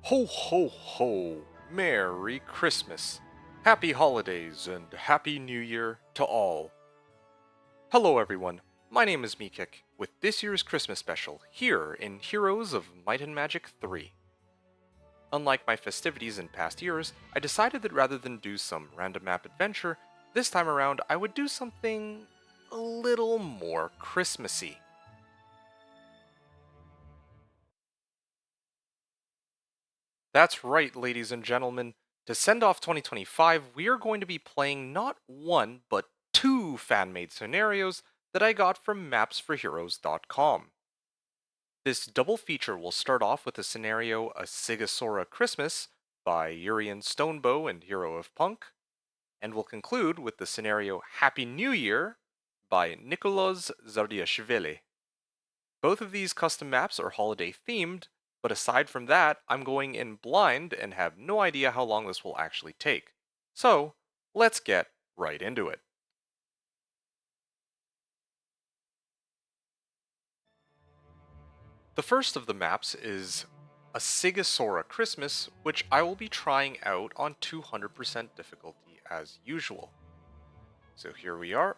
Ho ho ho! Merry Christmas! Happy holidays and Happy New Year to all! Hello everyone, my name is MeKick, with this year's Christmas special here in Heroes of Might and Magic 3. Unlike my festivities in past years, I decided that rather than do some random map adventure, this time around I would do something a little more Christmassy. That's right, ladies and gentlemen. To send off 2025, we are going to be playing not one, but two fan-made scenarios that I got from mapsforheroes.com. This double feature will start off with the scenario A Sighisoara Christmas by Urian Stonebow and Hero of Punk, and will conclude with the scenario Happy New Year by Nicolas Zardiashvili. Both of these custom maps are holiday themed, but aside from that, I'm going in blind and have no idea how long this will actually take. So, let's get right into it. The first of the maps is A Sighisoara Christmas, which I will be trying out on 200% difficulty as usual. So here we are,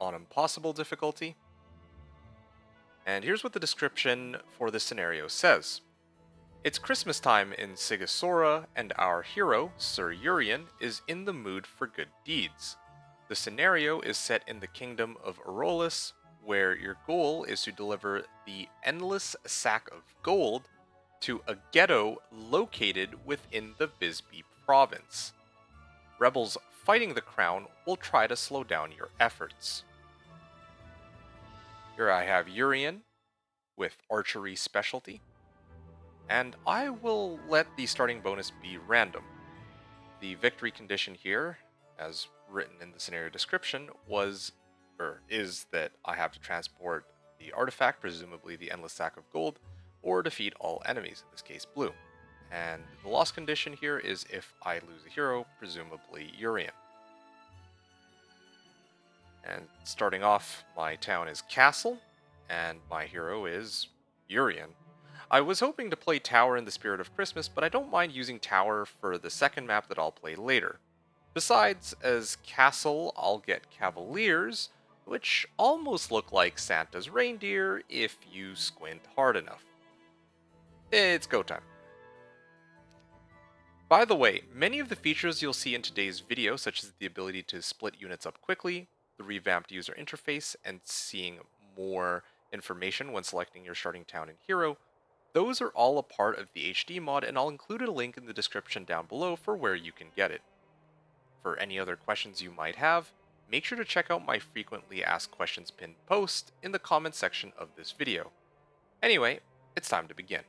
on impossible difficulty. And here's what the description for this scenario says. It's Christmas time in Sighisoara, and our hero, Sir Urian, is in the mood for good deeds. The scenario is set in the kingdom of Arolis, where your goal is to deliver the endless sack of gold to a ghetto located within the Visby province. Rebels fighting the crown will try to slow down your efforts. Here I have Urian with archery specialty, and I will let the starting bonus be random. The victory condition here, as written in the scenario description, is that I have to transport the artifact, presumably the endless sack of gold, or defeat all enemies, in this case blue. And the loss condition here is if I lose a hero, presumably Urian. And starting off, my town is Castle, and my hero is Urian. I was hoping to play Tower in the spirit of Christmas, but I don't mind using Tower for the second map that I'll play later. Besides, as Castle, I'll get Cavaliers, which almost look like Santa's reindeer if you squint hard enough. It's go time. By the way, many of the features you'll see in today's video, such as the ability to split units up quickly, the revamped user interface, and seeing more information when selecting your starting town and hero, those are all a part of the HD mod, and I'll include a link in the description down below for where you can get it. For any other questions you might have, make sure to check out my frequently asked questions pinned post in the comments section of this video. Anyway, it's time to begin.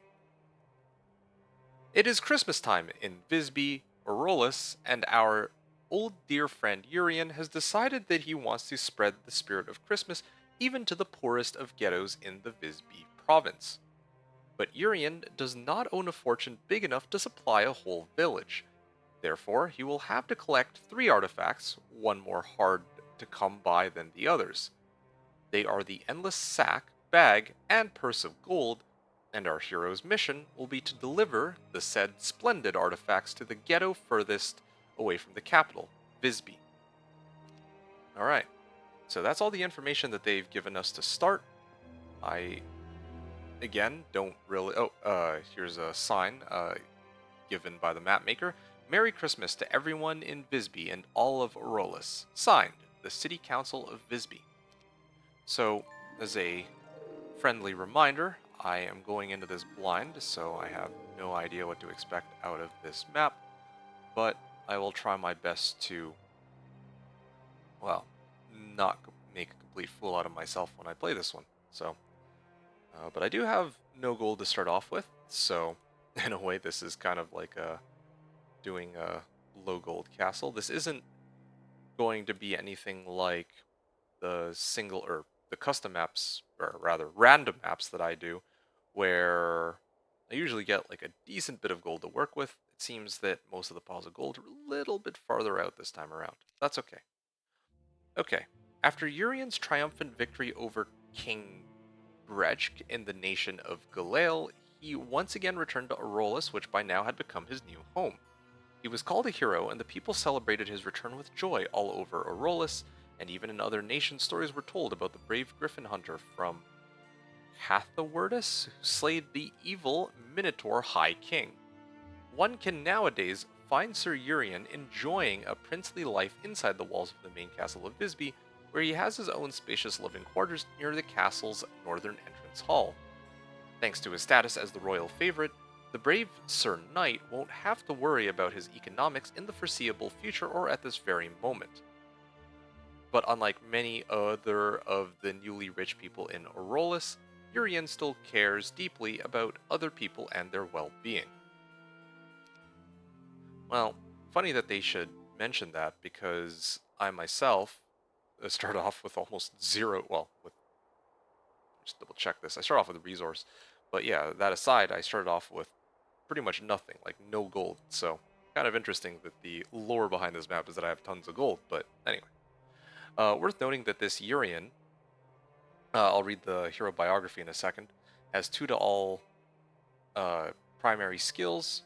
It is Christmas time in Visby, Arolis, and our old dear friend Urian has decided that he wants to spread the spirit of Christmas even to the poorest of ghettos in the Visby province. But Urian does not own a fortune big enough to supply a whole village. Therefore, he will have to collect 3 artifacts, one more hard to come by than the others. They are the Endless Sack, Bag, and Purse of Gold, and our hero's mission will be to deliver the said splendid artifacts to the ghetto furthest away from the capital, Visby. Alright, so that's all the information that they've given us to start. Again, don't really... here's a sign given by the mapmaker. Merry Christmas to everyone in Visby and all of Arolis. Signed, the City Council of Visby. So, as a friendly reminder, I am going into this blind, so I have no idea what to expect out of this map, but I will try my best to, well, not make a complete fool out of myself when I play this one. So, but I do have no gold to start off with, so in a way this is kind of like doing a low gold castle. This isn't going to be anything like the the custom maps, or rather random maps that I do, where I usually get like a decent bit of gold to work with. It seems that most of the piles of gold are a little bit farther out this time around. That's okay. Okay, after Urian's triumphant victory over King Brechk in the nation of Grail, he once again returned to Arolis, which by now had become his new home. He was called a hero, and the people celebrated his return with joy all over Arolis, and even in other nations, stories were told about the brave griffin hunter from Cathawertus who slayed the evil Minotaur High King. One can nowadays find Sir Urien enjoying a princely life inside the walls of the main castle of Visby, where he has his own spacious living quarters near the castle's northern entrance hall. Thanks to his status as the royal favorite, the brave Sir Knight won't have to worry about his economics in the foreseeable future or at this very moment. But unlike many other of the newly rich people in Arolis, Urien still cares deeply about other people and their well-being. Well, funny that they should mention that, because I myself start off with almost zero, well, with, just double check this, I start off with a resource, but yeah, that aside, I started off with pretty much nothing, like no gold, so kind of interesting that the lore behind this map is that I have tons of gold, but anyway. Worth noting that this Urien, I'll read the hero biography in a second, has 2 to all primary skills,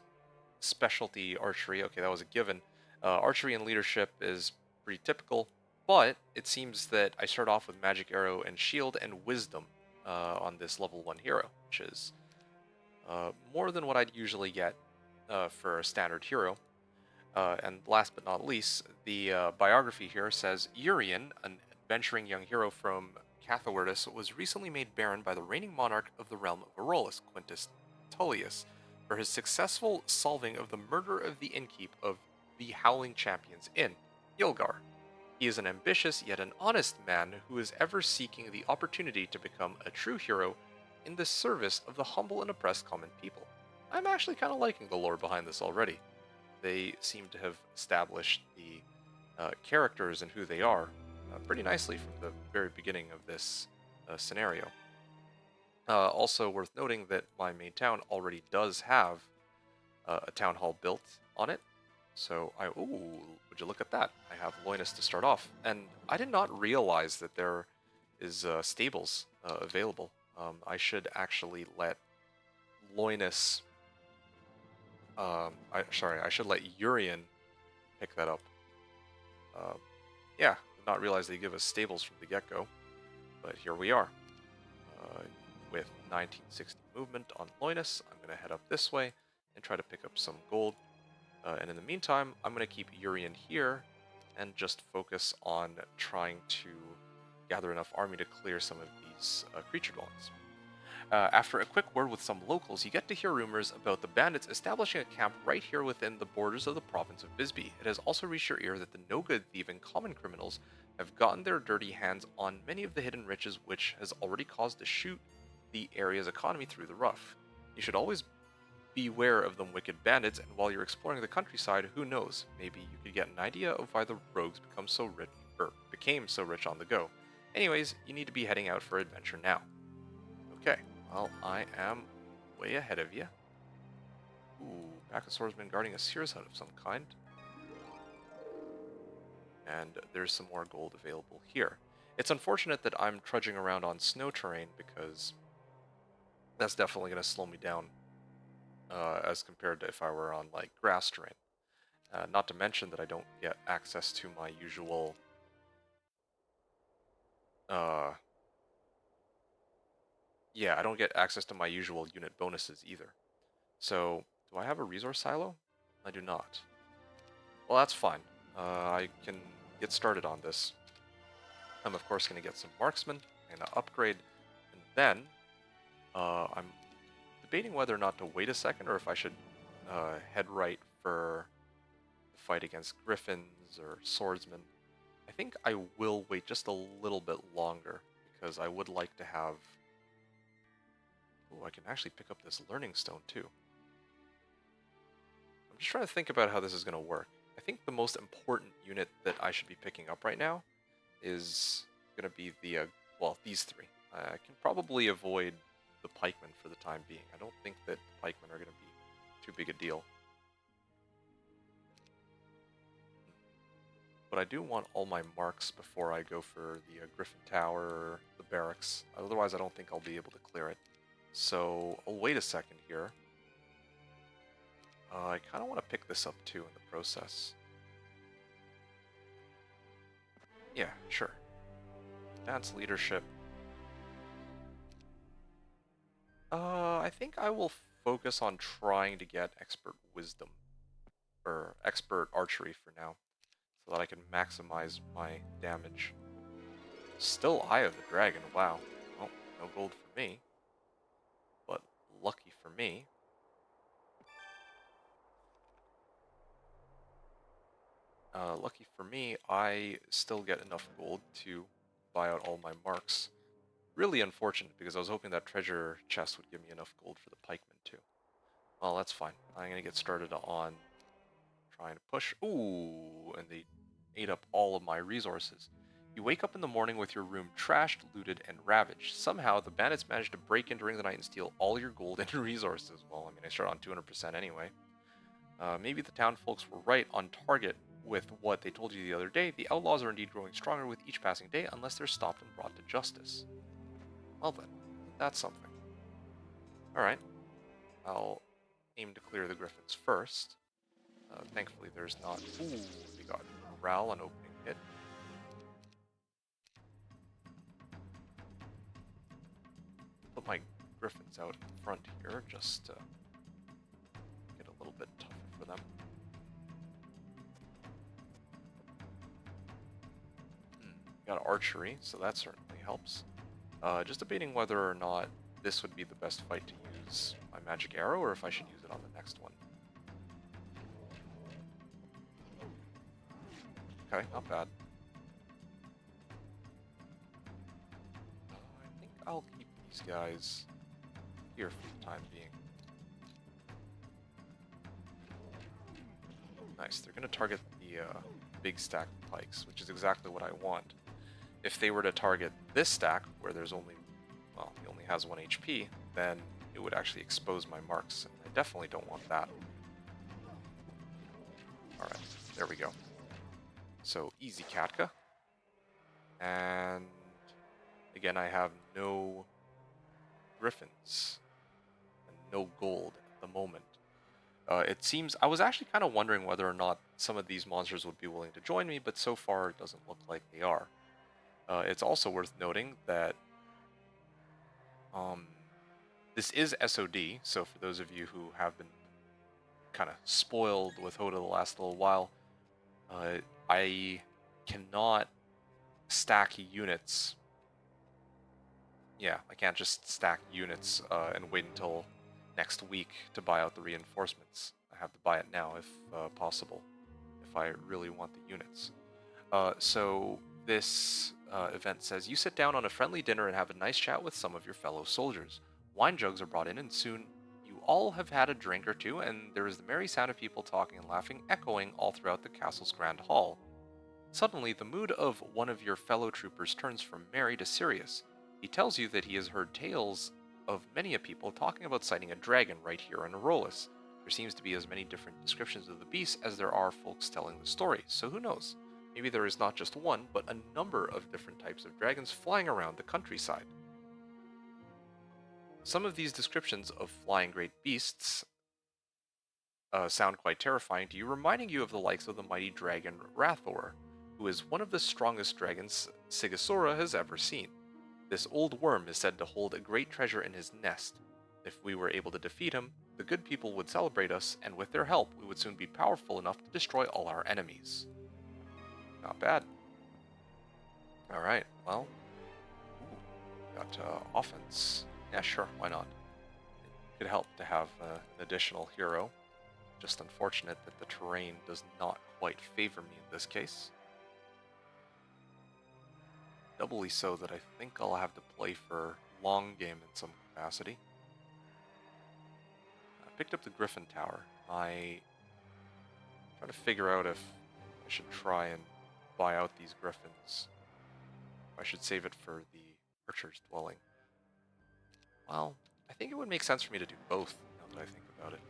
specialty archery, okay, that was a given. Archery and leadership is pretty typical, but it seems that I start off with magic arrow and shield and wisdom on this level 1 hero, which is more than what I'd usually get for a standard hero. And last but not least, the biography here says Urien, an adventuring young hero from Cathawertus, was recently made baron by the reigning monarch of the realm of Arolis, Quintus Tullius, for his successful solving of the murder of the innkeep of the Howling Champions Inn, Ylgar. He is an ambitious yet an honest man who is ever seeking the opportunity to become a true hero in the service of the humble and oppressed common people. I'm actually kind of liking the lore behind this already. They seem to have established the characters and who they are pretty nicely from the very beginning of this scenario. Also worth noting that my main town already does have a town hall built on it. So would you look at that? I have Loinus to start off. And I did not realize that there is stables available. I should actually let Loinus... I should let Urien pick that up. Yeah, did not realize they give us stables from the get-go. But here we are. With 1960 movement on Loinus, I'm going to head up this way and try to pick up some gold. And in the meantime, I'm going to keep Urien here and just focus on trying to gather enough army to clear some of these creature dwellings. After a quick word with some locals, you get to hear rumors about the bandits establishing a camp right here within the borders of the province of Visby. It has also reached your ear that the no-good thief and common criminals have gotten their dirty hands on many of the hidden riches, which has already caused to shoot the area's economy through the rough. You should always beware of them wicked bandits, and while you're exploring the countryside, who knows, maybe you could get an idea of why the rogues became so rich on the go. Anyways, you need to be heading out for adventure now. Okay, well, I am way ahead of you. Ooh, back a swordsman guarding a seer's hut of some kind. And there's some more gold available here. It's unfortunate that I'm trudging around on snow terrain, because that's definitely going to slow me down as compared to if I were on like grass terrain. Not to mention that I don't get access to my usual I don't get access to my usual unit bonuses either. So, do I have a resource silo? I do not. Well, that's fine. I can get started on this. I'm of course going to get some marksmen and upgrade, and then I'm debating whether or not to wait a second or if I should head right for the fight against griffins or swordsmen. I think I will wait just a little bit longer because I would like to have... Oh, I can actually pick up this learning stone too. I'm just trying to think about how this is going to work. I think the most important unit that I should be picking up right now is going to be the, these three. I can probably avoid the pikemen for the time being. I don't think that the pikemen are going to be too big a deal. But I do want all my marks before I go for the Griffin Tower or the barracks. Otherwise, I don't think I'll be able to clear it. So I'll wait a second here. I kind of want to pick this up too in the process. Yeah, sure. Advance leadership. I think I will focus on trying to get expert wisdom, or expert archery for now, so that I can maximize my damage. Still Eye of the Dragon, wow. Well, no gold for me, but lucky for me. Lucky for me, I still get enough gold to buy out all my marks. Really unfortunate, because I was hoping that treasure chest would give me enough gold for the pikemen too. Well, that's fine. I'm gonna get started on trying to push. Ooh, and they ate up all of my resources. You wake up in the morning with your room trashed, looted, and ravaged. Somehow, the bandits managed to break in during the night and steal all your gold and resources. Well, I mean, I started on 200% anyway. Maybe the town folks were right on target with what they told you the other day. The outlaws are indeed growing stronger with each passing day, unless they're stopped and brought to justice. Well then, that's something. Alright, I'll aim to clear the griffins first. Thankfully there's not... Ooh, we got morale on opening hit. Put my griffins out in front here, just to get a little bit tougher for them. Got archery, so that certainly helps. Just debating whether or not this would be the best fight to use my magic arrow, or if I should use it on the next one. Okay, not bad. I think I'll keep these guys here for the time being. Nice, they're going to target the big stack of pikes, which is exactly what I want. If they were to target this stack, where there's only, well, he only has 1 HP, then it would actually expose my marks, and I definitely don't want that. Alright, there we go. So, easy Katka. And again, I have no griffins and no gold at the moment. It seems, I was actually kind of wondering whether or not some of these monsters would be willing to join me, but so far it doesn't look like they are. It's also worth noting that this is SOD, so for those of you who have been kind of spoiled with Hoda the last little while, I cannot stack units. Yeah, I can't just stack units and wait until next week to buy out the reinforcements. I have to buy it now if possible, if I really want the units. So this event says, you sit down on a friendly dinner and have a nice chat with some of your fellow soldiers. Wine jugs are brought in, and soon you all have had a drink or two, and there is the merry sound of people talking and laughing echoing all throughout the castle's grand hall. Suddenly, the mood of one of your fellow troopers turns from merry to serious. He tells you that he has heard tales of many a people talking about sighting a dragon right here in Arolis. There seems to be as many different descriptions of the beast as there are folks telling the story, so who knows? Maybe there is not just one, but a number of different types of dragons flying around the countryside. Some of these descriptions of flying great beasts sound quite terrifying to you, reminding you of the likes of the mighty dragon Rathor, who is one of the strongest dragons Sighisoara has ever seen. This old worm is said to hold a great treasure in his nest. If we were able to defeat him, the good people would celebrate us, and with their help, we would soon be powerful enough to destroy all our enemies. Not bad. Alright, well. Ooh, got offense. Yeah, sure, why not? It could help to have an additional hero. Just unfortunate that the terrain does not quite favor me in this case. Doubly so that I think I'll have to play for long game in some capacity. I picked up the Griffin Tower. I'm trying to figure out if I should try and buy out these griffins. If I should save it for the Archer's Dwelling. Well, I think it would make sense for me to do both, now that I think about it.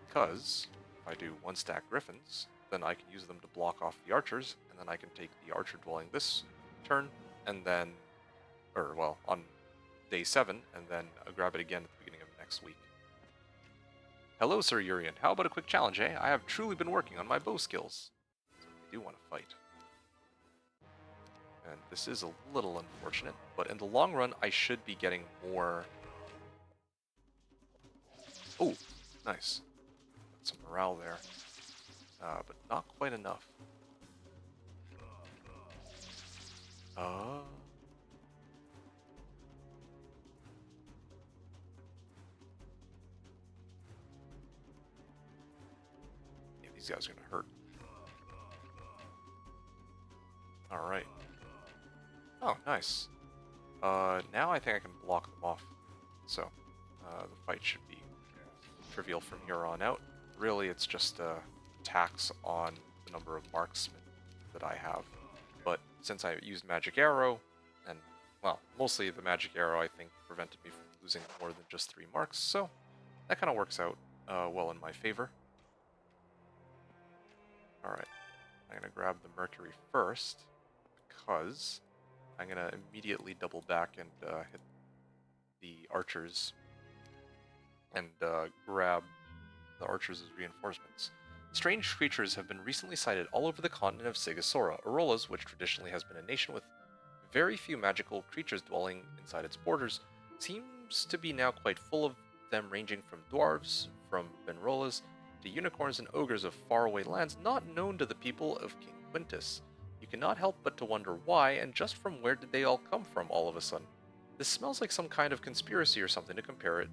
Because if I do 1 stack griffins, then I can use them to block off the archers, and then I can take the Archer Dwelling this turn, and then, or well, on day 7, and then grab it again at the beginning of next week. Hello, Sir Urian. How about a quick challenge, eh? I have truly been working on my bow skills. So I do want to fight. And this is a little unfortunate, but in the long run, I should be getting more... Oh, nice. Got some morale there. But not quite enough. Yeah, these guys are going to hurt. Alright. Oh, nice. Now I think I can block them off. So, the fight should be trivial from here on out. Really, it's just a tax on the number of marksmen that I have. But since I used Magic Arrow, and, well, mostly the Magic Arrow, I think, prevented me from losing more than just 3 marks, so that kind of works out well in my favor. Alright, I'm going to grab the Mercury first, because I'm going to immediately double back and hit the archers and grab the archers as reinforcements. Strange creatures have been recently sighted all over the continent of Sighisoara, Arolas, which traditionally has been a nation with very few magical creatures dwelling inside its borders, seems to be now quite full of them, ranging from dwarves, from Benrolas, to unicorns and ogres of faraway lands not known to the people of King Quintus. You cannot help but to wonder why, and just from where did they all come from all of a sudden? This smells like some kind of conspiracy or something to compare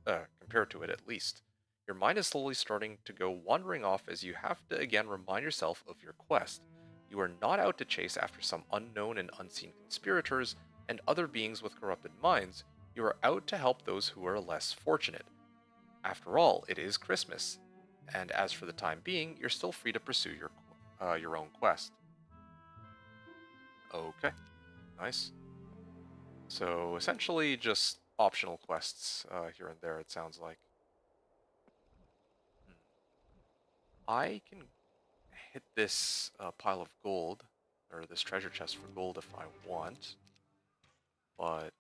to it at least. Your mind is slowly starting to go wandering off as you have to again remind yourself of your quest. You are not out to chase after some unknown and unseen conspirators and other beings with corrupted minds. You are out to help those who are less fortunate. After all, it is Christmas, and as for the time being, you're still free to pursue your own quest. Okay, nice. So essentially just optional quests here and there, it sounds like. I can hit this pile of gold, or this treasure chest for gold if I want, but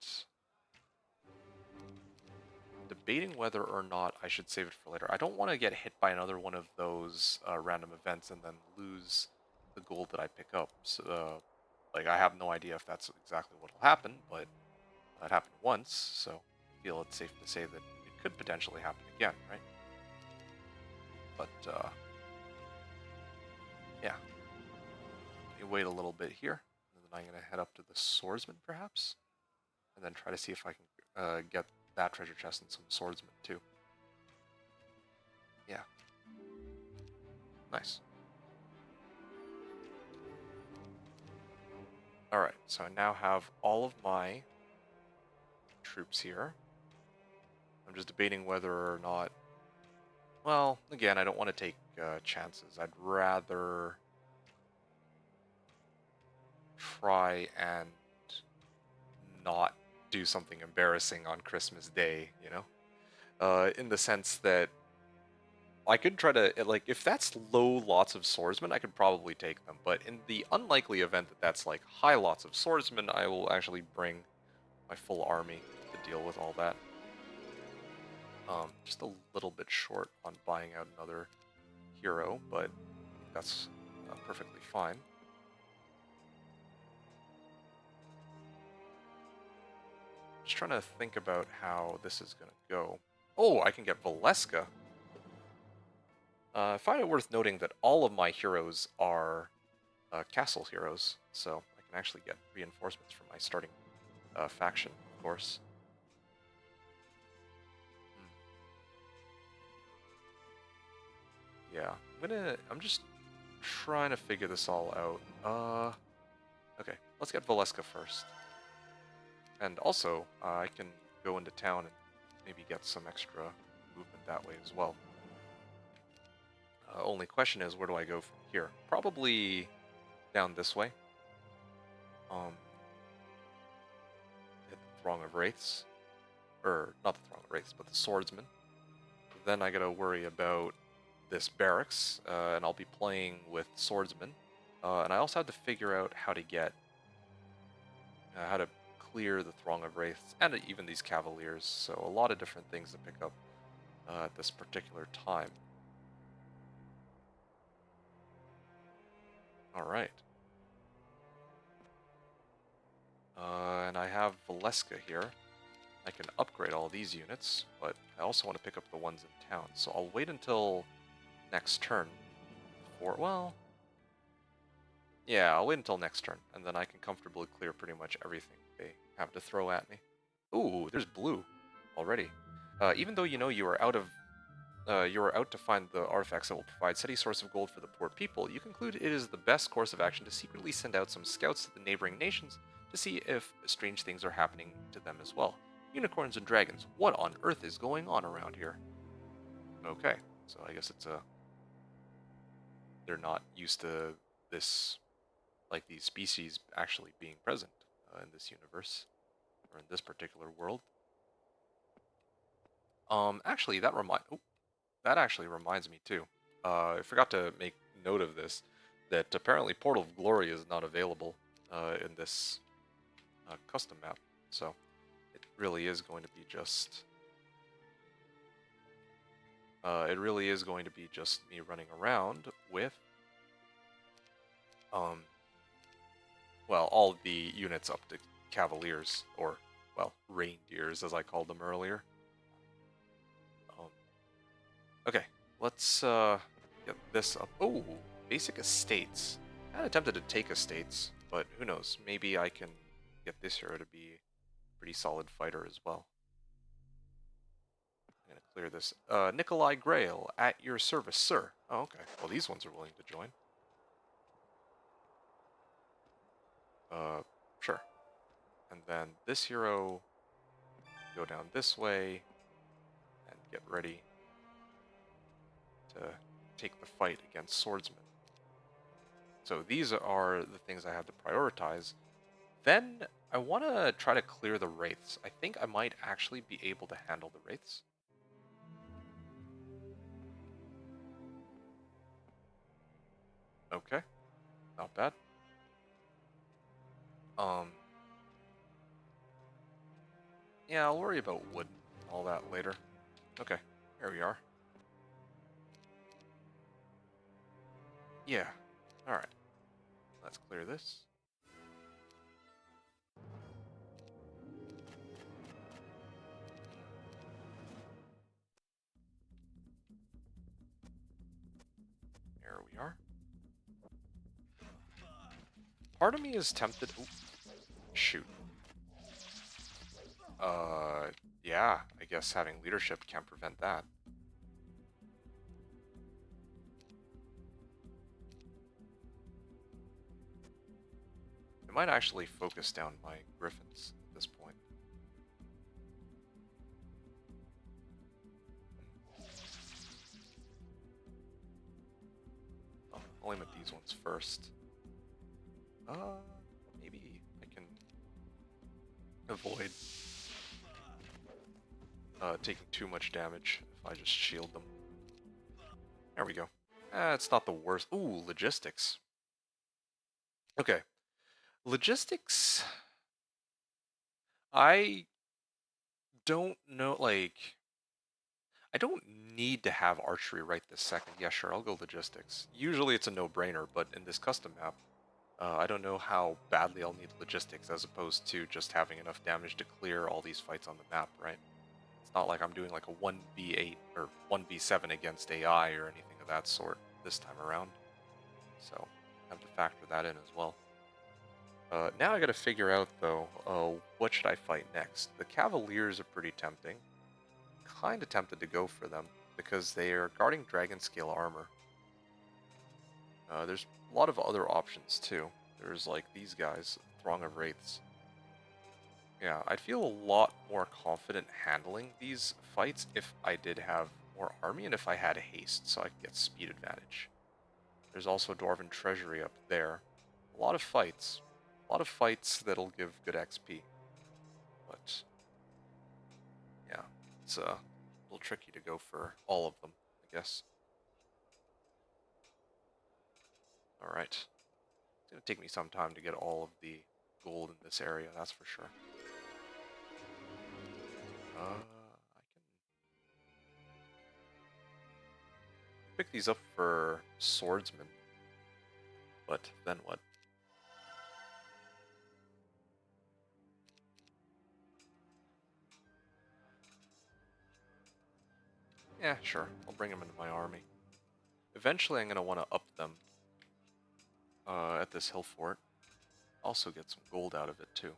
I'm debating whether or not I should save it for later. I don't want to get hit by another one of those random events and then lose the gold that I pick up. So, like, I have no idea if that's exactly what will happen, but it happened once, so I feel it's safe to say that it could potentially happen again, right? But, yeah. Let me wait a little bit here, and then I'm going to head up to the swordsman, perhaps? And then try to see if I can get that treasure chest and some swordsman, too. Yeah. Nice. Alright, so I now have all of my troops here. I'm just debating whether or not... Well, again, I don't want to take chances. I'd rather try and not do something embarrassing on Christmas Day, you know? In the sense that I could try to, like, if that's low lots of swordsmen, I could probably take them. But in the unlikely event that that's, like, high lots of swordsmen, I will actually bring my full army to deal with all that. Just a little bit short on buying out another hero, but that's perfectly fine. Just trying to think about how this is going to go. Oh, I can get Valeska. I find it worth noting that all of my heroes are castle heroes, so I can actually get reinforcements from my starting faction, of course. Yeah, I'm just trying to figure this all out. Okay, let's get Valeska first. And also, I can go into town and maybe get some extra movement that way as well. Only question is, where do I go from here? Probably down this way. Hit the Throng of Wraiths. Or, not the Throng of Wraiths, but the Swordsman. Then I gotta worry about this barracks, and I'll be playing with Swordsman. And I also have to figure out how to get... how to clear the throng of wraiths and even these cavaliers. So a lot of different things to pick up at this particular time. All right. And I have Valeska here. I can upgrade all these units, but I also want to pick up the ones in town. So I'll wait until next turn for, well, yeah, I'll wait until next turn, and then I can comfortably clear pretty much everything they have to throw at me. Ooh, there's blue already. Even though you know you are out to find the artifacts that will provide steady source of gold for the poor people, you conclude it is the best course of action to secretly send out some scouts to the neighboring nations to see if strange things are happening to them as well. Unicorns and dragons, what on earth is going on around here? Okay, so I guess they're not used to this, like these species actually being present in this universe, or in this particular world. Actually, that actually reminds me too. I forgot to make note of this, that apparently Portal of Glory is not available in this custom map, so it really is going to be just me running around with well, all the units up to Cavaliers, or well, reindeers as I called them earlier. Okay, let's get this up. Oh, basic estates. I attempted to take estates, but who knows? Maybe I can get this hero to be a pretty solid fighter as well. I'm gonna clear this. Nikolai Grail, at your service, sir. Oh, okay. Well, these ones are willing to join. Sure. And then this hero, go down this way, and get ready to take the fight against swordsmen. So these are the things I have to prioritize. Then I want to try to clear the wraiths. I think I might actually be able to handle the wraiths. Okay, not bad. Yeah, I'll worry about wood and all that later. Okay, here we are. Yeah, all right. Let's clear this. There we are. Part of me is tempted. Ooh, shoot. Yeah, I guess having leadership can't prevent that. I might actually focus down my griffins at this point. I'll aim at these ones first. Maybe I can avoid taking too much damage if I just shield them. There we go. It's not the worst. Ooh, logistics. Okay. Logistics, I don't know, like, I don't need to have archery right this second. Yeah, sure, I'll go logistics. Usually it's a no-brainer, but in this custom map, I don't know how badly I'll need logistics as opposed to just having enough damage to clear all these fights on the map, right? It's not like I'm doing like a 1v8 or 1v7 against AI or anything of that sort this time around. So, I have to factor that in as well. Now I gotta figure out, though, what should I fight next? The Cavaliers are pretty tempting. Kinda tempted to go for them, because they are guarding dragon scale armor. There's a lot of other options, too. There's, like, these guys, Throng of Wraiths. Yeah, I'd feel a lot more confident handling these fights if I did have more army and if I had haste, so I could get speed advantage. There's also Dwarven Treasury up there. A lot of fights. A lot of fights that'll give good XP. But, yeah, it's a little tricky to go for all of them, I guess. Alright. It's going to take me some time to get all of the gold in this area, that's for sure. I can pick these up for swordsmen, but then what? Yeah, sure. I'll bring them into my army. Eventually, I'm going to want to up them at this hill fort. Also get some gold out of it, too.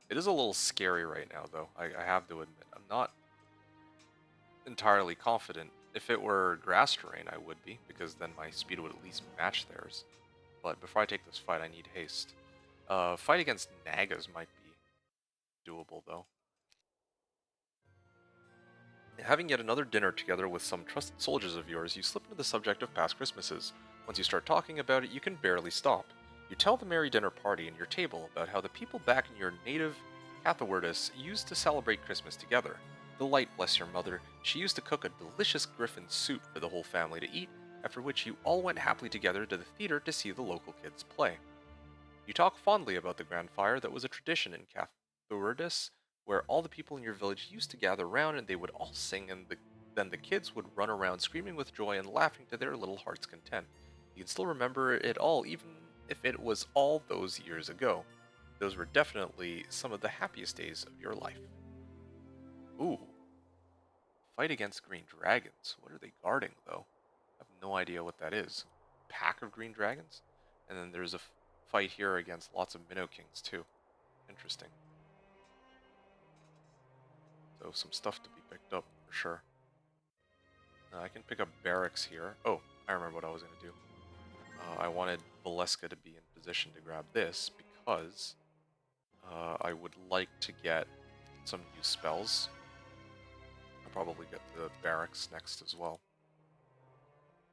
It is a little scary right now, though. I have to admit. I'm not entirely confident. If it were grass terrain, I would be, because then my speed would at least match theirs. But before I take this fight, I need haste. Fight against Nagas might be doable, though. Having yet another dinner together with some trusted soldiers of yours, you slip into the subject of past Christmases. Once you start talking about it, you can barely stop. You tell the merry dinner party and your table about how the people back in your native Cathawardis used to celebrate Christmas together. Delight bless your mother, she used to cook a delicious griffin soup for the whole family to eat, after which you all went happily together to the theater to see the local kids play. You talk fondly about the grand fire that was a tradition in Cathawardis, where all the people in your village used to gather round and they would all sing, and then the kids would run around screaming with joy and laughing to their little heart's content. You can still remember it all, even if it was all those years ago. Those were definitely some of the happiest days of your life. Ooh, fight against green dragons. What are they guarding, though? I have no idea what that is. Pack of green dragons? And then there's a fight here against lots of minnow kings, too. Interesting. So some stuff to be picked up, for sure. I can pick up barracks here. Oh, I remember what I was going to do. I wanted Valeska to be in position to grab this because I would like to get some new spells. I'll probably get the barracks next as well.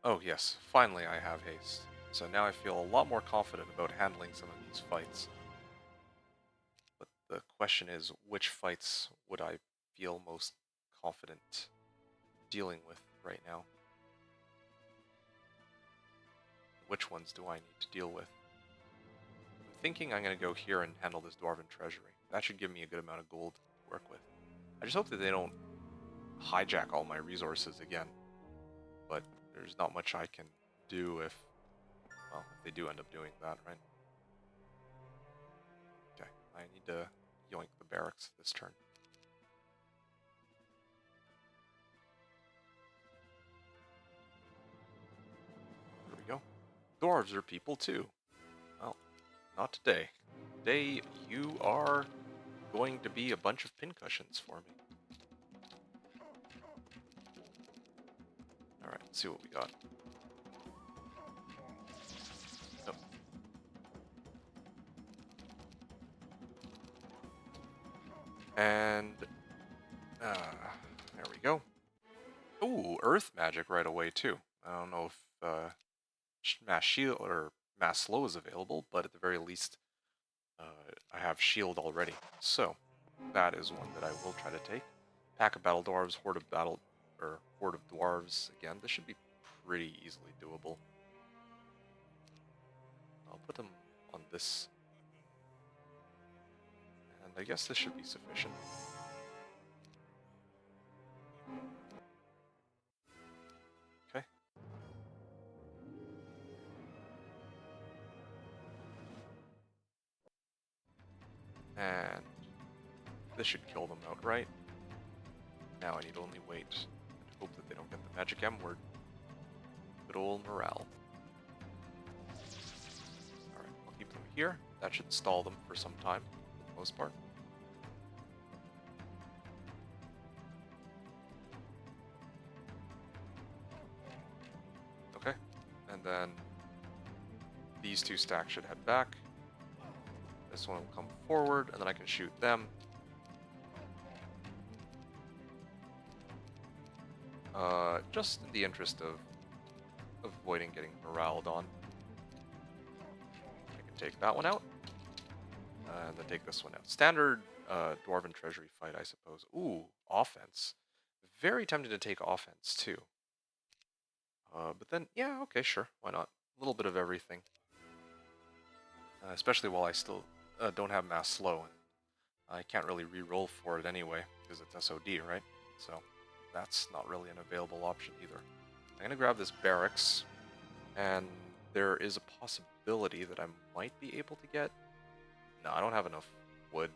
Oh yes, finally I have haste. So now I feel a lot more confident about handling some of these fights. But the question is, which fights would I feel most confident dealing with right now? Which ones do I need to deal with? I'm thinking I'm going to go here and handle this Dwarven Treasury. That should give me a good amount of gold to work with. I just hope that they don't hijack all my resources again. But there's not much I can do if, well, if they do end up doing that, right? Okay, I need to yoink the barracks this turn. There we go. Dwarves are people too. Well, not today. Today you are going to be a bunch of pincushions for me. Alright, let's see what we got. Nope. And, there we go. Ooh, earth magic right away too. I don't know if mass shield or mass slow is available, but at the very least, I have shield already. So that is one that I will try to take. Pack of battle dwarves, horde of dwarves. Again, this should be pretty easily doable. I'll put them on this, and I guess this should be sufficient. Okay. And this should kill them outright. Now I need to only wait and hope that they don't get the magic M word. Good old morale. Alright, I'll keep them here. That should stall them for some time, for the most part. Okay, and then these two stacks should head back. This one will come forward, and then I can shoot them. Just in the interest of avoiding getting moraled on. I can take that one out, and then take this one out. Standard Dwarven Treasury fight, I suppose. Ooh, offense. Very tempted to take offense, too. But then, yeah, okay, sure, why not? A little bit of everything. especially while I still don't have mass slow. And I can't really re-roll for it anyway because it's SOD, right? So that's not really an available option either. I'm gonna grab this barracks, and there is a possibility that I might be able to get. No, I don't have enough wood.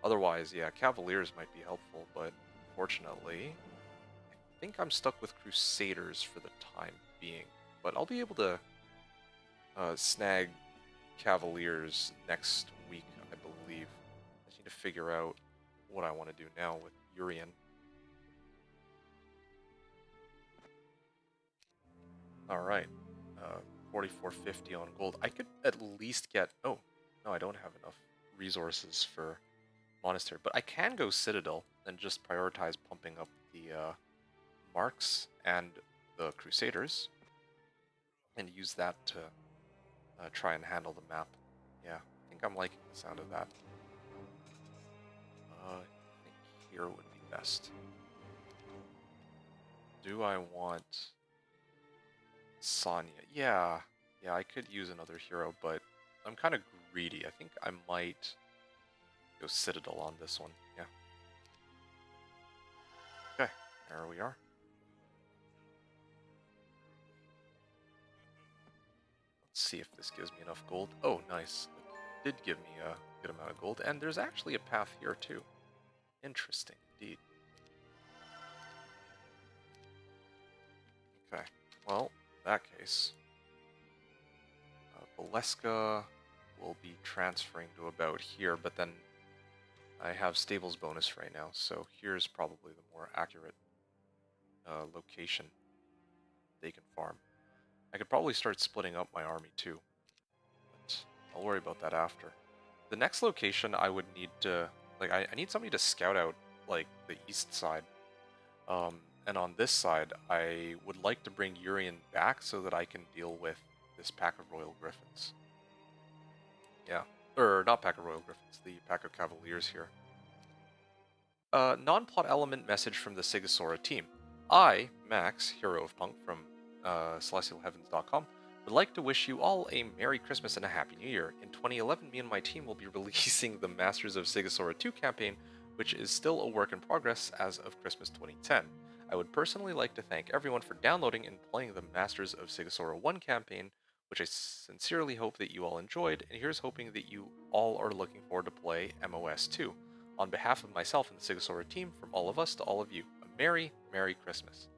Otherwise, yeah, Cavaliers might be helpful, but unfortunately, I think I'm stuck with Crusaders for the time being. But I'll be able to snag Cavaliers next week, I believe. I just need to figure out what I want to do now with Urian. Alright, 4450 on gold. I could at least get... Oh, no, I don't have enough resources for Monastery, but I can go Citadel and just prioritize pumping up the Marks and the Crusaders and use that to try and handle the map. Yeah, I think I'm liking the sound of that. I think here would be best. Do I want Sonya? Yeah, I could use another hero, but I'm kind of greedy. I think I might go Citadel on this one. Yeah. Okay, there we are. Let's see if this gives me enough gold. Oh, nice. It did give me a good amount of gold, and there's actually a path here too. Interesting indeed. Okay, well, in that case, Valeska will be transferring to about here, but then I have Stables bonus right now, so here's probably the more accurate location they can farm. I could probably start splitting up my army too, but I'll worry about that after. The next location I would need to, like, I need somebody to scout out, like, the east side. And on this side, I would like to bring Urian back so that I can deal with this pack of Royal Griffins. Yeah. Or, not pack of Royal Griffins, the pack of Cavaliers here. Non-plot element message from the Sighisoara team. I, Max, hero of punk from celestialheavens.com, would like to wish you all a Merry Christmas and a Happy New Year. In 2011, me and my team will be releasing the Masters of Sighisoara 2 campaign, which is still a work in progress as of Christmas 2010. I would personally like to thank everyone for downloading and playing the Masters of Sighisoara 1 campaign, which I sincerely hope that you all enjoyed, and here's hoping that you all are looking forward to play MOS 2. On behalf of myself and the Sighisoara team, from all of us to all of you, a Merry, Merry Christmas.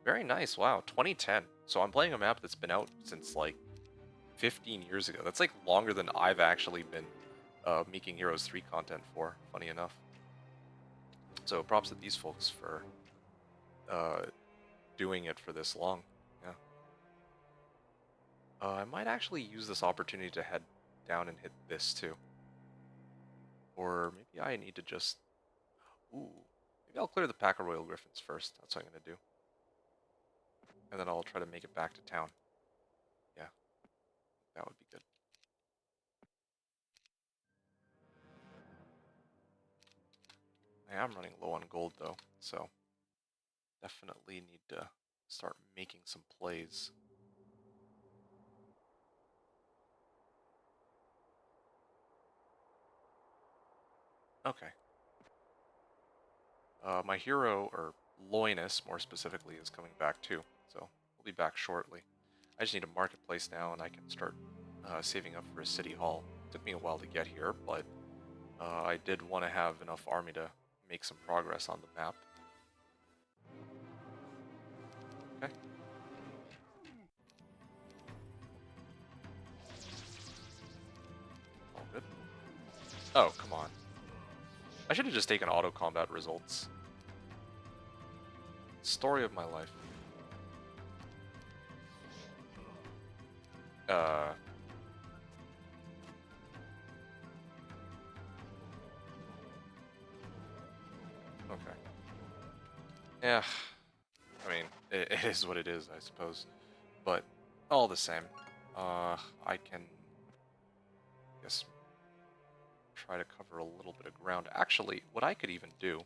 Very nice, wow, 2010. So I'm playing a map that's been out since like 15 years ago. That's like longer than I've actually been making Heroes 3 content for, funny enough. So props to these folks for doing it for this long. Yeah. I might actually use this opportunity to head down and hit this too. Or maybe I need to just... Ooh. Maybe I'll clear the pack of Royal Griffins first. That's what I'm going to do. And then I'll try to make it back to town. Yeah. That would be good. I am running low on gold though, so definitely need to start making some plays. Okay. My hero, or Loinus more specifically, is coming back too, so we'll be back shortly. I just need a marketplace now and I can start saving up for a city hall. It took me a while to get here, but I did want to have enough army to make some progress on the map. Okay. All good. Oh, come on. I should have just taken auto combat results. Story of my life. Okay. Yeah. I mean, it is what it is, I suppose. But all the same, I can, I guess, try to cover a little bit of ground. Actually, what I could even do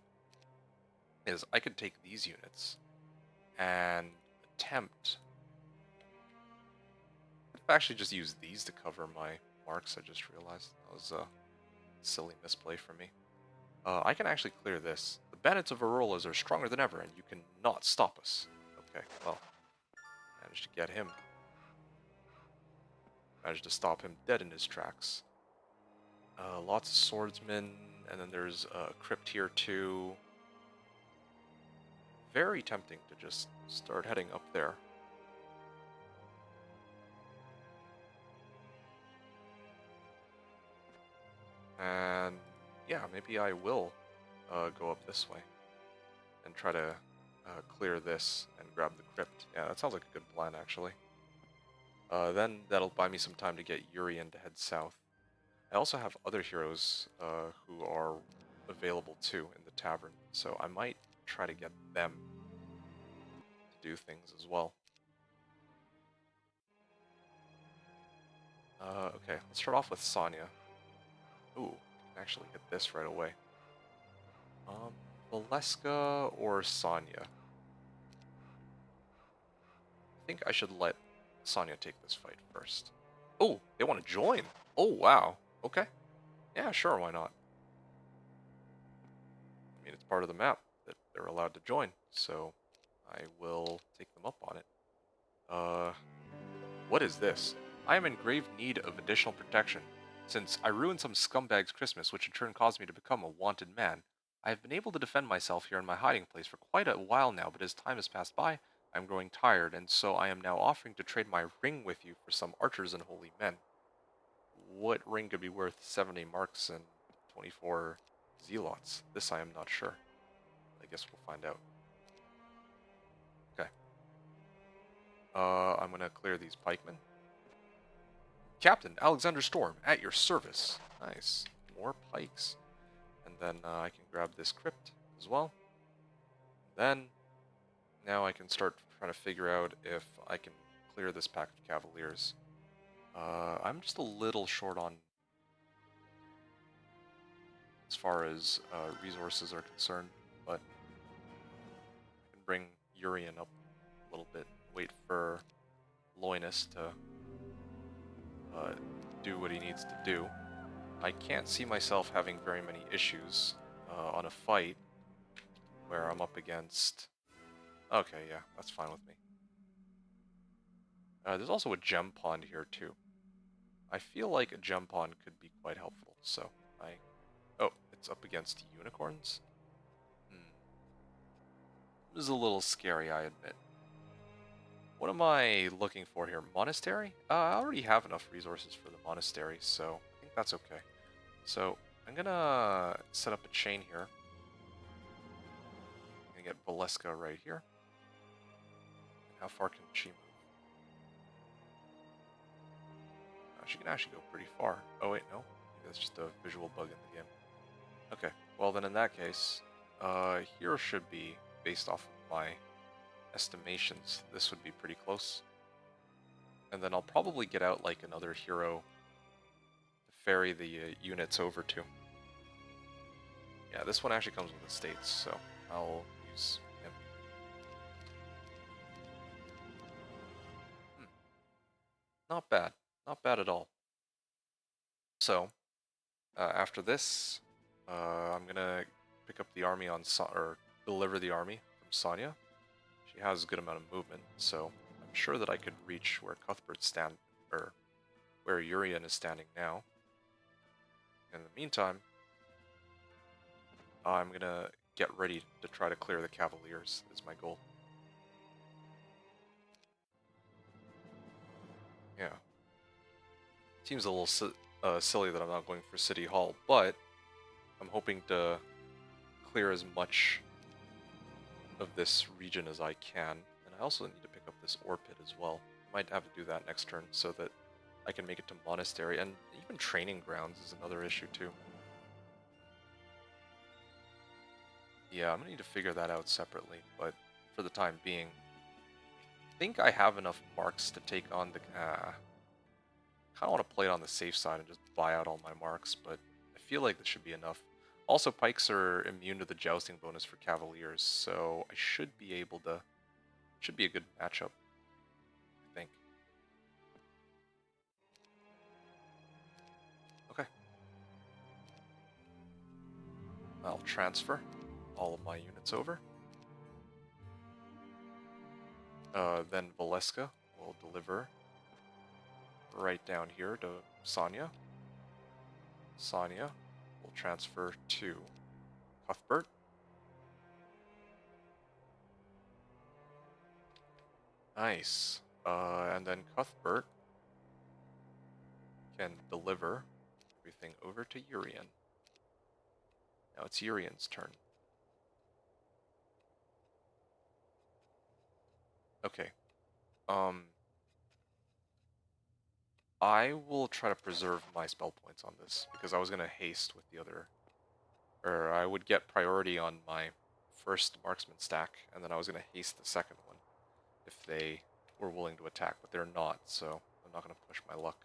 is I could take these units and attempt... I'd actually just use these to cover my marks, I just realized. That was a silly misplay for me. I can actually clear this. The bandits of Aurolas are stronger than ever, and you cannot stop us. Okay, well, managed to get him. Managed to stop him dead in his tracks. Lots of swordsmen, and then there's a crypt here too. Very tempting to just start heading up there. And yeah, maybe I will go up this way and try to clear this and grab the crypt. Yeah, that sounds like a good plan, actually. Then that'll buy me some time to get Urian to head south. I also have other heroes who are available too in the tavern, so I might try to get them to do things as well. Okay, let's start off with Sonya. Ooh, can actually hit this right away. Valeska or Sonya? I think I should let Sonya take this fight first. Oh, they want to join. Oh, wow. Okay. Yeah, sure, why not? I mean, it's part of the map that they're allowed to join, so I will take them up on it. What is this? I am in grave need of additional protection. Since I ruined some scumbag's Christmas, which in turn caused me to become a wanted man, I have been able to defend myself here in my hiding place for quite a while now, but as time has passed by, I am growing tired, and so I am now offering to trade my ring with you for some archers and holy men. What ring could be worth 70 marks and 24 zealots? This I am not sure. I guess we'll find out. Okay. I'm gonna clear these pikemen. Captain Alexander Storm, at your service. Nice. More pikes. And then I can grab this crypt as well. Then, now I can start trying to figure out if I can clear this pack of cavaliers. I'm just a little short on as far as resources are concerned, but I can bring Urian up a little bit, wait for Loinus to do what he needs to do. I can't see myself having very many issues on a fight where I'm up against... Okay, yeah, that's fine with me. There's also a gem pond here too. I feel like a gem pond could be quite helpful, so I... Oh, it's up against unicorns? This is a little scary, I admit. What am I looking for here? Monastery? I already have enough resources for the monastery, so I think that's okay. So, I'm gonna set up a chain here. I'm gonna get Valeska right here. How far can she move? She can actually go pretty far. Oh wait, no. That's just a visual bug in the game. Okay, well then in that case, here should be, based off of my estimations, this would be pretty close. And then I'll probably get out like another hero to ferry the units over to. Yeah, this one actually comes with estates, so I'll use him. Not bad. Not bad at all. So, after this, I'm gonna pick up the army on or deliver the army from Sonya. She has a good amount of movement, so I'm sure that I could reach where Cuthbert's or where Urian is standing now. In the meantime, I'm gonna get ready to try to clear the Cavaliers, is my goal. Yeah. Seems a little silly that I'm not going for City Hall, but I'm hoping to clear as much of this region as I can. And I also need to pick up this ore pit as well. I might have to do that next turn so that I can make it to Monastery, and even training grounds is another issue too. Yeah, I'm gonna need to figure that out separately, but for the time being, I think I have enough marks to take on the... I kind of want to play it on the safe side and just buy out all my marks, but I feel like this should be enough. Also, pikes are immune to the jousting bonus for cavaliers, so I should be able to... Should be a good matchup, I think. I'll transfer all of my units over. Then Valeska will deliver right down here to Sonia. Sonia will transfer to Cuthbert. Nice. And then Cuthbert can deliver everything over to Urian. Now it's Urian's turn. Okay. I will try to preserve my spell points on this because I was gonna haste with the other, or I would get priority on my first marksman stack, and then I was gonna haste the second one if they were willing to attack, but they're not, so I'm not gonna push my luck.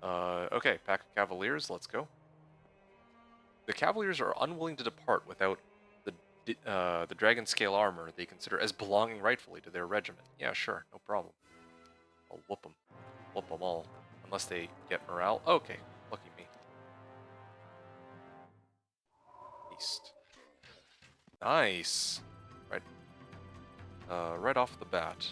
Okay, pack of Cavaliers, let's go. The Cavaliers are unwilling to depart without the dragon scale armor they consider as belonging rightfully to their regiment. Yeah, sure, no problem. I'll whoop them. Whoop them all. Unless they get morale. Okay, lucky me. East. Nice. Right. Right off the bat.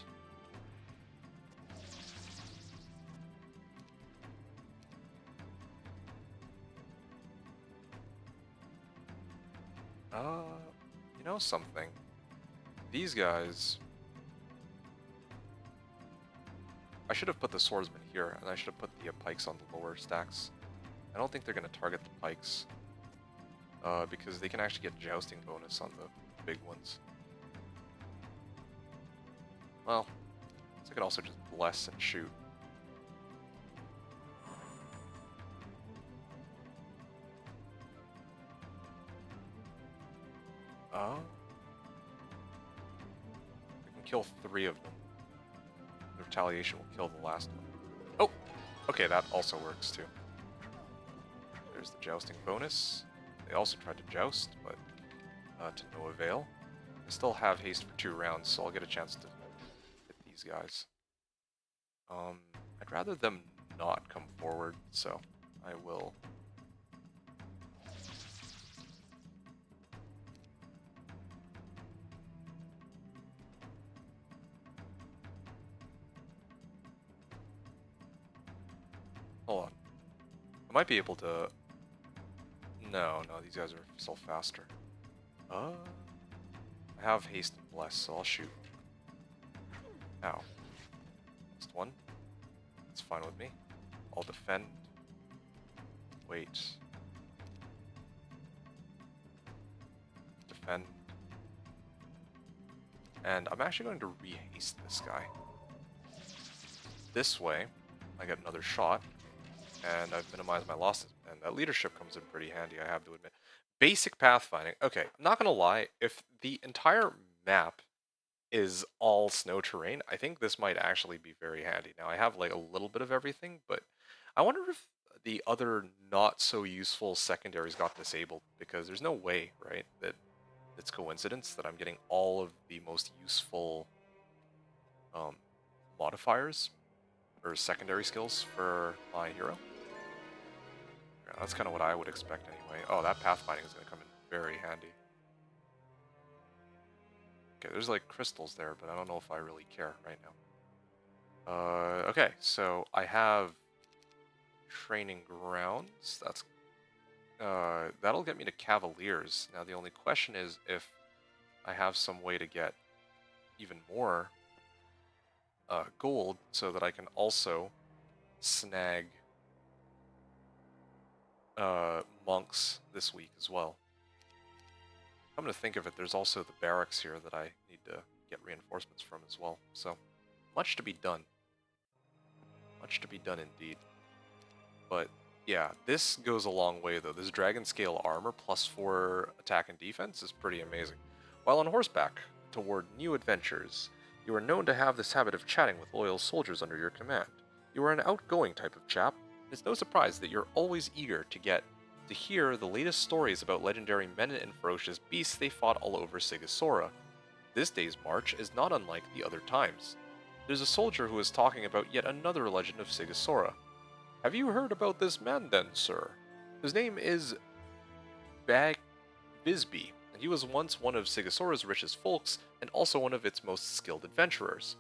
You know something? These guys... I should have put the swordsman here, and I should have put the pikes on the lower stacks. I don't think they're going to target the pikes. Because they can actually get jousting bonus on the big ones. Well, so I could also just bless and shoot. I can kill 3 of them. The retaliation will kill the last one. Oh! Okay, that also works too. There's the jousting bonus. They also tried to joust, but to no avail. I still have haste for 2 rounds, so I'll get a chance to hit these guys. I'd rather them not come forward, so I will. Hold on. I might be able to... No, these guys are still faster. I have haste and bless, so I'll shoot. Ow. Last one. That's fine with me. I'll defend. Wait. Defend. And I'm actually going to re-haste this guy. This way, I get another shot, and I've minimized my losses. And that leadership comes in pretty handy, I have to admit. Basic pathfinding. Okay, I'm not gonna lie, if the entire map is all snow terrain, I think this might actually be very handy. Now, I have like a little bit of everything, but I wonder if the other not so useful secondaries got disabled, because there's no way, right, that it's coincidence that I'm getting all of the most useful modifiers or secondary skills for my hero. Yeah, that's kind of what I would expect anyway. Oh, that pathfinding is going to come in very handy. Okay, there's like crystals there, but I don't know if I really care right now. Okay, so I have training grounds. That's that'll get me to Cavaliers. Now the only question is if I have some way to get even more gold so that I can also snag monks this week as well. I'm going to think of it, there's also the barracks here that I need to get reinforcements from as well. So, much to be done. Much to be done indeed. But, yeah, this goes a long way though. This dragon scale armor +4 attack and defense is pretty amazing. While on horseback, toward new adventures, you are known to have this habit of chatting with loyal soldiers under your command. You are an outgoing type of chap. It's no surprise that you're always eager to hear the latest stories about legendary men and ferocious beasts they fought all over Sighisoara. This day's march is not unlike the other times. There's a soldier who is talking about yet another legend of Sighisoara. Have you heard about this man then, sir? His name is Visby, and he was once one of Sighisoara's richest folks and also one of its most skilled adventurers.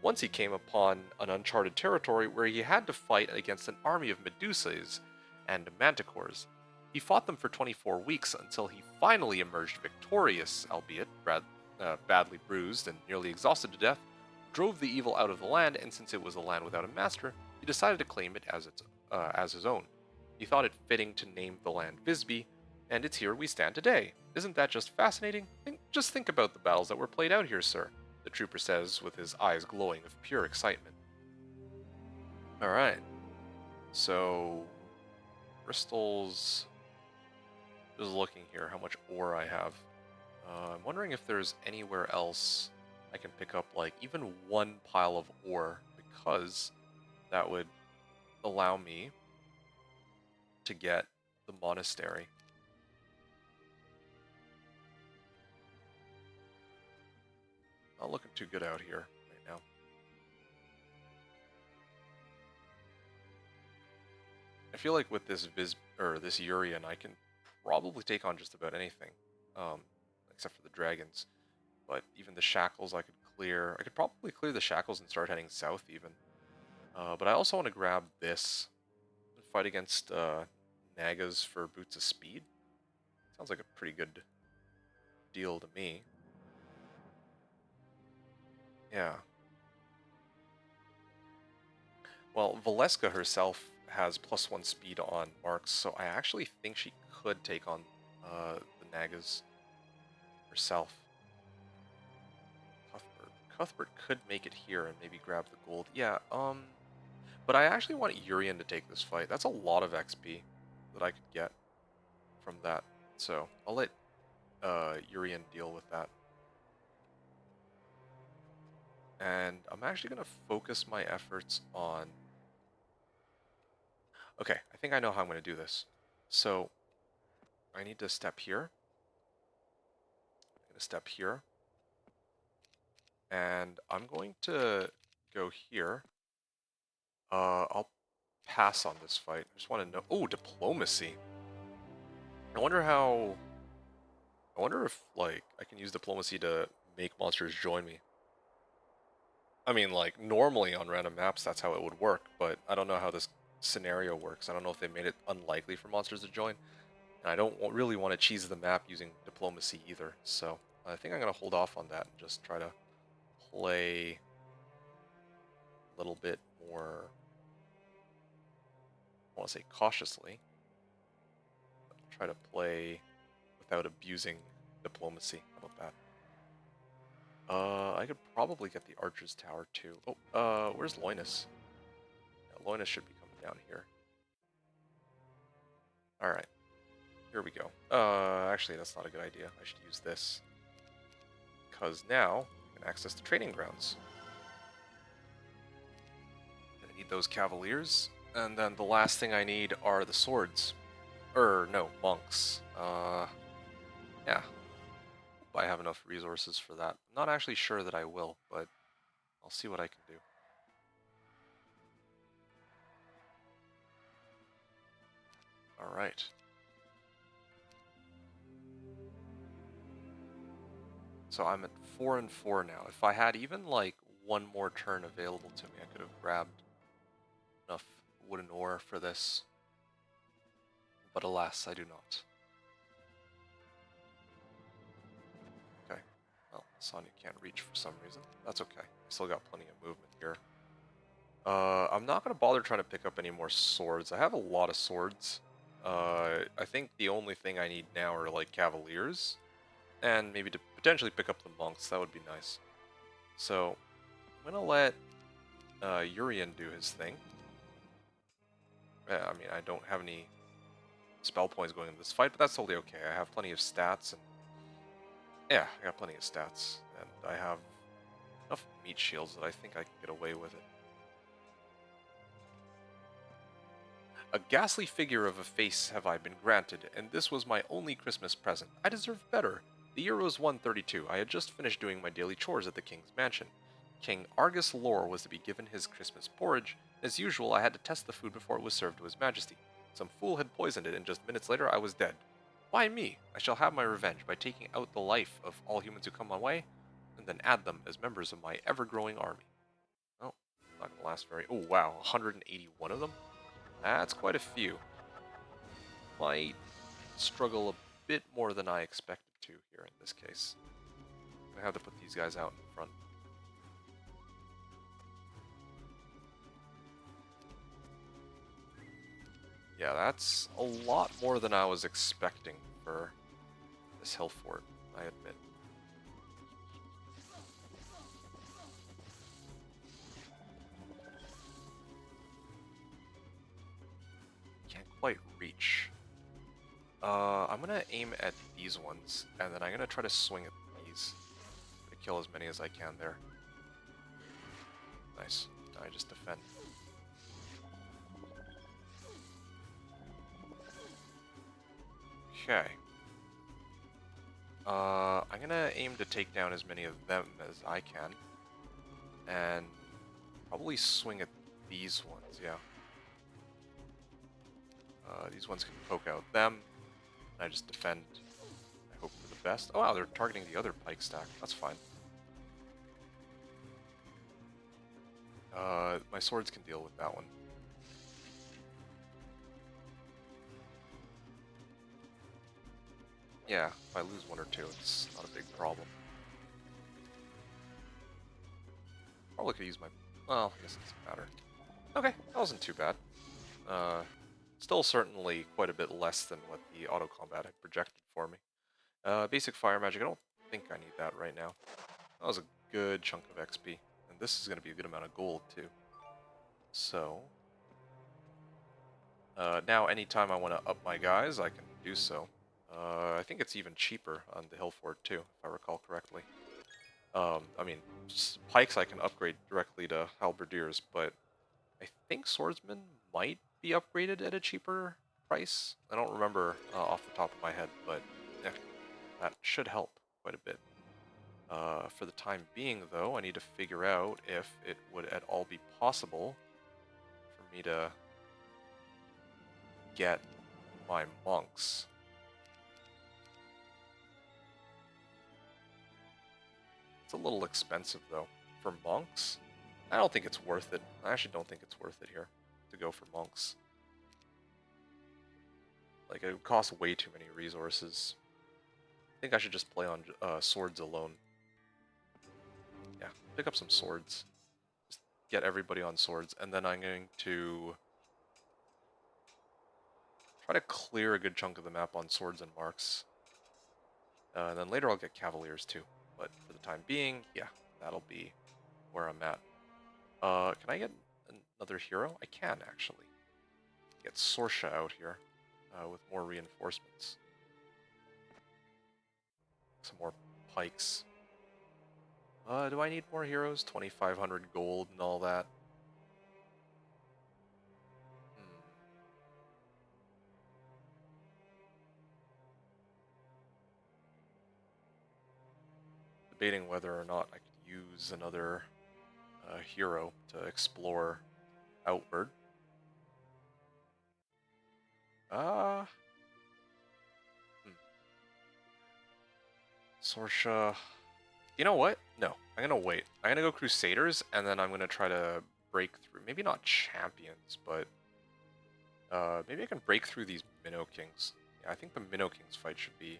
Once he came upon an uncharted territory where he had to fight against an army of Medusas and Manticores. He fought them for 24 weeks until he finally emerged victorious, albeit badly bruised and nearly exhausted to death, drove the evil out of the land, and since it was a land without a master, he decided to claim it as his own. He thought it fitting to name the land Visby, and it's here we stand today. Isn't that just fascinating? Just think about the battles that were played out here, sir, the trooper says with his eyes glowing with pure excitement. Alright, so Bristol's just looking here how much ore I have. I'm wondering if there's anywhere else I can pick up like even one pile of ore, because that would allow me to get the monastery. Not looking too good out here right now. I feel like with this this Urian, I can probably take on just about anything, except for the dragons. But even the shackles I could clear. I could probably clear the shackles and start heading south even. But I also want to grab this and fight against Nagas for Boots of Speed. Sounds like a pretty good deal to me. Yeah. Well, Valeska herself has +1 speed on marks, so I actually think she could take on the Nagas herself. Cuthbert could make it here and maybe grab the gold. Yeah, but I actually want Urian to take this fight. That's a lot of XP that I could get from that. So I'll let Urian deal with that. And I'm actually going to focus my efforts on... Okay, I think I know how I'm going to do this. So I need to step here. I'm going to step here. And I'm going to go here. I'll pass on this fight. I just want to know... Oh, diplomacy. I wonder if, like, I can use diplomacy to make monsters join me. I mean, like, normally on random maps, that's how it would work, but I don't know how this scenario works. I don't know if they made it unlikely for monsters to join, and I don't really want to cheese the map using diplomacy either, so I think I'm going to hold off on that and just try to play a little bit more, I want to say cautiously, but try to play without abusing diplomacy. How about that? I could probably get the Archer's Tower too. Oh, where's Loinus? Yeah, Loinus should be coming down here. Alright. Here we go. Actually, that's not a good idea. I should use this. Because now, I can access the training grounds. Gonna need those Cavaliers. And then the last thing I need are the swords. No, monks. Yeah. I have enough resources for that. I'm not actually sure that I will, but I'll see what I can do. Alright. So I'm at 4 and 4 now. If I had even like one more turn available to me, I could have grabbed enough wooden ore for this. But alas, I do not. Okay. Well, Sonya can't reach for some reason. That's okay. I still got plenty of movement here. I'm not going to bother trying to pick up any more swords. I have a lot of swords. I think the only thing I need now are like Cavaliers. And maybe to potentially pick up the monks. That would be nice. So, I'm going to let Urian do his thing. I mean, I don't have any spell points going into this fight, but that's totally okay. I have plenty of stats, and yeah, I got plenty of stats, and I have enough meat shields that I think I can get away with it. A ghastly figure of a face have I been granted, and this was my only Christmas present. I deserve better. The year was 132. I had just finished doing my daily chores at the king's mansion. King Argus Lore was to be given his Christmas porridge. As usual, I had to test the food before it was served to his majesty. Some fool had poisoned it, and just minutes later I was dead. Why me? I shall have my revenge by taking out the life of all humans who come my way, and then add them as members of my ever-growing army. Oh, not gonna last very... Oh, wow, 181 of them? That's quite a few. Might struggle a bit more than I expected to here in this case. I'm gonna have to put these guys out in front. Yeah, that's a lot more than I was expecting for this hill fort, I admit. Can't quite reach. I'm gonna aim at these ones, and then I'm gonna try to swing at these to kill as many as I can there. Nice. Now I just defend. Okay. I'm gonna aim to take down as many of them as I can, and probably swing at these ones, yeah. These ones can poke out them, and I just defend. I hope for the best. Oh wow, they're targeting the other pike stack. That's fine. My swords can deal with that one. Yeah, if I lose one or two, it's not a big problem. Probably could use my... Well, I guess it doesn't matter. Okay, that wasn't too bad. Still certainly quite a bit less than what the auto combat had projected for me. Basic fire magic, I don't think I need that right now. That was a good chunk of XP. And this is going to be a good amount of gold, too. So... now, anytime I want to up my guys, I can do so. I think it's even cheaper on the hill fort, too, if I recall correctly. I mean, pikes I can upgrade directly to halberdiers, but I think swordsmen might be upgraded at a cheaper price. I don't remember off the top of my head, but yeah, that should help quite a bit. For the time being, though, I need to figure out if it would at all be possible for me to get my monks. It's a little expensive, though. For monks, I don't think it's worth it. I actually don't think it's worth it here to go for monks. Like, it would cost way too many resources. I think I should just play on swords alone. Yeah, pick up some swords. Just get everybody on swords, and then I'm going to try to clear a good chunk of the map on swords and marks. And then later I'll get cavaliers too. But for the time being, yeah, that'll be where I'm at. Can I get another hero? I can, actually. Get Sorsha out here with more reinforcements. Some more pikes. Do I need more heroes? 2,500 gold and all that. Debating whether or not I could use another hero to explore outward. Uh, Sorsha. You know what? No, I'm gonna wait. I'm gonna go Crusaders, and then I'm gonna try to break through. Maybe not champions, but maybe I can break through these Minnow Kings. Yeah, I think the Minnow Kings fight should be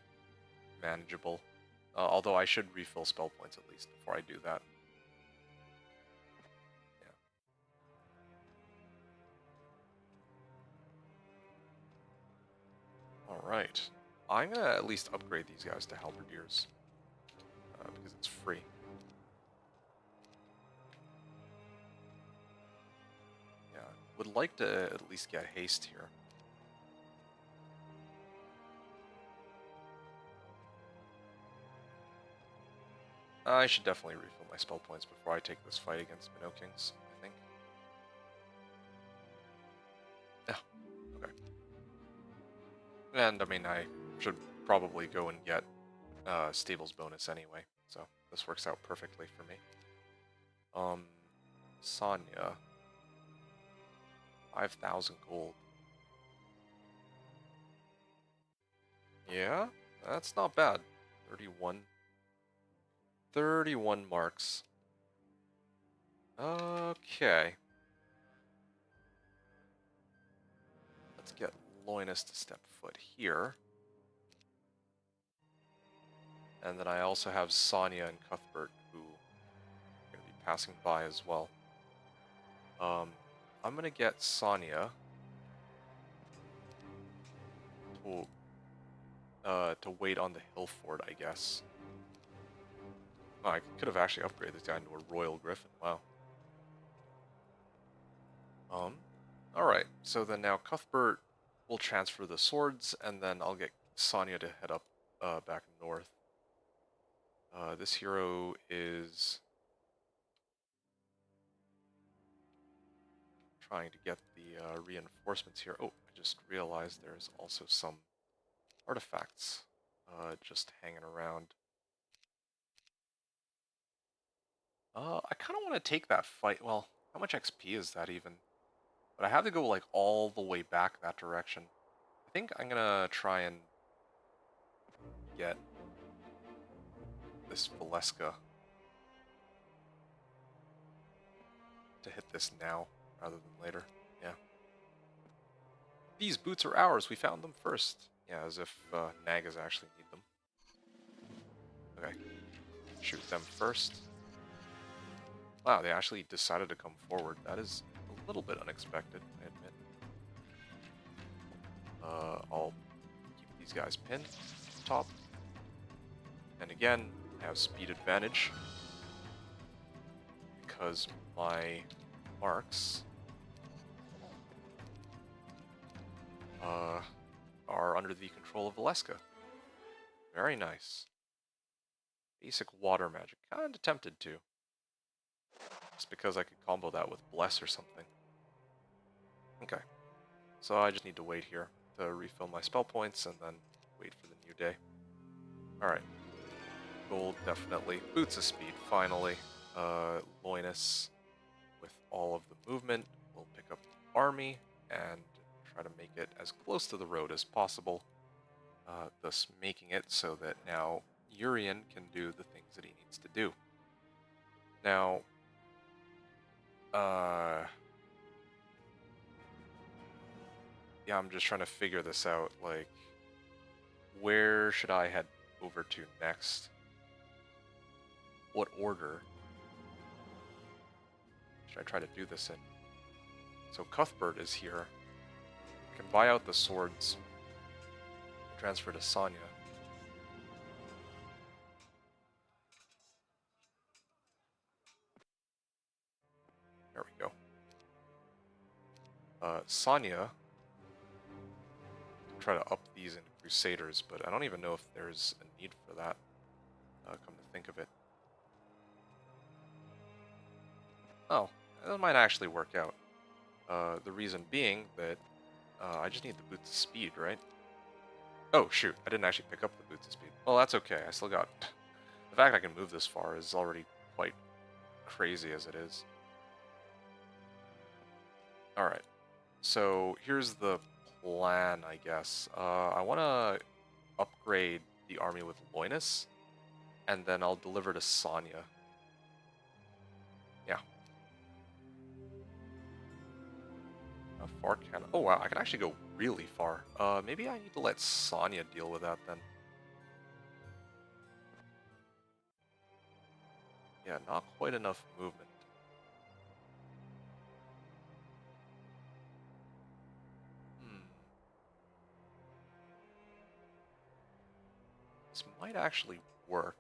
manageable. Although I should refill spell points at least before I do that. Yeah. Alright. I'm gonna at least upgrade these guys to Halberdiers. Because it's free. Yeah, would like to at least get haste here. I should definitely refill my spell points before I take this fight against Minnow Kings, I think. Yeah, okay. And, I mean, I should probably go and get Stables bonus anyway, so this works out perfectly for me. Sonya. 5,000 gold. Yeah, that's not bad. 31. 31 marks. Okay. Let's get Loinus to step foot here. And then I also have Sonia and Cuthbert who are going to be passing by as well. I'm going to get Sonia to wait on the hill fort, I guess. Oh, I could have actually upgraded this guy into a Royal Griffin. Wow. Alright, so then now Cuthbert will transfer the swords, and then I'll get Sonia to head up back north. This hero is trying to get the reinforcements here. Oh, I just realized there's also some artifacts just hanging around. I kind of want to take that fight. Well, how much XP is that even? But I have to go like all the way back that direction. I think I'm gonna try and get this Valeska to hit this now rather than later. Yeah. These boots are ours. We found them first. Yeah, as if Nagas actually need them. Okay. Shoot them first. Wow, they actually decided to come forward. That is a little bit unexpected, I admit. I'll keep these guys pinned top. And again, I have speed advantage because my marks are under the control of Valeska. Very nice. Basic water magic. Kinda tempted to. Just because I could combo that with Bless or something. Okay. So I just need to wait here to refill my spell points and then wait for the new day. Alright. Gold, definitely. Boots of Speed, finally. Loinus, with all of the movement, will pick up the army and try to make it as close to the road as possible, thus making it so that now Urian can do the things that he needs to do. Now, yeah, I'm just trying to figure this out, like, where should I head over to next? What order should I try to do this in? So Cuthbert is here. I can buy out the swords, transfer to Sonia. There we go. Sonia, try to up these into Crusaders, but I don't even know if there's a need for that, come to think of it. Oh, that might actually work out. The reason being that I just need the boots of speed, right? Oh, shoot, I didn't actually pick up the boots of speed. Well, that's okay, I still got... The fact I can move this far is already quite crazy as it is. Alright, so here's the plan, I guess. I want to upgrade the army with Loinus, and then I'll deliver to Sonia. Yeah. How far can... Oh, wow, I can actually go really far. Maybe I need to let Sonia deal with that, then. Yeah, not quite enough movement. This might actually work.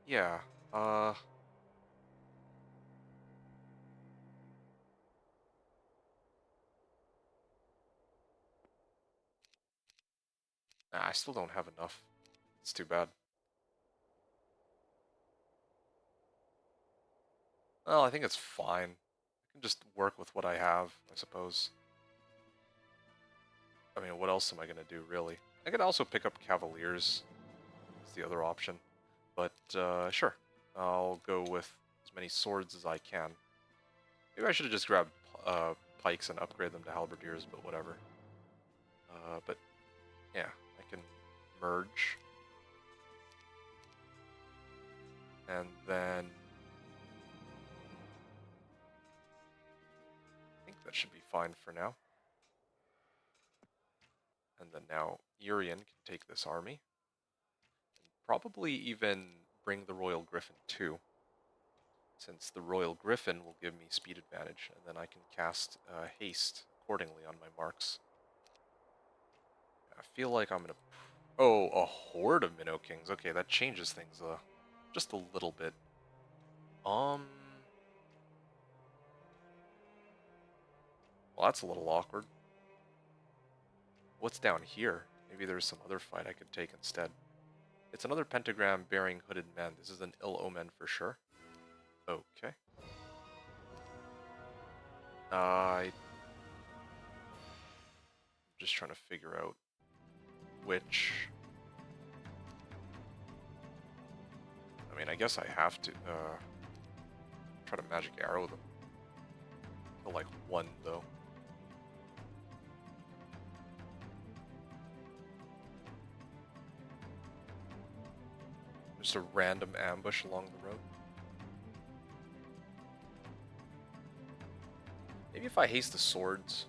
Yeah, nah, I still don't have enough. It's too bad. Well, I think it's fine. I can just work with what I have, I suppose. I mean, what else am I going to do, really? I could also pick up Cavaliers. That's the other option. But, sure. I'll go with as many swords as I can. Maybe I should have just grabbed pikes and upgrade them to halberdiers, but whatever. But, yeah, I can merge. And then I think that should be fine for now. And then now Urian can take this army. And probably even bring the Royal Griffin too, since the Royal Griffin will give me speed advantage, and then I can cast haste accordingly on my marks. I feel like I'm gonna... Oh, a horde of Minnow Kings. Okay, that changes things just a little bit. Well, that's a little awkward. What's down here? Maybe there's some other fight I could take instead. It's another pentagram bearing hooded men. This is an ill omen for sure. Okay. I'm just trying to figure out which... I mean, I guess I have to try to magic arrow them. Kill like one though. Just a random ambush along the road. Maybe if I haste the swords.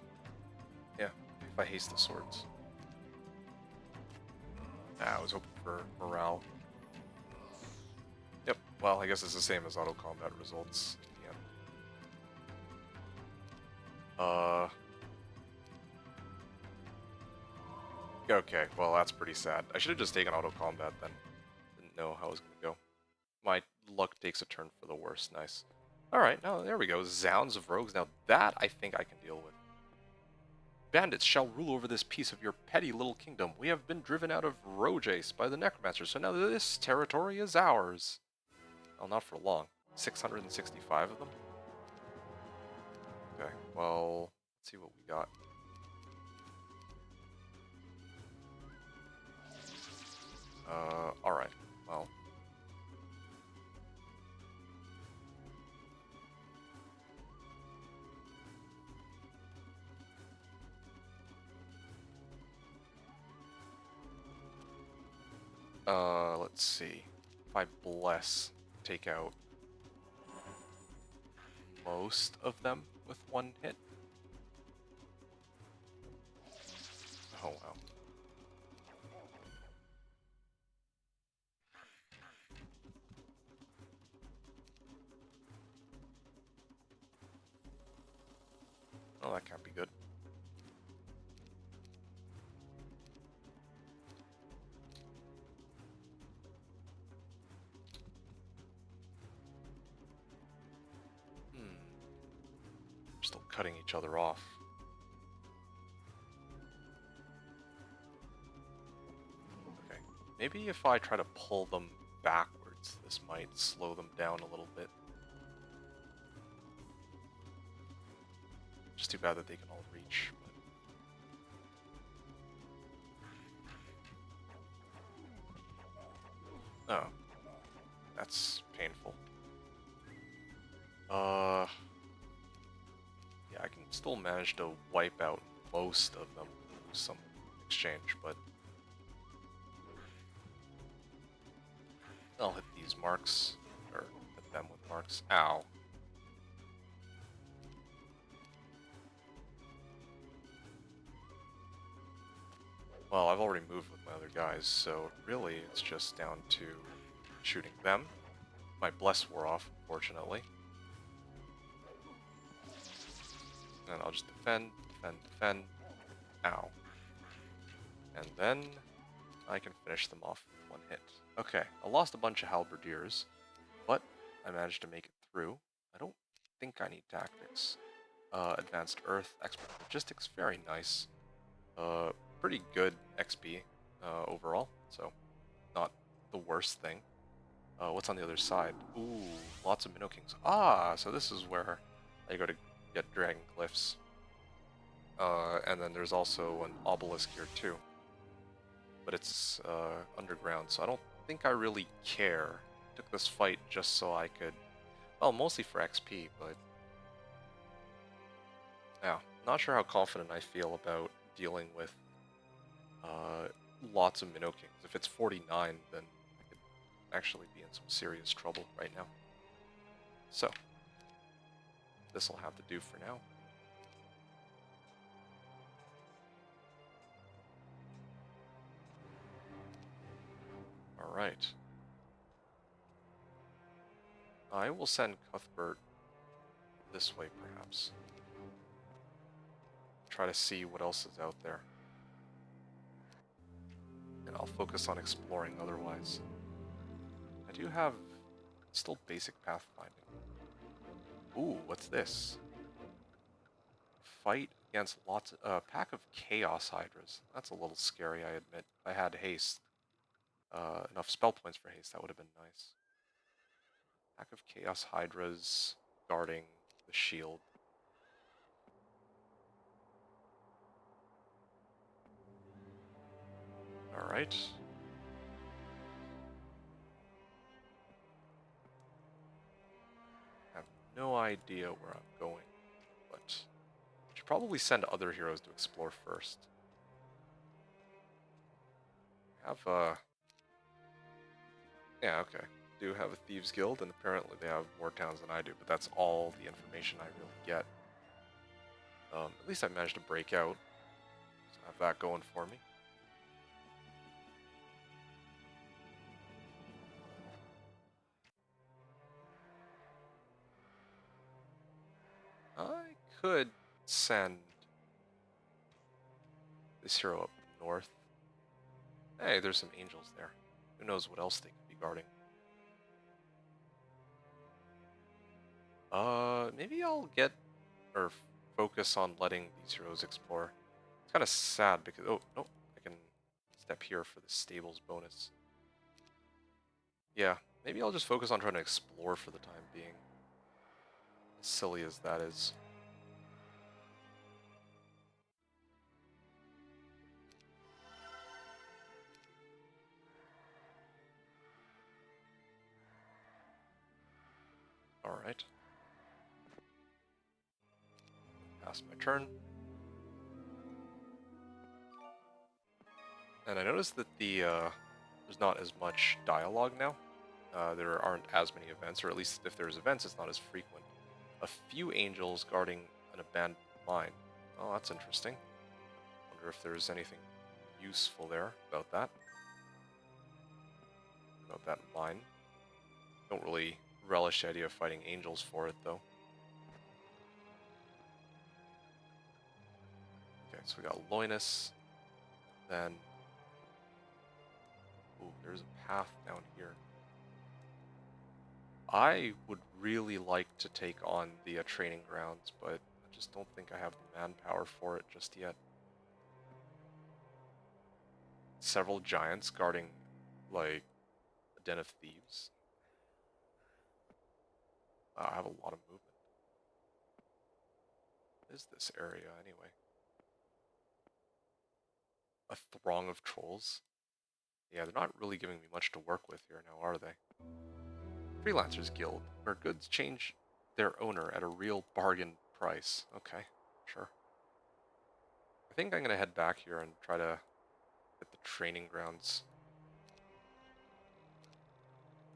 Yeah, maybe if I haste the swords. I was hoping for morale. Yep, well, I guess it's the same as auto combat results in the end. Okay, well, that's pretty sad. I should have just taken auto combat then. Didn't know how it was going to go. My luck takes a turn for the worse. Nice. Alright, now there we go. Zounds of rogues. Now that I think I can deal with. Bandits shall rule over this piece of your petty little kingdom. We have been driven out of Rojace by the Necromancer, so now this territory is ours. Well, not for long. 665 of them? Okay, well, let's see what we got. Alright, well. Let's see. If I bless, take out most of them with one hit. Oh, wow. Oh, that can't be good. Still cutting each other off. Okay, maybe if I try to pull them backwards, this might slow them down a little bit. Just too bad that they can all reach. But... Oh, that's painful. Yeah, I can still manage to wipe out most of them through some exchange, but I'll hit these marks, or hit them with marks. Ow. Well, I've already moved with my other guys, so really it's just down to shooting them. My bless wore off, unfortunately. And I'll just defend, defend, defend. Ow. And then I can finish them off with one hit. Okay, I lost a bunch of halberdiers, but I managed to make it through. I don't think I need tactics. Advanced Earth, Expert Logistics, very nice. Pretty good XP overall, so not the worst thing. What's on the other side? Ooh, lots of Minnow Kings. Ah, so this is where I go to get Dragon Glyphs. And then there's also an obelisk here too. But it's underground, so I don't think I really care. Took this fight just so I could... Well, mostly for XP, but... Yeah, not sure how confident I feel about dealing with lots of Minnow Kings. If it's 49, then I could actually be in some serious trouble right now. So, this will have to do for now. Alright. I will send Cuthbert this way, perhaps. Try to see what else is out there. And I'll focus on exploring otherwise. I do have still basic pathfinding. Ooh, what's this? Fight against lots of pack of chaos hydras. That's a little scary, I admit. If I had haste, enough spell points for haste, that would have been nice. Pack of chaos hydras guarding the shield. All right. I have no idea where I'm going, but I should probably send other heroes to explore first. I have yeah, okay. Do have a thieves guild, and apparently they have more towns than I do, but that's all the information I really get. At least I managed to break out, so I have that going for me. I could send this hero up north. Hey, there's some angels there. Who knows what else they could be guarding. Maybe I'll get, or focus on letting these heroes explore. It's kind of sad because, oh, no, I can step here for the stables bonus. Yeah, maybe I'll just focus on trying to explore for the time being. As silly as that is. Alright. Pass my turn. And I noticed that there's not as much dialogue now. There aren't as many events, or at least if there's events, it's not as frequent. A few angels guarding an abandoned mine. Oh, that's interesting. Wonder if there's anything useful there about that. About that mine. Don't really relish the idea of fighting angels for it, though. Okay, so we got Loinus. Then... ooh, there's a path down here. I would really like to take on the training grounds, but I just don't think I have the manpower for it just yet. Several giants guarding, like, a den of thieves. I have a lot of movement. What is this area, anyway? A throng of trolls? Yeah, they're not really giving me much to work with here now, are they? Freelancers Guild, where goods change their owner at a real bargain price. Okay, sure. I think I'm gonna head back here and try to get the training grounds.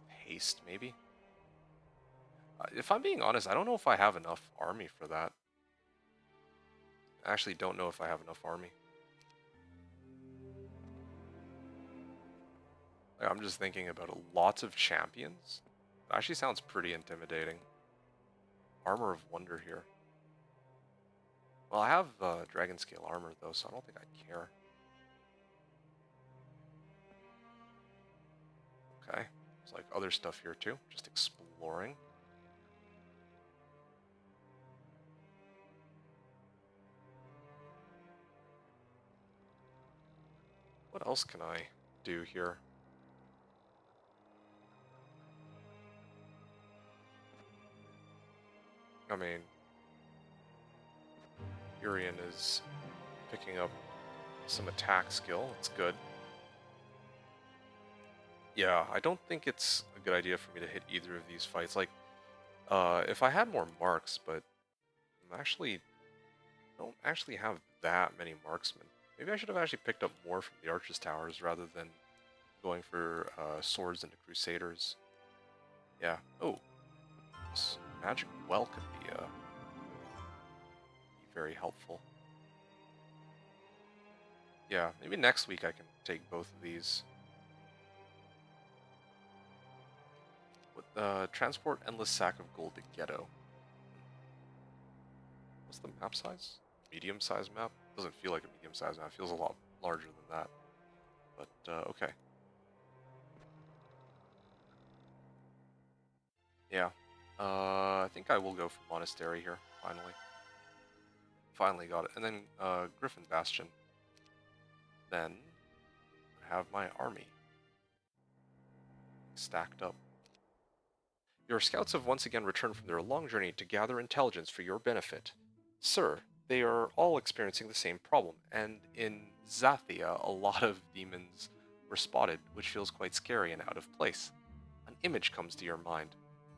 Haste, maybe? If I'm being honest, I don't know if I have enough army for that. I actually don't know if I have enough army. Like, I'm just thinking about it. Lots of champions? It actually sounds pretty intimidating. Armor of Wonder here. Well, I have dragon scale armor though, so I don't think I care. Okay, there's like other stuff here too, just exploring. What else can I do here? I mean, Urian is picking up some attack skill, it's good. Yeah, I don't think it's a good idea for me to hit either of these fights. Like, if I had more marks, but I don't actually have that many marksmen. Maybe I should have actually picked up more from the Archer's Towers rather than going for swords into Crusaders. Yeah. Oh, this magic well could be very helpful. Yeah, maybe next week I can take both of these. Transport endless sack of gold to Ghetto. What's the map size? Medium-sized map? Doesn't feel like a medium-sized map. It feels a lot larger than that. But, okay. Yeah. I think I will go for Monastery here, finally. Finally got it. And then, Griffin Bastion. Then, I have my army stacked up. Your scouts have once again returned from their long journey to gather intelligence for your benefit. Sir, they are all experiencing the same problem, and in Zathia, a lot of demons were spotted, which feels quite scary and out of place. An image comes to your mind.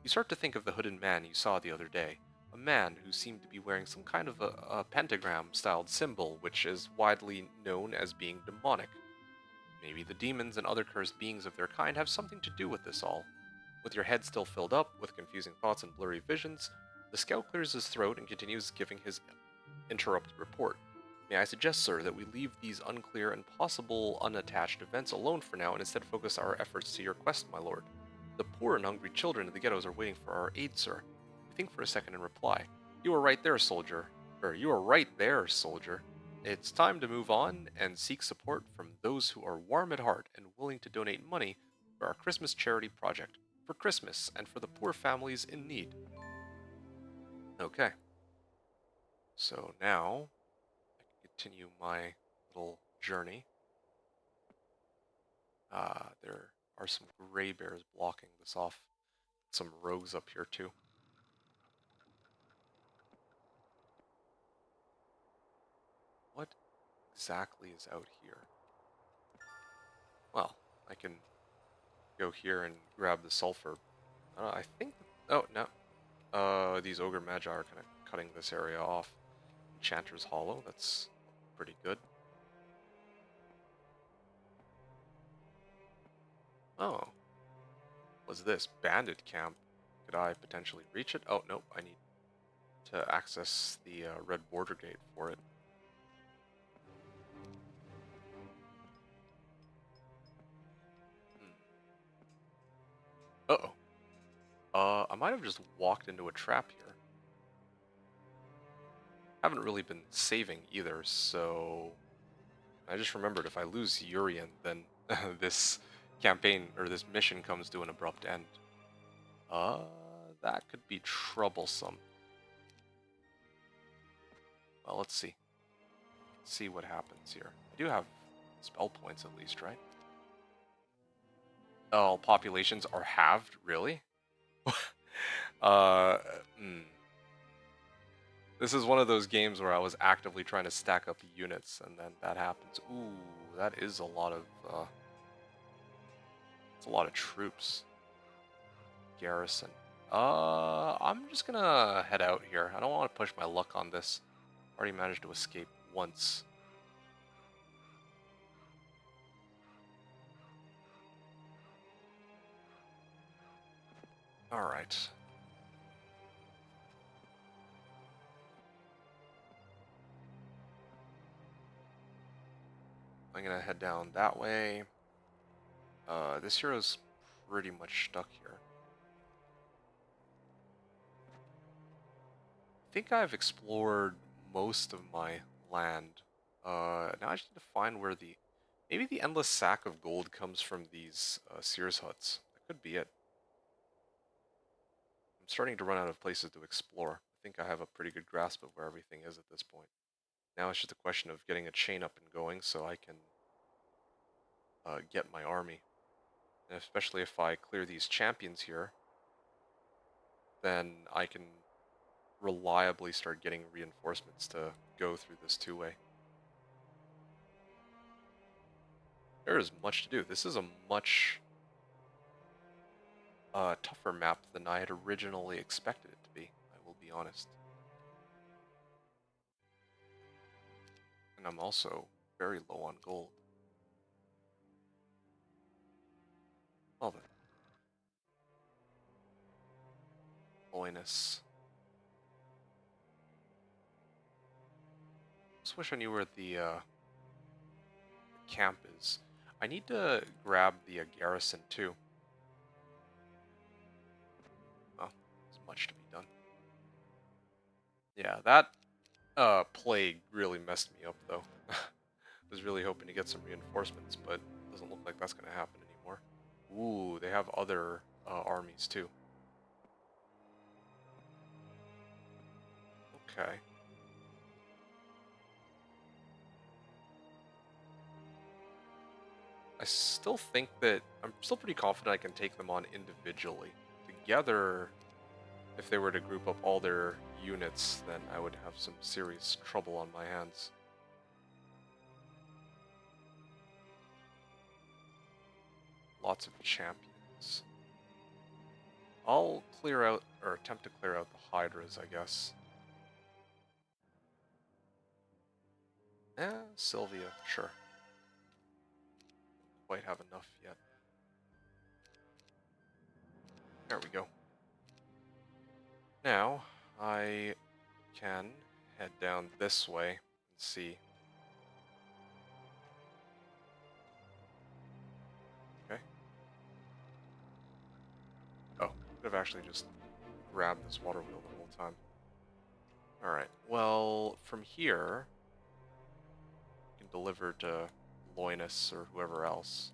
You start to think of the hooded man you saw the other day, a man who seemed to be wearing some kind of a pentagram-styled symbol, which is widely known as being demonic. Maybe the demons and other cursed beings of their kind have something to do with this all. With your head still filled up with confusing thoughts and blurry visions, the scout clears his throat and continues giving his interrupted report. May I suggest, sir, that we leave these unclear and possible unattached events alone for now and instead focus our efforts to your quest, my lord? The poor and hungry children in the ghettos are waiting for our aid, sir. Think for a second and reply. You are right there, soldier. You are right there, soldier. It's time to move on and seek support from those who are warm at heart and willing to donate money for our Christmas charity project, for Christmas and for the poor families in need. Okay. So now I can continue my little journey. There are some gray bears blocking this off. Some rogues up here too. What exactly is out here? Well, I can go here and grab the sulfur. I think... Oh, no. These Ogre Magi are kind of cutting this area off. Enchanter's Hollow, that's pretty good. Oh. What's this? Bandit Camp. Could I potentially reach it? Oh, nope. I need to access the red border gate for it. Uh-oh. I might have just walked into a trap here. Haven't really been saving either, so... I just remembered if I lose Urian, then this campaign, or this mission comes to an abrupt end. That could be troublesome. Well, let's see. Let's see what happens here. I do have spell points at least, right? Oh, populations are halved? Really? uh, hmm. This is one of those games where I was actively trying to stack up units, and then that happens. Ooh, that is a lot of, it's a lot of troops. Garrison. I'm just gonna head out here. I don't want to push my luck on this. Already managed to escape once. Alright. I'm gonna head down that way. This hero's pretty much stuck here. I think I've explored most of my land. Now I just need to find where the... Maybe the endless sack of gold comes from these Sears huts. That could be it. I'm starting to run out of places to explore. I think I have a pretty good grasp of where everything is at this point. Now it's just a question of getting a chain up and going so I can get my army. And especially if I clear these champions here, then I can reliably start getting reinforcements to go through this two-way. There is much to do. This is a much tougher map than I had originally expected it to be, I will be honest. And I'm also very low on gold. Well then. Holiness. Just wish I knew where the camp is. I need to grab the garrison too. Oh, there's much to be done. Yeah, that plague really messed me up though. I was really hoping to get some reinforcements, but it doesn't look like that's going to happen anymore. Ooh, they have other armies too. Okay. I still think that I'm still pretty confident I can take them on individually. Together, if they were to group up all their units, then I would have some serious trouble on my hands. Lots of champions. I'll clear out, or attempt to clear out the Hydras, I guess. Sylvia, sure. Quite have enough yet. There we go. Now, I can head down this way and see. Okay. Oh, could have actually just grabbed this water wheel the whole time. Alright, well, from here, I can deliver to Loinus or whoever else.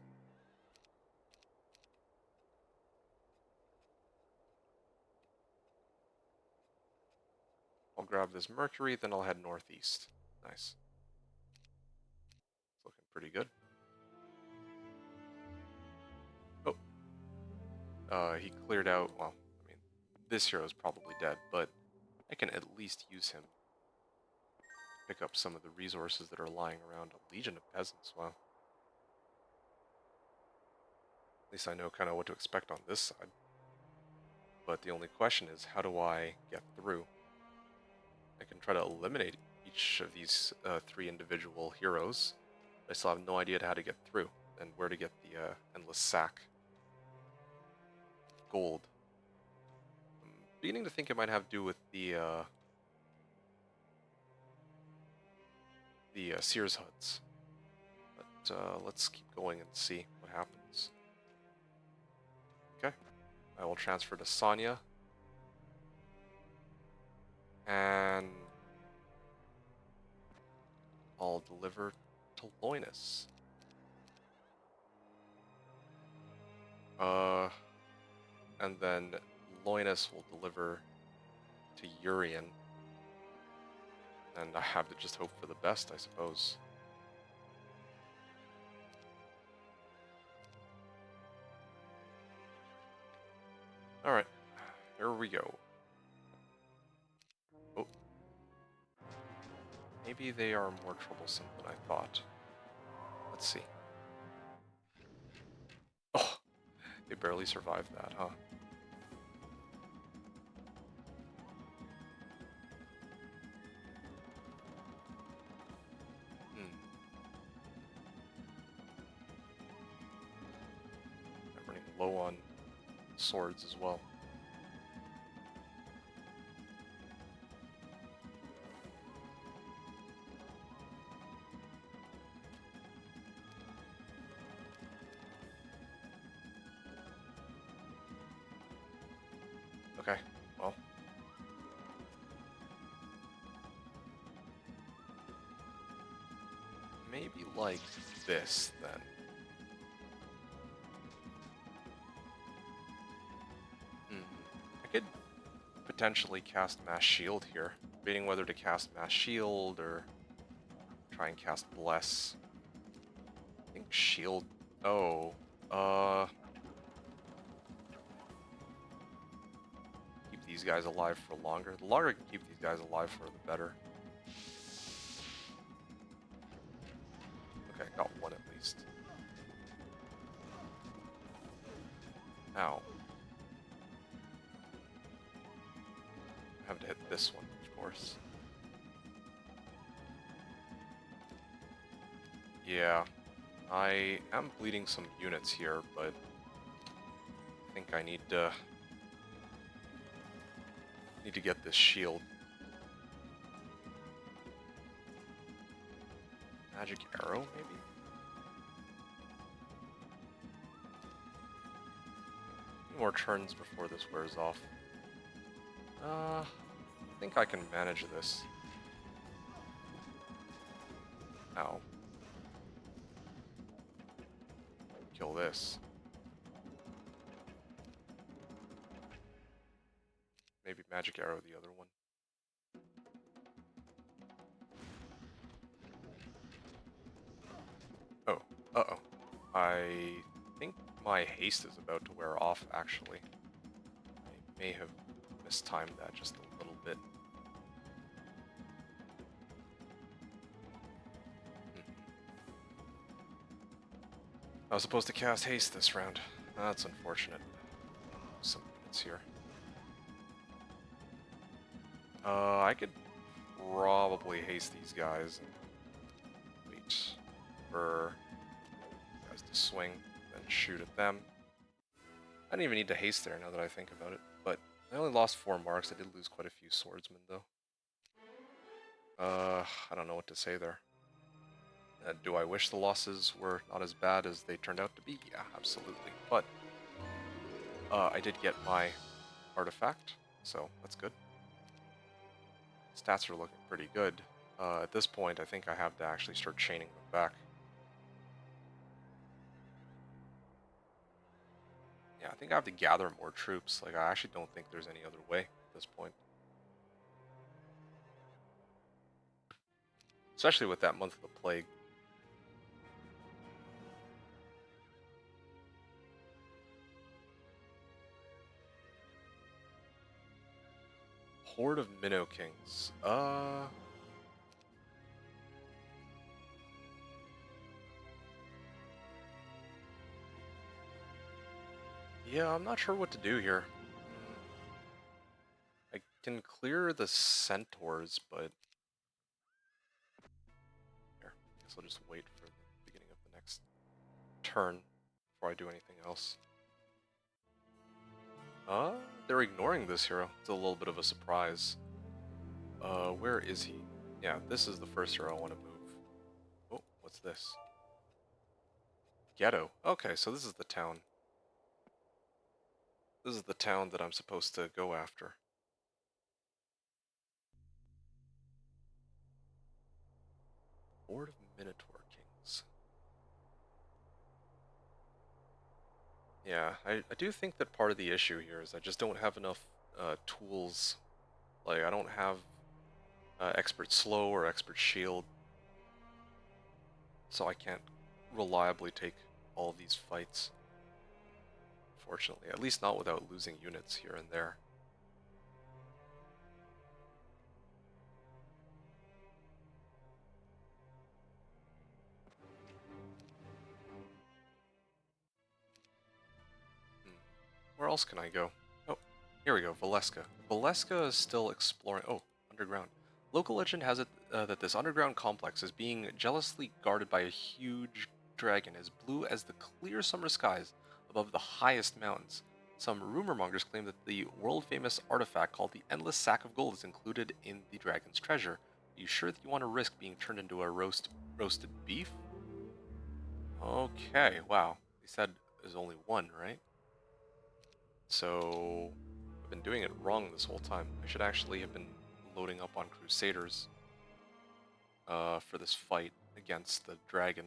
I'll grab this Mercury, then I'll head northeast. Nice. It's looking pretty good. Oh. He cleared out, well, I mean, this hero's probably dead, but I can at least use him. Pick up some of the resources that are lying around. A legion of peasants, wow. At least I know kind of what to expect on this side. But the only question is, how do I get through? I can try to eliminate each of these 3 individual heroes. I still have no idea how to get through and where to get the endless sack gold. I'm beginning to think it might have to do with the Sears huts. But let's keep going and see what happens. Okay, I will transfer to Sonya. And I'll deliver to Loinus. And then Loinus will deliver to Urian. And I have to just hope for the best, I suppose. Alright, here we go. Oh. Maybe they are more troublesome than I thought. Let's see. Oh, they barely survived that, huh? I'm running low on swords as well. Okay, well. Maybe like this, then. I could potentially cast Mass Shield here. Debating whether to cast Mass Shield or try and cast Bless. I think Shield... Oh. Keep these guys alive for longer. The longer I can keep these guys alive for, the better. Okay, got one at least. Ow. I have to hit this one, of course. Yeah, I am bleeding some units here, but I think I need to get this shield. Magic arrow, maybe? More turns before this wears off. I think I can manage this. Ow. Kill this. Maybe magic arrow the other one. Oh, uh-oh. I think my haste is about to wear off, actually. I may have mistimed that just a little bit. I was supposed to cast haste this round. That's unfortunate. Some minutes here. I could probably haste these guys and wait for guys to swing, then shoot at them. I didn't even need to haste there now that I think about it, but I only lost 4 marks. I did lose quite a few swordsmen though. I don't know what to say there. Do I wish the losses were not as bad as they turned out to be? Yeah, absolutely. But I did get my artifact, so that's good. Stats are looking pretty good. At this point, I think I have to actually start chaining them back. Yeah, I think I have to gather more troops. Like, I actually don't think there's any other way at this point. Especially with that month of the plague. Horde of Minnow Kings. Yeah, I'm not sure what to do here. I can clear the centaurs, but here, I guess I'll just wait for the beginning of the next turn before I do anything else. They're ignoring this hero. It's a little bit of a surprise. Where is he? Yeah, this is the first hero I want to move. Oh, what's this? Ghetto. Okay, so this is the town. This is the town that I'm supposed to go after. Horde of Minotaur Kings. Yeah, I do think that part of the issue here is I just don't have enough tools. Like, I don't have expert slow or expert shield, so I can't reliably take all these fights. Fortunately, at least not without losing units here and there. Where else can I go? Oh, here we go, Valeska. Valeska is still exploring. Oh, underground. Local legend has it that this underground complex is being jealously guarded by a huge dragon as blue as the clear summer skies above the highest mountains. Some rumor mongers claim that the world-famous artifact called the Endless Sack of Gold is included in the dragon's treasure. Are you sure that you want to risk being turned into a roasted beef? Okay, wow. They said there's only one, right? So I've been doing it wrong this whole time. I should actually have been loading up on Crusaders for this fight against the dragon.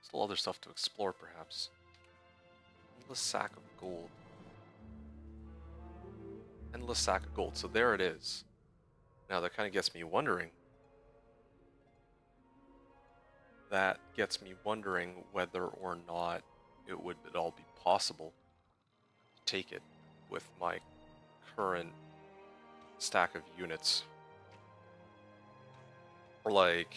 Still other stuff to explore, perhaps. Endless sack of gold. Endless sack of gold. So there it is. Now that kind of gets me wondering. That gets me wondering whether or not it would at all be possible to take it with my current stack of units. Or like...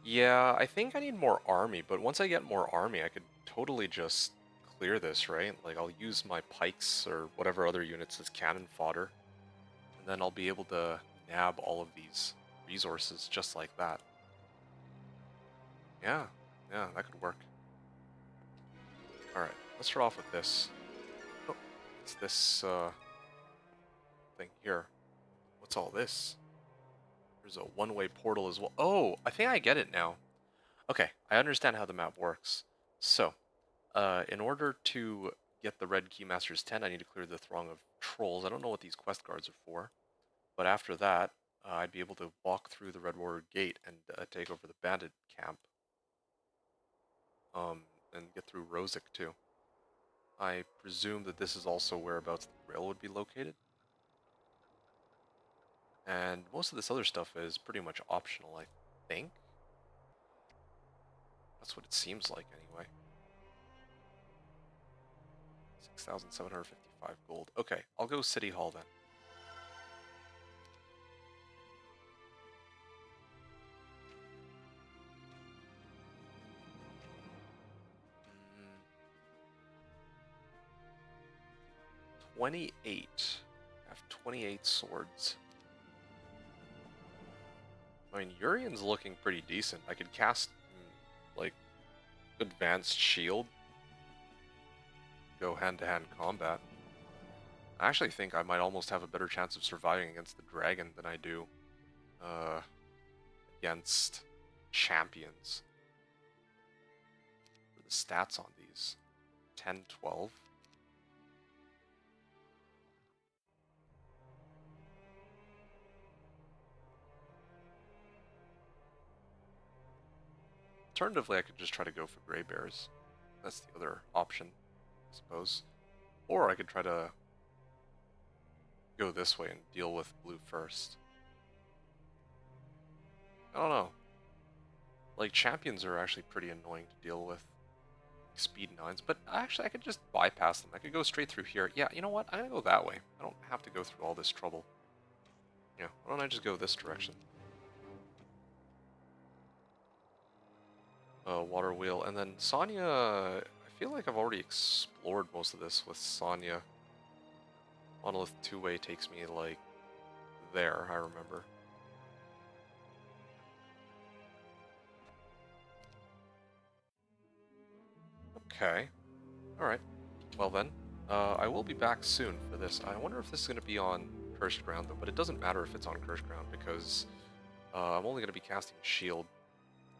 Yeah, I think I need more army, but once I get more army, I could totally just clear this, right? Like, I'll use my pikes or whatever other units as cannon fodder, and then I'll be able to nab all of these resources just like that. Yeah, yeah, that could work. Alright, let's start off with this. Oh, it's this, thing here. What's all this? There's a one-way portal as well. Oh, I think I get it now. Okay, I understand how the map works. So, in order to get the Red Keymaster's tent, I need to clear the throng of trolls. I don't know what these quest cards are for, but after that, I'd be able to walk through the Red Warrior Gate and take over the bandit camp, and get through Rosic too. I presume that this is also whereabouts the grail would be located. And most of this other stuff is pretty much optional, I think. That's what it seems like anyway. 6,755 gold. Okay, I'll go City Hall then. Mm, 28. I have 28 swords. I mean, Urian's looking pretty decent. I could cast, like, advanced shield. Go hand-to-hand combat. I actually think I might almost have a better chance of surviving against the dragon than I do against champions. What are the stats on these? 10, 12. Alternatively, I could just try to go for gray bears. That's the other option, I suppose. Or I could try to go this way and deal with blue first. I don't know. Like, champions are actually pretty annoying to deal with. Speed 9s, but actually I could just bypass them. I could go straight through here. Yeah, you know what? I'm gonna go that way. I don't have to go through all this trouble. Yeah, why don't I just go this direction? Water wheel, and then Sonya, I feel like I've already explored most of this with Sonya. Monolith two-way takes me, like, there, I remember. Okay. Alright. Well then, I will be back soon for this. I wonder if this is going to be on Cursed Ground, though, but it doesn't matter if it's on Cursed Ground, because I'm only going to be casting Shield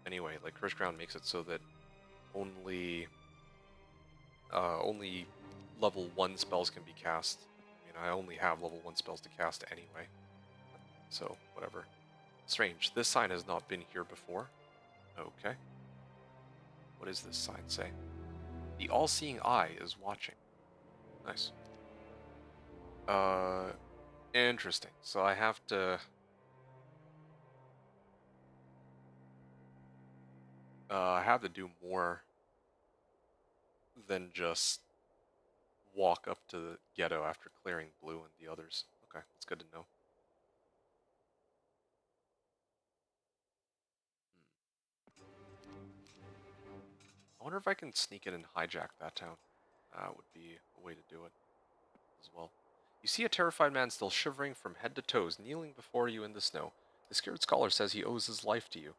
anyway. Like, Cursed Ground makes it so that only only level 1 spells can be cast. I mean, I only have level 1 spells to cast anyway. So, whatever. Strange. This sign has not been here before. Okay. What does this sign say? The all-seeing eye is watching. Nice. Interesting. So I have to... I have to do more than just walk up to the ghetto after clearing blue and the others. Okay, that's good to know. I wonder if I can sneak in and hijack that town. That would be a way to do it as well. You see a terrified man still shivering from head to toes, kneeling before you in the snow. The scared scholar says he owes his life to you.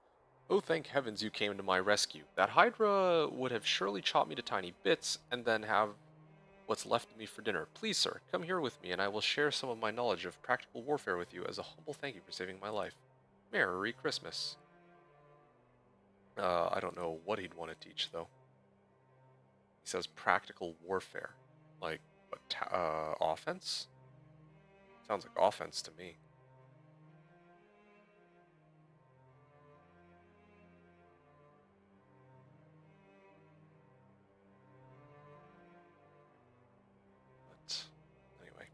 Oh, thank heavens you came to my rescue. That Hydra would have surely chopped me to tiny bits, and then have what's left of me for dinner. Please, sir, come here with me, and I will share some of my knowledge of practical warfare with you as a humble thank you for saving my life. Merry Christmas. I don't know what he'd want to teach, though. He says practical warfare. Like, what, offense? Sounds like offense to me. But, anyway.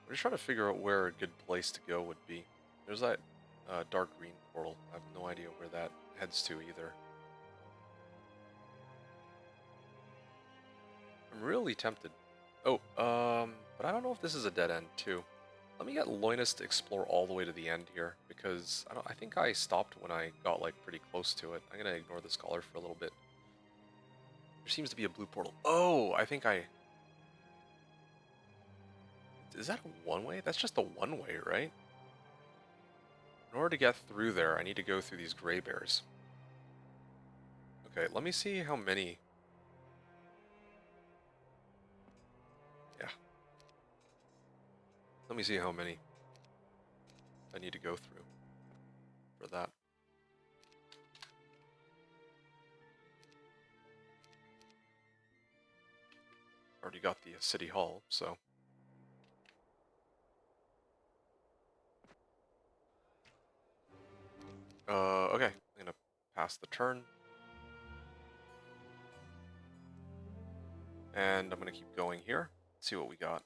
We're just trying to figure out where a good place to go would be. There's that dark green portal. I have no idea where that heads to either. I'm really tempted. Oh, but I don't know if this is a dead end too. Let me get Loinus to explore all the way to the end here, because I think I stopped when I got like pretty close to it. I'm gonna ignore the scholar for a little bit. There seems to be a blue portal. Oh, I think I... Is that a one-way? That's just a one-way, right? In order to get through there, I need to go through these gray bears. Okay, let me see how many... Yeah. Let me see how many I need to go through for that. Already got the city hall, so... Okay. I'm gonna pass the turn. And I'm gonna keep going here. See what we got.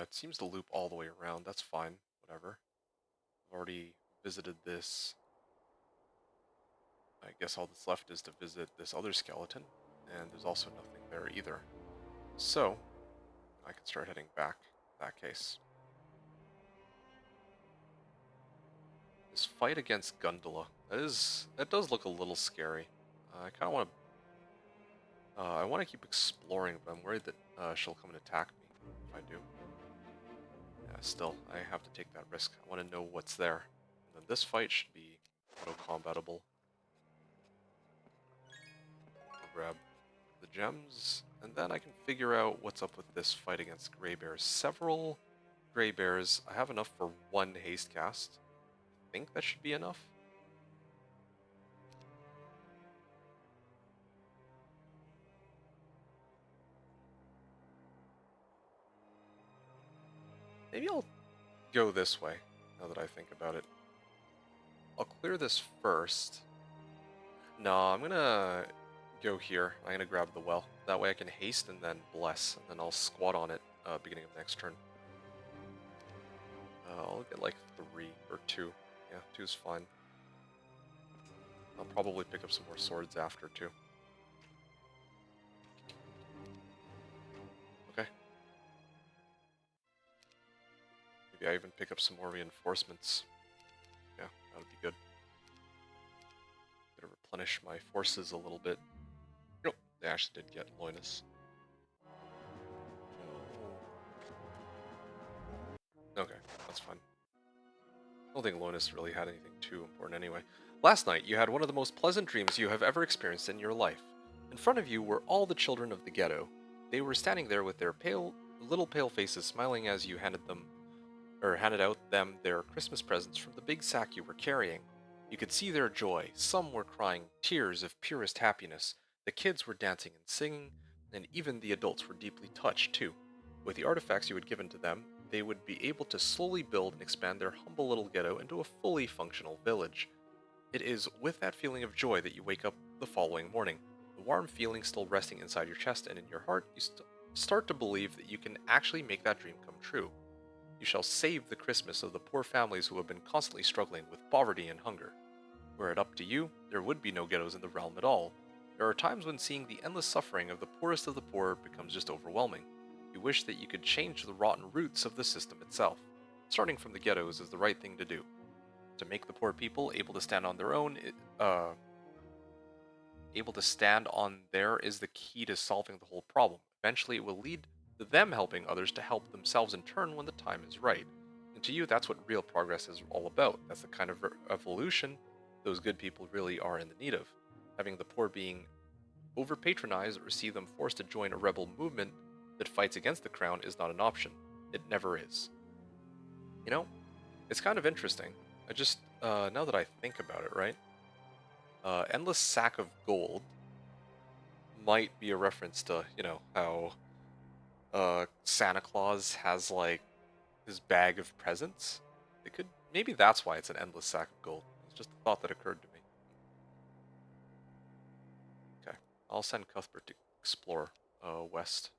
It seems to loop all the way around. That's fine. Whatever. I've already visited this. I guess all that's left is to visit this other skeleton. And there's also nothing there either. So, I can start heading back in that case. This fight against Gundula. That does look a little scary. I kind of want to... I want to keep exploring, but I'm worried that she'll come and attack me if I do. Yeah, still, I have to take that risk. I want to know what's there. And then this fight should be auto-combatable. I'll grab the gems, and then I can figure out what's up with this fight against gray bears. Several gray bears. I have enough for one haste cast. I think that should be enough. Maybe I'll go this way, now that I think about it. I'll clear this first. No, I'm gonna go here. I'm gonna grab the well. That way I can haste and then bless, and then I'll squat on it beginning of next turn. I'll get like 3 or 2. Yeah, 2's fine. I'll probably pick up some more swords after too. Okay. Maybe I even pick up some more reinforcements. Yeah, that would be good. Gotta replenish my forces a little bit. Nope, they actually did get Loinus. Okay, that's fine. I don't think Loinus really had anything too important anyway. Last night, you had one of the most pleasant dreams you have ever experienced in your life. In front of you were all the children of the ghetto. They were standing there with their little pale faces smiling as you handed out them their Christmas presents from the big sack you were carrying. You could see their joy. Some were crying tears of purest happiness. The kids were dancing and singing, and even the adults were deeply touched too. With the artifacts you had given to them, they would be able to slowly build and expand their humble little ghetto into a fully functional village. It is with that feeling of joy that you wake up the following morning. The warm feeling still resting inside your chest and in your heart, you start to believe that you can actually make that dream come true. You shall save the Christmas of the poor families who have been constantly struggling with poverty and hunger. Were it up to you, there would be no ghettos in the realm at all. There are times when seeing the endless suffering of the poorest of the poor becomes just overwhelming. You wish that you could change the rotten roots of the system itself. Starting from the ghettos is the right thing to do. To make the poor people able to stand on their own, is the key to solving the whole problem. Eventually, it will lead to them helping others to help themselves in turn when the time is right. And to you, that's what real progress is all about. That's the kind of evolution those good people really are in the need of. Having the poor being over-patronized or see them forced to join a rebel movement that fights against the crown is not an option. It never is. You know, it's kind of interesting. I just, now that I think about it, right? Endless sack of gold might be a reference to, how Santa Claus has like his bag of presents. Maybe that's why it's an endless sack of gold. It's just a thought that occurred to me. Okay, I'll send Cuthbert to explore west,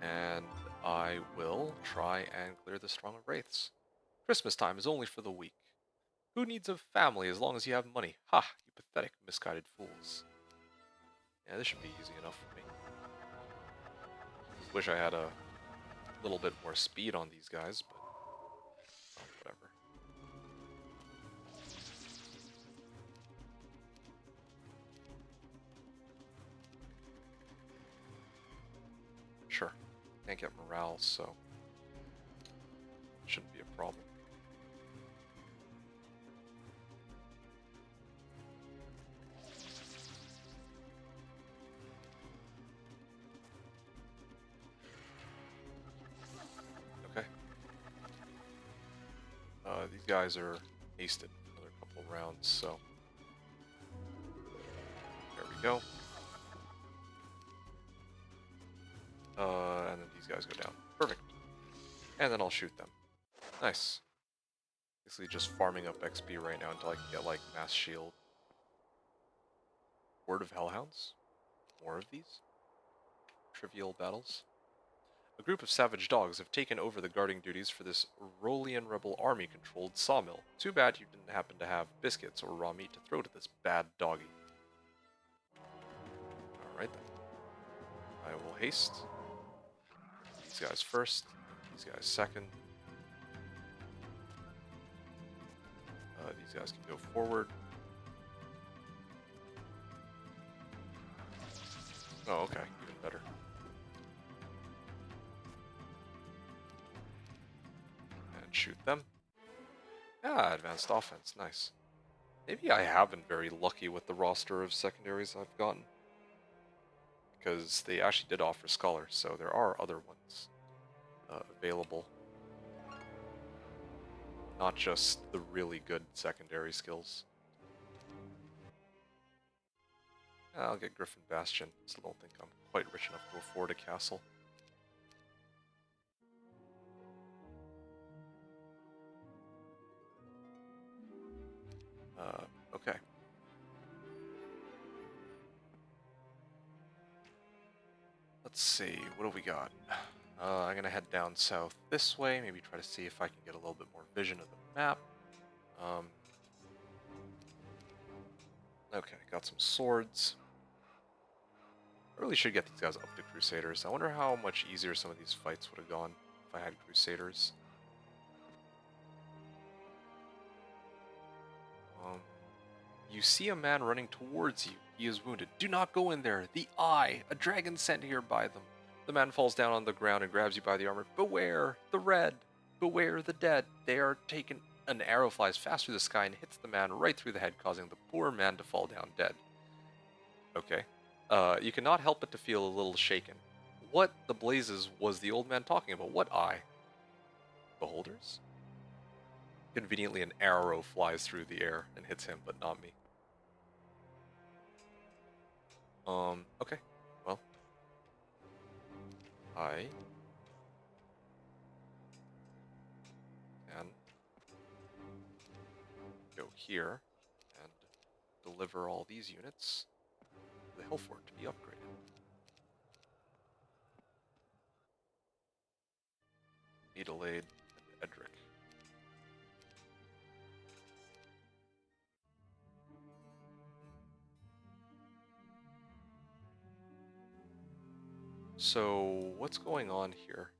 and I will try and clear the Strong of Wraiths. Christmas time is only for the weak. Who needs a family as long as you have money? Ha! You pathetic, misguided fools. Yeah, this should be easy enough for me. Wish I had a a little bit more speed on these guys, but oh, whatever. Sure. Can't get morale, so shouldn't be a problem. Okay. These guys are hasted for another couple rounds, so there we go. And then these guys go down. Perfect. And then I'll shoot them. Nice. Basically just farming up XP right now until I can get like mass shield. Word of Hellhounds? More of these? Trivial battles? A group of savage dogs have taken over the guarding duties for this Rolian rebel army-controlled sawmill. Too bad you didn't happen to have biscuits or raw meat to throw to this bad doggy. Alright then. I will haste. These guys first, these guys second. These guys can go forward. Oh, okay, even better. And shoot them. Ah, advanced offense, nice. Maybe I have been very lucky with the roster of secondaries I've gotten. Because they actually did offer Scholar, so there are other ones available. Not just the really good secondary skills. I'll get Griffin Bastion. Still don't think I'm quite rich enough to afford a castle. Okay. Let's see, what do we got? I'm gonna head down south this way, maybe try to see if I can get a little bit more vision of the map. Okay, got some swords. I really should get these guys up to Crusaders. I wonder how much easier some of these fights would have gone if I had Crusaders. You see a man running towards you. He is wounded. Do not go in there. The Eye. A dragon sent here by them. The man falls down on the ground and grabs you by the armor. Beware the red. Beware the dead. They are taken. An arrow flies fast through the sky and hits the man right through the head, causing the poor man to fall down dead. Okay. You cannot help but to feel a little shaken. What the blazes was the old man talking about? What eye? Beholders? Conveniently, an arrow flies through the air and hits him, but not me. Okay. Well. I can go here and deliver all these units to the Hillfort to be upgraded. Adelaide and Edric. So, what's going on here?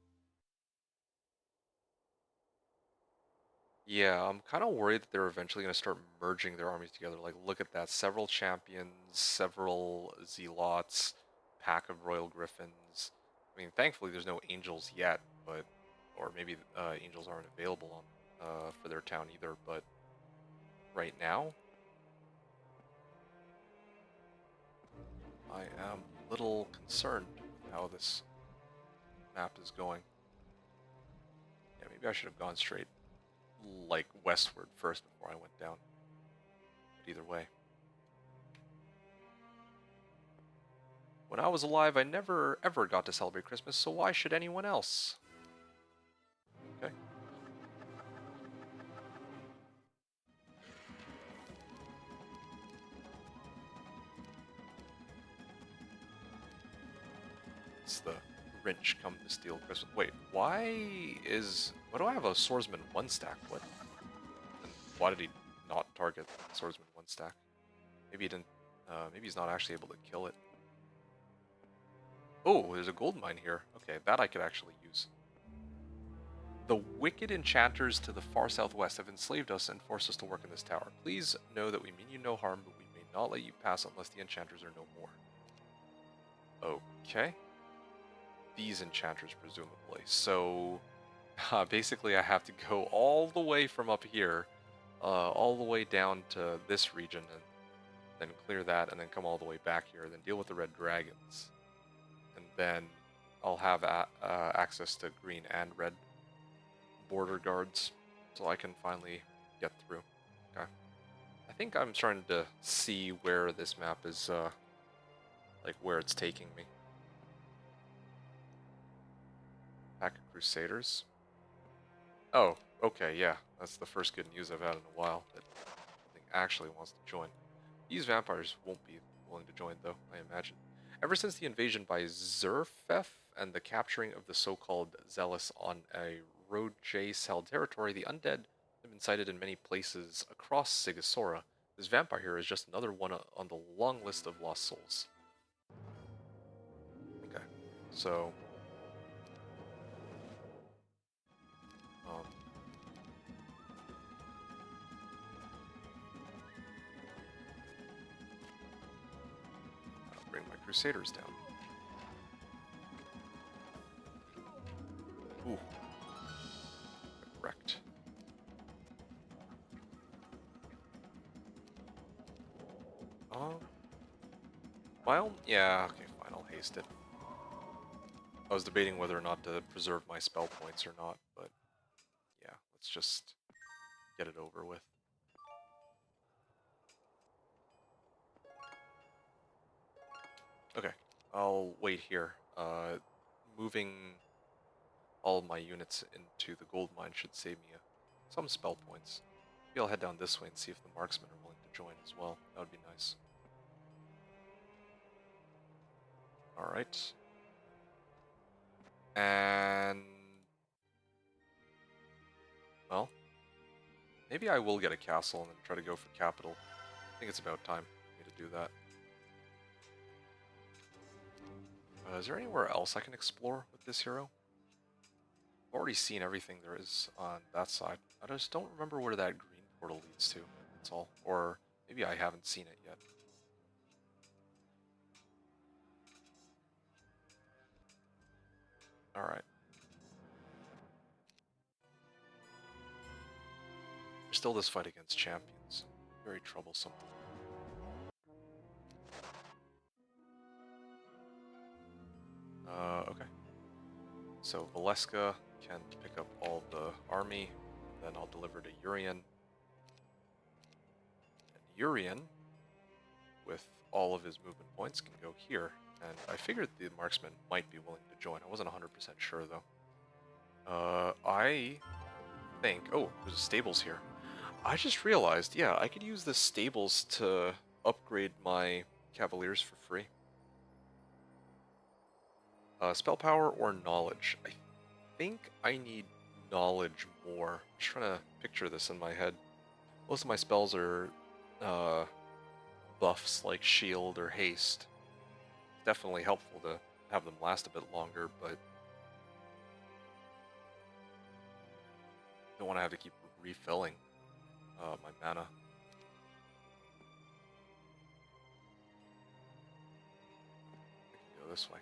Yeah, I'm kind of worried that they're eventually going to start merging their armies together. Like, look at that. Several champions, several zealots, pack of royal griffins. I mean, thankfully there's no angels yet, but... Or maybe angels aren't available on for their town either, but... Right now... I am a little concerned with how this map is going. Yeah, maybe I should have gone straight, like, westward first before I went down. But either way. When I was alive, I never ever got to celebrate Christmas, so why should anyone else? Okay. It's the Grinch come to steal Christmas. Wait, why do I have a swordsman 1-stack? What? And why did he not target swordsman 1-stack? Maybe he didn't, maybe he's not actually able to kill it. Oh, there's a gold mine here. Okay, that I could actually use. The wicked enchanters to the far southwest have enslaved us and forced us to work in this tower. Please know that we mean you no harm, but we may not let you pass unless the enchanters are no more. Okay. These enchanters, presumably. So, basically I have to go all the way from up here, all the way down to this region, and then clear that, and then come all the way back here, and then deal with the red dragons. And then I'll have access to green and red border guards, so I can finally get through. Okay. I think I'm starting to see where this map is, like where it's taking me. Pack of Crusaders. Oh, okay, yeah. That's the first good news I've had in a while, that something actually wants to join. These vampires won't be willing to join, though, I imagine. Ever since the invasion by Zerfef and the capturing of the so-called Zealous on a Rojae-Cell territory, the undead have been sighted in many places across Sighisoara. This vampire here is just another one on the long list of lost souls. Okay, so... Um, I'll bring my Crusaders down. Ooh. Wrecked. Well, yeah, okay, fine, I'll haste it. I was debating whether or not to preserve my spell points or not, but yeah, let's just get it over with. Okay, I'll wait here. Moving all of my units into the gold mine should save me some spell points. Maybe I'll head down this way and see if the marksmen are willing to join as well. That would be nice. Alright. And... well, maybe I will get a castle and then try to go for capital. I think it's about time for me to do that. Is there anywhere else I can explore with this hero? I've already seen everything there is on that side. I just don't remember where that green portal leads to, that's all. Or maybe I haven't seen it yet. Alright. There's still this fight against champions. Very troublesome. Okay. So Valeska can pick up all the army, then I'll deliver to Urian. And Urian, with all of his movement points, can go here. And I figured the marksman might be willing to join. I wasn't 100% sure, though. I think... oh, there's stables here. I just realized, yeah, I could use the stables to upgrade my cavaliers for free. Spell power or knowledge? I think I need knowledge more. I'm just trying to picture this in my head. Most of my spells are buffs like shield or haste. It's definitely helpful to have them last a bit longer, but don't want to have to keep refilling my mana. I can go this way.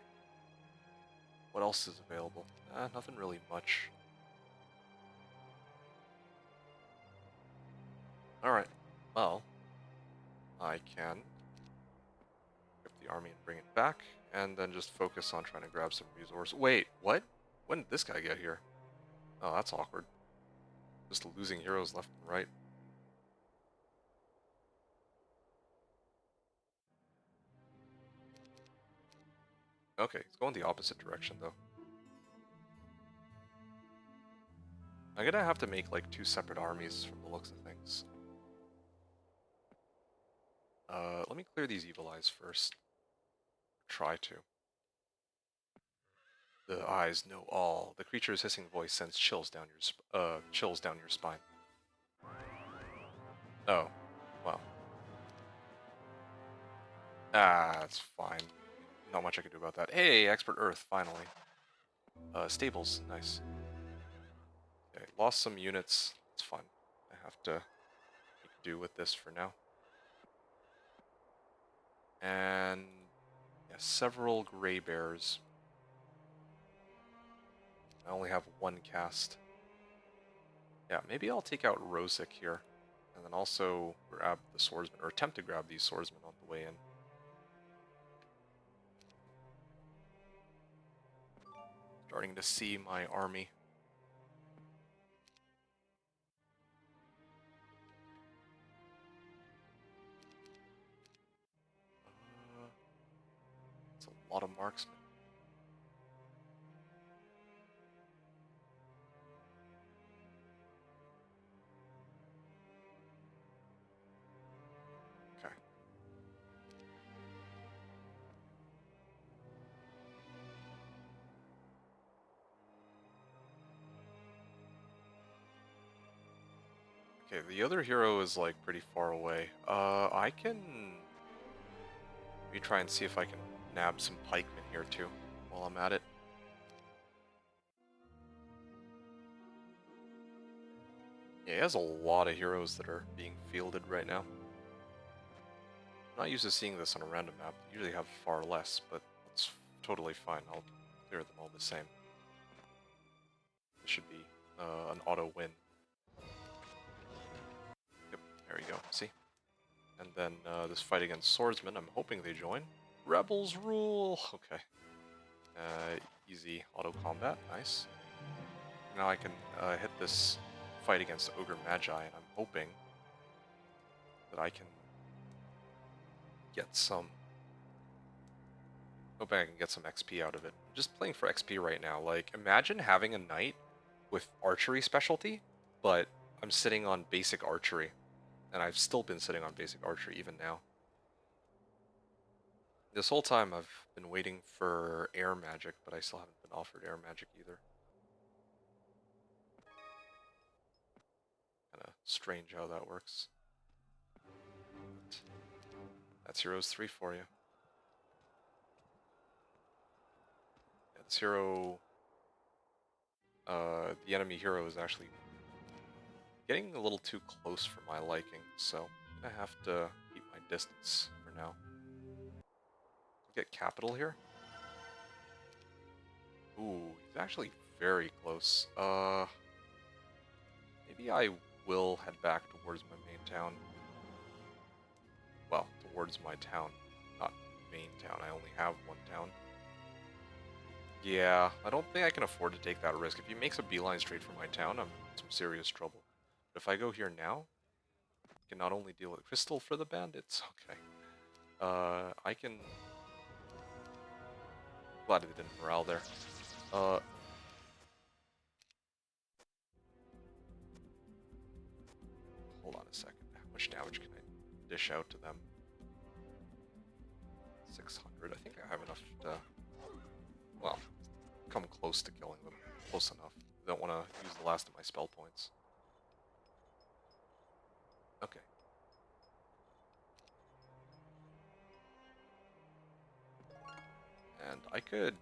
What else is available? Nothing really much. Alright, well, I can grip the army and bring it back, and then just focus on trying to grab some resources. Wait, what? When did this guy get here? Oh, that's awkward. Just losing heroes left and right. Okay, it's going the opposite direction, though. I'm gonna have to make, like, 2 separate armies from the looks of things. Let me clear these evil eyes first. Try to. The eyes know all. The creature's hissing voice sends chills down your spine. Oh, wow. That's fine. Not much I can do about that. Hey, Expert Earth, finally. Stables, nice. Okay, lost some units. It's fine. I have to make do with this for now. And yeah, several gray bears. I only have one cast. Yeah, maybe I'll take out Rosic here. And then also grab the swordsman, or attempt to grab these swordsmen on the way in. Starting to see my army. It's a lot of marksmen. Okay. Okay, the other hero is like pretty far away. I can maybe try and see if I can nab some pikemen here too while I'm at it. Yeah, he has a lot of heroes that are being fielded right now. I'm not used to seeing this on a random map. They usually have far less, but it's totally fine. I'll clear them all the same. This should be an auto win. Yep, there you go. See? And then this fight against swordsmen, I'm hoping they join. Rebels rule! Okay. Easy auto combat, nice. Now I can hit this fight against Ogre Magi, and I'm hoping that I can get some... Hoping I can get some XP out of it. I'm just playing for XP right now. Like, imagine having a knight with archery specialty, but I'm sitting on basic archery. And I've still been sitting on basic archery even now. This whole time I've been waiting for air magic, but I still haven't been offered air magic either. Kinda strange how that works. But that's Heroes 3 for you. Yeah, this hero... the enemy hero is actually getting a little too close for my liking, so I'm gonna have to keep my distance for now. Get capital here. Ooh, he's actually very close. Maybe I will head back towards my main town. Well, towards my town, not main town. I only have one town. Yeah, I don't think I can afford to take that risk. If he makes a beeline straight for my town, I'm in some serious trouble. But if I go here now, I can not only deal with crystal for the bandits, okay. I can... Glad they didn't morale there. Hold on a second. How much damage can I dish out to them? 600. I think I have enough to... Well, come close to killing them. Close enough. I don't want to use the last of my spell points. Okay. And I could...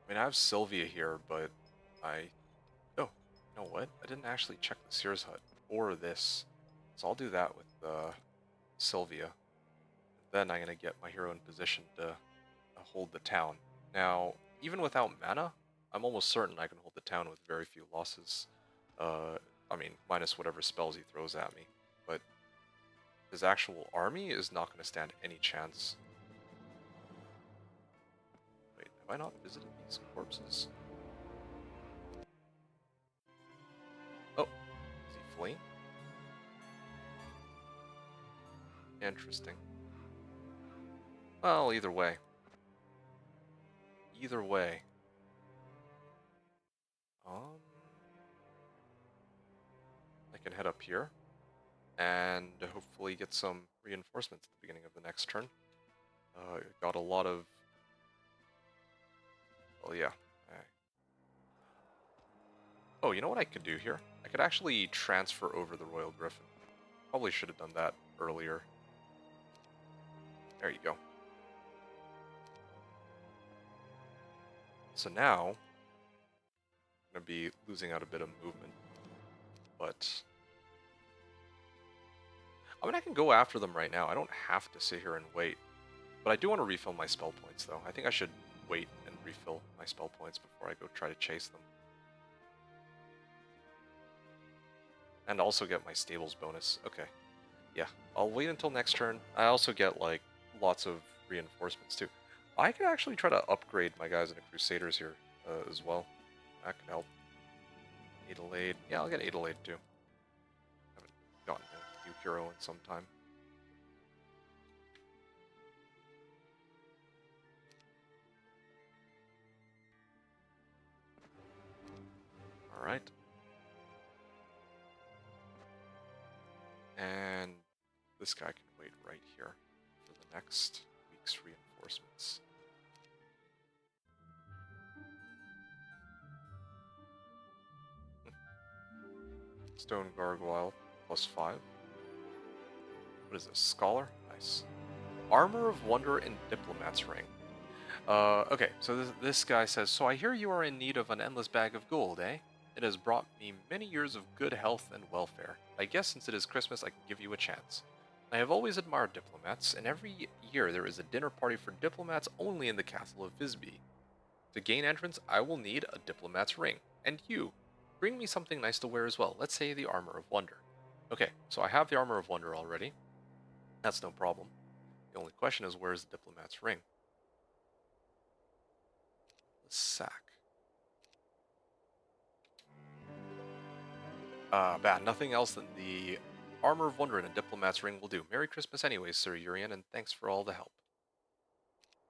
I mean, I have Sylvia here, but I... Oh, you know what? I didn't actually check the Sears Hut, or this. So I'll do that with Sylvia. Then I'm going to get my hero in position to hold the town. Now, even without mana, I'm almost certain I can hold the town with very few losses. I mean, minus whatever spells he throws at me. But his actual army is not going to stand any chance. Wait, have I not visited these corpses? Oh, is he fleeing? Interesting. Well, either way. Either way. I can head up here and hopefully get some reinforcements at the beginning of the next turn. Got a lot of... Well, yeah. Oh, you know what I could do here? I could actually transfer over the Royal Griffin. Probably should have done that earlier. There you go. So now, I'm going to be losing out a bit of movement, but I mean, I can go after them right now. I don't have to sit here and wait, but I do want to refill my spell points, though. I think I should wait and refill my spell points before I go try to chase them. And also get my stables bonus. Okay. Yeah, I'll wait until next turn. I also get, like, lots of reinforcements, too. I could actually try to upgrade my guys into Crusaders here as well. That could help. Adelaide. Yeah, I'll get Adelaide, too. Haven't gotten a new hero in some time. Alright. And this guy can wait right here for the next week's reinforcements. Stone Gargoyle, +5. What is this? Scholar? Nice. Armor of Wonder and Diplomat's Ring. Okay, so this guy says, so I hear you are in need of an endless bag of gold, eh? It has brought me many years of good health and welfare. I guess since it is Christmas, I can give you a chance. I have always admired diplomats, and every year there is a dinner party for diplomats only in the castle of Visby. To gain entrance, I will need a diplomat's ring. And you, bring me something nice to wear as well. Let's say the Armor of Wonder. Okay, so I have the Armor of Wonder already. That's no problem. The only question is, where's the diplomat's ring? The sack. Bad. Nothing else than the Armor of Wonder and a diplomat's ring will do. Merry Christmas anyways, Sir Urian, and thanks for all the help.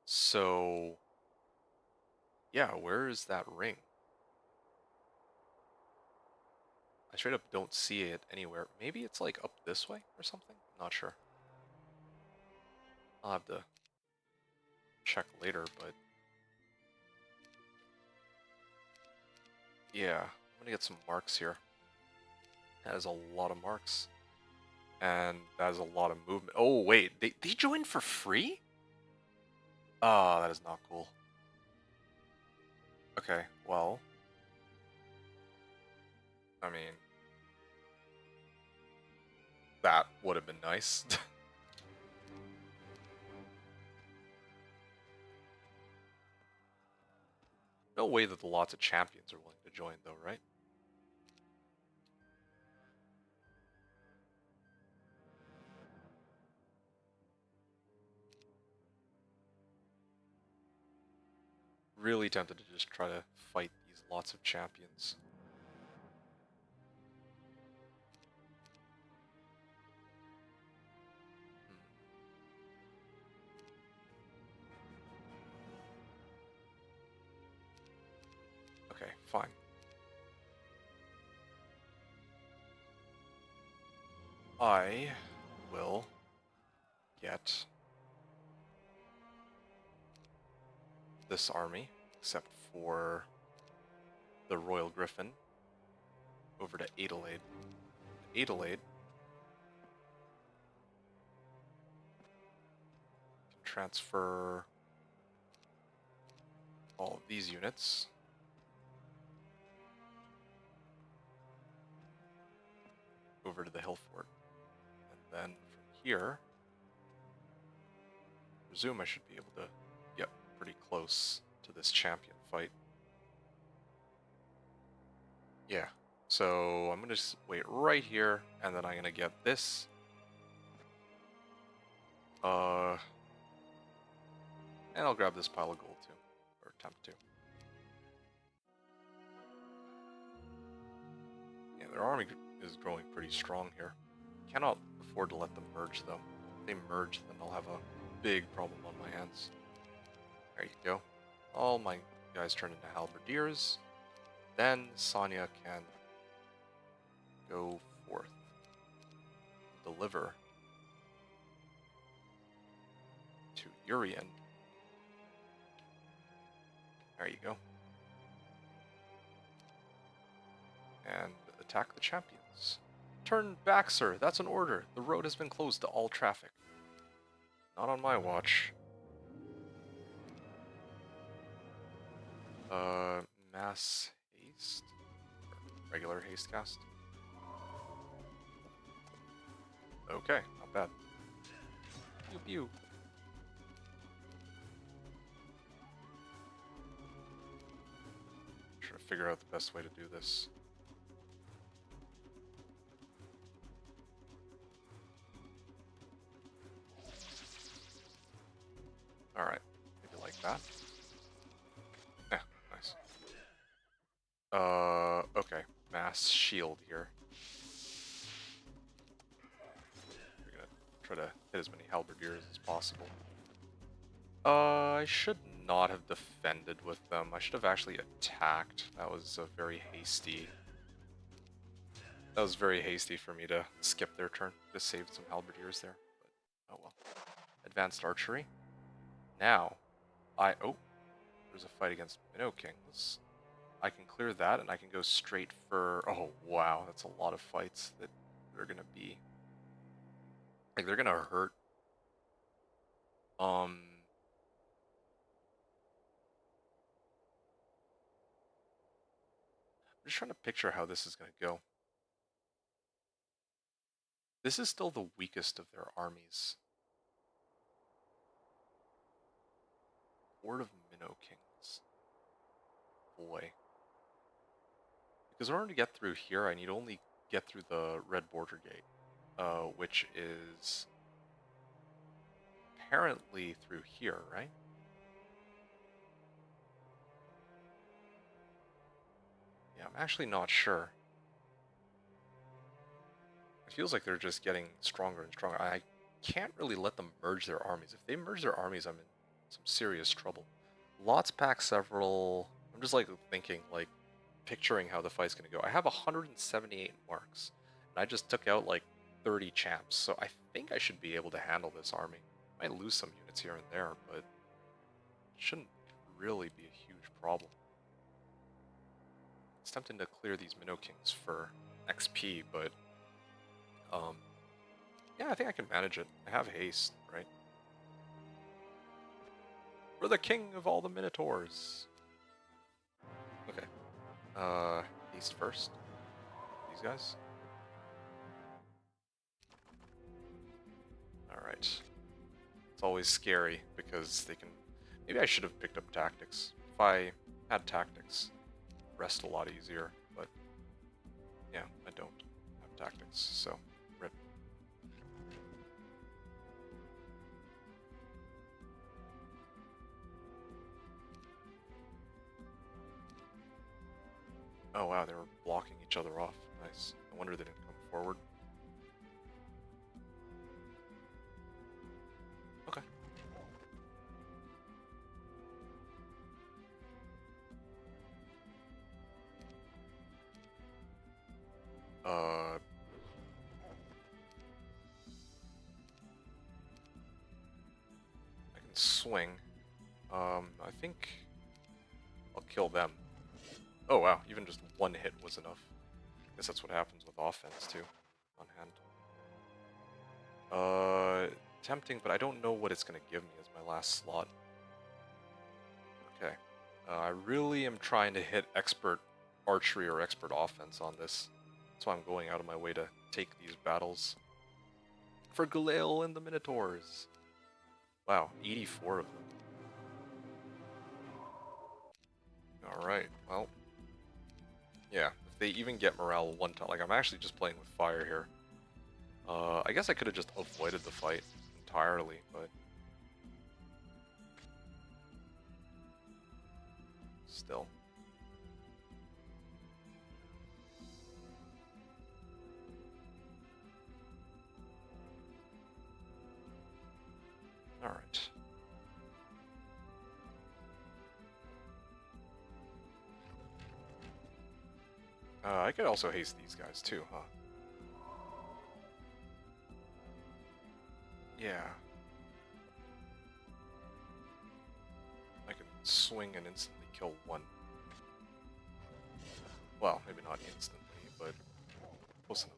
So, yeah, where is that ring? I straight up don't see it anywhere. Maybe it's like up this way or something? I'm not sure. I'll have to check later, but yeah, I'm gonna get some marks here. That is a lot of marks. And that is a lot of movement. Oh, wait, they joined for free? Ah, that is not cool. Okay, well, I mean, that would have been nice. No way that the lots of champions are willing to join, though, right? Really tempted to just try to fight these lots of champions. Okay, fine. I will get this army, except for the Royal Griffin, over to Adelaide. Adelaide can transfer all of these units over to the hill fort. And then from here, I presume I should be able to get pretty close to this champion fight. Yeah, so I'm gonna just wait right here, and then I'm gonna get this. And I'll grab this pile of gold too, or attempt to. Yeah, their army is growing pretty strong here. Cannot afford to let them merge though. If they merge, then I'll have a big problem on my hands. There you go. All my guys turn into halberdiers. Then Sonya can go forth, deliver to Urian. There you go. And attack the champions. Turn back, sir. That's an order. The road has been closed to all traffic. Not on my watch. Uh, mass haste? Regular haste cast? Okay, not bad. Pew pew. Trying to figure out the best way to do this. Alright, maybe like that. Yeah, nice. Okay. Mass shield here. We're gonna try to hit as many halberdiers as possible. I should not have defended with them. I should have actually attacked. That was a very hasty... That was very hasty for me to skip their turn. Just saved some halberdiers there. But, oh well. Advanced archery. Now, oh, there's a fight against Minnow Kings. I can clear that, and I can go straight for... Oh, wow, that's a lot of fights that they're gonna be... Like, they're gonna hurt. I'm just trying to picture how this is gonna go. This is still the weakest of their armies. Horde of Minnow Kings. Boy. Because in order to get through here, I need only get through the red border gate, which is apparently through here, right? Yeah, I'm actually not sure. It feels like they're just getting stronger and stronger. I can't really let them merge their armies. If they merge their armies, I'm in some serious trouble. Lots pack several... I'm just like thinking, like, picturing how the fight's gonna go. I have 178 marks, and I just took out like 30 champs, so I think I should be able to handle this army. I might lose some units here and there, but it shouldn't really be a huge problem. It's tempting to clear these Minnow Kings for XP, but yeah, I think I can manage it. I have haste, right? We're the king of all the Minotaurs. Okay. Haste first. These guys. Alright. It's always scary because they can... Maybe I should have picked up tactics. If I had tactics, rest a lot easier, but yeah, I don't have tactics, so rip. Oh wow, they were blocking each other off. Nice. No wonder they didn't come forward. Okay. I can swing. I think I'll kill them. Oh wow, even just one hit was enough. I guess that's what happens with offense too, on hand. Tempting, but I don't know what it's gonna give me as my last slot. Okay. I really am trying to hit expert archery or expert offense on this. That's why I'm going out of my way to take these battles. For Grail and the Minotaurs. Wow, 84 of them. Alright, well. Yeah, if they even get morale one time, like I'm actually just playing with fire here. I guess I could have just avoided the fight entirely, but... Still. Alright. I could also haste these guys too, huh? Yeah. I can swing and instantly kill one. Well, maybe not instantly, but close enough.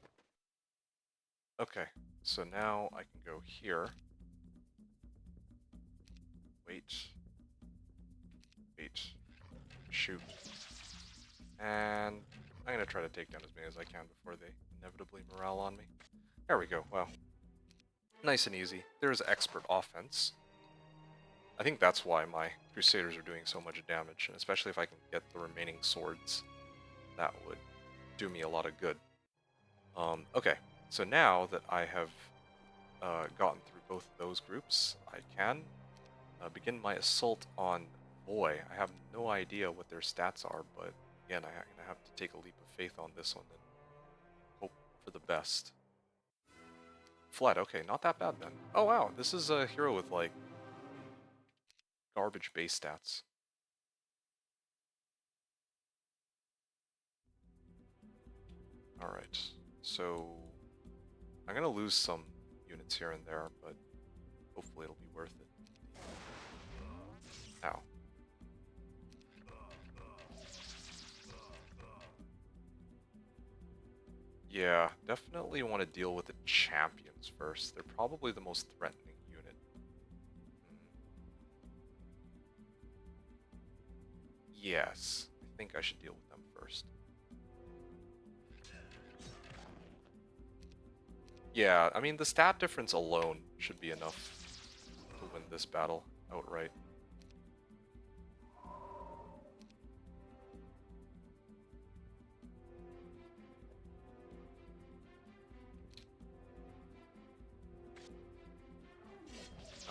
Okay, so now I can go here. Wait. Wait. Shoot. And I'm gonna try to take down as many as I can before they inevitably morale on me. There we go. Wow. Nice and easy. There's expert offense. I think that's why my Crusaders are doing so much damage, and especially if I can get the remaining swords, that would do me a lot of good. Okay, so now that I have gotten through both of those groups, I can begin my assault on Boy. I have no idea what their stats are, but again, I'm gonna have to take a leap of faith on this one and hope for the best. Fled, okay, not that bad then. Oh wow, this is a hero with like garbage base stats. Alright, so I'm gonna lose some units here and there, but hopefully it'll be worth it. Ow. Yeah, definitely want to deal with the champions first. They're probably the most threatening unit. Yes, I think I should deal with them first. Yeah, I mean, the stat difference alone should be enough to win this battle outright.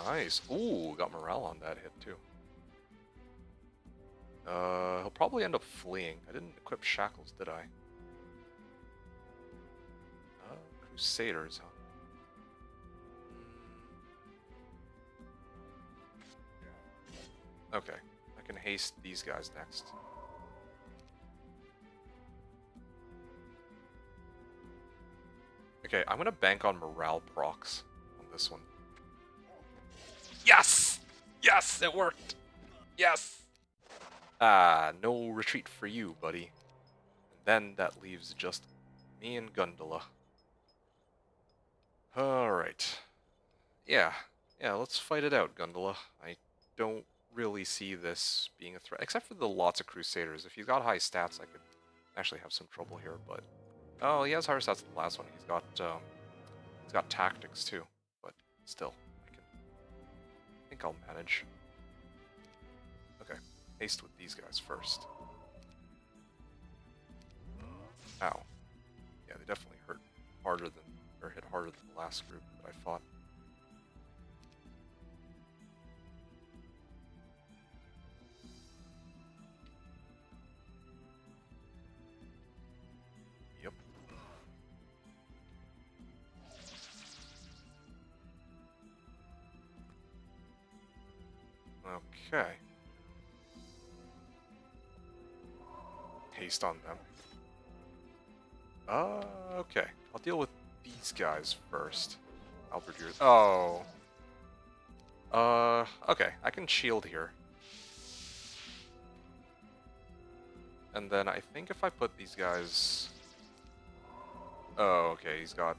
Nice. Ooh, got morale on that hit too. He'll probably end up fleeing. I didn't equip shackles, did I? Crusaders, huh? Okay, I can haste these guys next. Okay, I'm gonna bank on morale procs on this one. Yes! Yes, it worked! Yes! Ah, no retreat for you, buddy. And then that leaves just me and Gundala. Alright. Yeah, let's fight it out, Gundala. I don't really see this being a threat, except for the lots of Crusaders. If he's got high stats, I could actually have some trouble here, but... Oh, he has higher stats than the last one. He's got tactics too, but still, I think I'll manage. Okay, haste with these guys first. Ow. Yeah, they definitely hit harder than the last group that I fought. Yep. Okay. Haste on them. Okay. I'll deal with these guys first. Halberdiers. Oh. Okay. I can shield here. And then I think if I put these guys... Oh, okay. He's got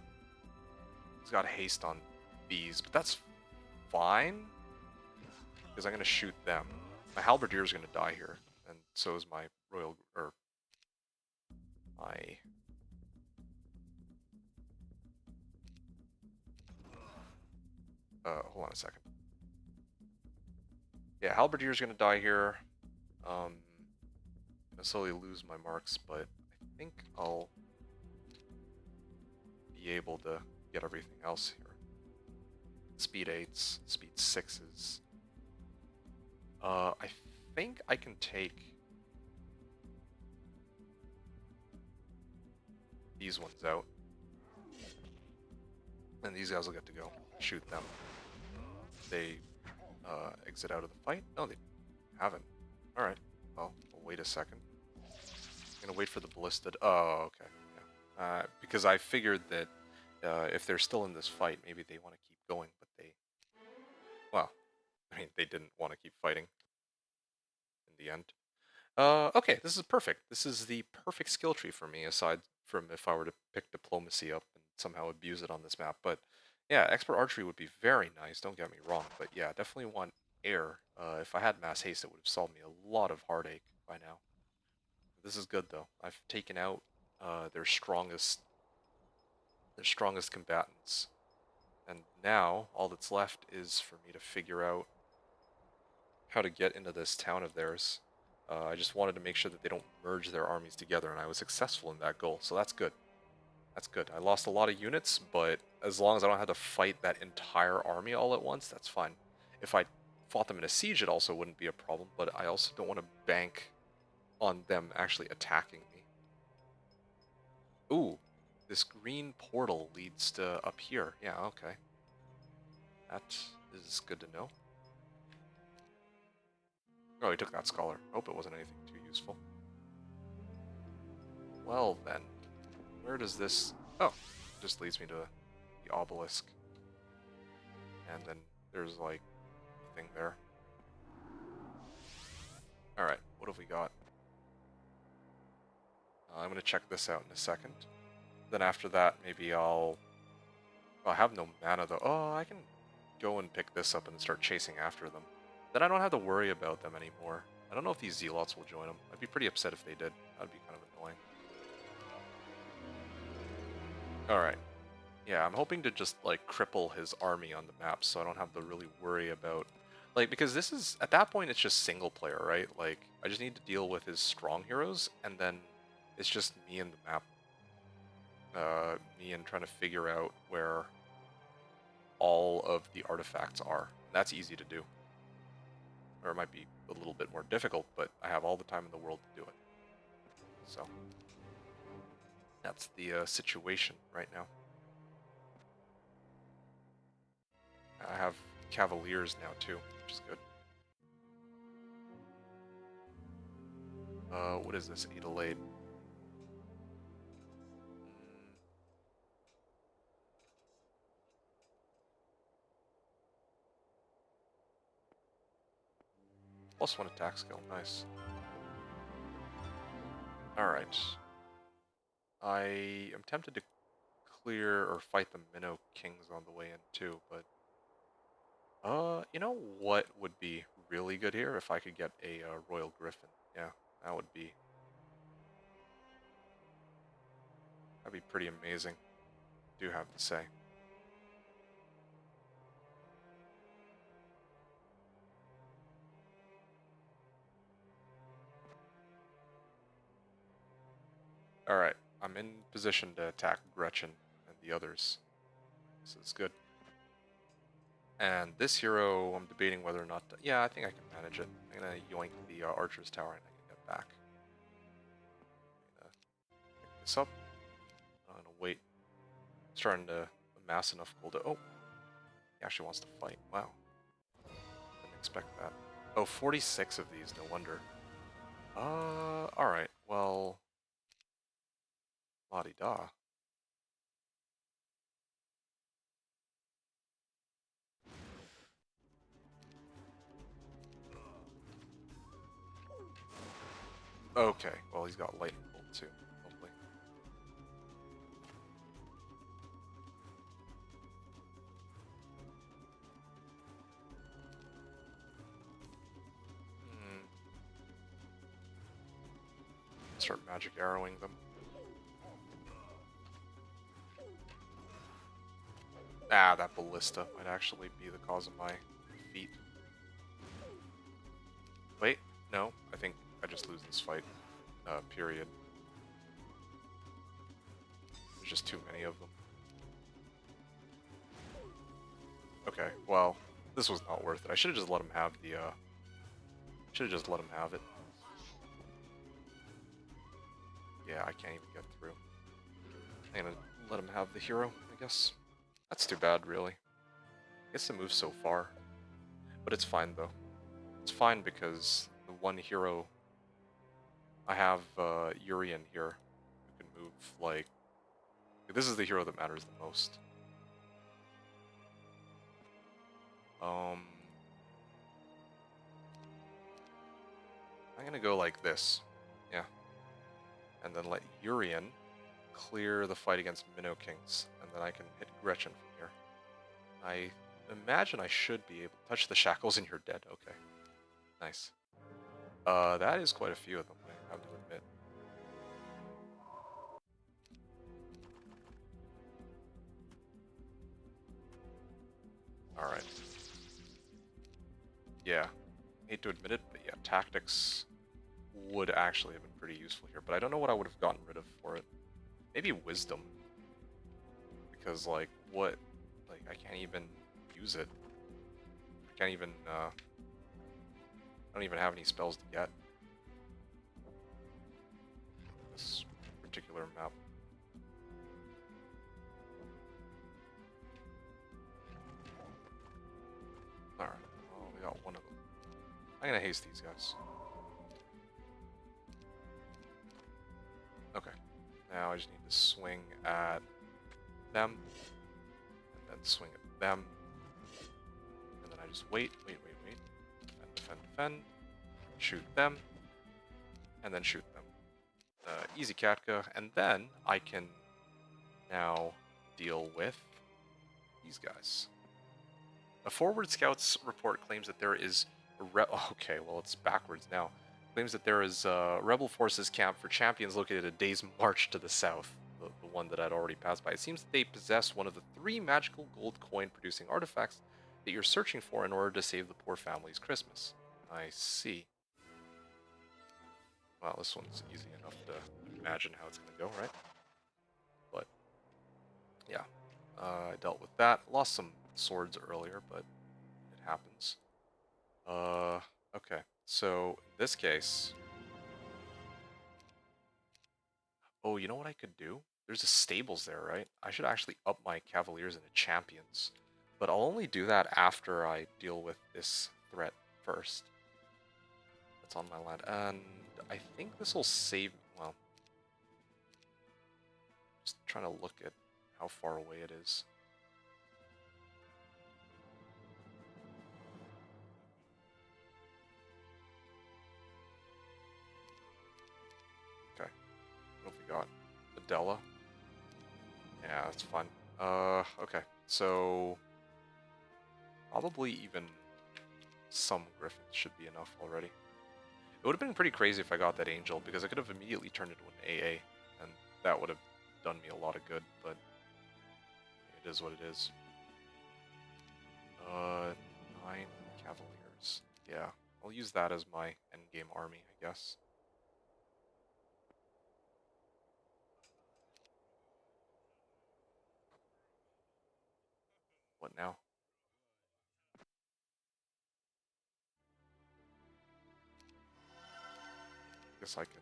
haste on these, but that's fine. Because I'm going to shoot them. My halberdier is going to die here. And so is my royal... or... my... hold on a second. Yeah, halberdier's gonna die here. Gonna slowly lose my marks, but I think I'll be able to get everything else here. Speed 8s, speed 6s. I think I can take these ones out. And these guys will get to go. Shoot them. They exit out of the fight? No, they haven't. Alright. Well, we'll wait a second. I'm gonna wait for the ballisted. Oh, okay. Yeah. Because I figured that if they're still in this fight, maybe they want to keep going, but they... Well, I mean, they didn't want to keep fighting in the end. Okay, this is perfect. This is the perfect skill tree for me, aside from if I were to pick diplomacy up and somehow abuse it on this map. But yeah, expert archery would be very nice, don't get me wrong. But yeah, definitely want air. If I had mass haste, it would have solved me a lot of heartache by now. This is good though. I've taken out their strongest combatants. And now all that's left is for me to figure out how to get into this town of theirs. I just wanted to make sure that they don't merge their armies together, and I was successful in that goal, so that's good. That's good. I lost a lot of units, but as long as I don't have to fight that entire army all at once, that's fine. If I fought them in a siege, it also wouldn't be a problem, but I also don't want to bank on them actually attacking me. Ooh, this green portal leads to up here. Yeah, okay. That is good to know. Oh, he took that scholar. Hope it wasn't anything too useful. Well then, where does this... Oh, it just leads me to the obelisk. And then there's like a thing there. Alright, what have we got? I'm gonna check this out in a second. Then after that, maybe I'll have no mana though. Oh, I can go and pick this up and start chasing after them. Then I don't have to worry about them anymore. I don't know if these zealots will join them. I'd be pretty upset if they did. That'd be kind of annoying. Alright. Yeah, I'm hoping to just, like, cripple his army on the map so I don't have to really worry about... Like, because this is... At that point, it's just single player, right? Like, I just need to deal with his strong heroes, and then it's just me and the map. Me and trying to figure out where all of the artifacts are. That's easy to do. Or it might be a little bit more difficult, but I have all the time in the world to do it. So, that's the situation right now. I have cavaliers now too, which is good. What is this? Adelaide. +1 attack skill, nice. Alright. I am tempted to clear or fight the Minnow Kings on the way in too, but... you know what would be really good here? If I could get a Royal Griffin. Yeah, that would be... That'd be pretty amazing, I do have to say. Alright, I'm in position to attack Gretchen and the others. This is good. And this hero, I'm debating whether or not to... Yeah, I think I can manage it. I'm gonna yoink the Archer's Tower and I can get back. I'm gonna pick this up. I'm gonna wait. Starting to amass enough gold. Oh! He actually wants to fight. Wow. Didn't expect that. Oh, 46 of these, no wonder. Alright, well... La-di-da. Okay, well he's got lightning bolt too. Hopefully. Start magic arrowing them. Ah, that ballista might actually be the cause of my defeat. Wait, no, I think I just lose this fight. Period. There's just too many of them. Okay, well, this was not worth it. I should have just let him have the, should have just let him have it. Yeah, I can't even get through. I'm gonna let him have the hero, I guess. That's too bad, really. I guess the move's so far. But it's fine, though. It's fine because the one hero... I have Urian here, who can move, like... This is the hero that matters the most. I'm gonna go like this. Yeah. And then let Urian clear the fight against Minnow Kings, and then I can hit Gretchen from here. I imagine I should be able to touch the shackles and you're dead. Okay. Nice. That is quite a few of them, I have to admit. Alright. Yeah. Hate to admit it, but yeah, tactics would actually have been pretty useful here, but I don't know what I would have gotten rid of for it. Maybe wisdom. Because, like, what? Like, I can't even use it. I can't even, I don't even have any spells to get. This particular map. Alright, well, we got one of them. I'm gonna haste these guys. Okay, now I just need to swing at them, and then swing at them, and then I just wait, defend, shoot them, and then shoot them. Easy Katka, and then I can now deal with these guys. A forward scout's report claims that there is okay, well it's backwards now. Claims that there is rebel forces camp for champions located a day's march to the south. The one that I'd already passed by. It seems that they possess one of the 3 magical gold coin producing artifacts that you're searching for in order to save the poor family's Christmas. I see. Well, this one's easy enough to imagine how it's going to go, right? But yeah, I dealt with that. Lost some swords earlier, but it happens. Okay. So in this case, oh, you know what I could do? There's a stables there, right? I should actually up my cavaliers into champions, but I'll only do that after I deal with this threat first. That's on my land, and I think this will save. Well, just trying to look at how far away it is. Okay, what have we got? Adela. Yeah, that's fun. Okay, so probably even some griffins should be enough already. It would have been pretty crazy if I got that angel, because I could have immediately turned into an AA, and that would have done me a lot of good, but it is what it is. 9 cavaliers. Yeah, I'll use that as my endgame army, I guess. What now? Guess I can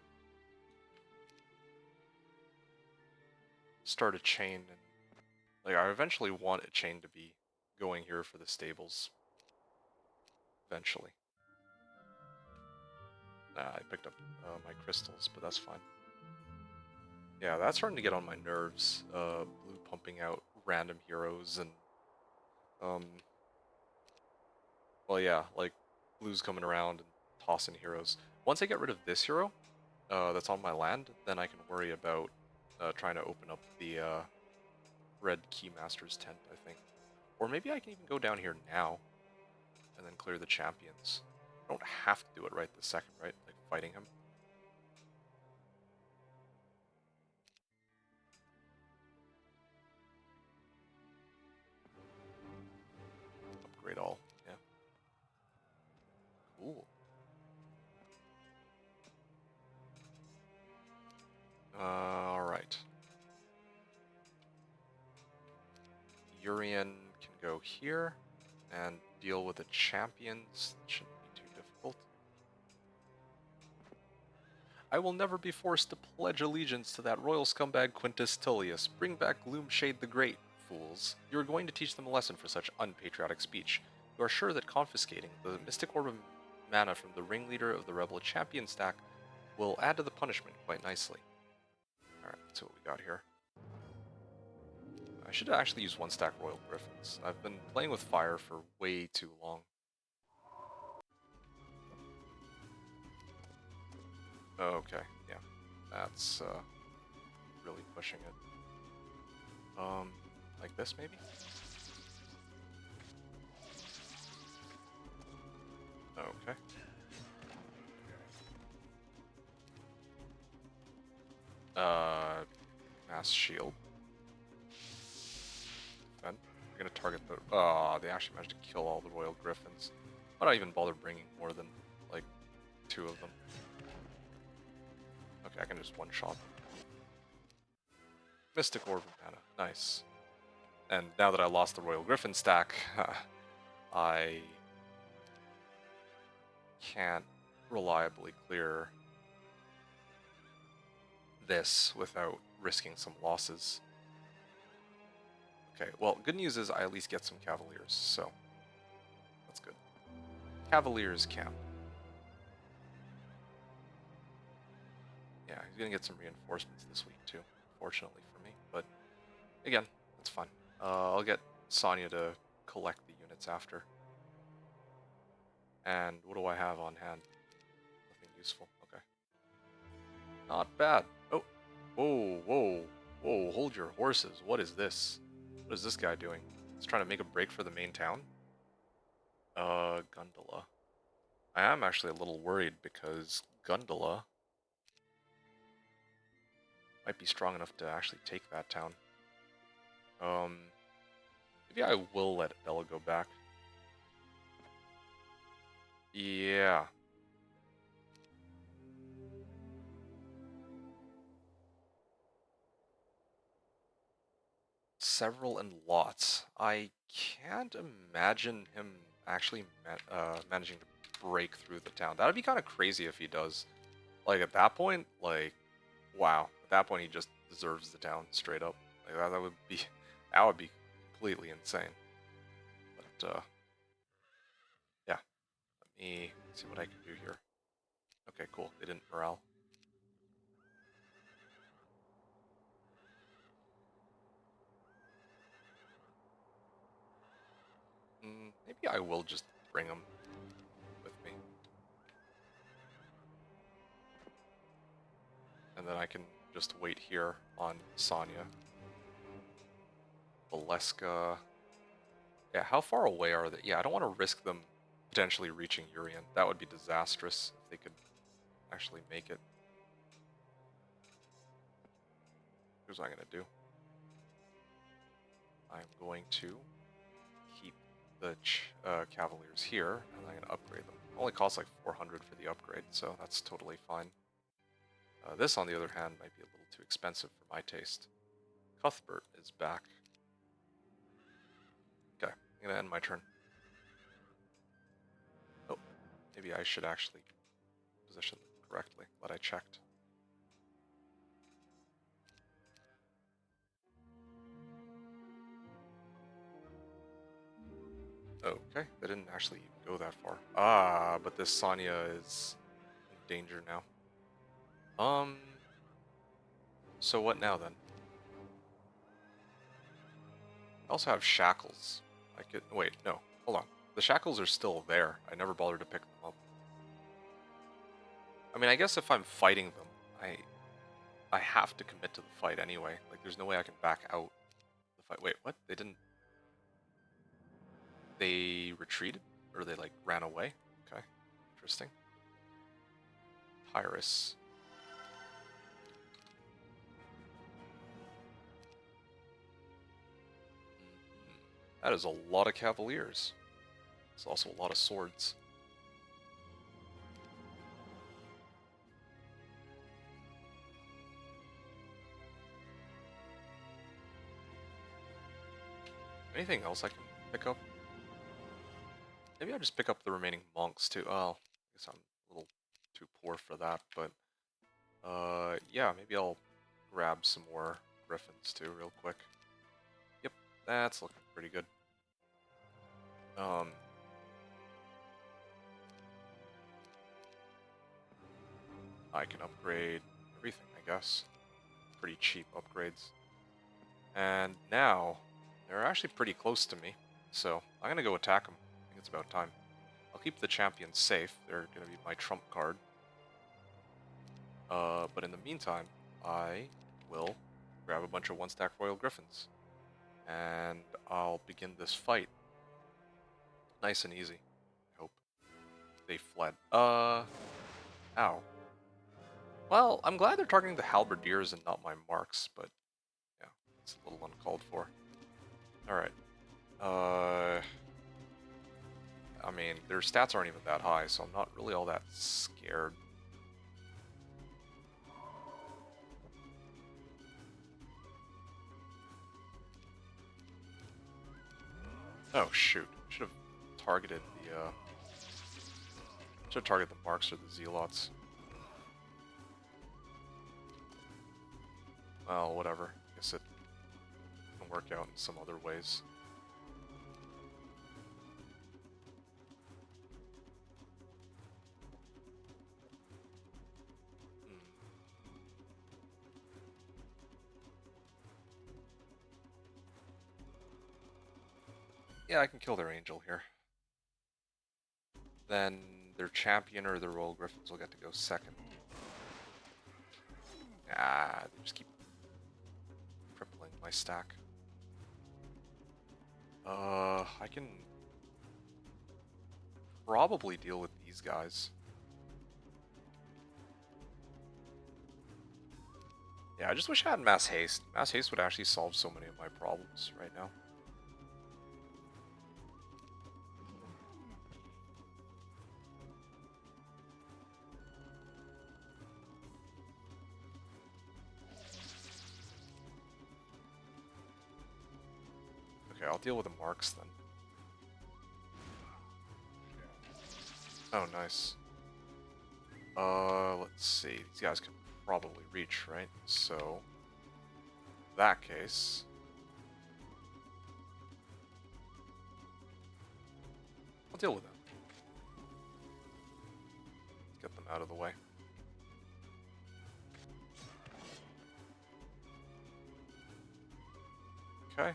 start a chain, and like I eventually want a chain to be going here for the stables. Eventually. I picked up my crystals, but that's fine. Yeah, that's starting to get on my nerves. Blue pumping out random heroes and well, yeah, like blue's coming around and tossing heroes. Once I get rid of this hero that's on my land, then I can worry about trying to open up the red Keymaster's tent, I think. Or maybe I can even go down here now and then clear the champions. I don't have to do it right this second, right? Like fighting him. Upgrade all, yeah. Cool. Alright. Urian can go here and deal with the champions. Shouldn't be too difficult. I will never be forced to pledge allegiance to that royal scumbag Quintus Tullius. Bring back Gloomshade the Great, fools. You are going to teach them a lesson for such unpatriotic speech. You are sure that confiscating the mystic orb of mana from the ringleader of the rebel champion stack will add to the punishment quite nicely. Alright, let's see what we got here. I should actually use 1-stack Royal Griffins. I've been playing with fire for way too long. Okay, yeah. That's really pushing it. Like this maybe? Okay. Mass shield. Defend. We're gonna target the. Oh, they actually managed to kill all the royal griffins. Why not even bother bringing more than like 2 of them? Okay, I can just one-shot them. Mystic Orb of Mana. Nice. And now that I lost the Royal Griffin stack, I can't reliably clear this without risking some losses. Okay, well, good news is I at least get some Cavaliers, so that's good. Cavaliers camp. Yeah, he's gonna get some reinforcements this week too, fortunately for me, but again, that's fine. I'll get Sonya to collect the units after. And what do I have on hand? Nothing useful. Okay. Not bad. Oh. Whoa, whoa, whoa, hold your horses. What is this? What is this guy doing? He's trying to make a break for the main town? Gondola. I am actually a little worried because Gondola might be strong enough to actually take that town. Maybe I will let Bella go back. Yeah. Several and lots. I can't imagine him actually managing to break through the town. That'd be kind of crazy if he does. Like, at that point, like, wow. At that point, he just deserves the town, straight up. Like, that would be, that would be completely insane. But, yeah. Let me see what I can do here. Okay, cool. They didn't morale. Maybe I will just bring him with me. And then I can just wait here on Sonya. Valeska. Yeah, how far away are they? Yeah, I don't want to risk them potentially reaching Urian. That would be disastrous if they could actually make it. Here's what I'm going to do. I'm going to keep the Cavaliers here, and I'm going to upgrade them. It only costs like 400 for the upgrade, so that's totally fine. This, on the other hand, might be a little too expensive for my taste. Cuthbert is back. Okay, I'm going to end my turn. Oh, maybe I should actually position them correctly, but I checked. Okay, they didn't actually go that far. Ah, but this Sonya is in danger now. So what now then? I also have shackles. I could wait, no, hold on. The shackles are still there. I never bothered to pick them up. I mean, I guess if I'm fighting them, I have to commit to the fight anyway. Like, there's no way I can back out the fight. Wait, what? They didn't. They retreated, or they like ran away. Okay, interesting. Tyrus. That is a lot of cavaliers. It's also a lot of swords. Anything else I can pick up? Maybe I'll just pick up the remaining monks too. Oh, I guess I'm a little too poor for that, but yeah, maybe I'll grab some more griffins too real quick. Yep, that's looking pretty good. I can upgrade everything, I guess. Pretty cheap upgrades. And now, they're actually pretty close to me, so I'm gonna go attack them. I think it's about time. I'll keep the champions safe. They're gonna be my trump card. But in the meantime, I will grab a bunch of one-stack Royal Griffins. And I'll begin this fight. Nice and easy, I hope. They fled. Ow. Well, I'm glad they're targeting the halberdiers and not my marks, but yeah, it's a little uncalled for. Alright. I mean, their stats aren't even that high, so I'm not really all that scared. Oh shoot! Should have targeted the should target the marks or the zealots. Well, whatever. I guess it can work out in some other ways. Hmm. Yeah, I can kill their angel here. Then their champion or their royal griffins will get to go second. Ah, they just keep crippling my stack. I can probably deal with these guys. Yeah, I just wish I had mass haste. Mass haste would actually solve so many of my problems right now. Okay, I'll deal with the marks then. Oh, nice. Let's see. These guys can probably reach, right? So, in that case, I'll deal with them. Get them out of the way. Okay.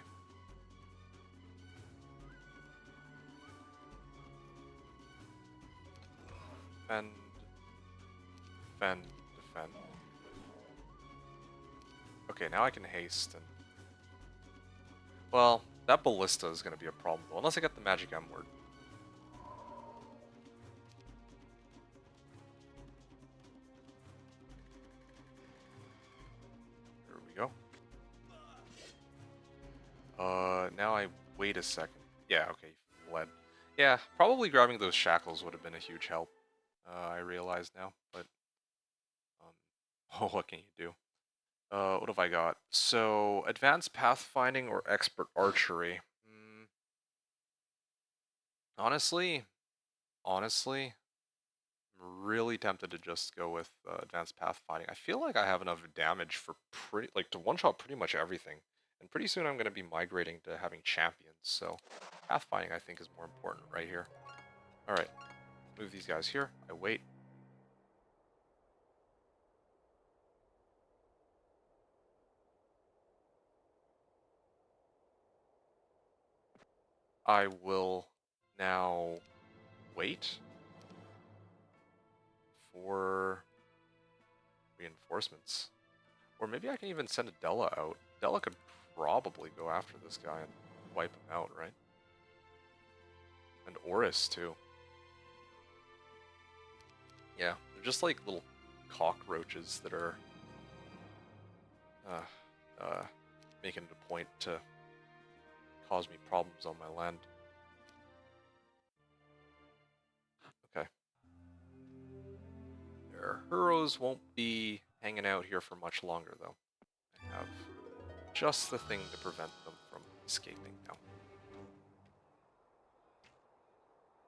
Defend. Defend. Defend. Okay, now I can haste and... Well, that ballista is going to be a problem, though, unless I get the magic M word. Here we go. Now I wait a second. Yeah, okay, fled. Yeah, probably grabbing those shackles would have been a huge help. I realize now, but oh, what can you do? What have I got? So, advanced pathfinding or expert archery. Honestly, honestly, I'm really tempted to just go with advanced pathfinding. I feel like I have enough damage for to one-shot pretty much everything. And pretty soon I'm going to be migrating to having champions, so pathfinding I think is more important right here. Alright, move these guys here. I wait. I will now wait for reinforcements. Or maybe I can even send a Della out. Della could probably go after this guy and wipe him out, right? And Oris, too. Yeah, they're just like little cockroaches that are making it a point to cause me problems on my land. Okay. Their heroes won't be hanging out here for much longer, though. I have just the thing to prevent them from escaping now.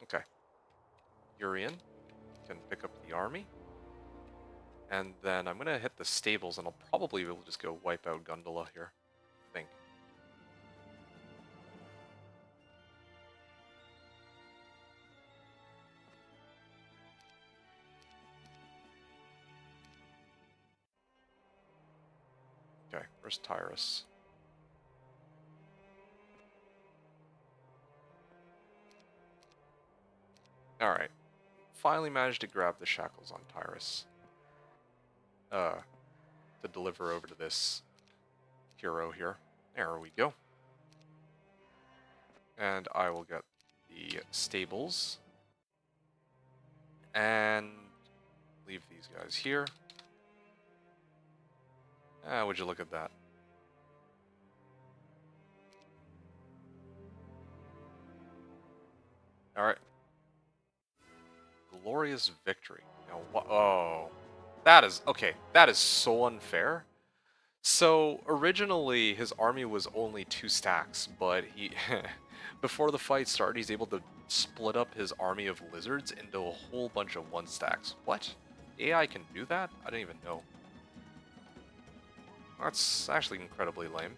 Okay. Urian can pick up the army. And then I'm going to hit the stables, and I'll probably be able to just go wipe out Gondola here, I think. Okay, where's Tyrus? Alright. Finally managed to grab the shackles on Tyrus. To deliver over to this hero here. There we go. And I will get the stables. And leave these guys here. Ah, would you look at that? Alright. Glorious victory. Now, oh. That is... Okay, that is so unfair. So, originally, his army was only 2 stacks, but he... before the fight started, he's able to split up his army of lizards into a whole bunch of 1 stacks. What? AI can do that? I didn't even know. That's actually incredibly lame.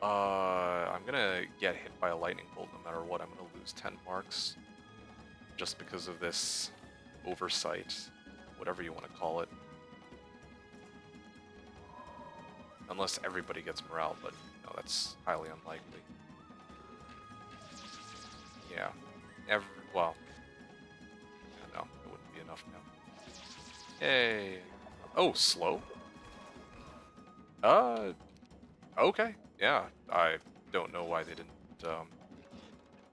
I'm gonna get hit by a lightning bolt no matter what. I'm gonna lose 10 marks just because of this oversight, whatever you want to call it. Unless everybody gets morale, but no, that's highly unlikely. Yeah. Well, no, it wouldn't be enough now. Yay. Oh, slow? Okay. Yeah, I don't know why they didn't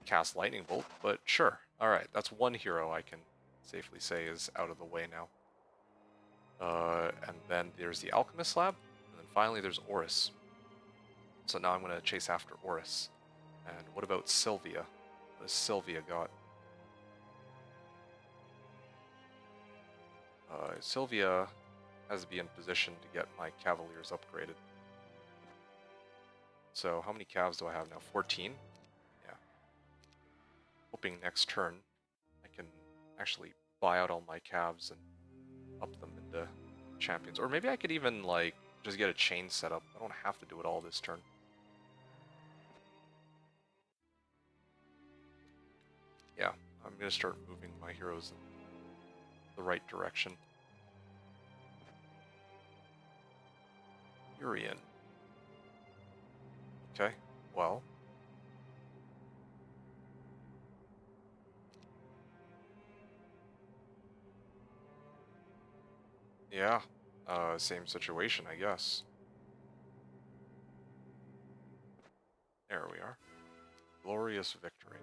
cast Lightning Bolt, but sure. Alright, that's 1 hero I can safely say is out of the way now. And then there's the Alchemist Lab, and then finally there's Oris. So now I'm going to chase after Oris. And what about Sylvia? What has Sylvia got? Sylvia has to be in position to get my Cavaliers upgraded. So how many calves do I have now? 14? Yeah. Hoping next turn I can actually buy out all my calves and up them into champions. Or maybe I could even, like, just get a chain set up. I don't have to do it all this turn. Yeah, I'm going to start moving my heroes in the right direction. Urian. Okay, well. Yeah, same situation, I guess. There we are. Glorious victory.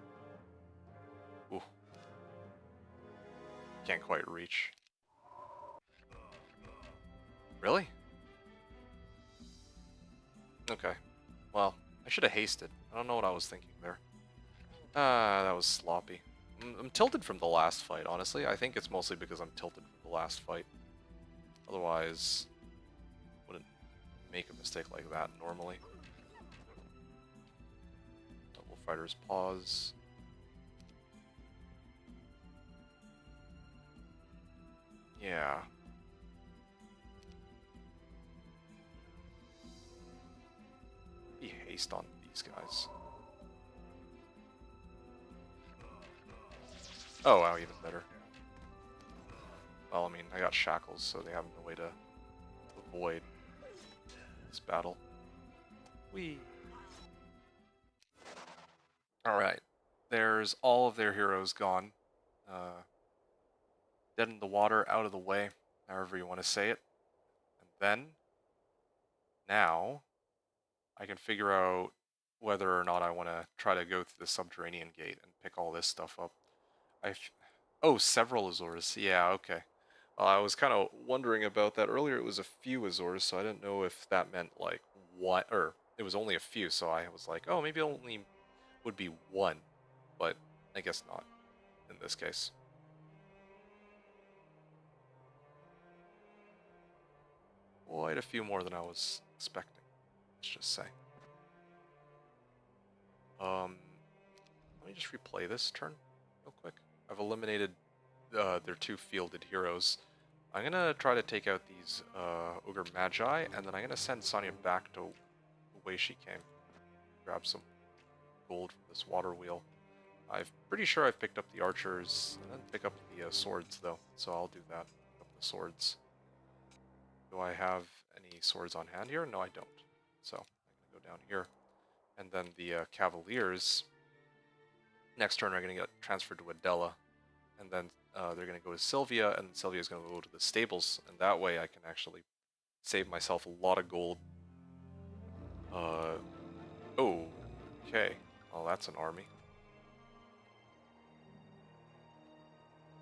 Ooh. Can't quite reach. Really? Okay. Well, I should have hasted. I don't know what I was thinking there. Ah, that was sloppy. I'm tilted from the last fight, honestly. I think it's mostly because I'm tilted from the last fight. Otherwise, wouldn't make a mistake like that normally. Double Fighter's Pause. Yeah. Be haste on these guys. Oh wow, even better. Well, I mean, I got shackles, so they have no way to avoid this battle. Whee! Alright. There's all of their heroes gone. Dead in the water, out of the way, however you want to say it. And then, now, I can figure out whether or not I want to try to go through the subterranean gate and pick all this stuff up. Oh, several Azores. Yeah, okay. I was kind of wondering about that earlier. It was a few Azores, so I didn't know if that meant like one, or it was only a few. So I was like, oh, maybe only would be one, but I guess not in this case. Quite a few more than I was expecting. Let's just say. Let me just replay this turn real quick. I've eliminated their 2 fielded heroes. I'm gonna try to take out these Ogre Magi, and then I'm gonna send Sonya back to the way she came. Grab some gold from this water wheel. I'm pretty sure I've picked up the archers. I didn't pick up the swords though, so I'll do that. Pick up the swords. Do I have any swords on hand here? No, I don't. So I'm gonna go down here, and then the Cavaliers. Next turn are gonna get transferred to Adela, and then they're going to go to Sylvia, and Sylvia's going to go to the stables, and that way I can actually save myself a lot of gold. Oh, okay. Well, that's an army.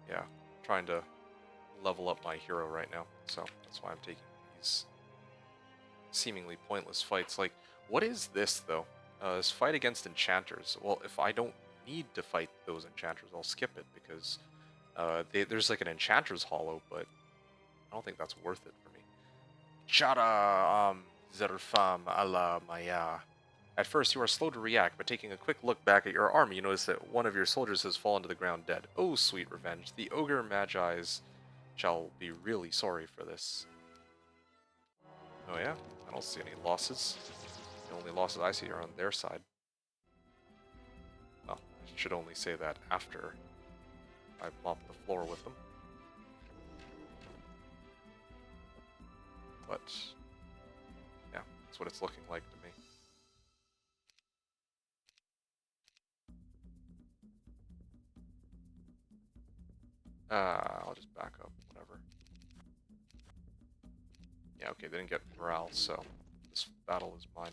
yeah, trying to level up my hero right now, so that's why I'm taking these seemingly pointless fights. Like, what is this, though? This fight against enchanters. Well, if I don't need to fight those enchanters, I'll skip it, because there's like an enchanter's hollow, but I don't think that's worth it for me. Chara, Zerfam ala Maya. At first, you are slow to react, but taking a quick look back at your army, you notice that one of your soldiers has fallen to the ground dead. Oh, sweet revenge. The ogre Magi's shall be really sorry for this. Oh yeah? I don't see any losses. The only losses I see are on their side. Well, I should only say that after I mop the floor with them. But, yeah, that's what it's looking like to me. I'll just back up, whatever. Yeah, okay, they didn't get morale, so this battle is mine.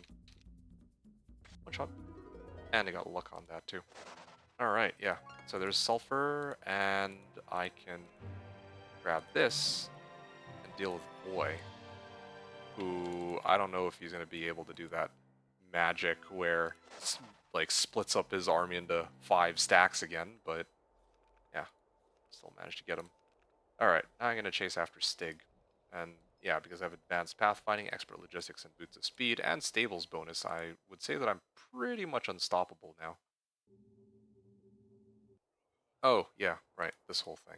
One shot. And I got luck on that, too. Alright, yeah. So there's sulfur, and I can grab this and deal with Boy, who I don't know if he's going to be able to do that magic where like splits up his army into 5 stacks again, but yeah, still managed to get him. Alright, now I'm going to chase after Stig. And yeah, because I have advanced pathfinding, expert logistics, and boots of speed, and stables bonus, I would say that I'm pretty much unstoppable now. Oh, yeah, right, this whole thing.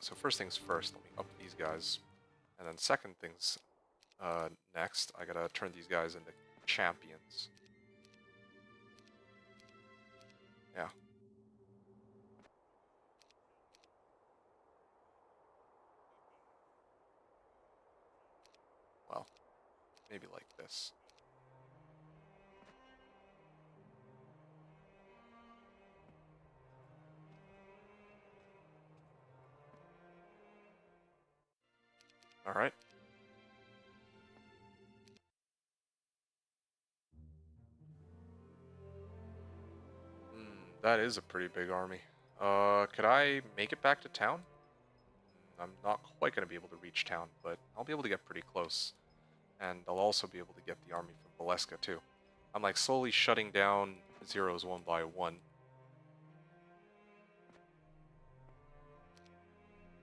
So first things first, let me up these guys. And then second things next, I gotta turn these guys into champions. Yeah. Well, maybe like this. Alright. That is a pretty big army. Could I make it back to town? I'm not quite going to be able to reach town, but I'll be able to get pretty close. And I'll also be able to get the army from Valeska, too. I'm like slowly shutting down zeros one by one.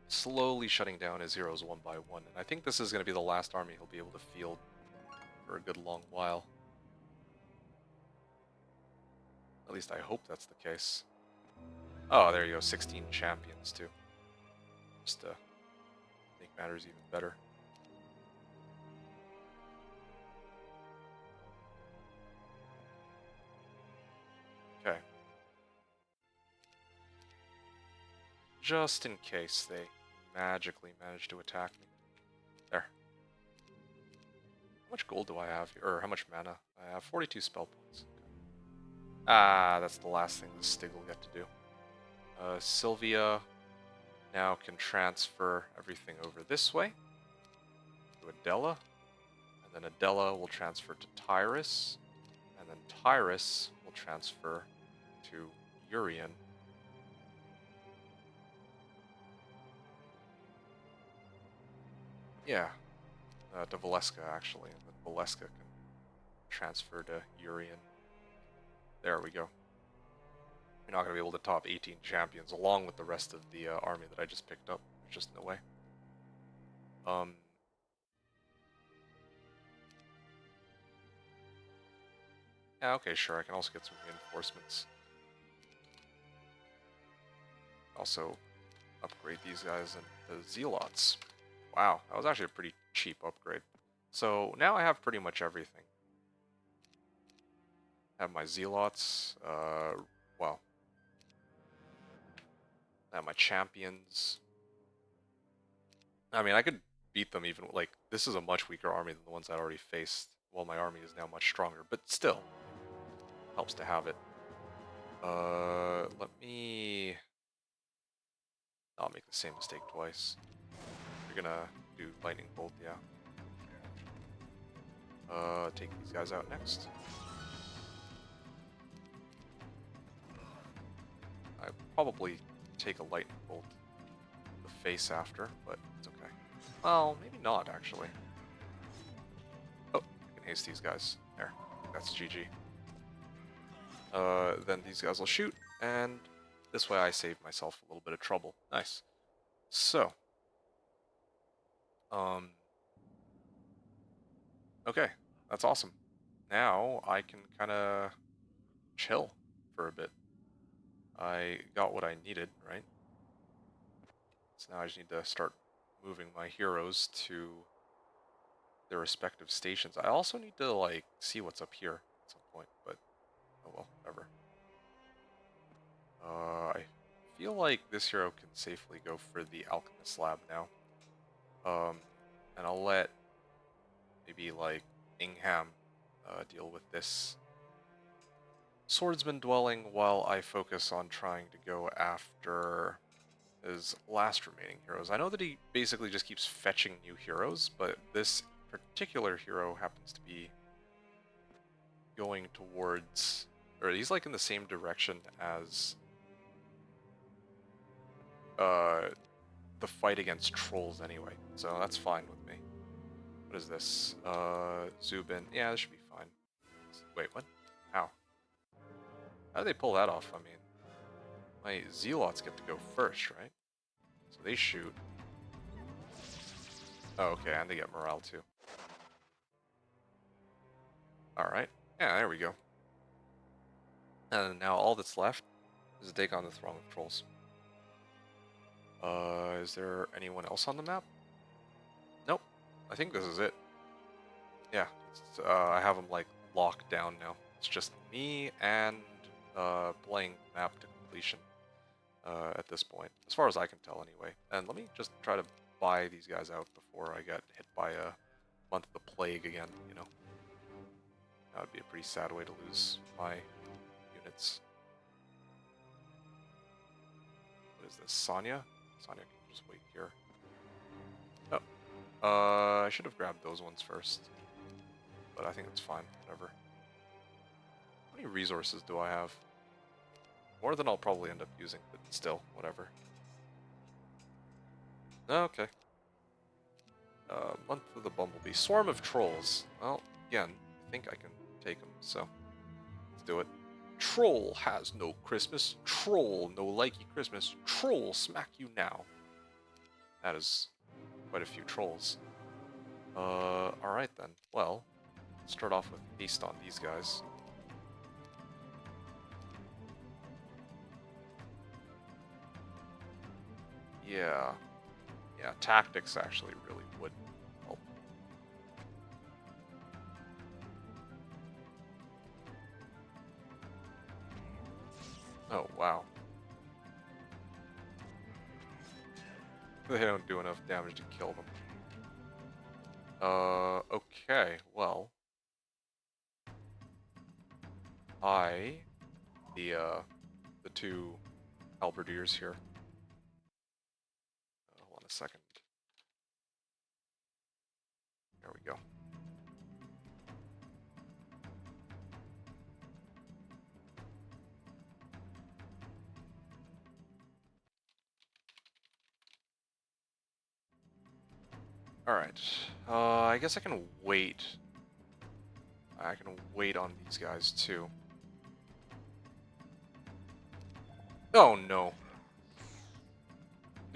Slowly shutting down his zeros one by one. And I think this is going to be the last army he'll be able to field for a good long while. At least I hope that's the case. Oh, there you go, 16 champions too. Just to make matters even better. Okay. Just in case they magically manage to attack me. There. How much gold do I have here? Or how much mana? I have 42 spell points. Okay. Ah, that's the last thing this Stig will get to do. Sylvia now can transfer everything over this way to Adela, and then Adela will transfer to Tyrus, and then Tyrus will transfer to Urian. Yeah, to Valeska actually, and then Valeska can transfer to Urian. There we go. You're not going to be able to top 18 champions along with the rest of the army that I just picked up. There's just no way. Yeah, okay, sure. I can also get some reinforcements. Also, upgrade these guys into Zealots. Wow, that was actually a pretty cheap upgrade. So now I have pretty much everything. I have my Zealots, well, I have my champions. I mean, I could beat them even, like, this is a much weaker army than the ones I already faced, while my army is now much stronger, but still, helps to have it. Let me not make the same mistake twice. You're gonna do lightning bolt, yeah. Take these guys out next. I probably take a lightning bolt face after, but it's okay. Well, maybe not, actually. Oh, I can haste these guys. There. That's GG. Then these guys will shoot, and this way I save myself a little bit of trouble. Nice. So. Okay, that's awesome. Now I can kind of chill for a bit. I got what I needed, right? So now I just need to start moving my heroes to their respective stations. I also need to, like, see what's up here at some point, but oh well, whatever. I feel like this hero can safely go for the Alchemist Lab now. And I'll let maybe, like, Ingham deal with this Swordsman dwelling while I focus on trying to go after his last remaining heroes. I know that he basically just keeps fetching new heroes, but this particular hero happens to be going towards, or he's like in the same direction as the fight against trolls anyway, so that's fine with me. What is this? Zubin. Yeah, this should be fine. Wait, what? How? How do they pull that off? I mean, my Zealots get to go first, right? So they shoot. Oh, okay, and they get morale too. Alright. Yeah, there we go. And now all that's left is to take on the throng of trolls. Is there anyone else on the map? Nope. I think this is it. Yeah, I have them, like, locked down now. It's just me and playing the map to completion at this point, as far as I can tell anyway. And let me just try to buy these guys out before I get hit by a month of the plague again, you know. That would be a pretty sad way to lose my units. What is this, Sonya? Sonya can just wait here. Oh, I should have grabbed those ones first, but I think it's fine, whatever. How many resources do I have? More than I'll probably end up using, but still, whatever. Okay. Month of the Bumblebee. Swarm of Trolls. Well, again, I think I can take them, so let's do it. Troll has no Christmas. Troll no likey Christmas. Troll smack you now. That is quite a few trolls. Alright then. Well, let's start off with haste on these guys. Yeah. Yeah, tactics actually really would help. Oh, wow. They don't do enough damage to kill them. Okay, well. The two halberdiers here. Hold on a second. There we go. Alright. I guess I can wait. I can wait on these guys too. Oh no.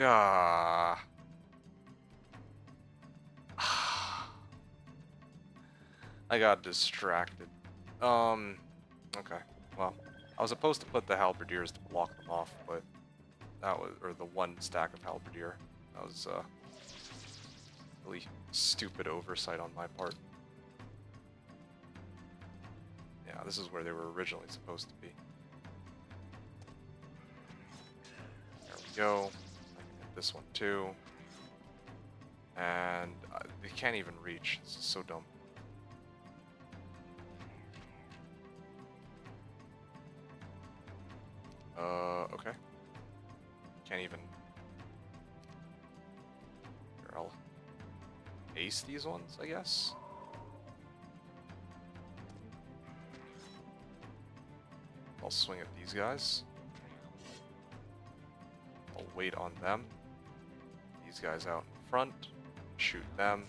Ah. I got distracted. Okay. Well, I was supposed to put the halberdiers to block them off, but that was, or the one stack of halberdier. That was, really stupid oversight on my part. Yeah, this is where they were originally supposed to be. There we go. I can hit this one too. And they can't even reach. This is so dumb. Okay. Can't even... Here, I'll ace these ones, I guess? I'll swing at these guys. I'll wait on them. these guys out in front. Shoot them.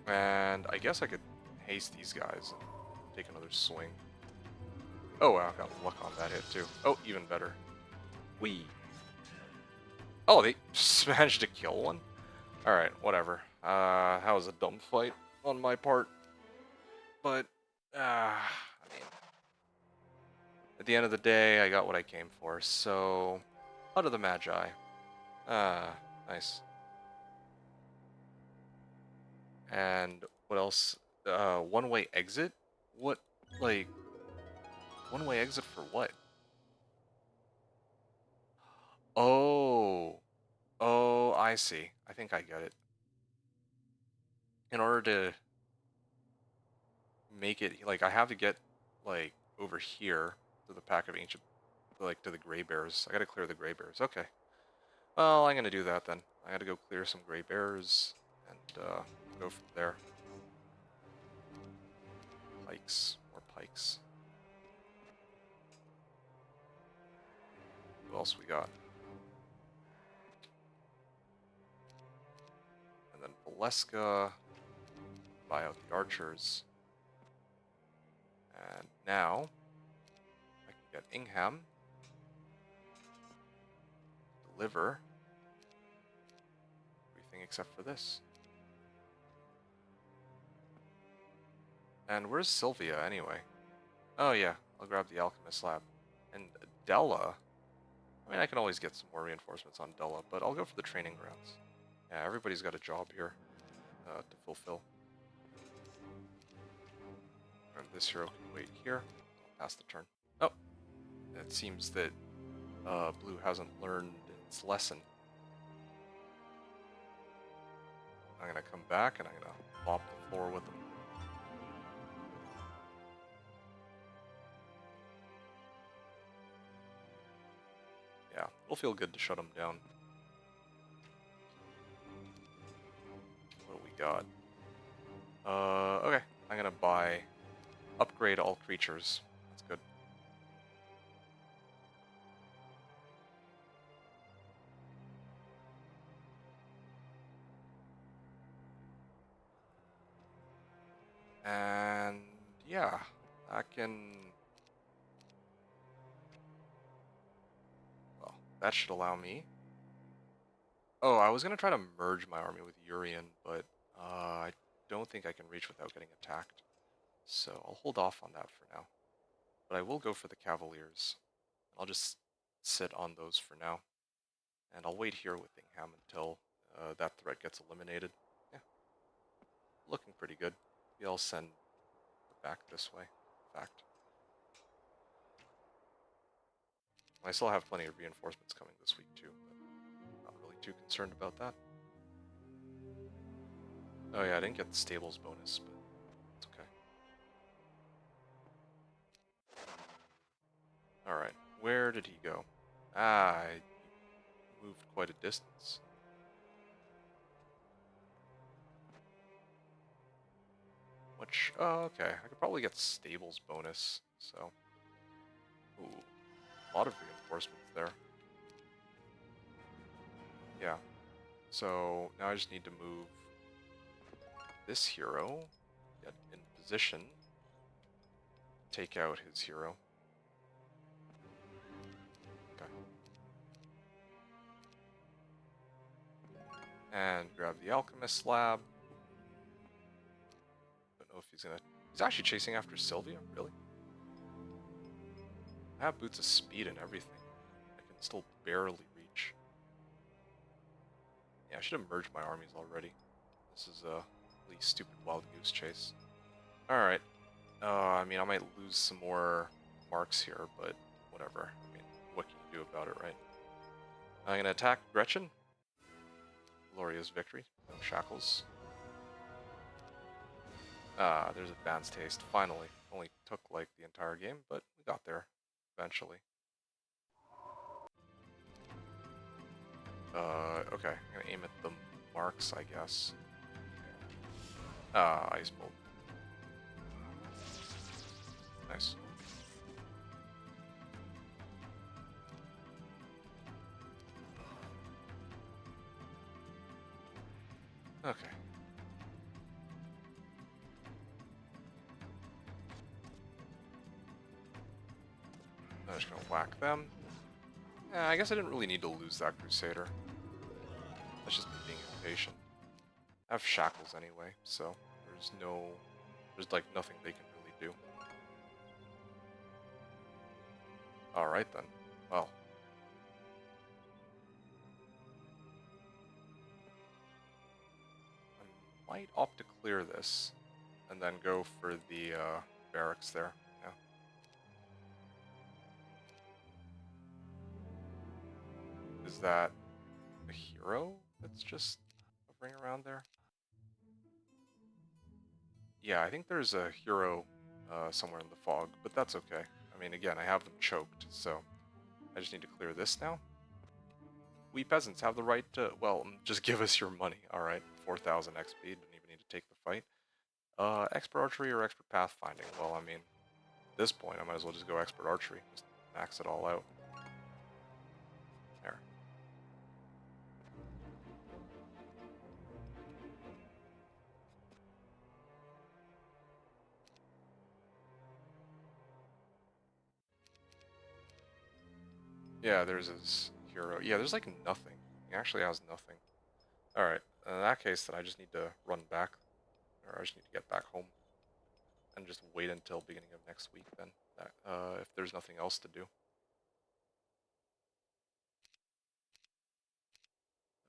And I guess I could haste these guys and take another swing. Oh, wow, I got luck on that hit too. Oh, even better. Whee! Oh, they managed to kill one? Alright, whatever. That was a dumb fight on my part. But, I mean, at the end of the day, I got what I came for. So, Hut of the Magi. Nice. And what else? One-way exit? What, like, one-way exit for what? Oh. Oh, I see. I think I get it. In order to make it, like, I have to get, like, over here to the pack of ancient, like, to the gray bears. I gotta clear the gray bears. Okay. Well, I'm gonna do that then. I gotta go clear some gray bears and, go from there. Pikes. More pikes. What else we got? And then Valeska. Buy out the archers. And now, I can get Ingham. Deliver. Everything except for this. And where's Sylvia, anyway? Oh yeah, I'll grab the Alchemist Lab. And Della... I mean, I can always get some more reinforcements on Della, but I'll go for the training grounds. Yeah, everybody's got a job here to fulfill. And this hero can wait here. I'll pass the turn. Oh! It seems that Blue hasn't learned its lesson. I'm gonna come back and I'm gonna mop the floor with them. Yeah, it'll feel good to shut them down. What do we got? Okay. I'm gonna upgrade all creatures. That's good. And yeah, I can... Well, that should allow me. Oh, I was gonna try to merge my army with Urian, but I don't think I can reach without getting attacked. So I'll hold off on that for now. But I will go for the Cavaliers. I'll just sit on those for now. And I'll wait here with Ingham until that threat gets eliminated. Yeah, looking pretty good. Maybe I'll send back this way, in fact. I still have plenty of reinforcements coming this week too, but not really too concerned about that. Oh yeah, I didn't get the stables bonus, but it's okay. Alright, where did he go? Ah, he moved quite a distance. Which, oh, okay, I could probably get stables bonus, so... Ooh, a lot of reinforcements there. Yeah, so now I just need to move this hero, get in position, take out his hero. Okay. And grab the Alchemist Lab. Don't know if he's gonna... He's actually chasing after Sylvia? Really? I have boots of speed and everything. I can still barely reach. Yeah, I should have merged my armies already. This is a really stupid wild goose chase. Alright. I mean, I might lose some more marks here, but whatever. I mean, what can you do about it, right? I'm gonna attack Gretchen. Glorious victory. No shackles. Ah, there's advanced haste. Finally. Only took like the entire game, but we got there eventually. Okay. I'm gonna aim at the marks, I guess. Ah, Ice Bolt. Nice. Okay. I'm just gonna whack them. Yeah, I guess I didn't really need to lose that Crusader. That's just me being impatient. I have shackles anyway, so there's like nothing they can really do. Alright then. Well. I might opt to clear this, and then go for the barracks there. Yeah. Is that a hero that's just hovering around there? Yeah, I think there's a hero somewhere in the fog, but that's okay. I mean, again, I have them choked, so I just need to clear this now. We peasants have the right to, well, just give us your money, alright? 4,000 XP, don't even need to take the fight. Expert archery or expert pathfinding? Well, I mean, at this point, I might as well just go expert archery, just max it all out. There. Yeah, there's his hero. Yeah, there's like nothing. He actually has nothing. Alright, in that case, then I just need to run back, or I just need to get back home, and just wait until beginning of next week then, if there's nothing else to do.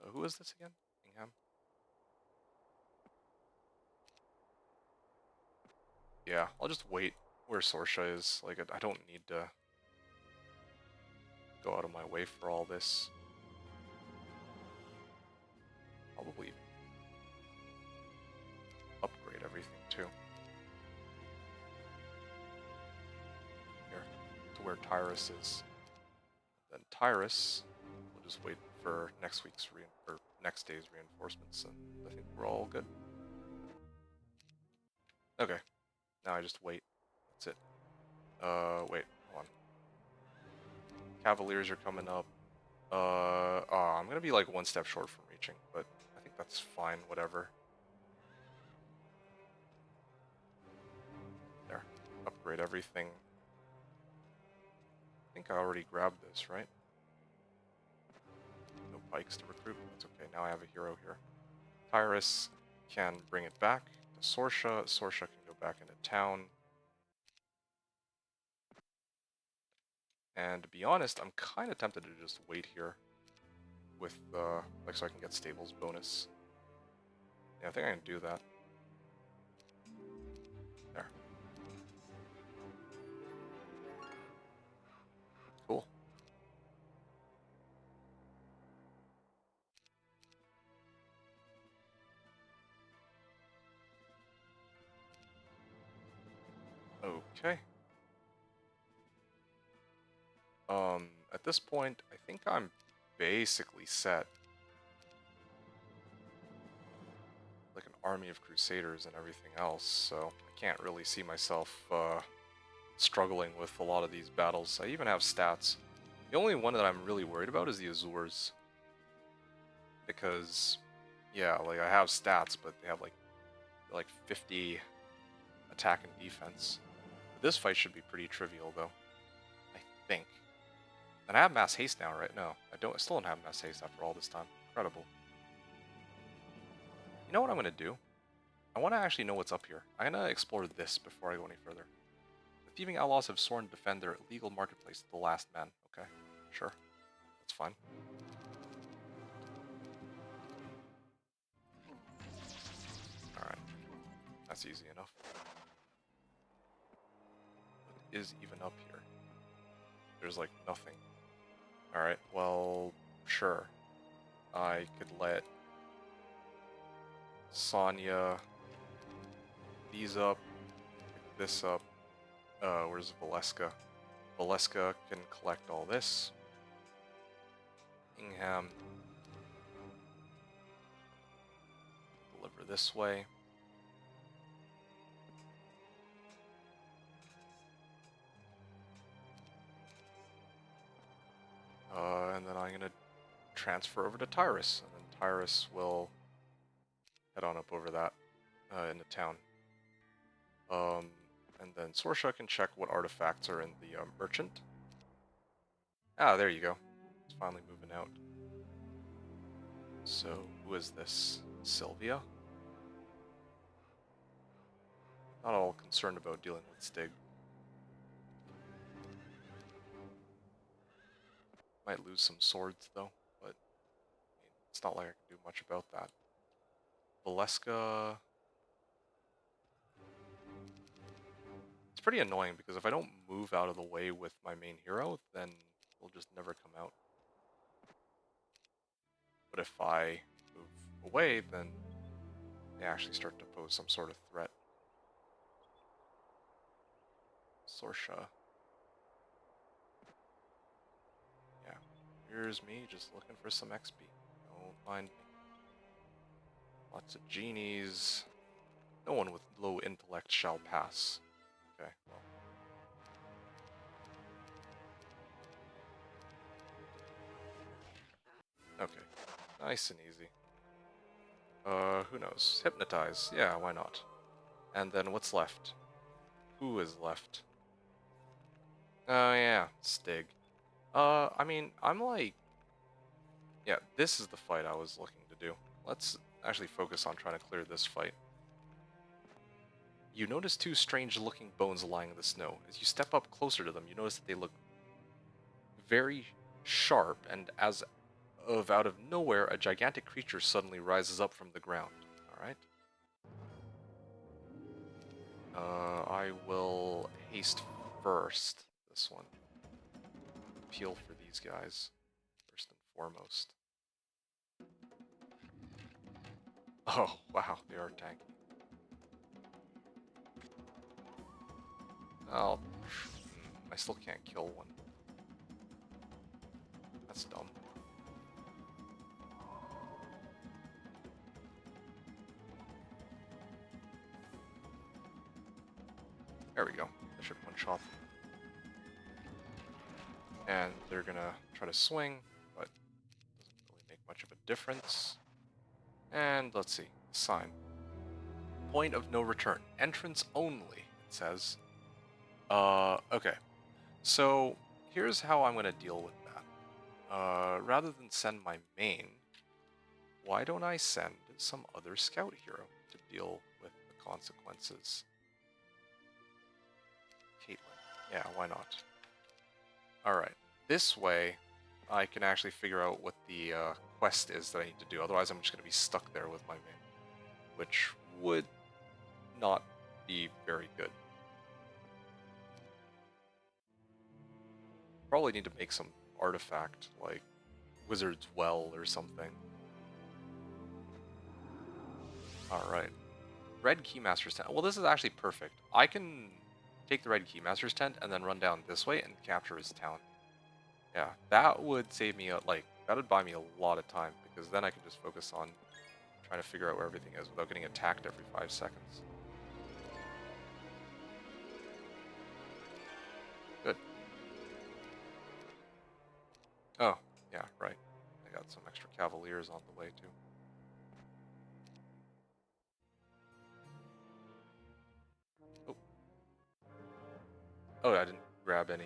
Who is this again? Ingham? Yeah, I'll just wait where Sorsha is. Like, I don't need to go out of my way for all this. Probably upgrade everything too. Here, to where Tyrus is. Then Tyrus, we'll just wait for next week's or next day's reinforcements, and I think we're all good. Okay, now I just wait. That's it. Wait, hold on. Cavaliers are coming up. I'm gonna be like one step short from reaching, but I think that's fine, whatever. There. Upgrade everything. I think I already grabbed this, right? No pikes to recruit. That's okay, now I have a hero here. Tyrus can bring it back to Sorsha. Sorsha can go back into town. And to be honest, I'm kind of tempted to just wait here with, like, so I can get stables bonus. Yeah, I think I can do that. There. Cool. Okay. At this point, I think I'm basically set. Like an army of crusaders and everything else, so I can't really see myself struggling with a lot of these battles. I even have stats. The only one that I'm really worried about is the Azures. Because, yeah, like I have stats, but they have like 50 attack and defense. But this fight should be pretty trivial, though. I think. And I have mass haste now, right? No, I don't. I still don't have mass haste after all this time. Incredible. You know what I'm gonna do? I want to actually know what's up here. I'm gonna explore this before I go any further. The thieving outlaws have sworn to defend their illegal marketplace to the last man. Okay, sure, that's fine. All right, that's easy enough. What is even up here? There's like nothing. All right, well, sure. I could let Sonya these up, pick this up. Where's Valeska? Valeska can collect all this. Ingham, deliver this way. And then I'm gonna transfer over to Tyrus, and then Tyrus will head on up over that into town. And then Sorsha can check what artifacts are in the merchant. Ah, there you go. It's finally moving out. So, who is this? Sylvia? Not all concerned about dealing with Stig. Might lose some swords, though, but I mean, it's not like I can do much about that. Valeska... It's pretty annoying, because if I don't move out of the way with my main hero, then they'll just never come out. But if I move away, then they actually start to pose some sort of threat. Sorsha. Yeah. Here's me just looking for some XP. Don't mind me. Lots of genies. No one with low intellect shall pass. Okay, well. Okay. Nice and easy. Who knows? Hypnotize. Yeah, why not? And then what's left? Who is left? Oh yeah, Stig. I mean, I'm like... Yeah, this is the fight I was looking to do. Let's actually focus on trying to clear this fight. You notice two strange-looking bones lying in the snow. As you step up closer to them, you notice that they look very sharp, and as of out of nowhere, a gigantic creature suddenly rises up from the ground. Alright. I will haste first. This one. Appeal for these guys, first and foremost. Oh, wow, they are tanky. Oh, I still can't kill one. That's dumb. There we go. I should one-shot them. And they're gonna try to swing, but doesn't really make much of a difference. And let's see. Sign. Point of no return. Entrance only, it says. Okay. So, here's how I'm gonna deal with that. Rather than send my main, why don't I send some other scout hero to deal with the consequences? Caitlyn. Yeah, why not? Alright. This way, I can actually figure out what the quest is that I need to do. Otherwise, I'm just going to be stuck there with my main, which would not be very good. Probably need to make some artifact, like Wizard's Well or something. Alright. Red Keymaster's Tent. Well, this is actually perfect. I can take the Red Keymaster's Tent and then run down this way and capture his town. Yeah, that would save me, that would buy me a lot of time, because then I can just focus on trying to figure out where everything is without getting attacked every 5 seconds. Good. Oh, yeah, right. I got some extra Cavaliers on the way, too. Oh. Oh, I didn't grab any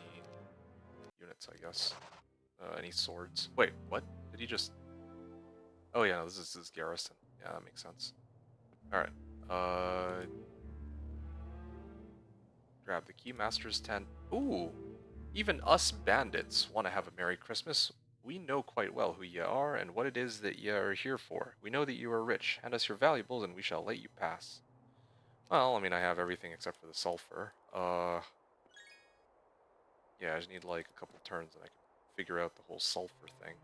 units, I guess. Any swords. Wait, what? Did he just... Oh, yeah, no, this is his garrison. Yeah, that makes sense. Alright. Grab the Keymaster's tent. Ooh! Even us bandits want to have a Merry Christmas. We know quite well who ye are and what it is that ye are here for. We know that you are rich. Hand us your valuables and we shall let you pass. Well, I mean, I have everything except for the sulfur. Yeah, I just need like a couple turns and I can figure out the whole sulfur thing.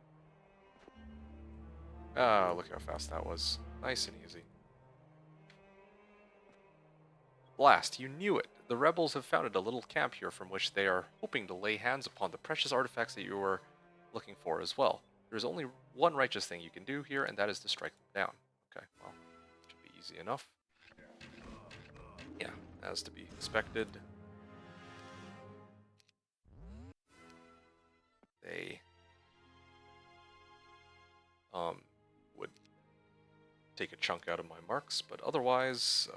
Ah, look how fast that was. Nice and easy. Blast, you knew it! The rebels have founded a little camp here from which they are hoping to lay hands upon the precious artifacts that you were looking for as well. There is only one righteous thing you can do here, and that is to strike them down. Okay, well, should be easy enough. Yeah, as to be expected. They would take a chunk out of my marks, but otherwise,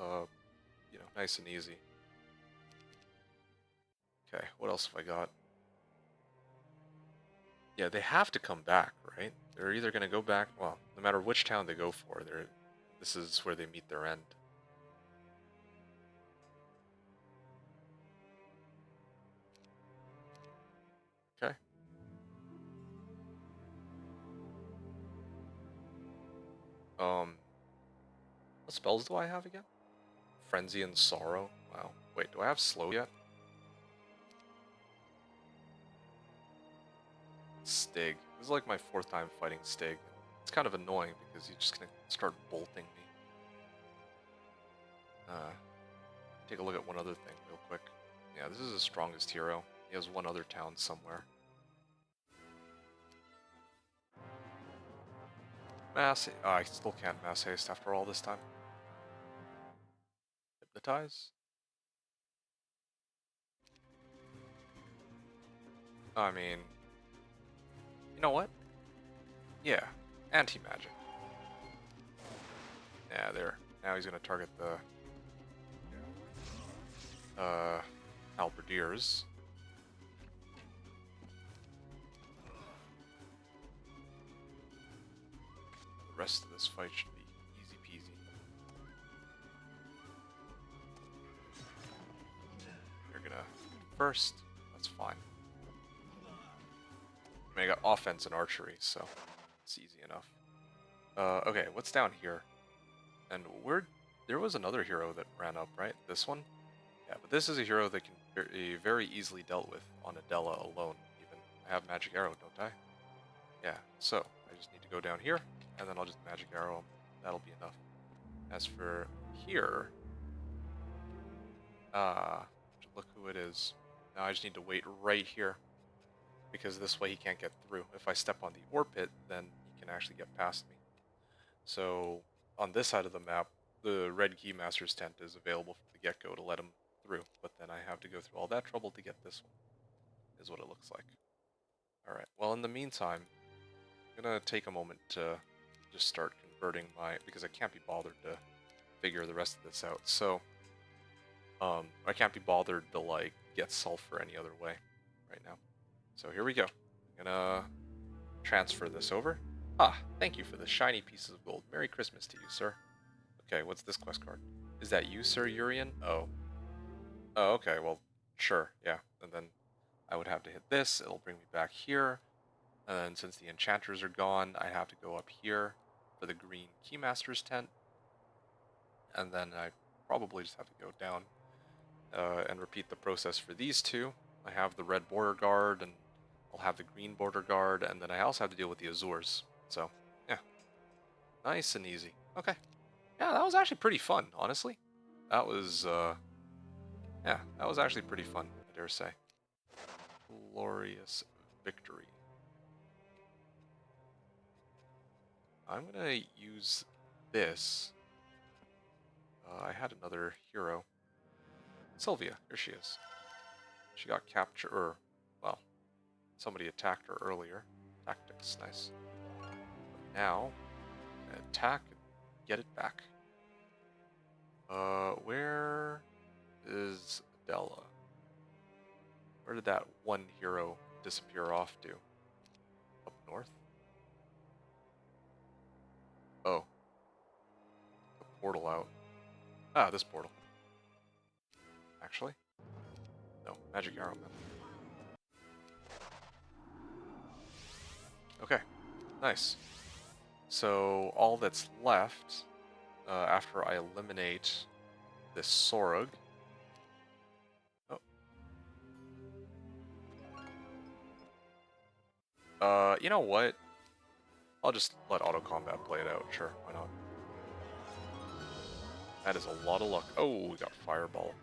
you know, nice and easy. Okay, what else have I got? Yeah, they have to come back, right? They're either going to go back, well, no matter which town they go for, this is where they meet their end. Okay. What spells do I have again? Frenzy and Sorrow. Wow. Wait, do I have Slow yet? Stig. This is like my 4th time fighting Stig. It's kind of annoying because he's just gonna start bolting me. Take a look at one other thing real quick. Yeah, this is his strongest hero. He has one other town somewhere. Mass. I still can't mass haste after all this time. Hypnotize. I mean, you know what? Yeah, anti-magic. Yeah, there. Now he's gonna target the halberdiers. The rest of this fight should be easy peasy. You're gonna first. That's fine. I mean, I got offense and archery, so it's easy enough. Okay, what's down here? And there was another hero that ran up, right? This one? Yeah, but this is a hero that can be very easily dealt with on Adela alone, even. I have Magic Arrow, don't I? Yeah, so I just need to go down here, and then I'll just Magic Arrow him. That'll be enough. As for here... look who it is. Now I just need to wait right here, because this way he can't get through. If I step on the ore pit, then he can actually get past me. So, on this side of the map, the red Keymaster's tent is available from the get-go to let him through, but then I have to go through all that trouble to get this one, is what it looks like. Alright, well in the meantime, I'm gonna take a moment to just start converting because I can't be bothered to figure the rest of this out, so, I can't be bothered to, like, get sulfur any other way right now. So here we go. I'm gonna transfer this over. Ah, thank you for the shiny pieces of gold. Merry Christmas to you, sir. Okay, what's this quest card? Is that you, Sir Urian? Oh. Oh, okay, well, sure, yeah. And then I would have to hit this, it'll bring me back here. And then since the enchanters are gone, I have to go up here for the green Keymaster's tent. And then I probably just have to go down and repeat the process for these two. I have the red border guard, and I'll have the green border guard, and then I also have to deal with the Azures. So, yeah. Nice and easy. Okay. Yeah, that was actually pretty fun, honestly. That was, yeah, that was actually pretty fun, I dare say. Glorious victory. I'm gonna use this. I had another hero. Sylvia, here she is. She got captured, or, well, somebody attacked her earlier. Tactics, nice. But now, attack and get it back. Where is Adela? Where did that one hero disappear off to? Up north? Oh. The portal out. Ah, this portal. Actually? No, magic arrow man. Okay, nice. So all that's left, after I eliminate this Sorug... Oh. You know what? I'll just let auto combat play it out. Sure, why not? That is a lot of luck. Oh, we got Fireball.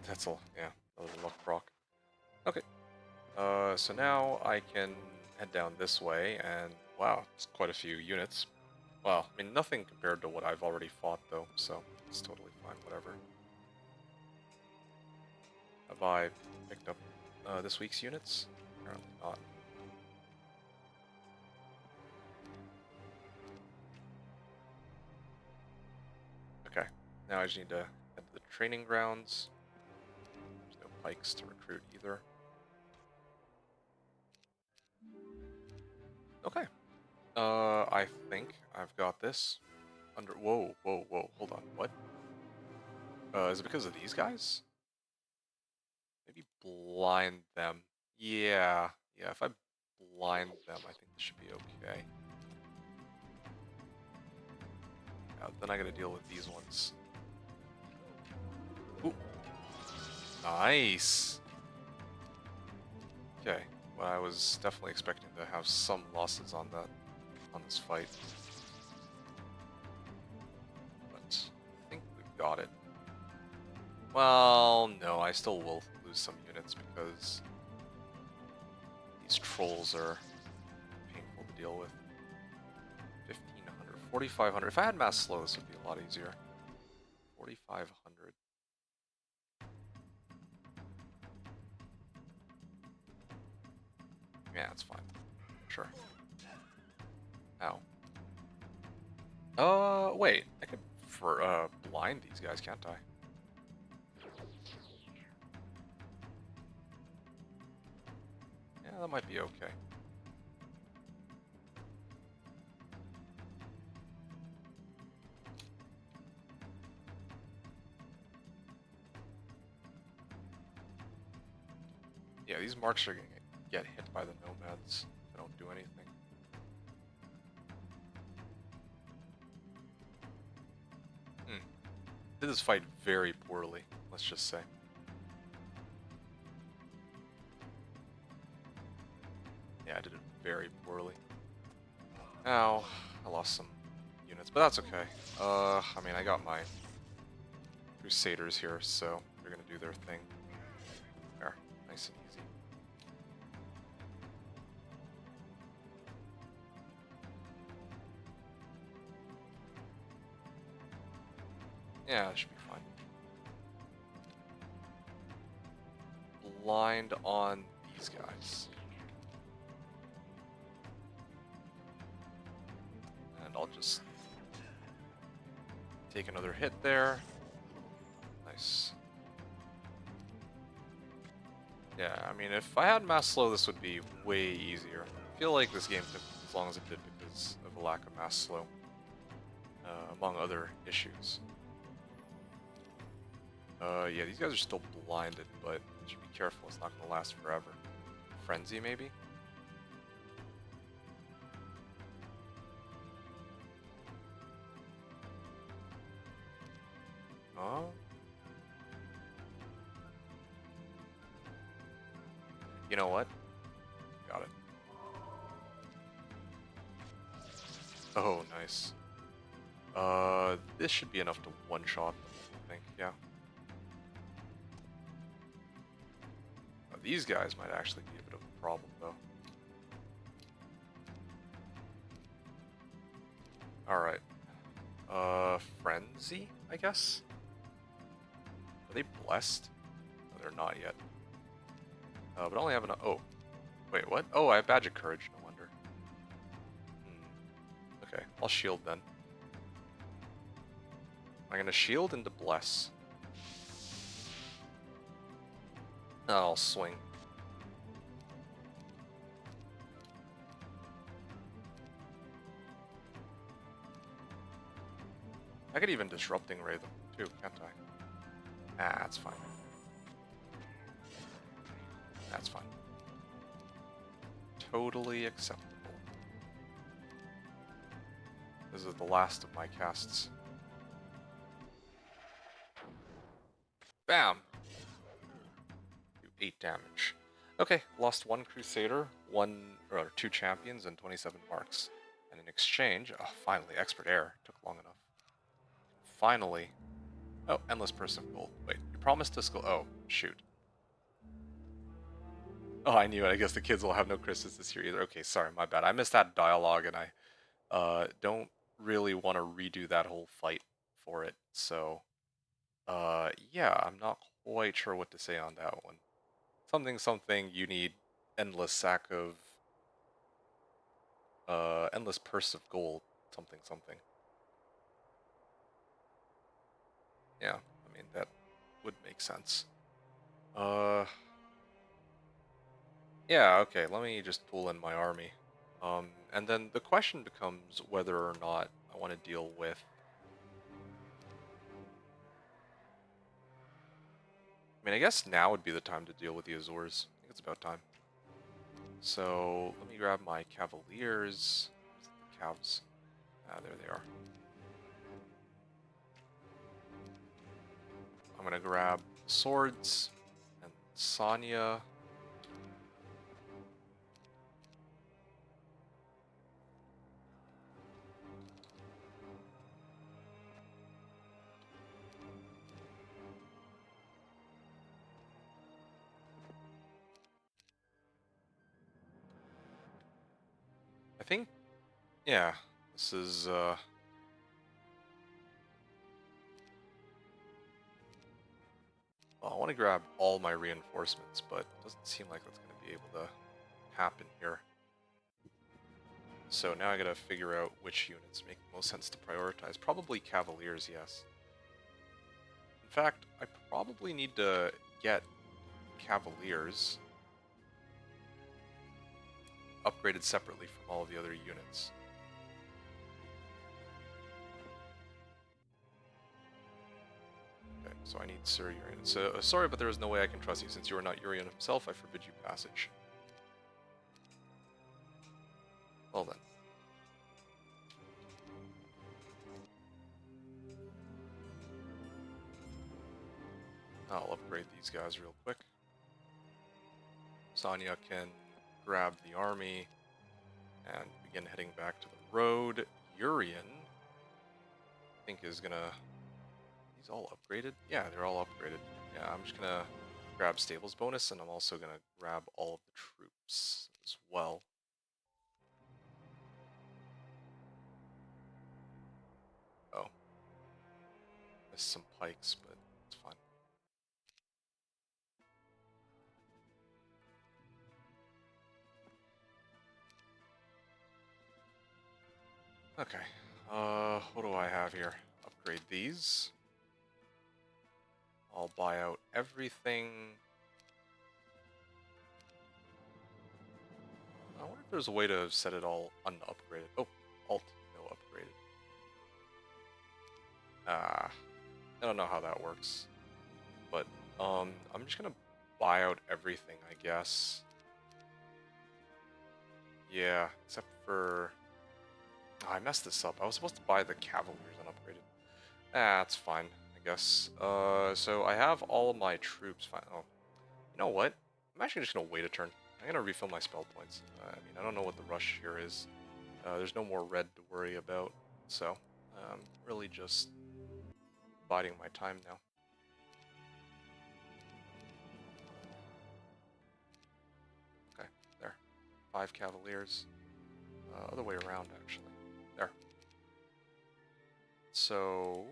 That's a, yeah, another luck proc. Okay. So now I can head down this way, and wow, it's quite a few units. Well, I mean, nothing compared to what I've already fought, though, so it's totally fine, whatever. Have I picked up this week's units? Apparently not. Now I just need to head to the training grounds. There's no pikes to recruit either. Okay. I think I've got this. Whoa, whoa, whoa, hold on, what? Is it because of these guys? Maybe blind them. Yeah, yeah, if I blind them, I think this should be okay. Yeah, then I gotta deal with these ones. Ooh. Nice! Okay, well, I was definitely expecting to have some losses on this fight. But I think we've got it. Well, no, I still will lose some units because these trolls are painful to deal with. 1500, 4500. If I had mass slow, this would be a lot easier. 4500. Yeah, it's fine. Sure. Ow. Wait. I could blind these guys, can't I? Yeah, that might be okay. Yeah, these marks are gonna get hit by the nomads if I don't do anything. Did this fight very poorly, let's just say. Yeah, I did it very poorly. Now, I lost some units, but that's okay. I mean, I got my Crusaders here, so they're gonna do their thing. There, nice and easy. Yeah, that should be fine. Blind on these guys. And I'll just take another hit there. Nice. Yeah, I mean, if I had mass slow, this would be way easier. I feel like this game took as long as it did because of a lack of mass slow, among other issues. Yeah, these guys are still blinded, but you should be careful, it's not going to last forever. Frenzy, maybe? Oh? You know what? Got it. Oh, nice. This should be enough to one-shot them, I think, yeah. These guys might actually be a bit of a problem, though. Alright. Frenzy, I guess? Are they blessed? No, they're not yet. But I only have enough. Oh. Wait, what? Oh, I have Badge of Courage, no wonder. Okay, I'll shield then. I'm gonna shield into bless. I'll swing. I could even disrupting ray them too, can't I? Ah, that's fine. That's fine. Totally acceptable. This is the last of my casts. Bam! Do 8 damage. Okay, lost 1 Crusader, 2 champions, and 27 marks. And in exchange, oh, finally, Expert Air. Took long enough. Finally. Oh, Endless Purse of Gold. Wait, you promised to school. Oh, shoot. Oh, I knew it. I guess the kids will have no Christmas this year either. Okay, sorry, my bad. I missed that dialogue, and I don't really want to redo that whole fight for it. So, yeah, I'm not quite sure what to say on that one. Something, something, you need endless sack of, endless purse of gold. Something, something. Yeah, I mean, that would make sense. Uh, yeah, okay, let me just pull in my army. And then the question becomes whether or not I want to deal with. I mean, I guess now would be the time to deal with the Azores. I think it's about time. So let me grab my Cavaliers. The Cavs. Ah, there they are. I'm gonna grab swords and Sonya. I think, yeah, this is, well, I want to grab all my reinforcements, but it doesn't seem like that's going to be able to happen here. So now I gotta figure out which units make the most sense to prioritize. Probably Cavaliers, yes. In fact, I probably need to get Cavaliers upgraded separately from all of the other units. Okay, so I need Sir Urian. So, sorry, but there is no way I can trust you. Since you are not Urian himself, I forbid you passage. Well then. I'll upgrade these guys real quick. Sonya can grab the army and begin heading back to the road. Urian, I think, is gonna... These all upgraded? Yeah, they're all upgraded. Yeah, I'm just gonna grab stables bonus, and I'm also gonna grab all of the troops as well. Oh. Missed some pikes, but it's fine. Okay. What do I have here? Upgrade these. I'll buy out everything. I wonder if there's a way to set it all unupgraded. Oh, Alt, no upgraded. Ah, I don't know how that works. But, I'm just gonna buy out everything, I guess. Yeah, except for... Oh, I messed this up. I was supposed to buy the Cavaliers unupgraded. Ah, that's fine, I guess. So I have all of my troops. Oh, you know what? I'm actually just gonna wait a turn. I'm gonna refill my spell points. I mean, I don't know what the rush here is. There's no more red to worry about, so really just biding my time now. Okay, there. 5 Cavaliers. Other way around, actually. There. So,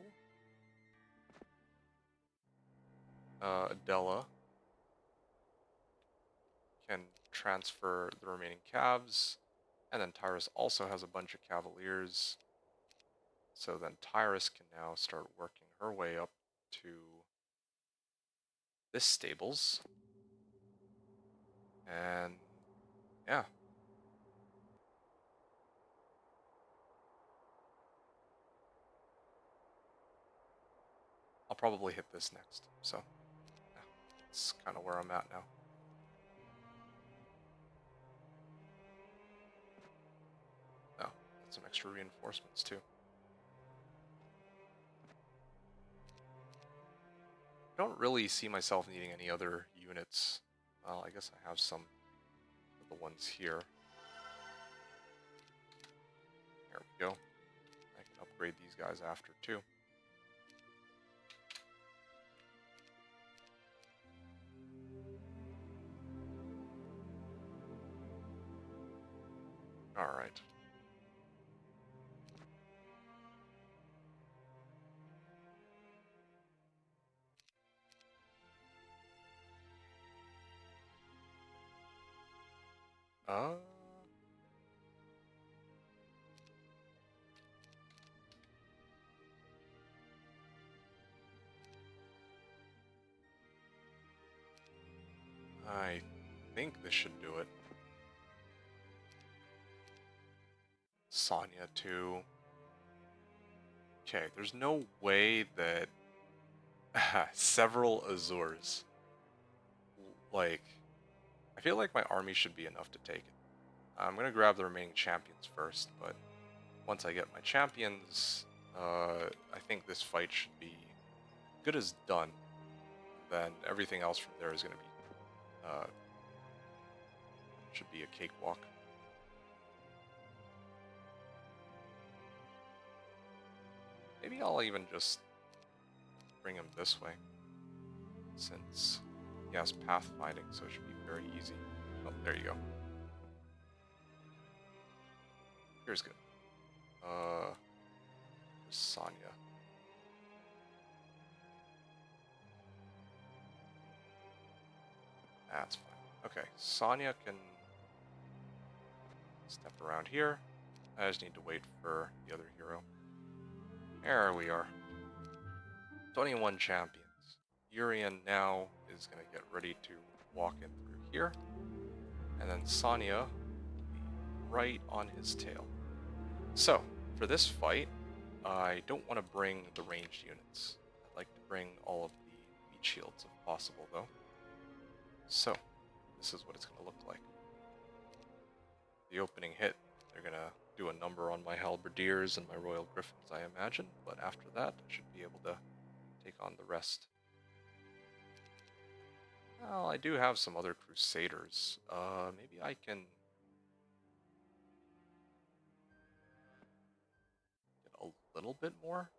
Adela can transfer the remaining Cavs, and then Tyrus also has a bunch of Cavaliers. So then Tyrus can now start working her way up to this stables. And yeah. I'll probably hit this next. So yeah, that's kind of where I'm at now. Oh, got some extra reinforcements too. I don't really see myself needing any other units. Well, I guess I have some of the ones here. There we go. I can upgrade these guys after too. Alright. Uh, I think this should do it. Sonya too. Okay, there's no way that several Azures. Like, I feel like my army should be enough to take it. I'm gonna grab the remaining champions first, but once I get my champions, I think this fight should be good as done. Then everything else from there is gonna be, should be a cakewalk. Maybe I'll even just bring him this way, since he has pathfinding, so it should be very easy. Oh, there you go. Here's good. Here's Sonya. That's fine. Okay, Sonya can step around here. I just need to wait for the other hero. There we are. 21 champions. Urian now is going to get ready to walk in through here. And then Sonya will be right on his tail. So, for this fight, I don't want to bring the ranged units. I'd like to bring all of the meat shields if possible, though. So, this is what it's going to look like. The opening hit, they're going to do a number on my halberdiers and my royal griffins, I imagine, but after that, I should be able to take on the rest. Well, I do have some other crusaders. Maybe I can get a little bit more?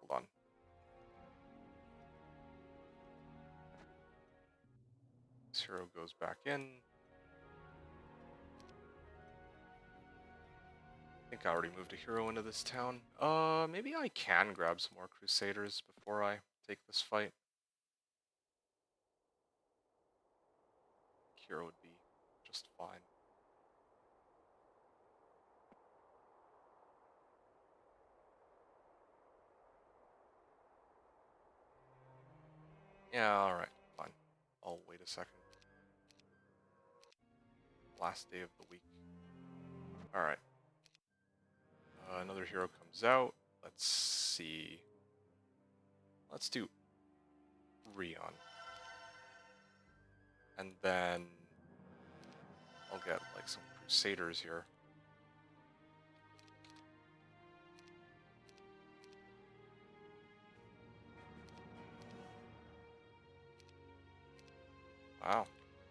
Hold on. This hero goes back in. I think I already moved a hero into this town. Maybe I can grab some more crusaders before I take this fight. Hero would be just fine. Yeah, alright, fine. I'll wait a second. Last day of the week. Alright. Another hero comes out. Let's see. Let's do Rion. And then I'll get like some crusaders here. Wow,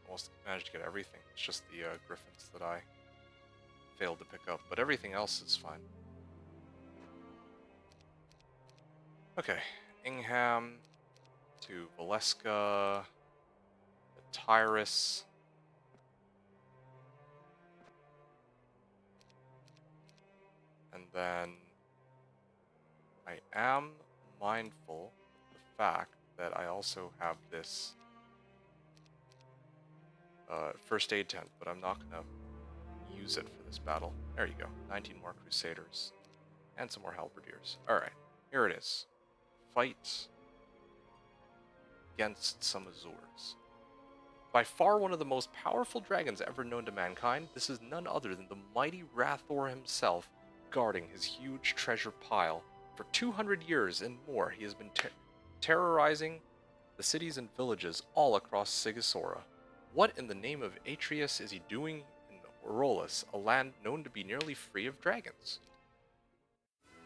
almost managed to get everything. It's just the griffins that I failed to pick up, but everything else is fine. Okay, Ingham to Valeska, Tyrus. And then I am mindful of the fact that I also have this first aid tent, but I'm not going to use it for this battle. There you go, 19 more crusaders and some more halberdiers. Alright, here it is. Fight against some Azures. By far one of the most powerful dragons ever known to mankind, this is none other than the mighty Rathor himself, guarding his huge treasure pile. For 200 years and more, he has been terrorizing the cities and villages all across Sighisoara. What in the name of Atreus is he doing in Aurolus, a land known to be nearly free of dragons?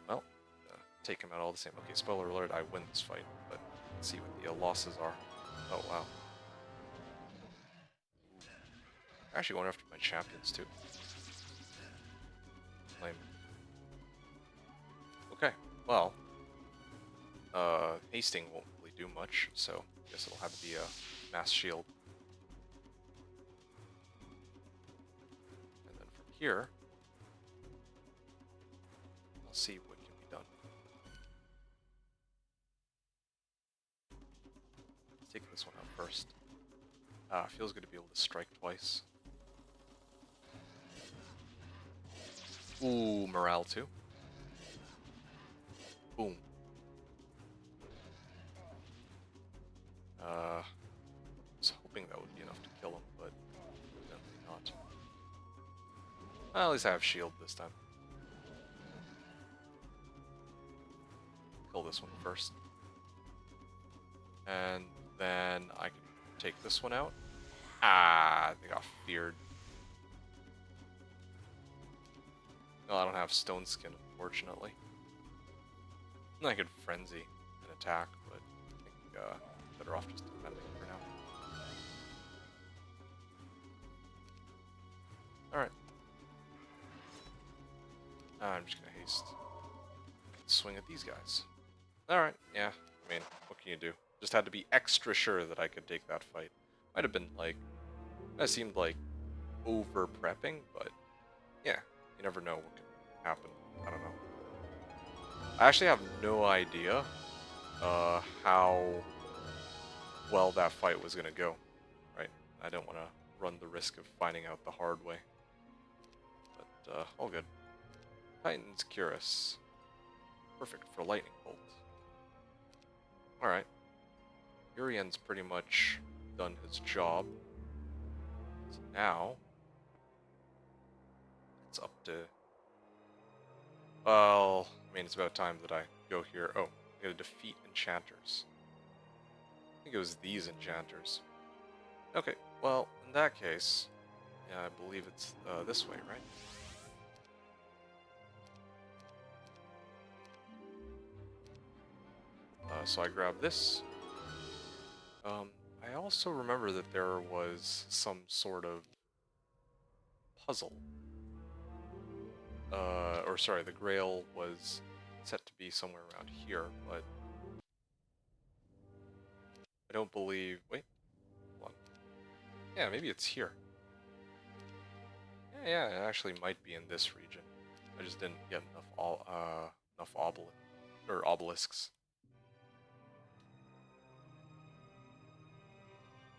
Well, take him out all the same. Okay, spoiler alert, I win this fight, but let's see what the losses are. Oh, wow. I'm actually going after my champions, too. Lame. Okay, well, hasting won't really do much, so I guess it'll have to be a mass shield. And then from here, I'll see what can be done. Let's take this one out first. Feels good to be able to strike twice. Ooh, morale too. Boom. I was hoping that would be enough to kill him, but evidently not. Well, at least I have shield this time. Kill this one first. And then I can take this one out. Ah, they got feared. No, I don't have stone skin, unfortunately. I could frenzy an attack, but I think better off just defending for now. Alright. I'm just gonna haste. Swing at these guys. Alright, yeah. I mean, what can you do? Just had to be extra sure that I could take that fight. Might have been like... That seemed like over prepping, but yeah, you never know what can happen. I don't know. I actually have no idea how well that fight was gonna go, right? I don't want to run the risk of finding out the hard way. But all good. Titan's Cuirass. Perfect for lightning bolt. Alright. Urian's pretty much done his job. So now it's up to... Well, I mean, it's about time that I go here. Oh, I gotta defeat enchanters. I think it was these enchanters. Okay, well, in that case, yeah, I believe it's this way, right? So I grab this. I also remember that there was some sort of puzzle. Or sorry, the grail was set to be somewhere around here, but I don't believe... Wait, hold on. Yeah, maybe it's here. Yeah, it actually might be in this region. I just didn't get enough obelisks.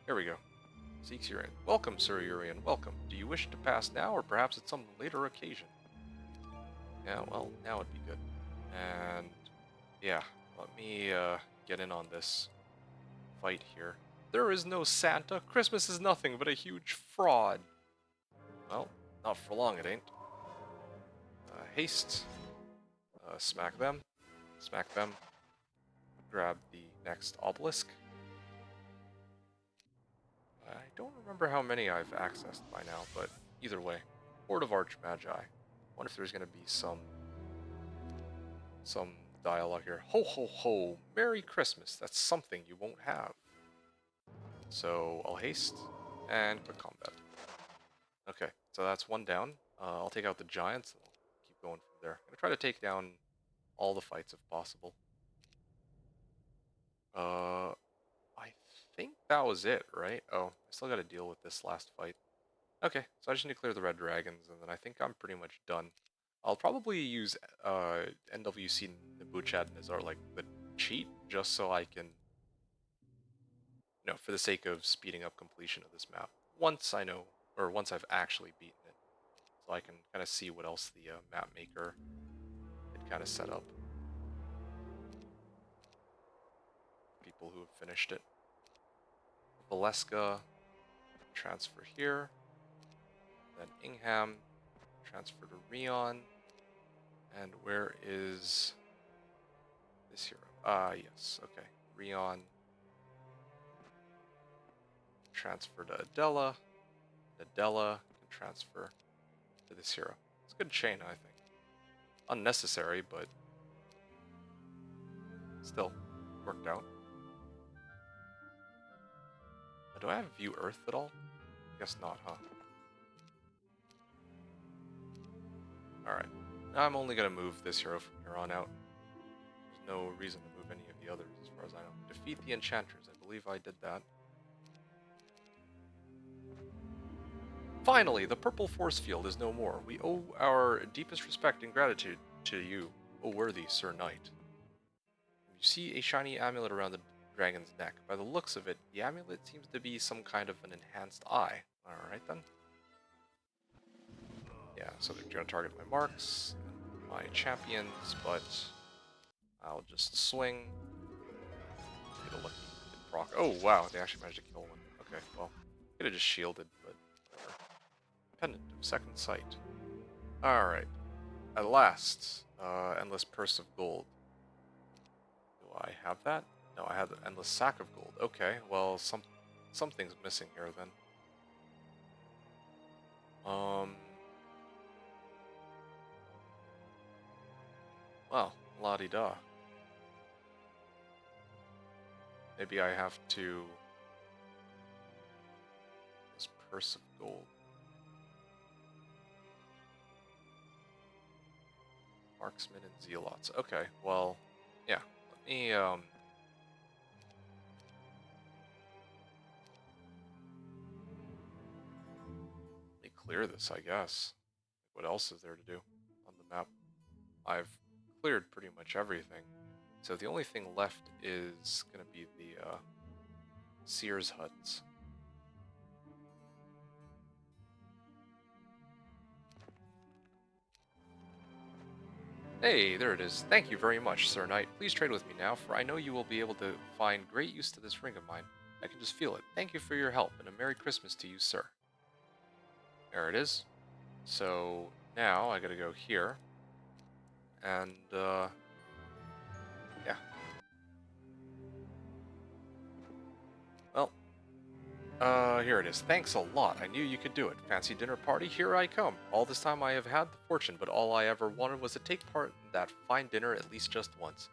Here we go. Seeks Urian. Welcome, Sir Urian. Welcome. Do you wish to pass now, or perhaps at some later occasion? Yeah, well, now would be good. And yeah, let me get in on this fight here. There is no Santa. Christmas is nothing but a huge fraud. Well, not for long it ain't. Haste. Smack them. Smack them. Grab the next obelisk. I don't remember how many I've accessed by now, but either way. Horde of Archmagi. Wonder if there's gonna be some dialogue here. Ho ho ho! Merry Christmas! That's something you won't have. So I'll haste and quick combat. Okay, so that's one down. I'll take out the giants and I'll keep going from there. I'm gonna try to take down all the fights if possible. I think that was it, right? Oh, I still gotta deal with this last fight. Okay, so I just need to clear the red dragons, and then I think I'm pretty much done. I'll probably use NWC Nebuchad as our like the cheat, just so I can, for the sake of speeding up completion of this map. Once I know, or once I've actually beaten it, so I can kind of see what else the map maker had kind of set up. People who have finished it. Valeska, transfer here. Then Ingham, transfer to Rion. And where is this hero? Yes, okay. Rion, transfer to Adela. Adela can transfer to this hero. It's a good chain, I think. Unnecessary, but still worked out. Do I have View Earth at all? Guess not, huh? Alright. I'm only going to move this hero from here on out. There's no reason to move any of the others, as far as I know. Defeat the enchanters. I believe I did that. Finally, the purple force field is no more. We owe our deepest respect and gratitude to you, O worthy Sir Knight. You see a shiny amulet around the dragon's neck. By the looks of it, the amulet seems to be some kind of an enhanced eye. Alright then. Yeah, so they're going to target my marks, my champions, but I'll just swing. Get a lucky hit proc. Oh wow, they actually managed to kill one. Okay, well, could have just shielded, but whatever. Pendant of Second Sight. Alright. At last, Endless Purse of Gold. Do I have that? No, I have the Endless Sack of Gold. Okay, well, something's missing here then. Well, la-di-da. Maybe I have to... This Purse of Gold. Marksmen and Zealots. Okay, well, yeah. Let me clear this, I guess. What else is there to do on the map? I've cleared pretty much everything. So the only thing left is going to be the Sears huts. Hey, there it is. Thank you very much, Sir Knight. Please trade with me now, for I know you will be able to find great use to this ring of mine. I can just feel it. Thank you for your help, and a Merry Christmas to you, sir. There it is. So now I gotta go here, and yeah. Well, here it is. Thanks a lot. I knew you could do it. Fancy dinner party? Here I come. All this time I have had the fortune, but all I ever wanted was to take part in that fine dinner at least just once.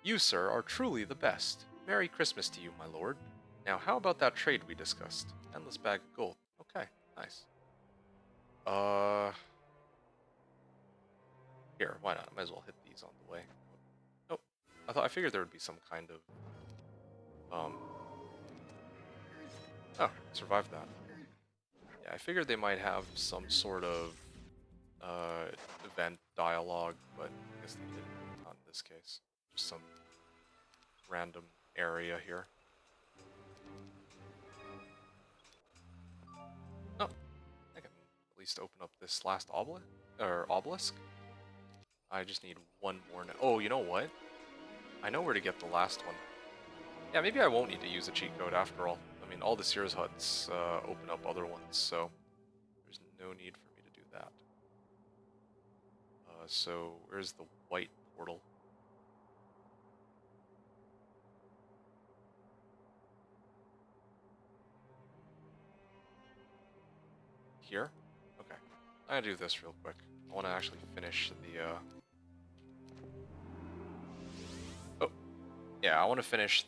You, sir, are truly the best. Merry Christmas to you, my lord. Now, how about that trade we discussed? Endless bag of gold. Okay, nice. Here, why not? I might as well hit these on the way. Oh, I figured there would be some kind of, oh, survived that. Yeah, I figured they might have some sort of, event dialogue, but I guess they didn't, not in this case. Just some random area here. Oh, I can at least open up this last obelisk. I just need one more now. Oh, you know what? I know where to get the last one. Yeah, maybe I won't need to use a cheat code after all. I mean, all the Sears huts open up other ones, so there's no need for me to do that. So where's the white portal? Here? Okay. I'm gonna do this real quick. I want to actually finish the, Oh, yeah, I want to finish,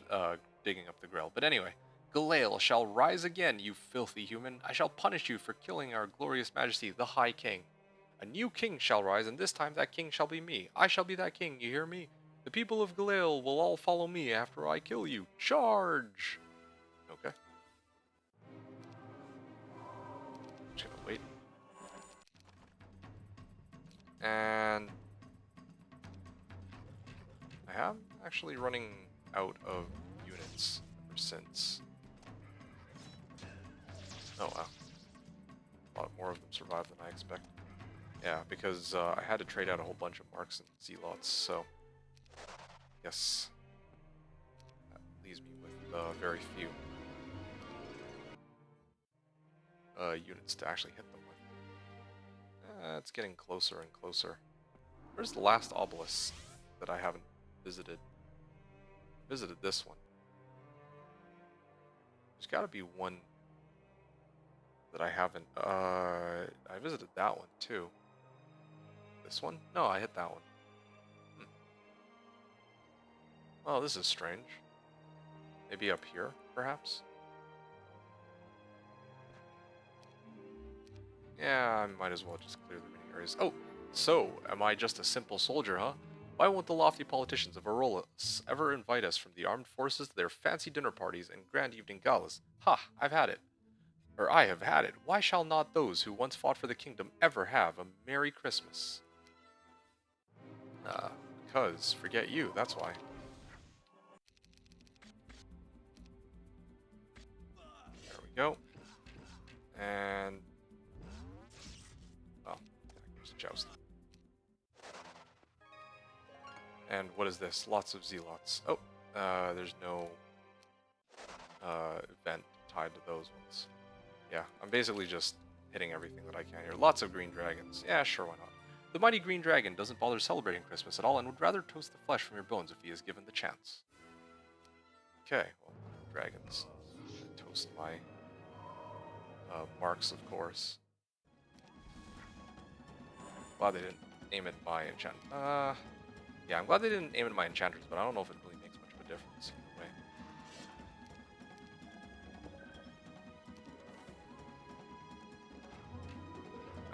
digging up the grail. But anyway, Grail shall rise again, you filthy human. I shall punish you for killing our glorious majesty, the High King. A new king shall rise, and this time that king shall be me. I shall be that king, you hear me? The people of Grail will all follow me after I kill you. Charge! Okay. Just gonna wait. And I am actually running out of units ever since. Oh wow. A lot more of them survived than I expected. Yeah, because I had to trade out a whole bunch of marks and zealots, so I guess that leaves me with very few units to actually hit them with. It's getting closer and closer. Where's the last obelisk that I haven't visited? I visited this one. There's got to be one that I haven't. I visited that one too. This one? No, I hit that one. Oh, this is strange. Maybe up here, perhaps? Yeah, I might as well just clear the remaining areas. Oh, so, am I just a simple soldier, huh? Why won't the lofty politicians of Arolas ever invite us from the armed forces to their fancy dinner parties and grand evening galas? Ha, I've had it. Or I have had it. Why shall not those who once fought for the kingdom ever have a Merry Christmas? Because, forget you, that's why. There we go. And... oh, there's a joust. And what is this? Lots of zealots. Oh, there's no event tied to those ones. Yeah, I'm basically just hitting everything that I can here. Lots of green dragons. Yeah, sure, why not? The mighty green dragon doesn't bother celebrating Christmas at all and would rather toast the flesh from your bones if he is given the chance. Okay, well, dragons. Toast my marks, of course. Glad they didn't aim at my enchant. Yeah, I'm glad they didn't aim at my enchanters, but I don't know if it really makes much of a difference either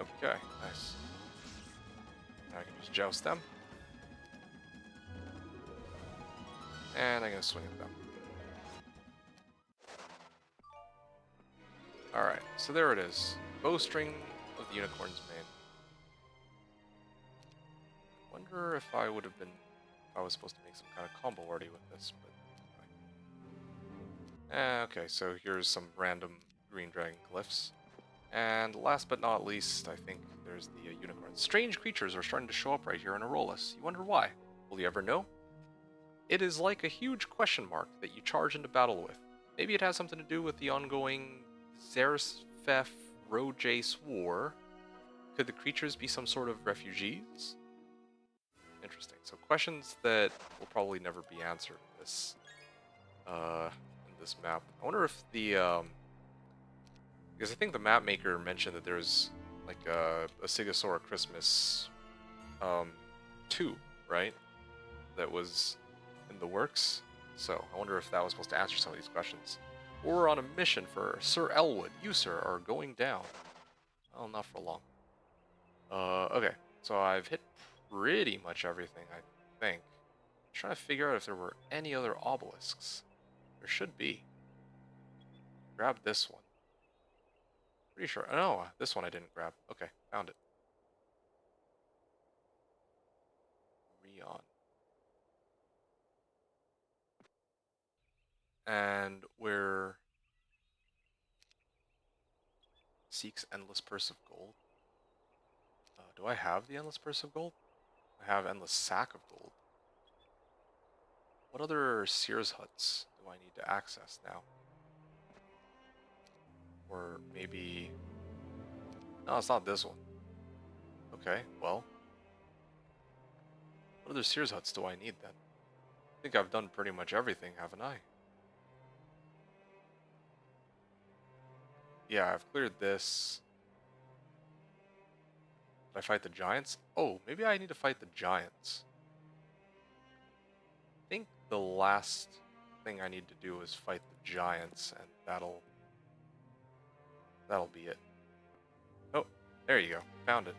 way. Okay, nice. Now I can just joust them. And I'm gonna swing at them. Alright, so there it is. Bowstring of the Unicorn's Mane. Wonder if I would have been... if I was supposed to make some kind of combo already with this, but... okay, so here's some random green dragon glyphs. And last but not least, I think there's the unicorns. Strange creatures are starting to show up right here in Arolas. You wonder why? Will you ever know? It is like a huge question mark that you charge into battle with. Maybe it has something to do with the ongoing Xerisfef Rojace War. Could the creatures be some sort of refugees? Interesting. So questions that will probably never be answered in this map. I wonder if the because I think the map maker mentioned that there's like a Sighisoara Christmas 2, right? That was in the works. So I wonder if that was supposed to answer some of these questions. We're on a mission for Sir Elwood. You, sir, are going down. Well, not for long. Okay. So I've hit pretty much everything, I think. I'm trying to figure out if there were any other obelisks. There should be. Grab this one. Pretty sure. No, this one I didn't grab. Okay, found it. Rion. And where seeks endless purse of gold. Do I have the endless purse of gold? I have endless sack of gold. What other Sears huts do I need to access now? Or maybe... no, it's not this one. Okay, well. What other Sears huts do I need then? I think I've done pretty much everything, haven't I? Yeah, I've cleared this. Did I fight the giants? Oh, maybe I need to fight the giants. I think the last thing I need to do is fight the giants, and that'll be it. Oh, there you go. Found it.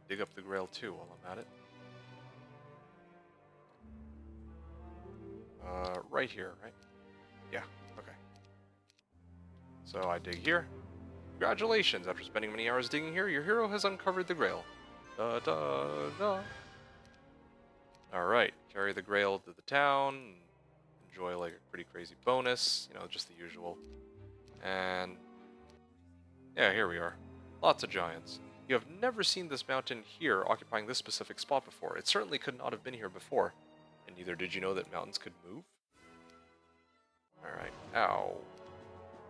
Dig up the grail too while I'm at it. Right here, right? Yeah, okay. So I dig here. Congratulations! After spending many hours digging here, your hero has uncovered the grail. Da da da. Alright, carry the grail to the town. Enjoy like a pretty crazy bonus. You know, just the usual. And yeah, here we are. Lots of giants. You have never seen this mountain here occupying this specific spot before. It certainly could not have been here before. And neither did you know that mountains could move? Alright. Ow.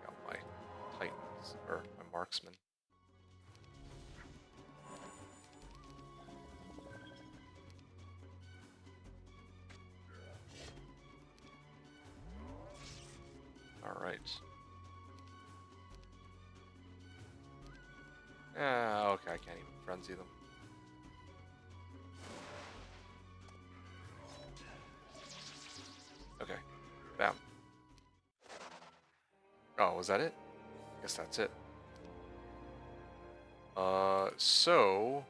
Got my titans, or my marksman. Alright. Okay, I can't even frenzy them. Okay. Bam. Oh, was that it? I guess that's it. So...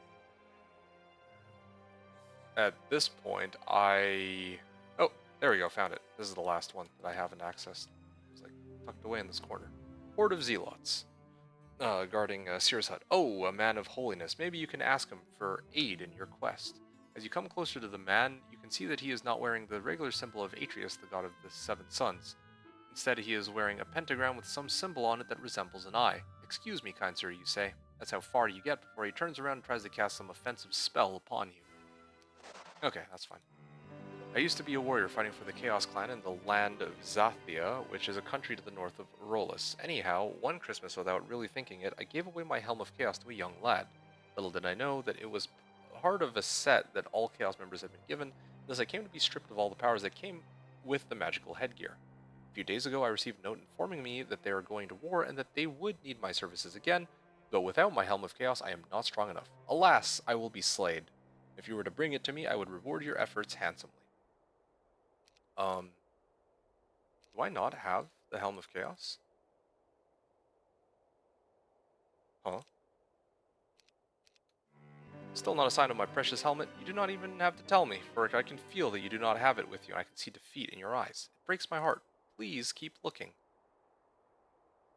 at this point, oh, there we go, found it. This is the last one that I haven't accessed. It's like tucked away in this corner. Horde of Zealots. Guarding Sears hut. Oh, a man of holiness. Maybe you can ask him for aid in your quest. As you come closer to the man, you can see that he is not wearing the regular symbol of Atreus, the god of the seven suns. Instead, he is wearing a pentagram with some symbol on it that resembles an eye. Excuse me, kind sir, you say. That's how far you get before he turns around and tries to cast some offensive spell upon you. Okay, that's fine. I used to be a warrior fighting for the Chaos Clan in the land of Zathia, which is a country to the north of Arolis. Anyhow, one Christmas, without really thinking it, I gave away my Helm of Chaos to a young lad. Little did I know that it was part of a set that all Chaos members had been given, thus I came to be stripped of all the powers that came with the magical headgear. A few days ago, I received a note informing me that they are going to war and that they would need my services again, though without my Helm of Chaos, I am not strong enough. Alas, I will be slayed. If you were to bring it to me, I would reward your efforts handsomely. Do I not have the Helm of Chaos? Huh? Still not a sign of my precious helmet. You do not even have to tell me, for I can feel that you do not have it with you, and I can see defeat in your eyes. It breaks my heart. Please keep looking.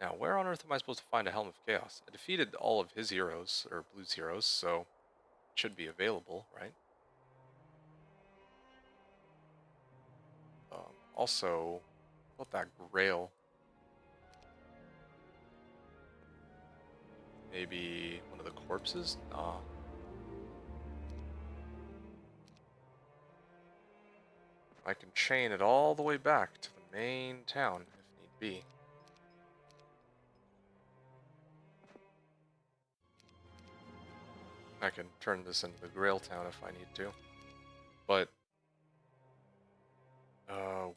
Now, where on earth am I supposed to find a Helm of Chaos? I defeated all of his heroes, or Blue's heroes, so it should be available, right? Also, what about that grail? Maybe one of the corpses? Nah. I can chain it all the way back to the main town, if need be. I can turn this into the Grail Town if I need to. But,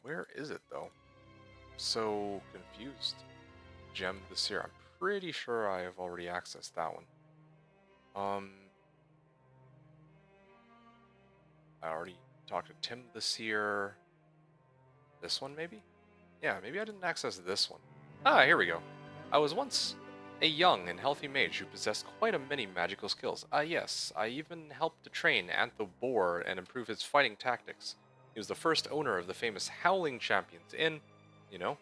where is it though? I'm so confused. Gem the Seer. I'm pretty sure I have already accessed that one. I already talked to Tim the Seer. This one maybe? Yeah, maybe I didn't access this one. Ah, here we go. I was once a young and healthy mage who possessed quite a many magical skills. Ah yes, I even helped to train Antho Boar and improve his fighting tactics. He was the first owner of the famous Howling Champions Inn, you know.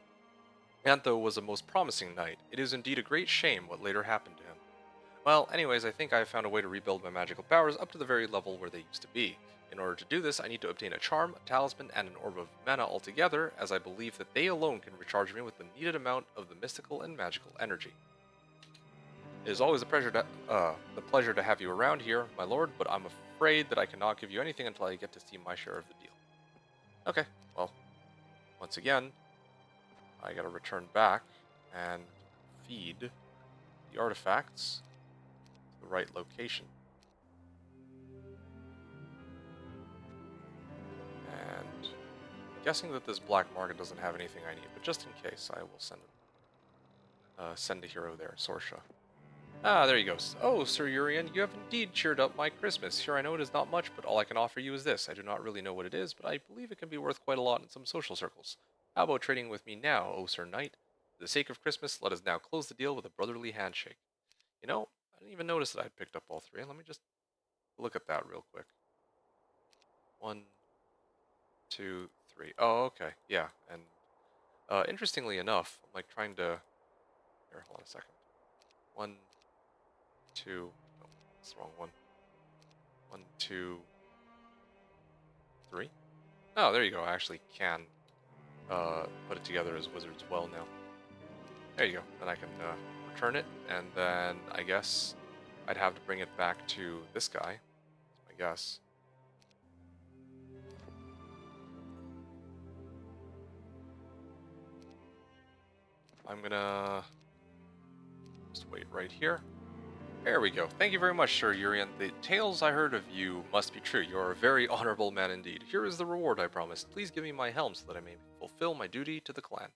Antho was a most promising knight. It is indeed a great shame what later happened to him. Well, anyways, I think I have found a way to rebuild my magical powers up to the very level where they used to be. In order to do this, I need to obtain a charm, a talisman, and an orb of mana altogether, as I believe that they alone can recharge me with the needed amount of the mystical and magical energy. It is always a pleasure to have you around here, my lord, but I'm afraid that I cannot give you anything until I get to see my share of the deal. Okay, well, once again, I gotta return back and feed the artifacts to the right location. And I'm guessing that this black market doesn't have anything I need, but just in case, I will send a hero there, Sorsha. Ah, there he goes. Oh, Sir Urian, you have indeed cheered up my Christmas. Here I know it is not much, but all I can offer you is this. I do not really know what it is, but I believe it can be worth quite a lot in some social circles. How about trading with me now, oh Sir Knight? For the sake of Christmas, let us now close the deal with a brotherly handshake. You know, I didn't even notice that I picked up all three. Let me just look at that real quick. 1, 2, 3. Oh, okay. Yeah, and interestingly enough, I'm like trying to... Here, hold on a second. 1, 2... Oh, that's the wrong one. 1, 2, 3. Oh, there you go. I actually can put it together as Wizard's Well now. There you go. Then I can return it, and then I guess I'd have to bring it back to this guy, I guess. I'm gonna just wait right here. There we go. Thank you very much, Sir Urian. The tales I heard of you must be true. You are a very honorable man indeed. Here is the reward I promised. Please give me my helm so that I may fulfill my duty to the clan.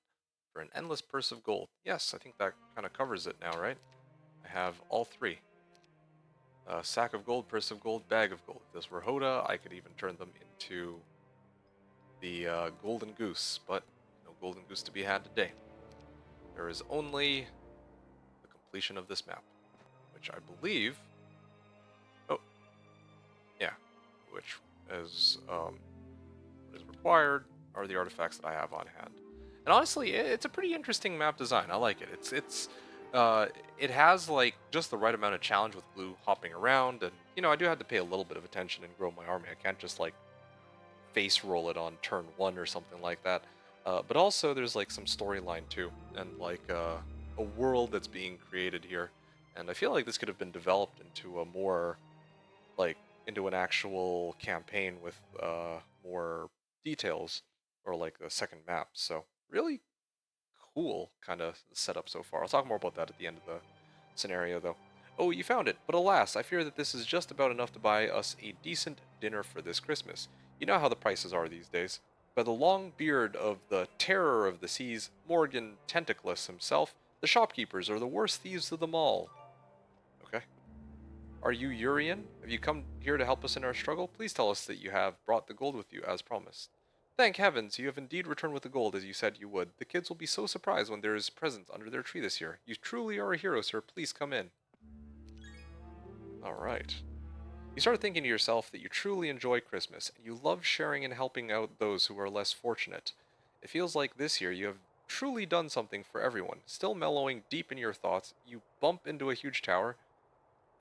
For an endless purse of gold. Yes, I think that kind of covers it now, right? I have all three. Sack of gold, purse of gold, bag of gold. If this were Hoda, I could even turn them into the golden goose, but no golden goose to be had today. There is only the completion of this map, which I believe... Oh, yeah. Which is, what is required are the artifacts that I have on hand. And honestly, it's a pretty interesting map design. I like it. It has like just the right amount of challenge with Blue hopping around, and you know I do have to pay a little bit of attention and grow my army. I can't just like face roll it on turn 1 or something like that. But also there's like some storyline too, and like a world that's being created here. And I feel like this could have been developed into a more like into an actual campaign with more details, or like the second map. So really cool kind of setup so far. I'll talk more about that at the end of the scenario, though. Oh, you found it, but alas, I fear that this is just about enough to buy us a decent dinner for this Christmas. You know how the prices are these days. By the long beard of the terror of the seas, Morgan Tentaclus himself, the shopkeepers are the worst thieves of them all. Okay. Are you Urian? Have you come here to help us in our struggle? Please tell us that you have brought the gold with you, as promised. Thank heavens, you have indeed returned with the gold as you said you would. The kids will be so surprised when there is presents under their tree this year. You truly are a hero, sir. Please come in. Alright. You start thinking to yourself that you truly enjoy Christmas, and you love sharing and helping out those who are less fortunate. It feels like this year you have truly done something for everyone. Still mellowing deep in your thoughts, you bump into a huge tower,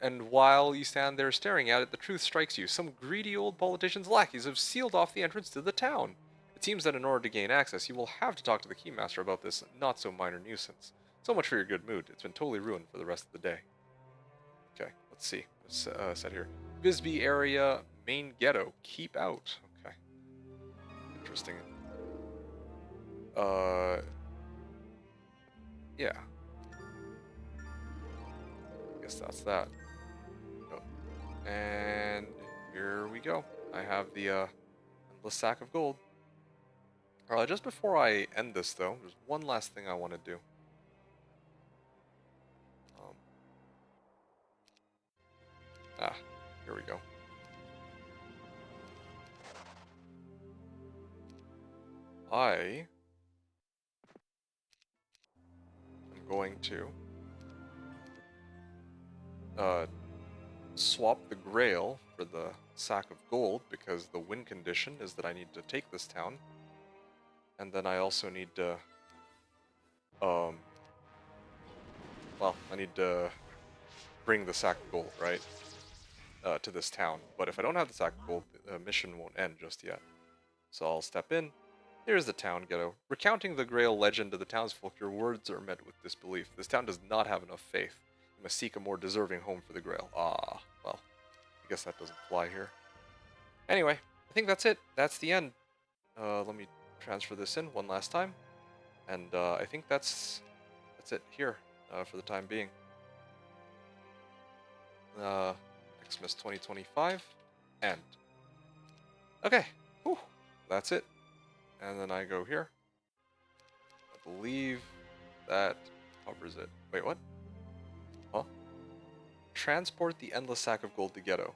and while you stand there staring at it, the truth strikes you. Some greedy old politician's lackeys have sealed off the entrance to the town. It seems that in order to gain access, you will have to talk to the keymaster about this not-so-minor nuisance. So much for your good mood. It's been totally ruined for the rest of the day. Okay, let's see. It's said here. Bisbee area, main ghetto. Keep out. Okay. Interesting. Uh, yeah. I guess that's that. Oh. And here we go. I have the endless sack of gold. Just before I end this, though, there's one last thing I want to do. Um, here we go. I am going to swap the grail for the sack of gold because the win condition is that I need to take this town. And then I also need to, I need to bring the sack of gold, right, to this town. But if I don't have the sack of gold, the mission won't end just yet. So I'll step in. Here's the town ghetto. Recounting the Grail legend to the townsfolk, your words are met with disbelief. This town does not have enough faith. You must seek a more deserving home for the Grail. Ah, well, I guess that doesn't fly here. Anyway, I think that's it. That's the end. Let me transfer this in one last time. And I think that's it here for the time being. Xmas 2025. End. Okay. Whew. That's it. And then I go here. I believe that covers it. Wait, what? Huh? Transport the endless sack of gold to ghetto.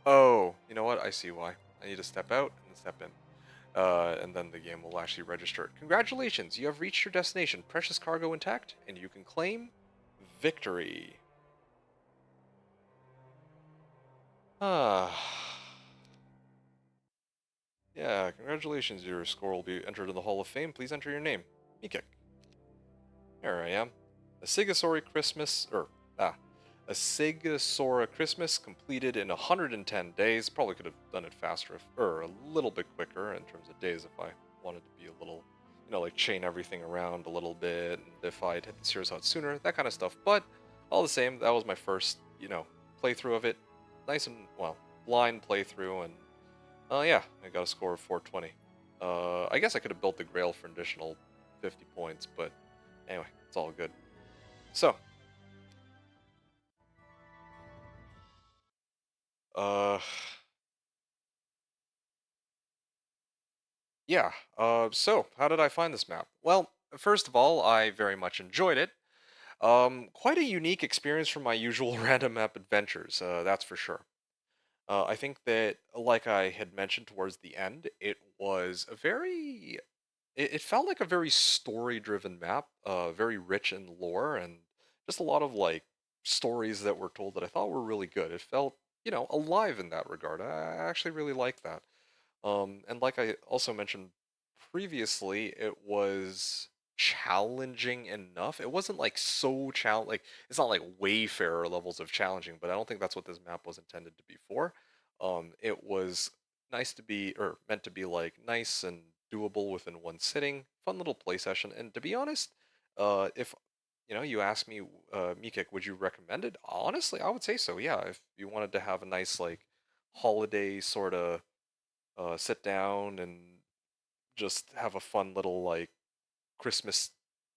Oh, you know what? I see why. I need to step out and step in. And then the game will actually register it. Congratulations, you have reached your destination. Precious cargo intact, and you can claim victory. Ah. Yeah, congratulations, your score will be entered in the Hall of Fame. Please enter your name. MeKick. Here I am. A Sighisoara Christmas, a Sighisoara Christmas completed in 110 days. Probably could have done it faster, or a little bit quicker in terms of days if I wanted to be a little, like chain everything around a little bit, and if I'd hit the series out sooner, that kind of stuff. But all the same, that was my first, playthrough of it. Nice and, blind playthrough, and yeah, I got a score of 420. I guess I could have built the Grail for an additional 50 points, but anyway, it's all good. So, uh, yeah, so how did I find this map? Well, first of all, I very much enjoyed it. Quite a unique experience from my usual random map adventures, that's for sure. I think that, like I had mentioned towards the end, it was a very it felt like a very story-driven map, very rich in lore and just a lot of like stories that were told that I thought were really good. It felt, alive in that regard. I actually really like that. And like I also mentioned previously, it was challenging enough. It wasn't like so like it's not like Wayfarer levels of challenging, but I don't think that's what this map was intended to be for. It was nice to be, or meant to be like nice and doable within one sitting, fun little play session. And to be honest, if you asked me, MeKick, would you recommend it? Honestly, I would say so. Yeah, if you wanted to have a nice like holiday sort of sit down and just have a fun little like Christmas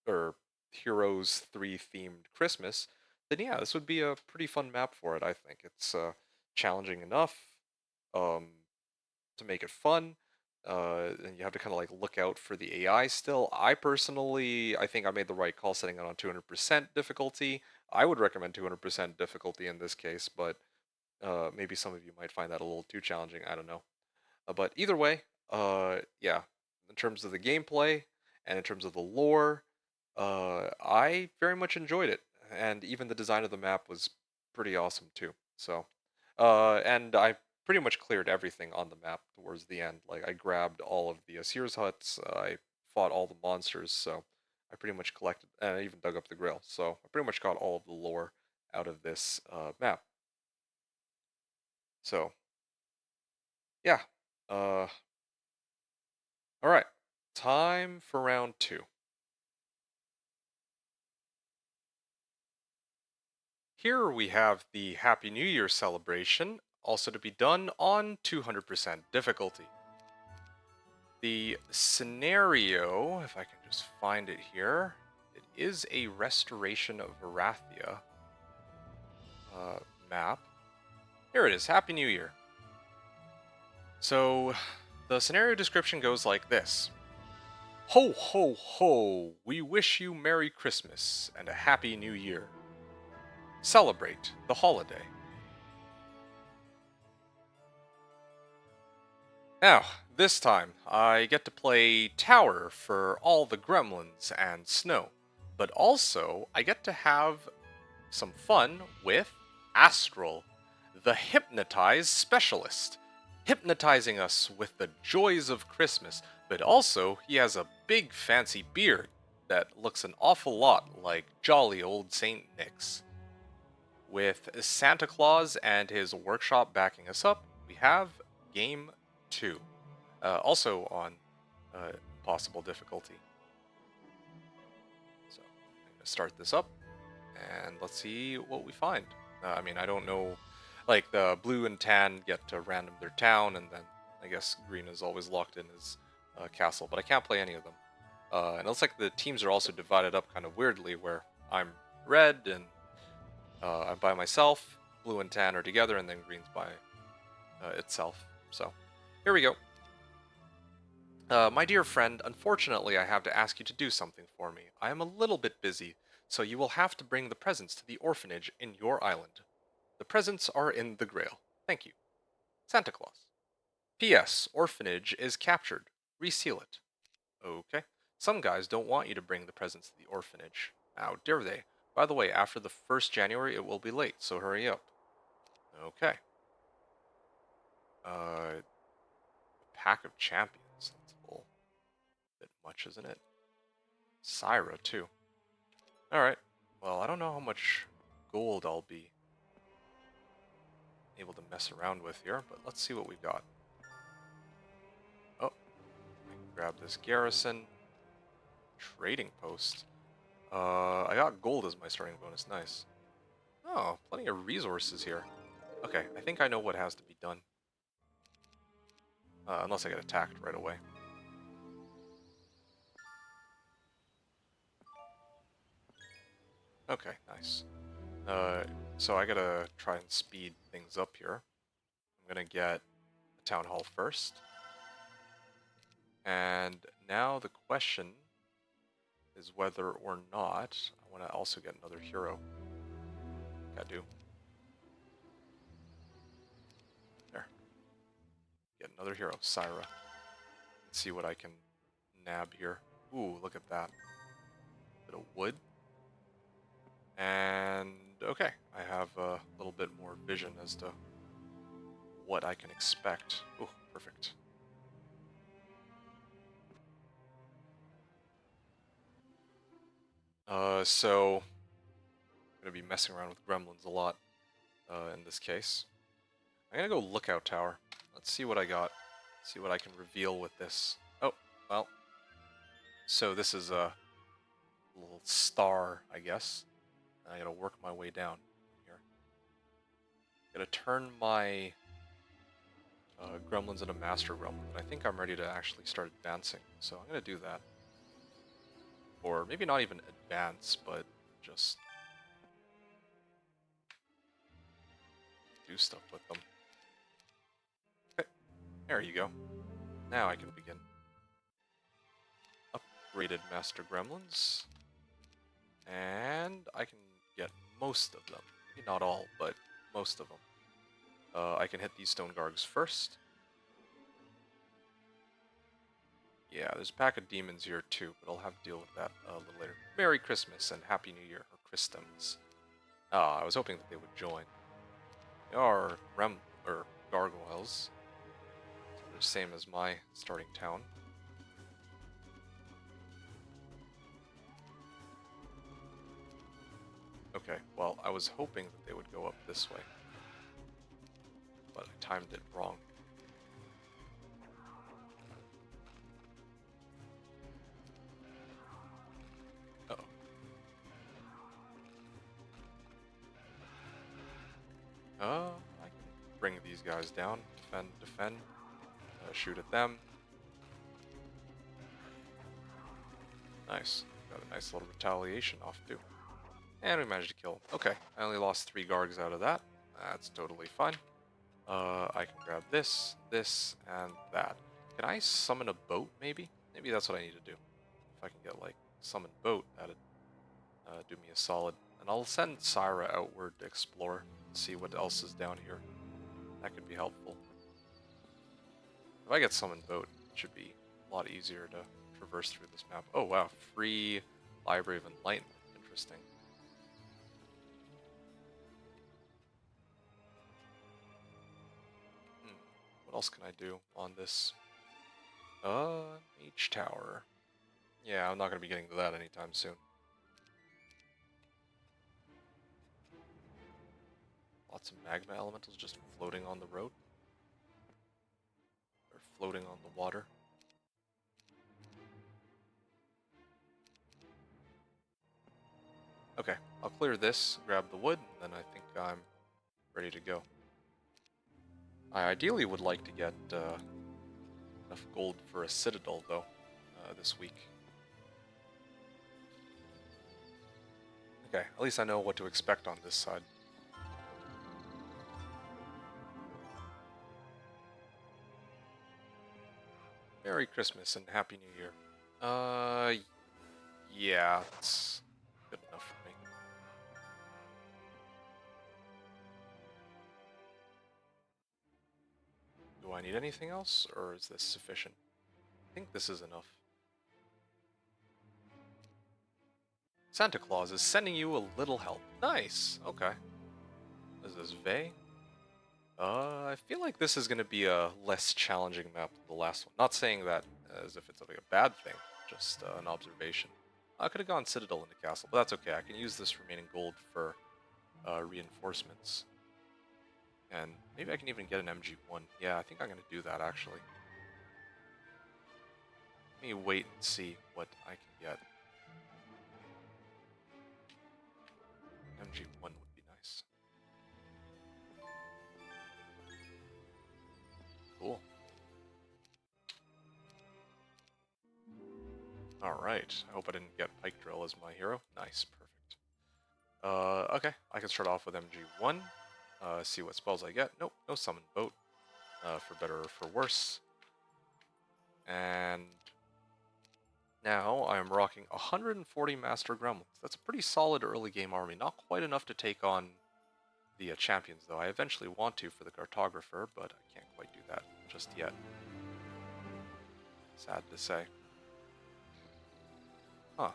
or Heroes 3 themed Christmas, then yeah, this would be a pretty fun map for it, I think. It's challenging enough um, to make it fun. And you have to kind of like look out for the AI still. I think I made the right call setting it on 200% difficulty. I would recommend 200% difficulty in this case, but maybe some of you might find that a little too challenging. I don't know. But either way, yeah, in terms of the gameplay and in terms of the lore, I very much enjoyed it, and even the design of the map was pretty awesome too. So, and I pretty much cleared everything on the map towards the end. Like I grabbed all of the Sears huts, I fought all the monsters, so I pretty much collected, and I even dug up the grail. So I pretty much got all of the lore out of this map. So yeah, uh, all right, time for round two. Here we have the Happy New Year celebration, also to be done on 200% difficulty. The scenario, if I can just find it here, it is a Restoration of Varathia uh, map. Here it is, Happy New Year. So, the scenario description goes like this. Ho ho ho, we wish you Merry Christmas and a Happy New Year. Celebrate the holiday. Now, this time, I get to play Tower for all the gremlins and snow, but also I get to have some fun with Astral, the hypnotize specialist, hypnotizing us with the joys of Christmas, but also he has a big fancy beard that looks an awful lot like jolly old St. Nick's. With Santa Claus and his workshop backing us up, we have Game 2. Also on possible difficulty. So I'm going to start this up and let's see what we find. I mean, I don't know. Like the blue and tan get to random their town, and then I guess green is always locked in his castle, but I can't play any of them. And it looks like the teams are also divided up kind of weirdly, where I'm red and I'm by myself, blue and tan are together, and then green's by itself. So here we go. My dear friend, unfortunately I have to ask you to do something for me. I am a little bit busy, so you will have to bring the presents to the orphanage in your island. The presents are in the grail. Thank you. Santa Claus. P.S. Orphanage is captured. Reseal it. Okay. Some guys don't want you to bring the presents to the orphanage. How dare they? By the way, after the 1st January it will be late, so hurry up. Okay. Pack of champions. That's a little bit much, isn't it? Syra, too. Alright. Well, I don't know how much gold I'll be able to mess around with here, but let's see what we got. Oh, I can grab this garrison. Trading post. I got gold as my starting bonus. Nice. Oh, plenty of resources here. Okay, I think I know what has to be done. Unless I get attacked right away. Okay, nice. So I gotta try and speed things up here. I'm gonna get a town hall first. And now the question is whether or not I want to also get another hero. I do. There. Get another hero, Syra. Let's see what I can nab here. Ooh, look at that. Bit of wood. And okay, I have a little bit more vision as to what I can expect. Ooh, perfect. So I'm gonna be messing around with gremlins a lot in this case. I'm gonna go lookout tower. Let's see what I got. See what I can reveal with this. Oh, well. So this is little star, I guess. And I gotta work my way down here. Gotta turn my gremlins into master gremlins. I think I'm ready to actually start advancing, so I'm gonna do that. Or maybe not even advance, but just do stuff with them. Okay, there you go. Now I can begin. Upgraded master gremlins. And I can get most of them. Maybe not all, but most of them. I can hit these stone gargs first. Yeah, there's a pack of demons here too, but I'll have to deal with that a little later. Merry Christmas and Happy New Year, or Christmas. Ah, I was hoping that they would join. They are or gargoyles. So they're the same as my starting town. Okay, well, I was hoping that they would go up this way, but I timed it wrong. Uh-oh. I can bring these guys down. Defend. Shoot at them. Nice. Got a nice little retaliation off too. And we managed to kill him. Okay, I only lost 3 gargs out of that. That's totally fine. I can grab this, and that. Can I summon a boat, maybe? Maybe that's what I need to do. If I can get, like, summon boat, that'd do me a solid. And I'll send Syra outward to explore and see what else is down here. That could be helpful. If I get summon boat, it should be a lot easier to traverse through this map. Oh wow, free Library of Enlightenment. Interesting. What else can I do on this? Mage Tower. Yeah, I'm not going to be getting to that anytime soon. Lots of magma elementals just floating on the road. Or floating on the water. Okay, I'll clear this, grab the wood, and then I think I'm ready to go. I ideally would like to get enough gold for a citadel, though, this week. Okay, at least I know what to expect on this side. Merry Christmas and Happy New Year. Yeah, it's good enough for me. Do I need anything else, or is this sufficient? I think this is enough. Santa Claus is sending you a little help. Nice, okay. Is this Vey? I feel like this is going to be a less challenging map than the last one. Not saying that as if it's like a bad thing, just an observation. I could have gone Citadel into Castle, but that's okay. I can use this remaining gold for reinforcements. And maybe I can even get an MG1. Yeah, I think I'm going to do that, actually. Let me wait and see what I can get. MG1 would be nice. Cool. Alright, I hope I didn't get Pike Drill as my hero. Nice, perfect. Okay, I can start off with MG1. See what spells I get. Nope, no summon boat. For better or for worse. And now I'm rocking 140 Master Gremlins. That's a pretty solid early game army. Not quite enough to take on the champions, though. I eventually want to for the Cartographer, but I can't quite do that just yet. Sad to say. Huh.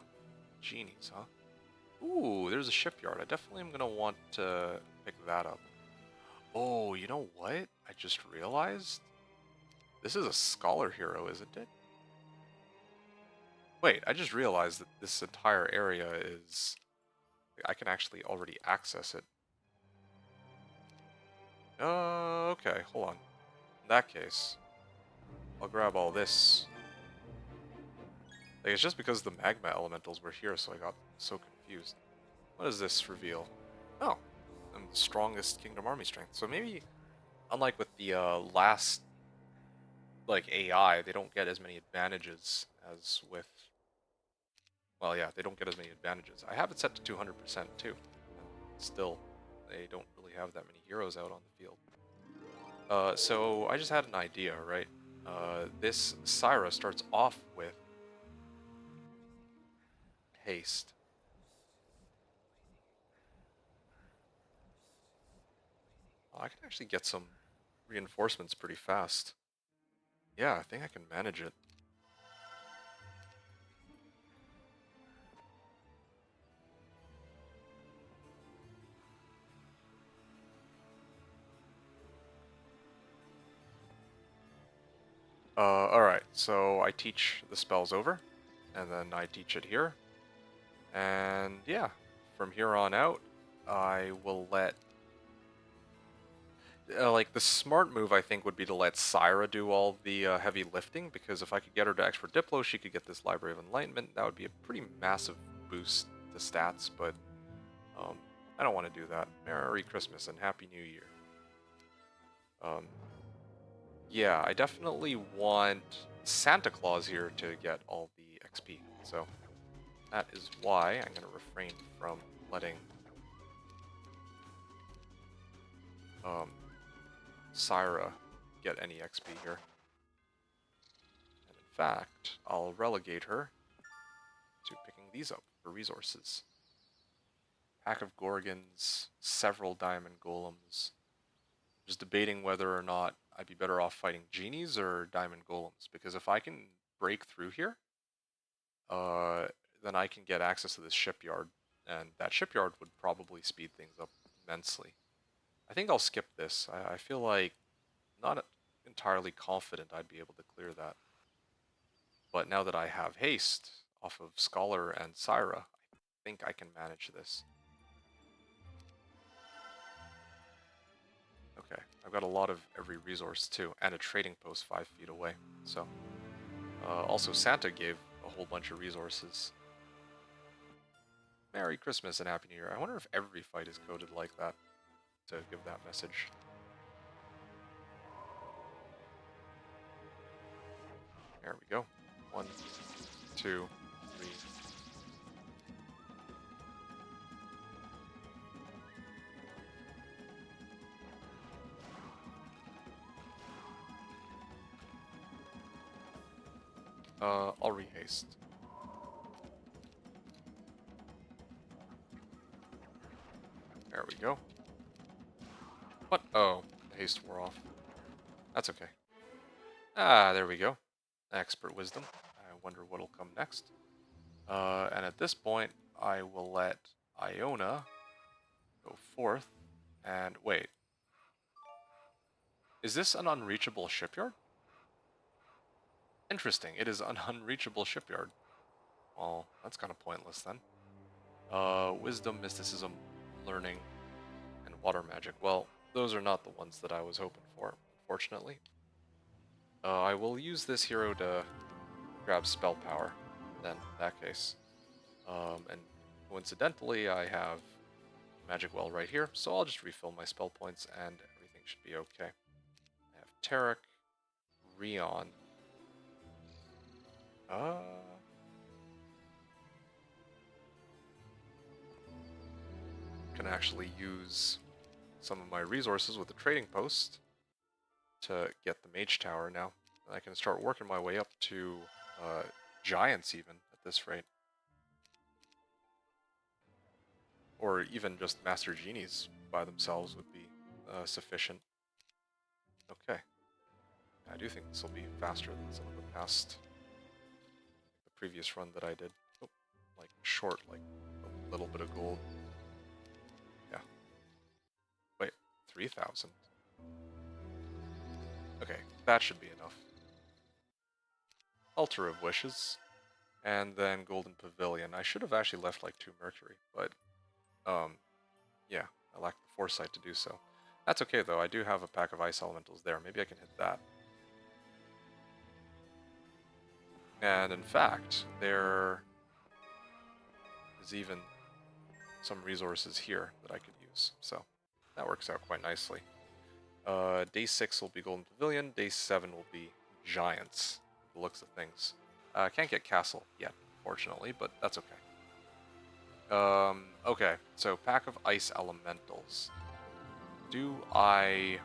Genies, huh? Ooh, there's a shipyard. I definitely am going to want to pick that up. Oh, you know what? I just realized? This is a scholar hero, isn't it? Wait, I just realized that this entire area is... I can actually already access it. Okay, hold on. In that case, I'll grab all this. Like, it's just because the magma elementals were here, so I got so confused. What does this reveal? Oh, I'm the strongest Kingdom Army strength. So maybe, unlike with the last like AI, they don't get as many advantages as with. Well, yeah, they don't get as many advantages. I have it set to 200% too. Still, they don't really have that many heroes out on the field. So I just had an idea, right? This Syra starts off with haste. I can actually get some reinforcements pretty fast. Yeah, I think I can manage it. Alright, so I teach the spells over, and then I teach it here. And yeah, from here on out, I will let like the smart move I think would be to let Syra do all the heavy lifting, because if I could get her to expert Diplo, she could get this Library of Enlightenment. That would be a pretty massive boost to stats, but um, I don't want to do that. Merry Christmas and Happy New Year. Um, yeah, I definitely want Santa Claus here to get all the XP, so that is why I'm going to refrain from letting um, Syra get any XP here. And in fact, I'll relegate her to picking these up for resources. Pack of Gorgons, several Diamond Golems. Just debating whether or not I'd be better off fighting Genies or Diamond Golems, because if I can break through here, uh, then I can get access to this shipyard, and that shipyard would probably speed things up immensely. I think I'll skip this. I feel like not entirely confident I'd be able to clear that. But now that I have haste off of Scholar and Syra, I think I can manage this. Okay, I've got a lot of every resource too, and a trading post 5 feet away. So, also Santa gave a whole bunch of resources. Merry Christmas and Happy New Year. I wonder if every fight is coded like that to give that message. There we go. 1, 2, 3. I'll rehaste. There we go. What? Oh, the haste wore off. That's okay. Ah, there we go. Expert wisdom. I wonder what'll come next. And at this point, I will let Iona go forth. And wait, is this an unreachable shipyard? Interesting, it is an unreachable shipyard. Well, that's kind of pointless then. Wisdom, mysticism, learning, and water magic. Well, those are not the ones that I was hoping for, unfortunately. I will use this hero to grab spell power, then, in that case. And coincidentally, I have Magic Well right here, so I'll just refill my spell points and everything should be okay. I have Tarek, Rion. Can actually use some of my resources with the trading post to get the Mage Tower now. And I can start working my way up to Giants even at this rate. Or even just Master Genies by themselves would be sufficient. Okay. I do think this will be faster than some of the past, the previous run that I did. Oh, like short, like a little bit of gold. Yeah. Wait, 3,000. Okay, that should be enough. Altar of Wishes, and then Golden Pavilion. I should have actually left like 2 Mercury, but yeah, I lacked the foresight to do so. That's okay though, I do have a pack of Ice Elementals there. Maybe I can hit that. And in fact, there is even some resources here that I could use. So that works out quite nicely. Day 6 will be Golden Pavilion. Day 7 will be Giants. The looks of things. Can't get Castle yet, fortunately, but that's okay. Okay, so pack of ice elementals. Do I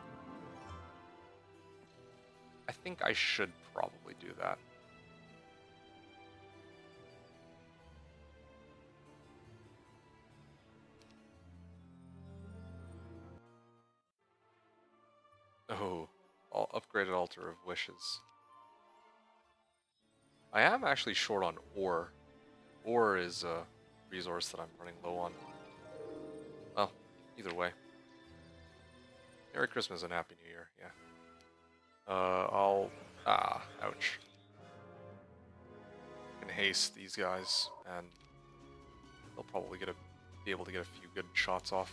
think I should probably do that. Oh, upgraded Altar of Wishes. I am actually short on ore. Ore is a resource that I'm running low on. Well, either way. Merry Christmas and Happy New Year, yeah. Ouch. I can haste these guys, and they'll probably be able to get a few good shots off.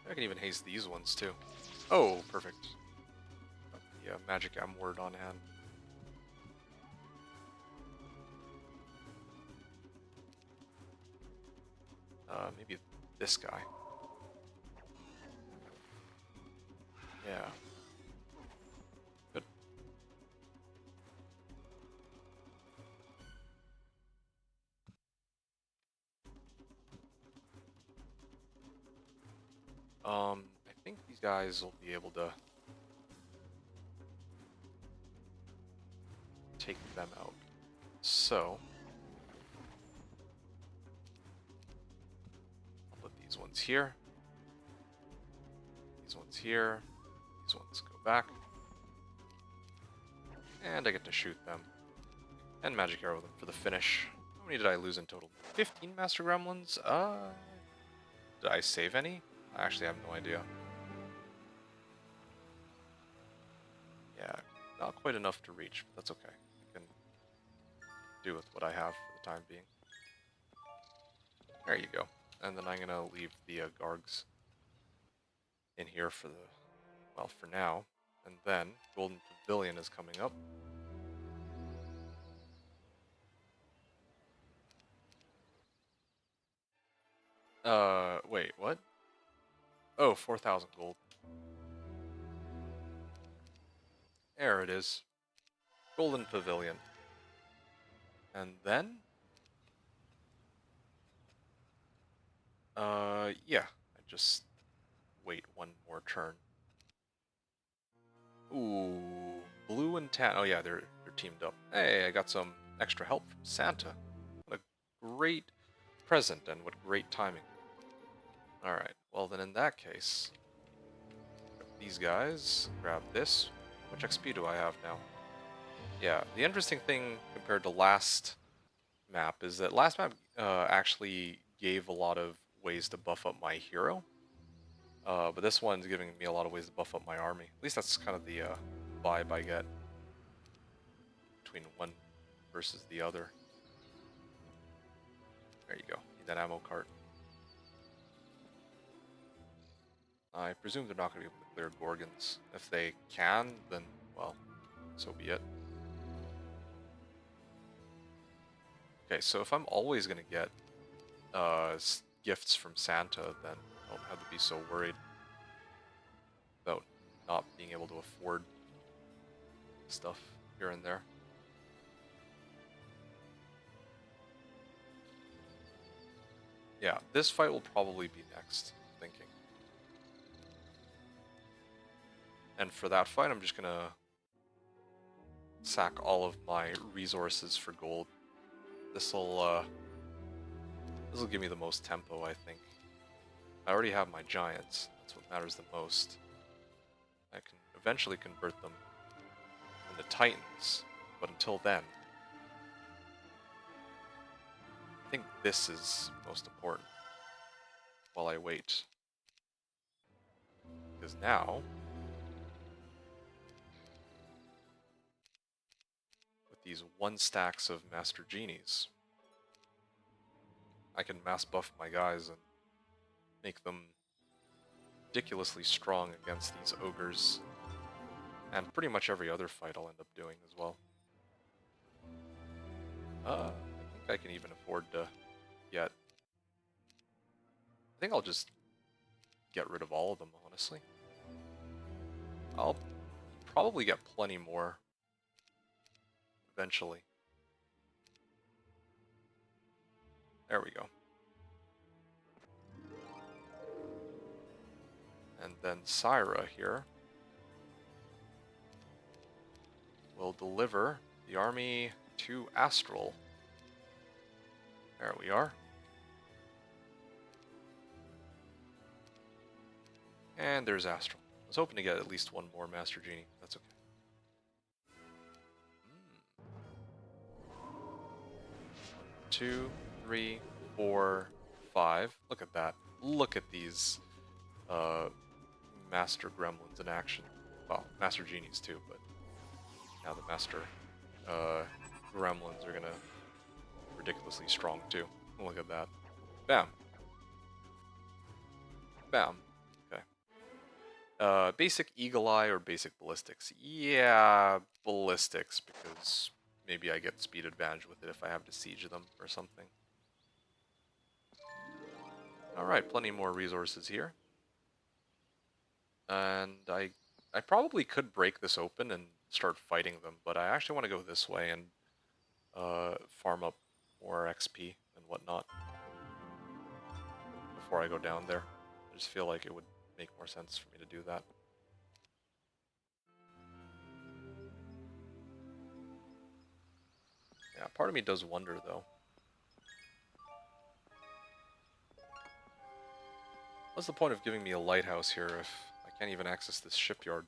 I can even haste these ones too. Oh, perfect. Got the magic M word on hand. Maybe this guy. Yeah. Good. I think these guys will be able to take them out. So, I'll put these ones here. These ones here. These ones go back. And I get to shoot them. And magic arrow them for the finish. How many did I lose in total? 15 Master Gremlins? Did I save any? I actually have no idea. Yeah, not quite enough to reach, but that's okay. I can do with what I have for the time being. There you go. And then I'm gonna leave the Gargs in here for for now. And then Golden Pavilion is coming up. Wait, what? Oh, 4,000 gold. There it is. Golden Pavilion. And then? Yeah. I just wait one more turn. Ooh, blue and tan. Oh yeah, they're teamed up. Hey, I got some extra help from Santa. What a great present and what great timing. Alright, well then in that case, these guys, grab this. How much XP do I have now? Yeah, the interesting thing compared to last map is that last map actually gave a lot of ways to buff up my hero. But this one's giving me a lot of ways to buff up my army. At least that's kind of the vibe I get between one versus the other. There you go. Need that ammo cart. I presume they're not going to be able to clear Gorgons. If they can, then, well, so be it. Okay, so if I'm always going to get gifts from Santa, then I don't have to be so worried about not being able to afford stuff here and there. Yeah, this fight will probably be next, I'm thinking. And for that fight, I'm just gonna sack all of my resources for gold. This'll give me the most tempo, I think. I already have my giants. That's what matters the most. I can eventually convert them into titans, but until then, I think this is most important while I wait. Because now, with these 1 stacks of Master Genies, I can mass buff my guys and make them ridiculously strong against these ogres. And pretty much every other fight I'll end up doing as well. I can even afford to get. I think I'll just get rid of all of them, honestly. I'll probably get plenty more eventually. There we go. And then Syra here will deliver the army to Astral. There we are. And there's Astral. I was hoping to get at least one more Master Genie. That's okay. 2, 3, 4, 5. Look at that. Look at these Master Gremlins in action. Well, Master Genies too, but now the Master Gremlins are gonna be ridiculously strong too. Look at that. Bam. Bam. Okay. Basic Eagle Eye or basic Ballistics? Yeah, Ballistics, because maybe I get speed advantage with it if I have to siege them or something. Alright, plenty more resources here. And I probably could break this open and start fighting them, but I actually want to go this way and farm up more XP and whatnot before I go down there. I just feel like it would make more sense for me to do that. Yeah, part of me does wonder though. What's the point of giving me a lighthouse here if I can't even access this shipyard?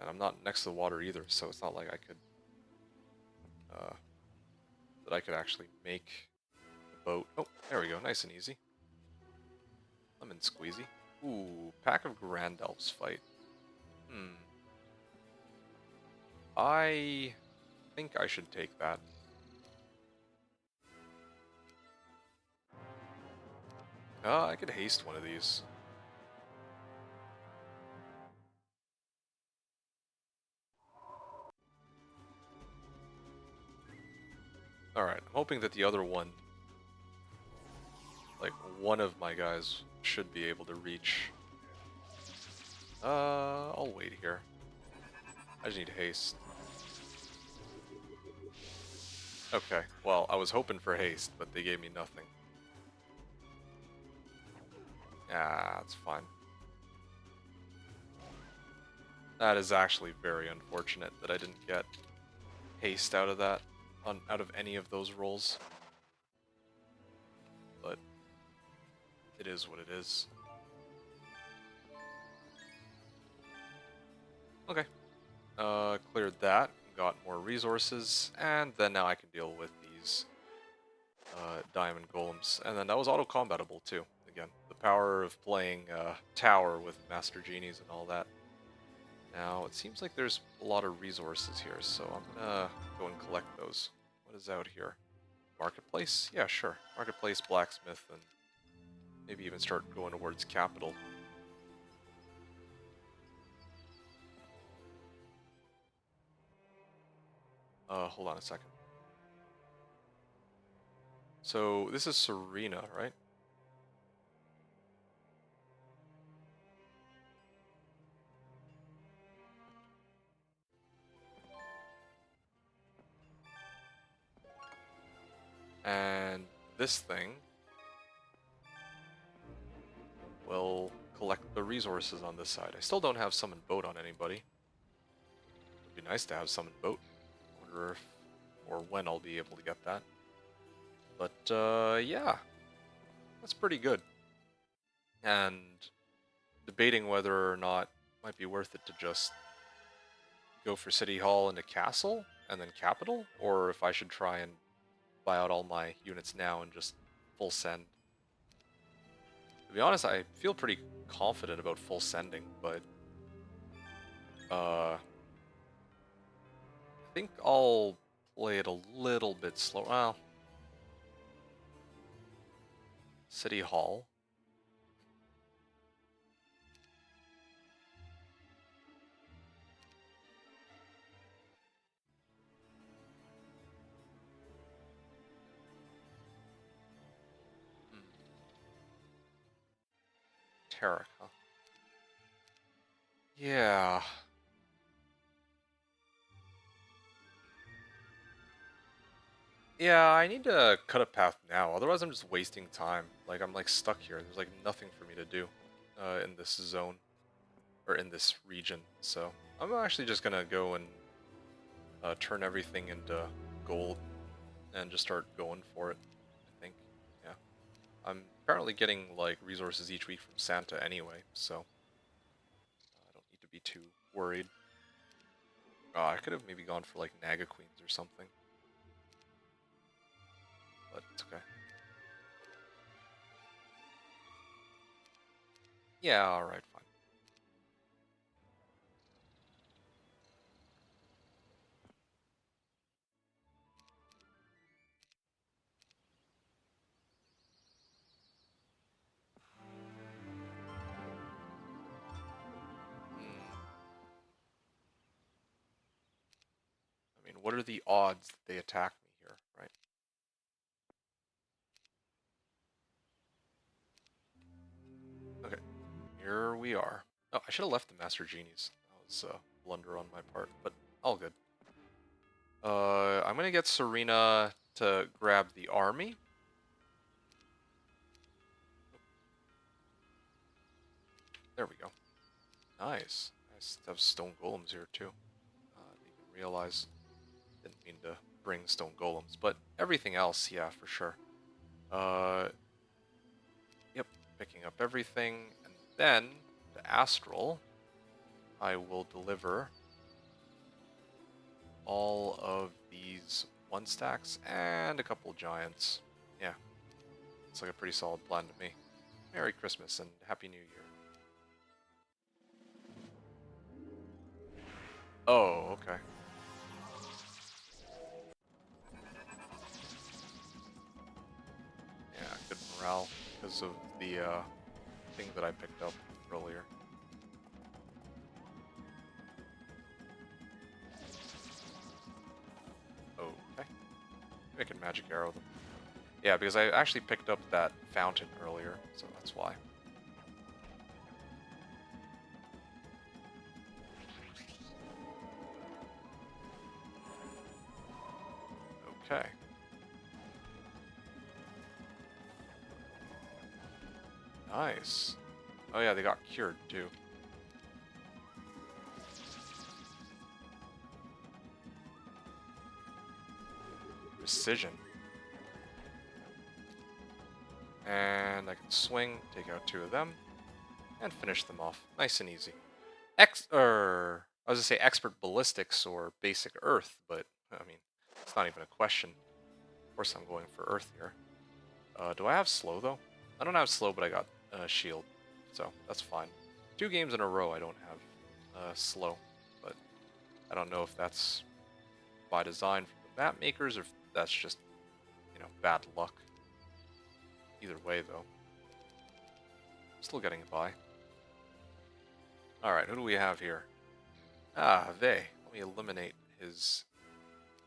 And I'm not next to the water either, so it's not like I could actually make a boat. Oh, there we go, nice and easy. Lemon squeezy. Ooh, pack of Grand Elves fight. I think I should take that. I could haste one of these. Alright, I'm hoping that the other one, like one of my guys, should be able to reach. I'll wait here. I just need haste. Okay, well, I was hoping for haste, but they gave me nothing. Yeah, that's fine. That is actually very unfortunate that I didn't get haste out of that, out of any of those rolls. But it is what it is. Okay. Cleared that, got more resources, and then now I can deal with these diamond golems. And then that was auto-combatable too. Again, the power of playing tower with Master Genies and all that. Now, it seems like there's a lot of resources here, so I'm gonna go and collect those. What is out here? Marketplace? Yeah, sure. Marketplace, blacksmith, and maybe even start going towards capital. Hold on a second. So, this is Serena, right? And this thing will collect the resources on this side. I still don't have summon boat on anybody. It would be nice to have summon boat. I wonder if or when I'll be able to get that. But yeah, that's pretty good. And debating whether or not it might be worth it to just go for City Hall into Castle and then Capital, or if I should try and buy out all my units now and just full send. To be honest, I feel pretty confident about full sending, but I think I'll play it a little bit slow. Well, City Hall. esoteric, huh? Yeah. Yeah, I need to cut a path now, otherwise I'm just wasting time. Like, I'm like stuck here. There's like nothing for me to do in this zone, or in this region. So, I'm actually just gonna go and turn everything into gold and just start going for it, I think. Yeah. I'm currently getting like resources each week from Santa anyway, so I don't need to be too worried. I could have maybe gone for like Naga Queens or something, but it's okay. Yeah, alright, fine. Hmm. I mean, what are the odds that they attack me here, right? Okay, here we are. Oh, I should have left the Master Genies. That was a blunder on my part, but all good. I'm gonna get Serena to grab the army. There we go. Nice. Nice to have stone golems here too. Didn't even realize. Didn't mean to bring stone golems, but everything else, yeah, for sure. Uh, yep, picking up everything, and then the astral, I will deliver all of these one stacks and a couple giants. Yeah, it's like a pretty solid plan to me. Merry Christmas and Happy New Year. Oh, okay. Yeah, good morale because of the thing that I picked up earlier. Okay. I can magic arrow them. Yeah, because I actually picked up that fountain earlier, so that's why. Okay. Nice. Oh yeah, they got cured too. Precision. And I can swing, take out two of them, and finish them off. Nice and easy. I was gonna say expert ballistics or basic earth, but I mean, it's not even a question. Of course I'm going for earth here. Do I have slow though? I don't have slow, but I got shield, so that's fine. 2 games in a row I don't have slow, but I don't know if that's by design from the map makers or if that's just, bad luck. Either way though, still getting by. Alright, who do we have here? Ah, Vey. Let me eliminate his...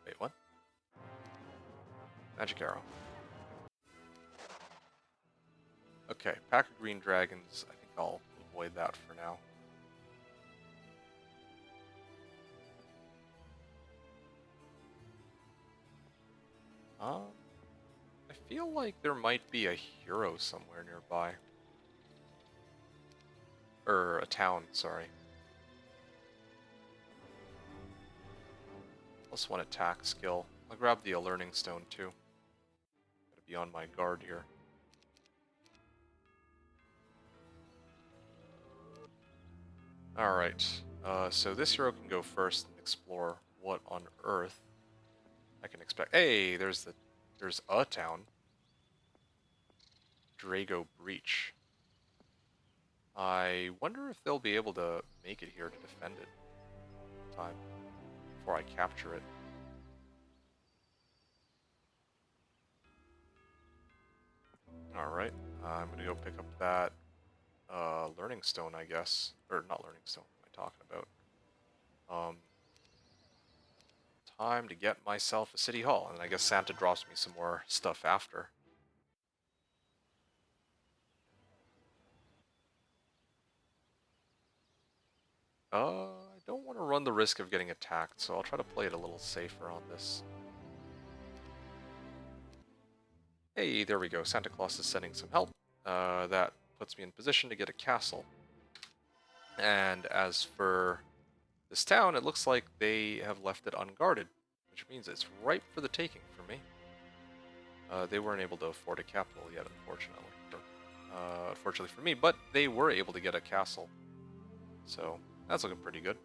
Wait, what? Magic arrow. Okay, pack of green dragons. I think I'll avoid that for now. I feel like there might be a hero somewhere nearby. Or a town, sorry. +1 attack skill. I'll grab the learning stone too. Gotta be on my guard here. Alright, so this hero can go first and explore what on earth I can expect. Hey, there's a town. Drago Breach. I wonder if they'll be able to make it here to defend it in time before I capture it. Alright, I'm gonna go pick up that learning stone, I guess. Or not learning stone, what am I talking about? Time to get myself a city hall, and I guess Santa drops me some more stuff after. I don't want to run the risk of getting attacked, so I'll try to play it a little safer on this. Hey, there we go. Santa Claus is sending some help. That puts me in position to get a castle. And as for this town, it looks like they have left it unguarded, which means it's ripe for the taking for me. They weren't able to afford a capital yet, unfortunately for me, but they were able to get a castle. So that's looking pretty good.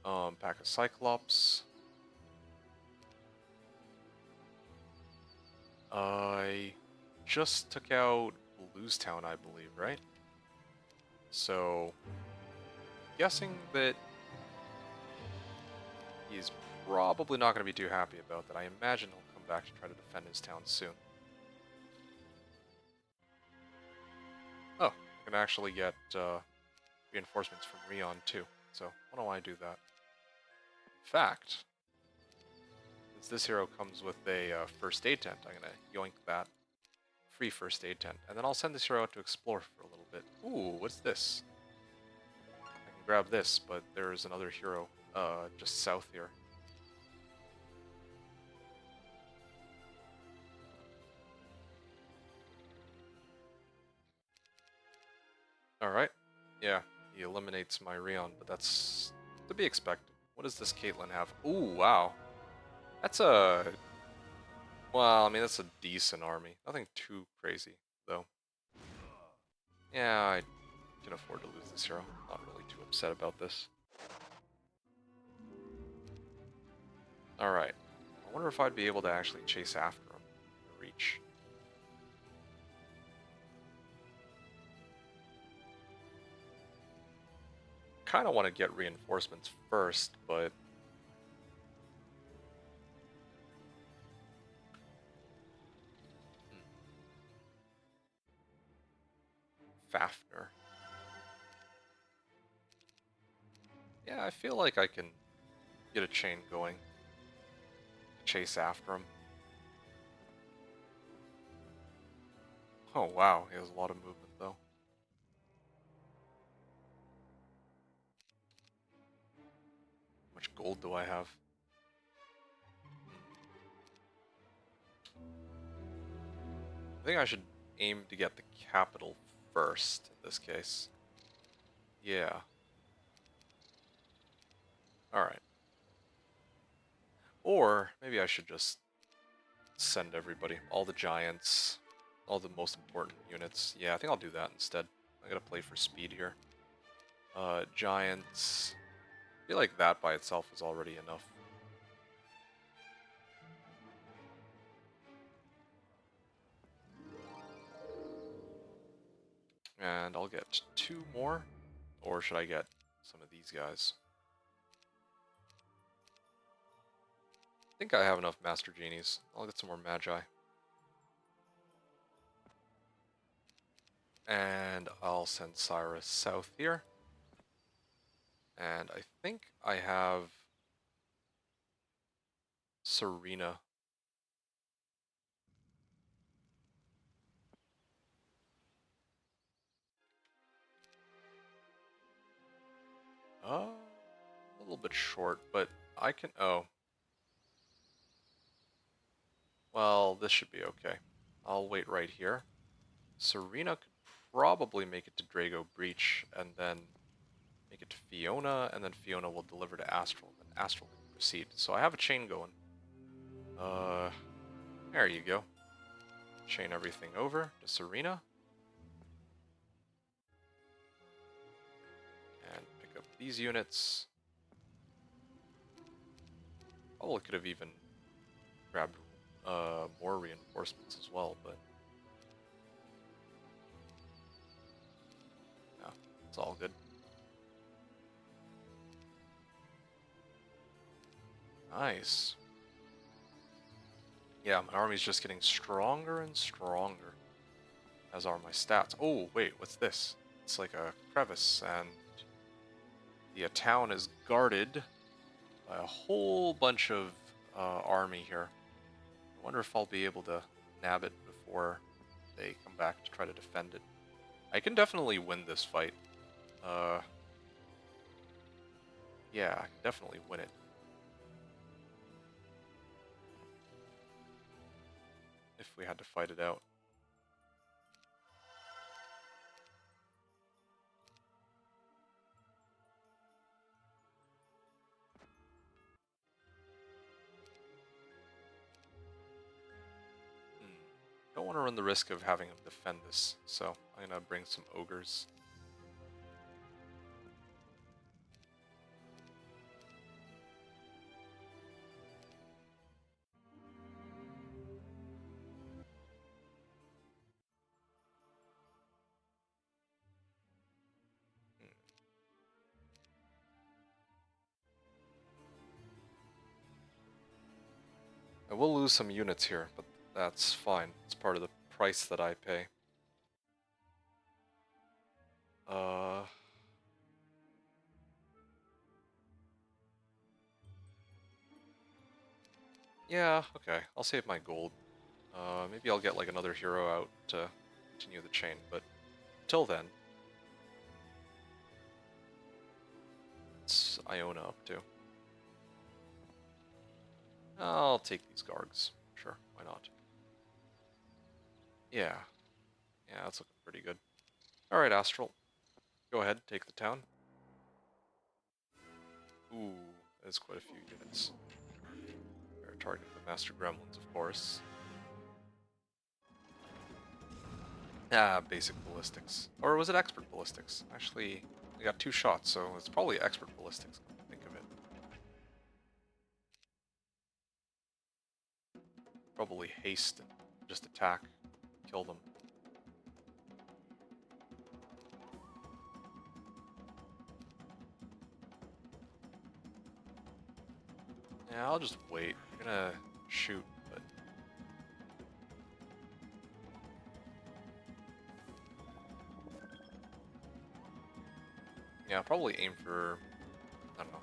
Pack of Cyclops. I just took out Bluestown, I believe, right? So, guessing that he's probably not going to be too happy about that. I imagine he'll come back to try to defend his town soon. Oh, I can actually get reinforcements from Rion too. So, why don't I do that? In fact, since this hero comes with a first aid tent, I'm going to yoink that. Free first aid tent. And then I'll send this hero out to explore for a little bit. Ooh, what's this? I can grab this, but there's another hero just south here. Alright. Yeah, he eliminates my Rion, but that's to be expected. What does this Caitlyn have? Ooh, wow. That's a... Well, I mean, that's a decent army. Nothing too crazy, though. Yeah, I can afford to lose this hero. Not really too upset about this. Alright. I wonder if I'd be able to actually chase after him and reach. Kind of want to get reinforcements first, but... Fafnir. Yeah, I feel like I can get a chain going. Chase after him. Oh wow, he has a lot of movement though. How much gold do I have? I think I should aim to get the capital first in this case. Yeah. Alright. Or maybe I should just send everybody, all the giants, all the most important units. Yeah, I think I'll do that instead. I gotta play for speed here. Giants. I feel like that by itself is already enough. And I'll get 2 more. Or should I get some of these guys? I think I have enough Master Genies. I'll get some more Magi. And I'll send Cyrus south here. And I think I have Serena. A little bit short, but I can... Oh. Well, this should be okay. I'll wait right here. Serena could probably make it to Drago Breach, and then make it to Fiona, and then Fiona will deliver to Astral, and then Astral can proceed. So I have a chain going. There you go. Chain everything over to Serena. And pick up these units. Probably could have even grabbed more reinforcements as well, but... No, it's all good. Nice. Yeah, my army's just getting stronger and stronger, as are my stats. Oh, wait, what's this? It's like a crevice, and the town is guarded by a whole bunch of army here. I wonder if I'll be able to nab it before they come back to try to defend it. I can definitely win this fight. Yeah, I can definitely win it. If we had to fight it out. Don't want to run the risk of having him defend this, so I'm gonna bring some ogres. I will lose some units here, but that's fine. It's part of the price that I pay. Yeah, okay. I'll save my gold. Maybe I'll get like another hero out to continue the chain, but till then, it's Iona up to. I'll take these Gargs. Sure, why not? Yeah. Yeah, that's looking pretty good. Alright, Astral. Go ahead, take the town. Ooh, that's quite a few units. We're targeting the Master Gremlins, of course. Ah, basic ballistics. Or was it expert ballistics? Actually, I got 2 shots, so it's probably expert ballistics, come to think of it. Probably haste and just attack, kill them. Yeah, I'll just wait. I'm gonna shoot, but... Yeah, I'll probably aim for, I don't know,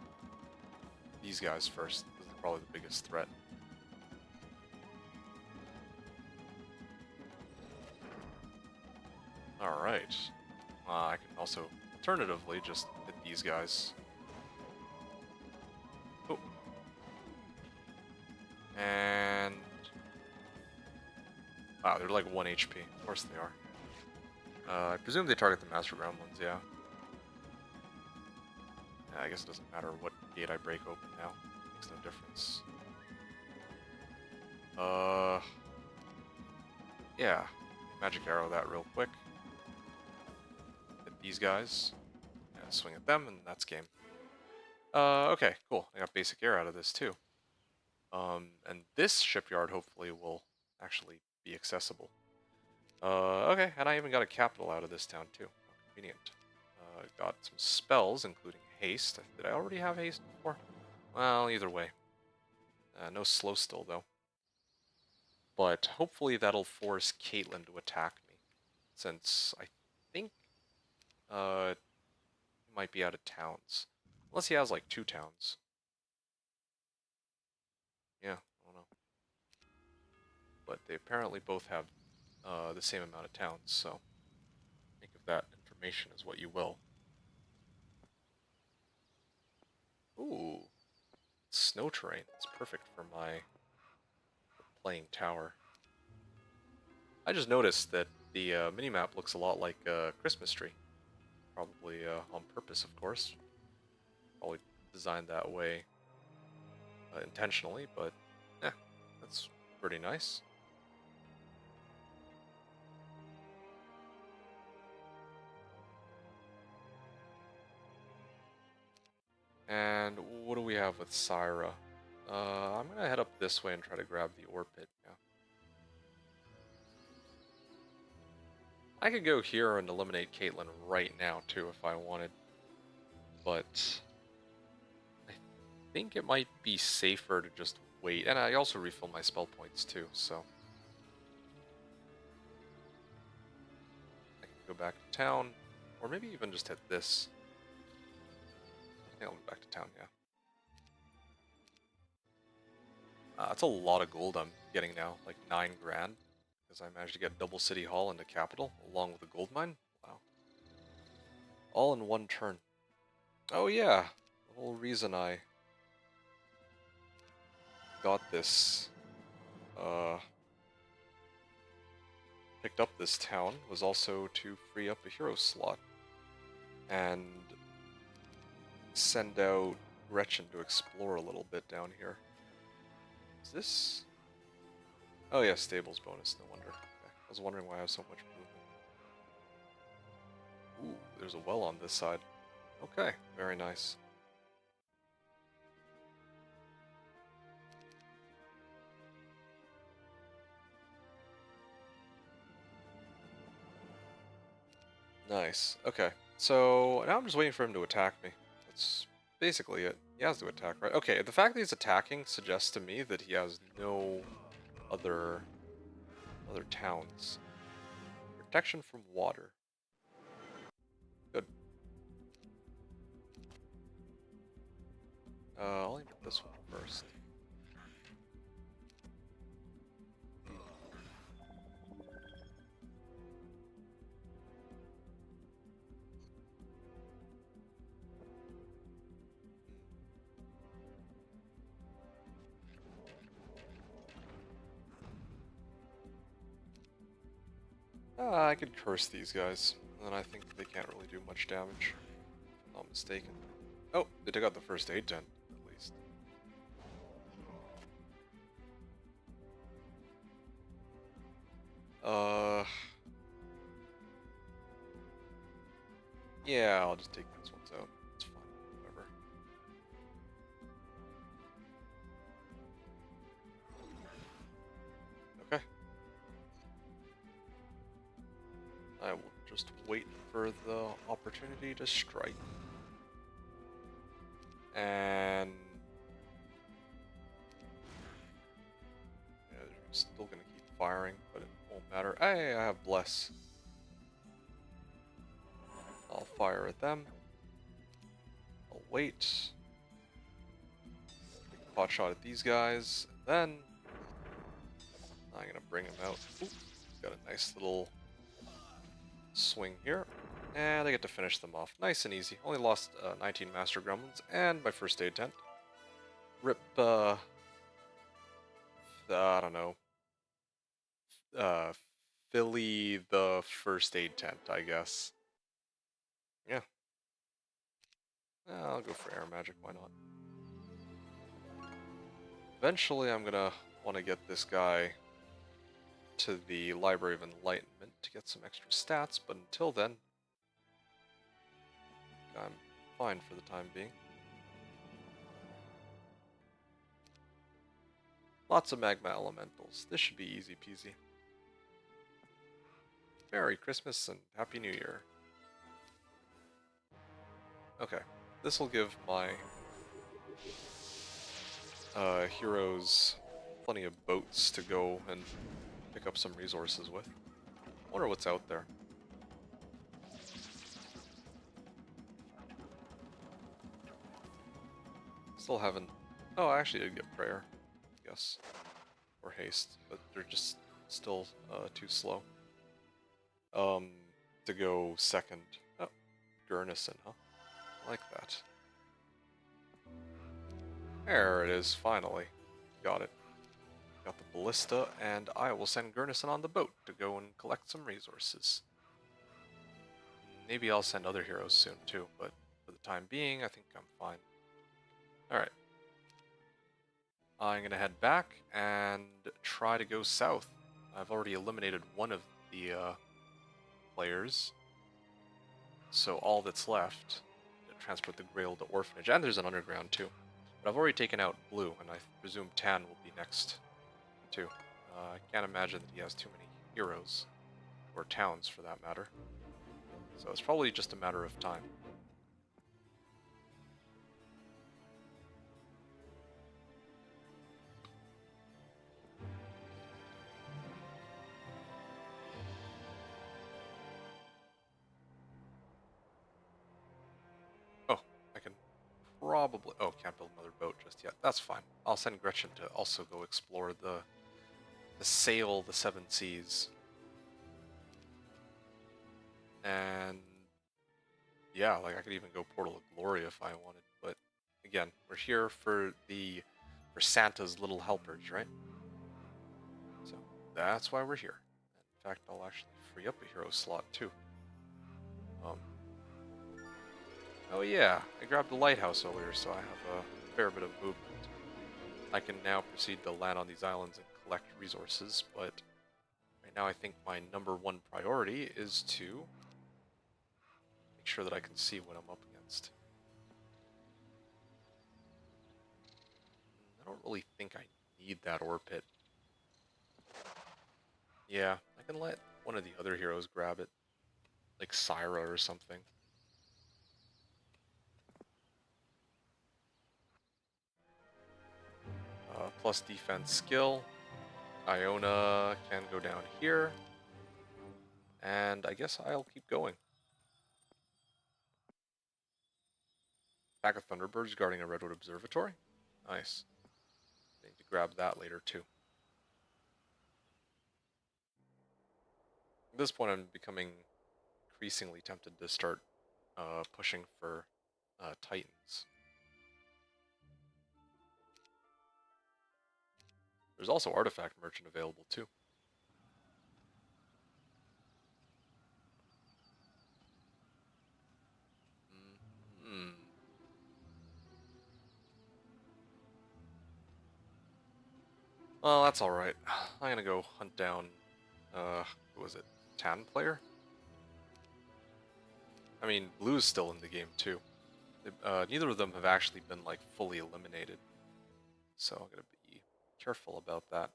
these guys first, because they're probably the biggest threat. Alright. I can also alternatively just hit these guys. Oh. And... Wow, they're like 1 HP. Of course they are. I presume they target the Master Gremlins, yeah. Yeah, I guess it doesn't matter what gate I break open now. Makes no difference. Yeah. Magic arrow that real quick. Hit these guys. Yeah, swing at them, and that's game. Okay, cool. I got basic air out of this too. And this shipyard hopefully will actually be accessible. Okay, and I even got a capital out of this town too. How convenient. Got some spells, including haste. Did I already have haste before? Well, either way. No slow still, though. But hopefully that'll force Caitlyn to attack me. Since I think he might be out of towns. Unless he has like 2 towns. Yeah, I don't know. But they apparently both have the same amount of towns, so think of that information as what you will. Ooh, snow terrain. It's perfect for my playing tower. I just noticed that the minimap looks a lot like a Christmas tree. Probably on purpose, of course. Probably designed that way intentionally, but yeah, that's pretty nice. And what do we have with Syra? I'm gonna head up this way and try to grab the ore pit. Yeah. I could go here and eliminate Caitlyn right now too if I wanted, but I think it might be safer to just wait. And I also refill my spell points too, so I can go back to town, or maybe even just hit this. I think I'll go back to town, yeah. That's a lot of gold I'm getting now, like 9 grand, because I managed to get double City Hall and the capital, along with a gold mine. Wow. All in one turn. Oh yeah, The whole reason I got this, picked up this town was also to free up a hero slot and send out Gretchen to explore a little bit down here. Is this? Oh yeah, stables bonus, no wonder. Okay. I was wondering why I have so much movement. Ooh, there's a well on this side. Okay, very nice. Nice. Okay, so now I'm just waiting for him to attack me. That's basically it. He has to attack, right? Okay, the fact that he's attacking suggests to me that he has no other towns. Protection from water. Good. I'll aim at this one first. I could curse these guys, and then I think they can't really do much damage, if I'm not mistaken. Oh, they took out the first aid tent, at least. Yeah, I'll just take these ones out. It's fine, whatever. Okay. I will just wait for the opportunity to strike. And yeah, they're still gonna keep firing, but it won't matter. Hey, I have bless. I'll fire at them. I'll wait. Take a pot shot at these guys, and then I'm gonna bring him out. Ooh, got a nice little swing here, and I get to finish them off nice and easy. Only lost 19 master gremlins and my first aid tent. Rip, I don't know, Philly the first aid tent, I guess. Yeah. I'll go for air magic, why not? Eventually I'm gonna want to get this guy to the Library of Enlightenment to get some extra stats, but until then, I'm fine for the time being. Lots of magma elementals. This should be easy peasy. Merry Christmas and Happy New Year. Okay, this will give my heroes plenty of boats to go and pick up some resources with. Wonder what's out there. Still haven't... Oh, I actually did get prayer, I guess. Or haste, but they're just still too slow. To go second. Oh, Gurnison, huh? I like that. There it is, finally. Got it. Got the ballista, and I will send Gurnison on the boat to go and collect some resources. Maybe I'll send other heroes soon too, but for the time being, I think I'm fine. Alright. I'm gonna head back and try to go south. I've already eliminated one of the players, so all that's left to transport the Grail to Orphanage, and there's an underground too. But I've already taken out Blue, and I presume Tan will be next too. I can't imagine that he has too many heroes, or towns for that matter. So it's probably just a matter of time. Oh, I can probably... Oh, can't build another boat just yet. That's fine. I'll send Gretchen to also go explore the sail the seven seas. And yeah, like I could even go Portal of Glory if I wanted, but again, we're here for Santa's little helpers, right? So that's why we're here. In fact, I'll actually free up a hero slot too. Oh yeah, I grabbed the lighthouse earlier, so I have a fair bit of movement. I can now proceed to land on these islands and collect resources, but right now I think my #1 priority is to make sure that I can see what I'm up against. I don't really think I need that ore pit. Yeah, I can let one of the other heroes grab it, like Syra or something. Plus defense skill. Iona can go down here. And I guess I'll keep going. Pack of Thunderbirds guarding a Redwood Observatory. Nice. I need to grab that later too. At this point, I'm becoming increasingly tempted to start pushing for Titans. There's also Artifact Merchant available too. Mm-hmm. Well, that's alright. I'm gonna go hunt down, who was it? Tan player? I mean, Blue's still in the game too. Neither of them have actually been like fully eliminated. So I'm gonna be careful about that.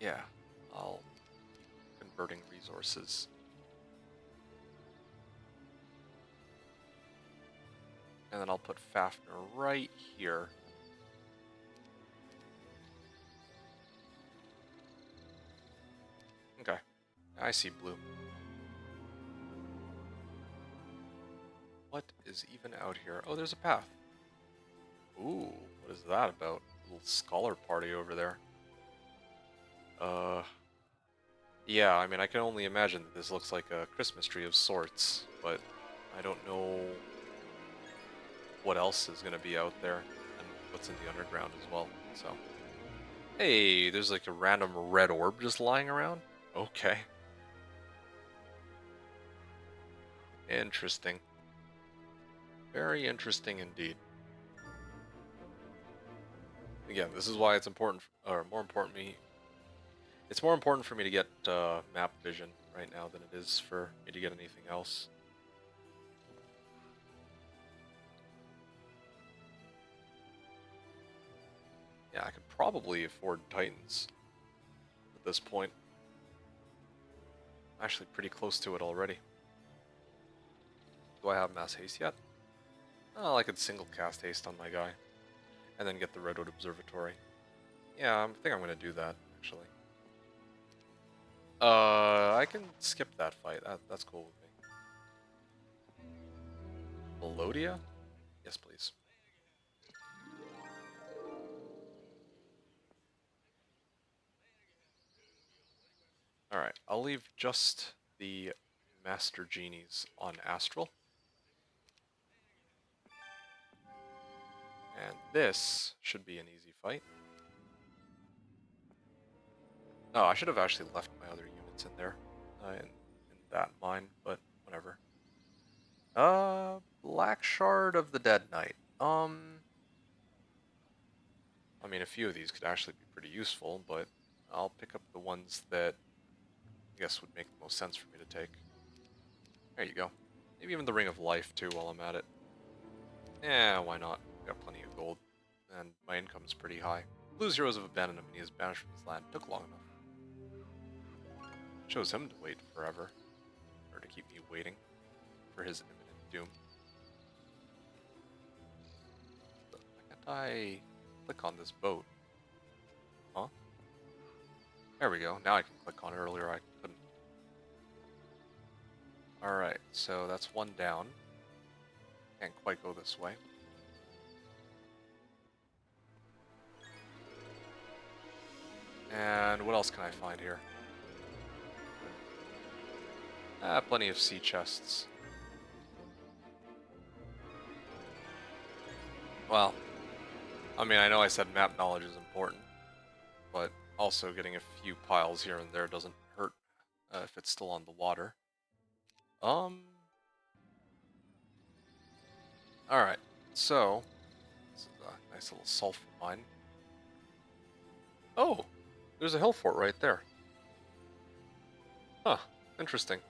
Yeah, I'll keep converting resources. And then I'll put Fafnir right here. Okay, I see blue. What is even out here? Oh, there's a path. Ooh, what is that about? A little scholar party over there. Yeah, I mean, I can only imagine that this looks like a Christmas tree of sorts, but I don't know what else is going to be out there and what's in the underground as well, so. Hey, there's like a random red orb just lying around? Okay. Interesting. Very interesting indeed. Again, this is why it's important, or more important me. It's more important for me to get map vision right now than it is for me to get anything else. Yeah, I could probably afford Titans at this point. I'm actually pretty close to it already. Do I have mass haste yet? Oh, I could single cast haste on my guy. And then get the Redwood Observatory. Yeah, I think I'm going to do that, actually. I can skip that fight. That's cool with me. Melodia? Yes, please. Alright, I'll leave just the Master Genies on Astral. And this should be an easy fight. Oh, I should have actually left my other units in there, in that mine, but whatever. Black Shard of the Dead Knight. I mean, a few of these could actually be pretty useful, but I'll pick up the ones that I guess would make the most sense for me to take. There you go. Maybe even the Ring of Life, too, while I'm at it. Yeah, why not? Got plenty of gold, and my income's pretty high. Blue's Heroes have abandoned him, and he is banished from his land. Took long enough. Chose him to wait forever, or to keep me waiting for his imminent doom. But why can't I click on this boat? Huh? There we go. Now I can click on it. Earlier I couldn't. Alright, so that's one down. Can't quite go this way. And what else can I find here? Plenty of sea chests. Well, I mean, I know I said map knowledge is important, but also getting a few piles here and there doesn't hurt if it's still on the water. Alright, so, this is a nice little sulfur mine. Oh, there's a hill fort right there. Huh, interesting.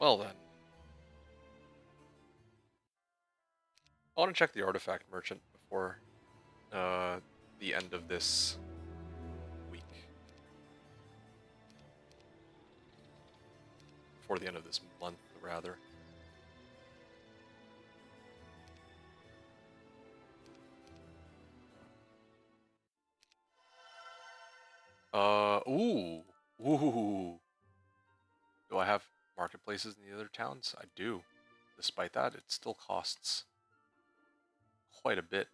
Well then, I want to check the artifact merchant before the end of this week. Before the end of this month, rather. Ooh. Ooh. Do I have marketplaces in the other towns? I do. Despite that, it still costs quite a bit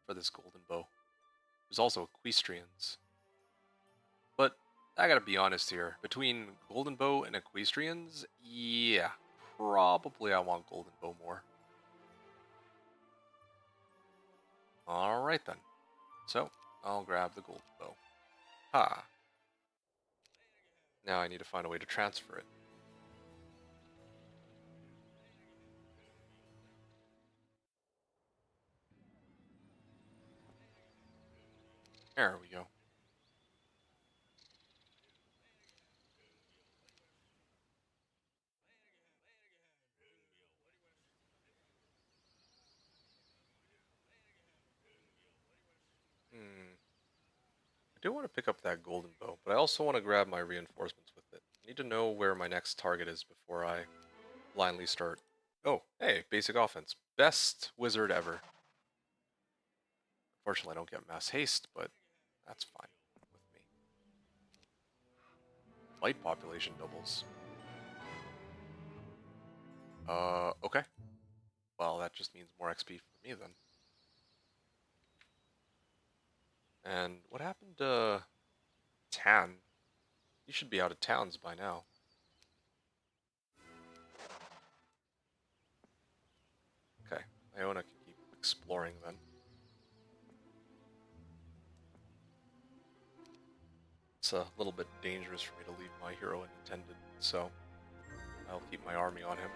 for this golden bow. There's also equestrians. But I gotta be honest here. Between golden bow and equestrians, yeah, probably I want golden bow more. Alright then. So, I'll grab the golden bow. Ha! Now I need to find a way to transfer it. There we go. I do want to pick up that golden bow, but I also want to grab my reinforcements with it. I need to know where my next target is before I blindly start. Oh, hey, basic offense. Best wizard ever. Unfortunately, I don't get mass haste, but that's fine with me. Light population doubles. Okay. Well, that just means more XP for me then. And what happened to Tan? You should be out of towns by now. Okay, Iona can keep exploring then. It's a little bit dangerous for me to leave my hero unattended, so I'll keep my army on him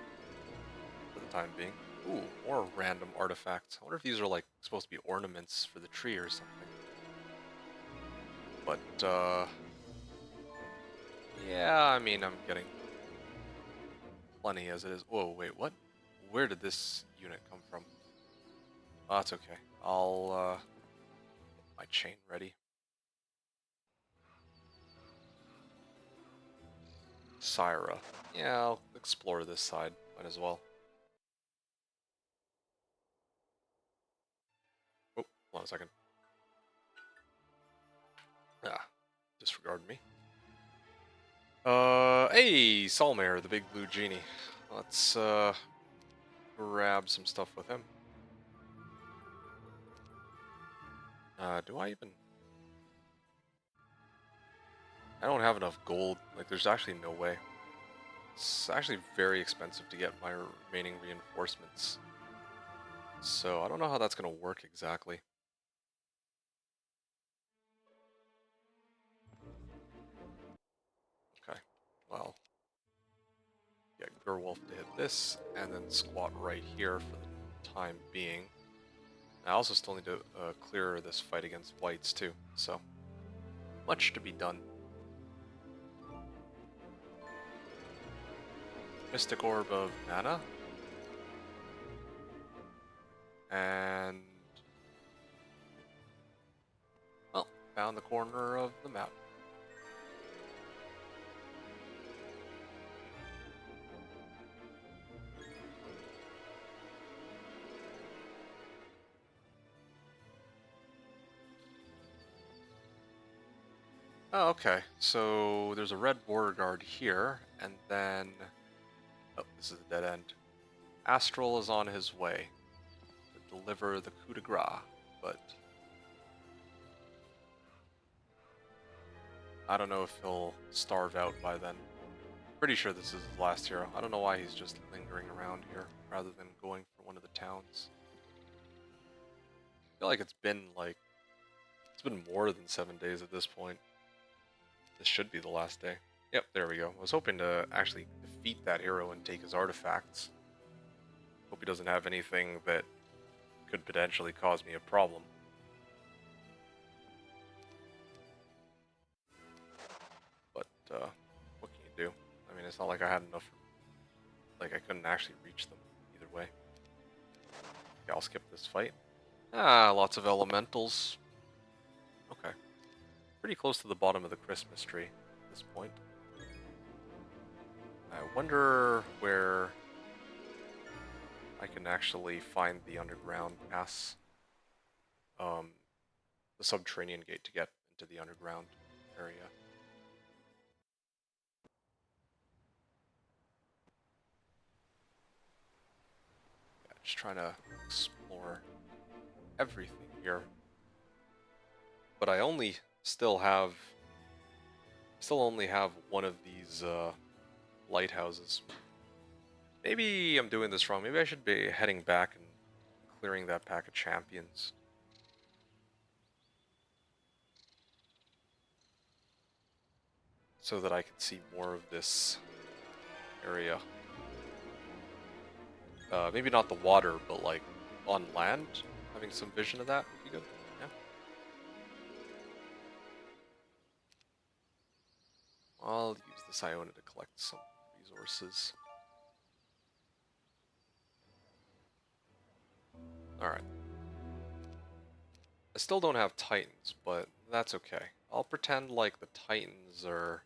for the time being. Ooh, more random artifacts. I wonder if these are like supposed to be ornaments for the tree or something. But, yeah, I mean, I'm getting plenty as it is. Whoa, wait, what? Where did this unit come from? Oh, that's okay. I'll, get my chain ready. Syra. Yeah, I'll explore this side. Might as well. Oh, hold on a second. Ah, disregard me. Hey, Solmare, the big blue genie. Let's, grab some stuff with him. Do I even... I don't have enough gold. Like, there's actually no way. It's actually very expensive to get my remaining reinforcements. So, I don't know how that's going to work exactly. Okay, well... Get Gerwolf to hit this, and then squat right here for the time being. I also still need to clear this fight against whites too, so much to be done. Mystic Orb of Mana. And... well, found the corner of the map. Oh, okay. So there's a red border guard here, and then... oh, this is a dead end. Astral is on his way to deliver the coup de grace, but I don't know if he'll starve out by then. Pretty sure this is his last hero. I don't know why he's just lingering around here rather than going for one of the towns. I feel like it's been more than 7 days at this point. This should be the last day. Yep, there we go. I was hoping to actually defeat that hero and take his artifacts. Hope he doesn't have anything that could potentially cause me a problem. But, what can you do? I mean, it's not like I had enough, like I couldn't actually reach them either way. Okay, I'll skip this fight. Ah, lots of elementals. Okay. Pretty close to the bottom of the Christmas tree at this point. I wonder where I can actually find the underground pass. The subterranean gate to get into the underground area. Yeah, just trying to explore everything here. But I still only have one of these lighthouses. Maybe I'm doing this wrong. Maybe I should be heading back and clearing that pack of champions. So that I can see more of this area. Maybe not the water, but like on land, having some vision of that would be good. Yeah. I'll use this Iona to collect some resources. Alright. I still don't have Titans, but that's okay. I'll pretend like the Titans are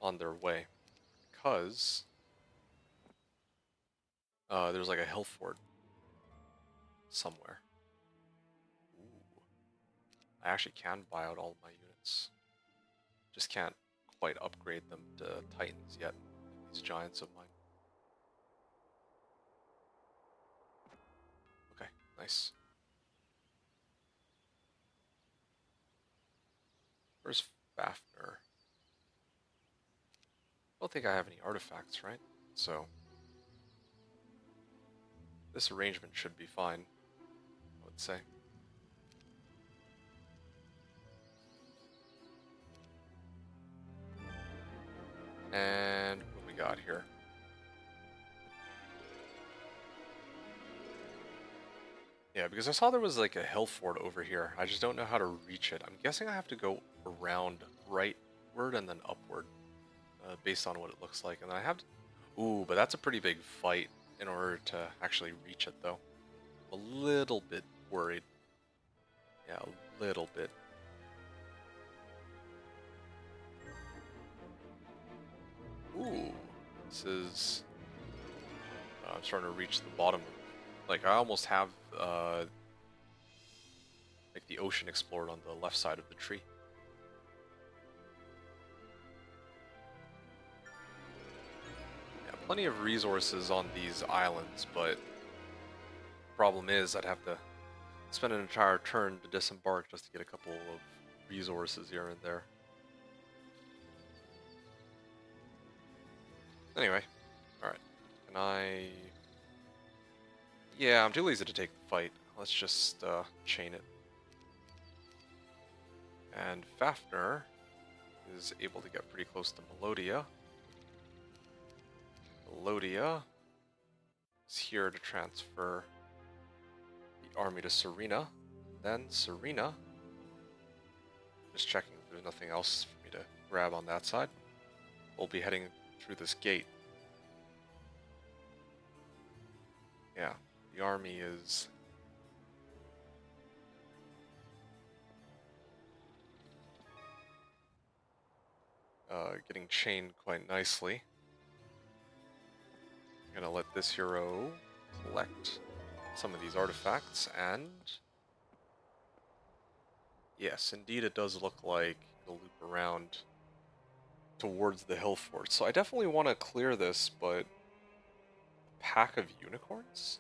on their way. Because there's like a hill fort somewhere. Ooh. I actually can buy out all my units. Just can't quite upgrade them to Titans yet. These giants of mine. Okay, nice. Where's Fafnir? I don't think I have any artifacts, right? So this arrangement should be fine, I would say. And what we got here? Yeah, because I saw there was like a hill fort over here. I just don't know how to reach it. I'm guessing I have to go around rightward and then upward, based on what it looks like. And then I have to... Ooh, but that's a pretty big fight in order to actually reach it, though. I'm a little bit worried. Yeah, a little bit. Ooh, this is... I'm starting to reach the bottom. Like, I almost have, like, the ocean explored on the left side of the tree. Yeah, plenty of resources on these islands, but problem is I'd have to spend an entire turn to disembark just to get a couple of resources here and there. Anyway, alright. Can I... Yeah, I'm too lazy to take the fight. Let's just chain it. And Fafnir is able to get pretty close to Melodia. Melodia is here to transfer the army to Serena. Then Serena, just checking if there's nothing else for me to grab on that side. We'll be heading through this gate. Yeah, the army is... getting chained quite nicely. I'm gonna let this hero collect some of these artifacts, and yes, indeed it does look like it'll loop around towards the hill fort. So I definitely want to clear this, but pack of unicorns?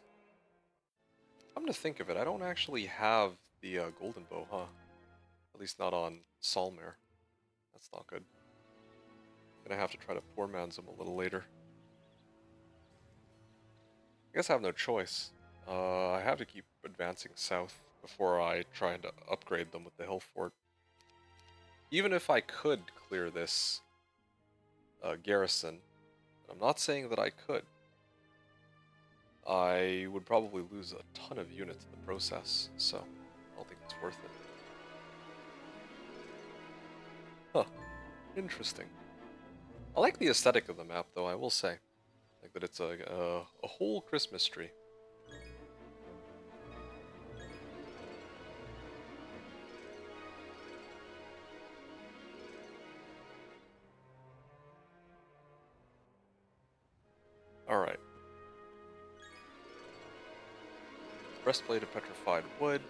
Come to think of it, I don't actually have the golden bow, huh? At least not on Solmare. That's not good. Gonna have to try to poor man's him a little later. I guess I have no choice. I have to keep advancing south before I try to upgrade them with the hill fort. Even if I could clear this garrison, I'm not saying that I could, I would probably lose a ton of units in the process, so I don't think it's worth it. Huh. Interesting. I like the aesthetic of the map, though, I will say. Like that it's a whole Christmas tree. Alright. Breastplate of petrified wood.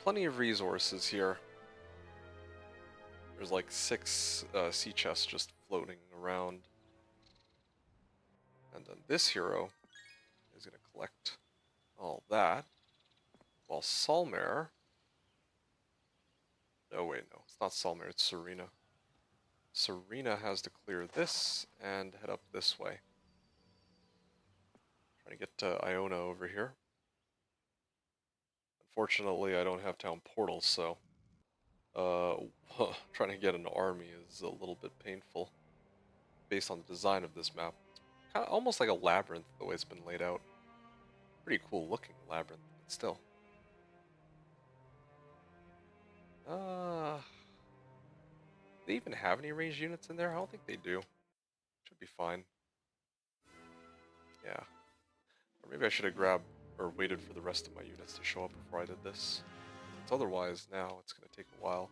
Plenty of resources here. There's like 6 sea chests just floating around. And then this hero is going to collect all that. While Solmare... No, wait, no. It's not Solmare, it's Serena. Serena has to clear this and head up this way. Trying to get to Iona over here. Unfortunately, I don't have town portals, so... trying to get an army is a little bit painful. Based on the design of this map. It's kind of almost like a labyrinth, the way it's been laid out. Pretty cool looking labyrinth, but still. Do they even have any ranged units in there? I don't think they do. Should be fine. Yeah. Or maybe I should have grabbed or waited for the rest of my units to show up before I did this. Because otherwise, now it's going to take a while.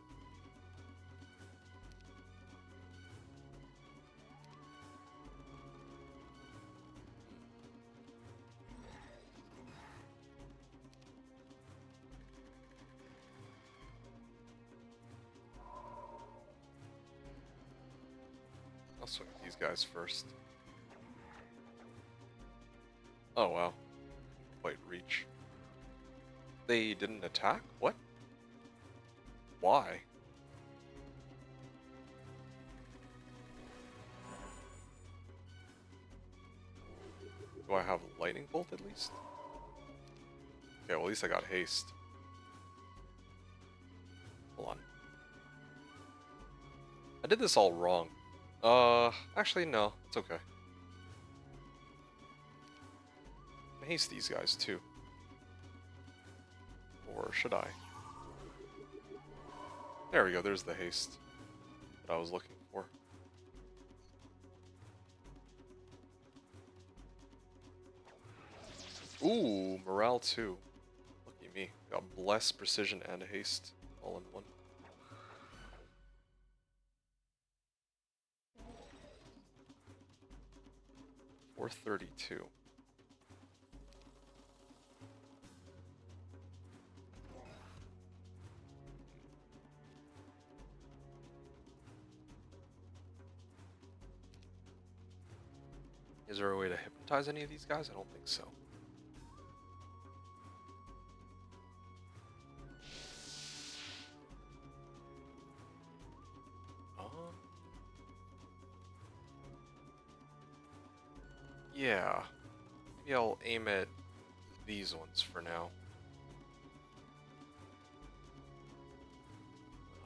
I'll swing with these guys first. Oh wow. Quite reach. They didn't attack? What? Why? Do I have a lightning bolt at least? Okay, well at least I got haste. Hold on. I did this all wrong. Actually no, it's okay. I haste these guys too. Or should I? There we go, there's the haste that I was looking for. Ooh, morale 2. Lucky me. Got bless, precision, and haste all in one. $432. Is there a way to hypnotize any of these guys? I don't think so. Yeah. Maybe I'll aim at these ones for now.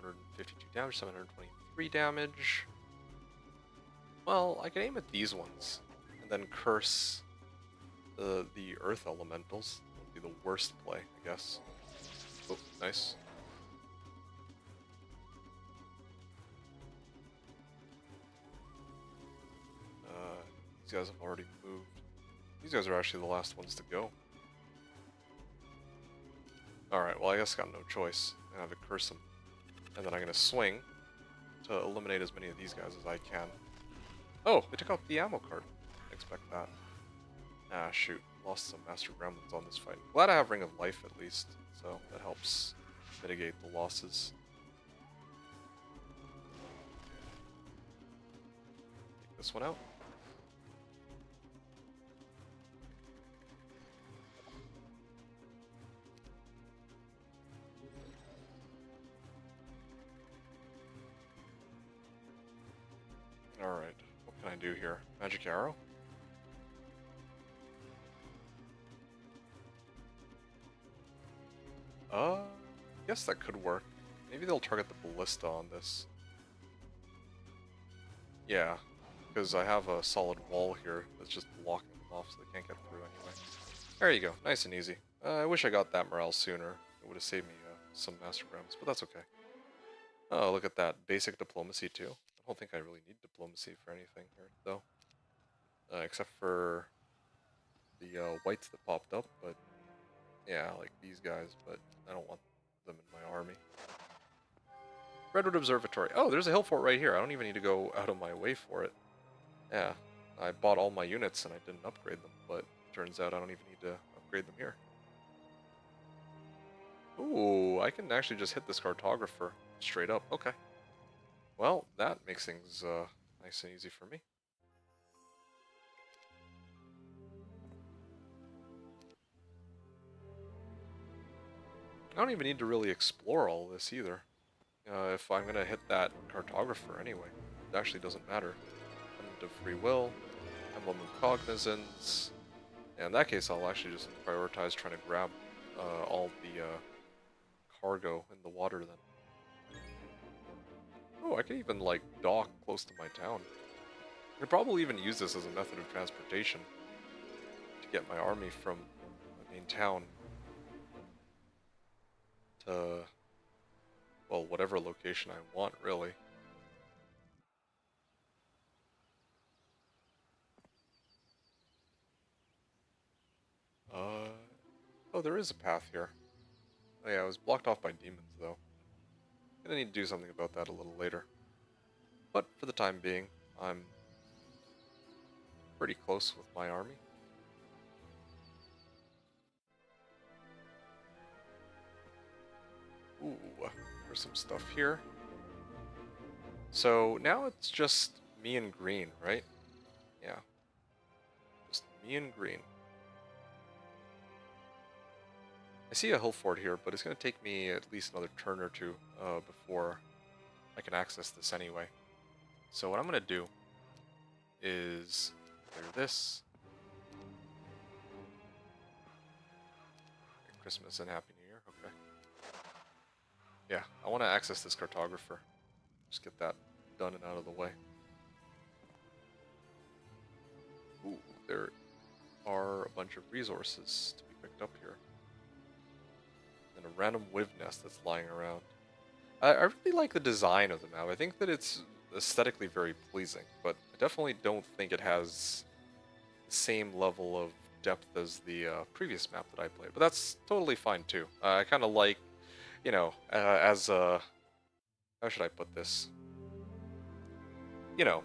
152 damage, 723 damage. Well, I can aim at these ones and then curse the earth elementals. That would be the worst play, I guess. Oh, nice. These guys have already moved. These guys are actually the last ones to go. Alright, well I guess I got no choice. I have to curse them. And then I'm going to swing to eliminate as many of these guys as I can. Oh, they took out the ammo card. Didn't expect that. Ah, shoot. Lost some Master Gremlins on this fight. Glad I have Ring of Life at least, so that helps mitigate the losses. this one out. Alright, what can I do here? Magic arrow? Guess that could work. Maybe they'll target the ballista on this. Yeah, because I have a solid wall here that's just blocking them off so they can't get through anyway. There you go, nice and easy. I wish I got that morale sooner. It would have saved me some master grams, but that's okay. Oh, look at that. Basic diplomacy too. I don't think I really need diplomacy for anything here, though. Except for the whites that popped up, but yeah, like these guys, but I don't want them in my army. Redwood Observatory. Oh, there's a hill fort right here. I don't even need to go out of my way for it. Yeah, I bought all my units and I didn't upgrade them, but turns out I don't even need to upgrade them here. Ooh, I can actually just hit this cartographer straight up. Okay. Well, that makes things nice and easy for me. I don't even need to really explore all this either. If I'm going to hit that cartographer anyway, it actually doesn't matter. Element of Free Will, Emblem of Cognizance. And in that case, I'll actually just prioritize trying to grab all the cargo in the water then. Oh, I could even, like, dock close to my town. I could probably even use this as a method of transportation to get my army from my main town to, well, whatever location I want, really. Oh, there is a path here. Oh yeah, it was blocked off by demons, though. Gonna need to do something about that a little later. But for the time being, I'm pretty close with my army. Ooh, there's some stuff here. So now it's just me and green, right? Yeah. Just me and green. I see a hill fort here, but it's going to take me at least another turn or two before I can access this anyway. So what I'm going to do is clear this. Merry Christmas and Happy New Year. Okay. Yeah, I want to access this cartographer. Just get that done and out of the way. Ooh, there are a bunch of resources to be picked up here. And a random wiv nest that's lying around. I really like the design of the map. I think that it's aesthetically very pleasing, but I definitely don't think it has the same level of depth as the previous map that I played. But that's totally fine too. I kind of like, you know, as a... How should I put this? You know,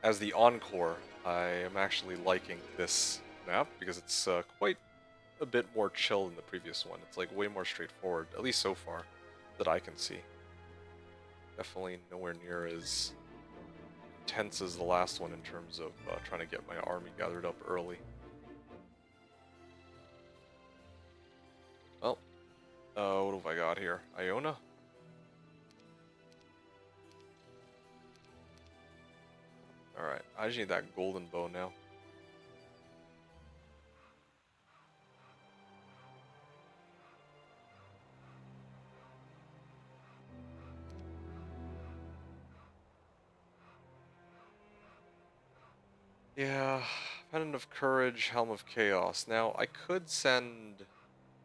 as the encore, I am actually liking this map because it's quite a bit more chill than the previous one. It's like way more straightforward, at least so far, that I can see. Definitely nowhere near as intense as the last one in terms of trying to get my army gathered up early. Well, what have I got here? Iona? Alright, I just need that golden bow now. Yeah, Pendant of Courage, Helm of Chaos. Now, I could send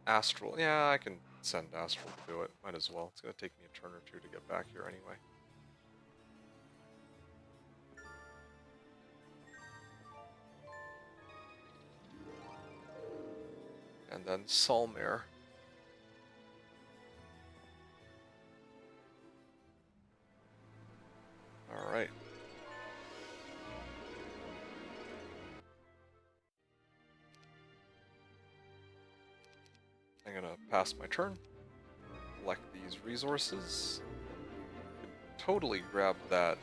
Astral. Yeah, I can send Astral to do it. Might as well. It's going to take me a turn or two to get back here anyway. And then Solmare. Alright. I'm gonna pass my turn. Collect these resources. Totally grab that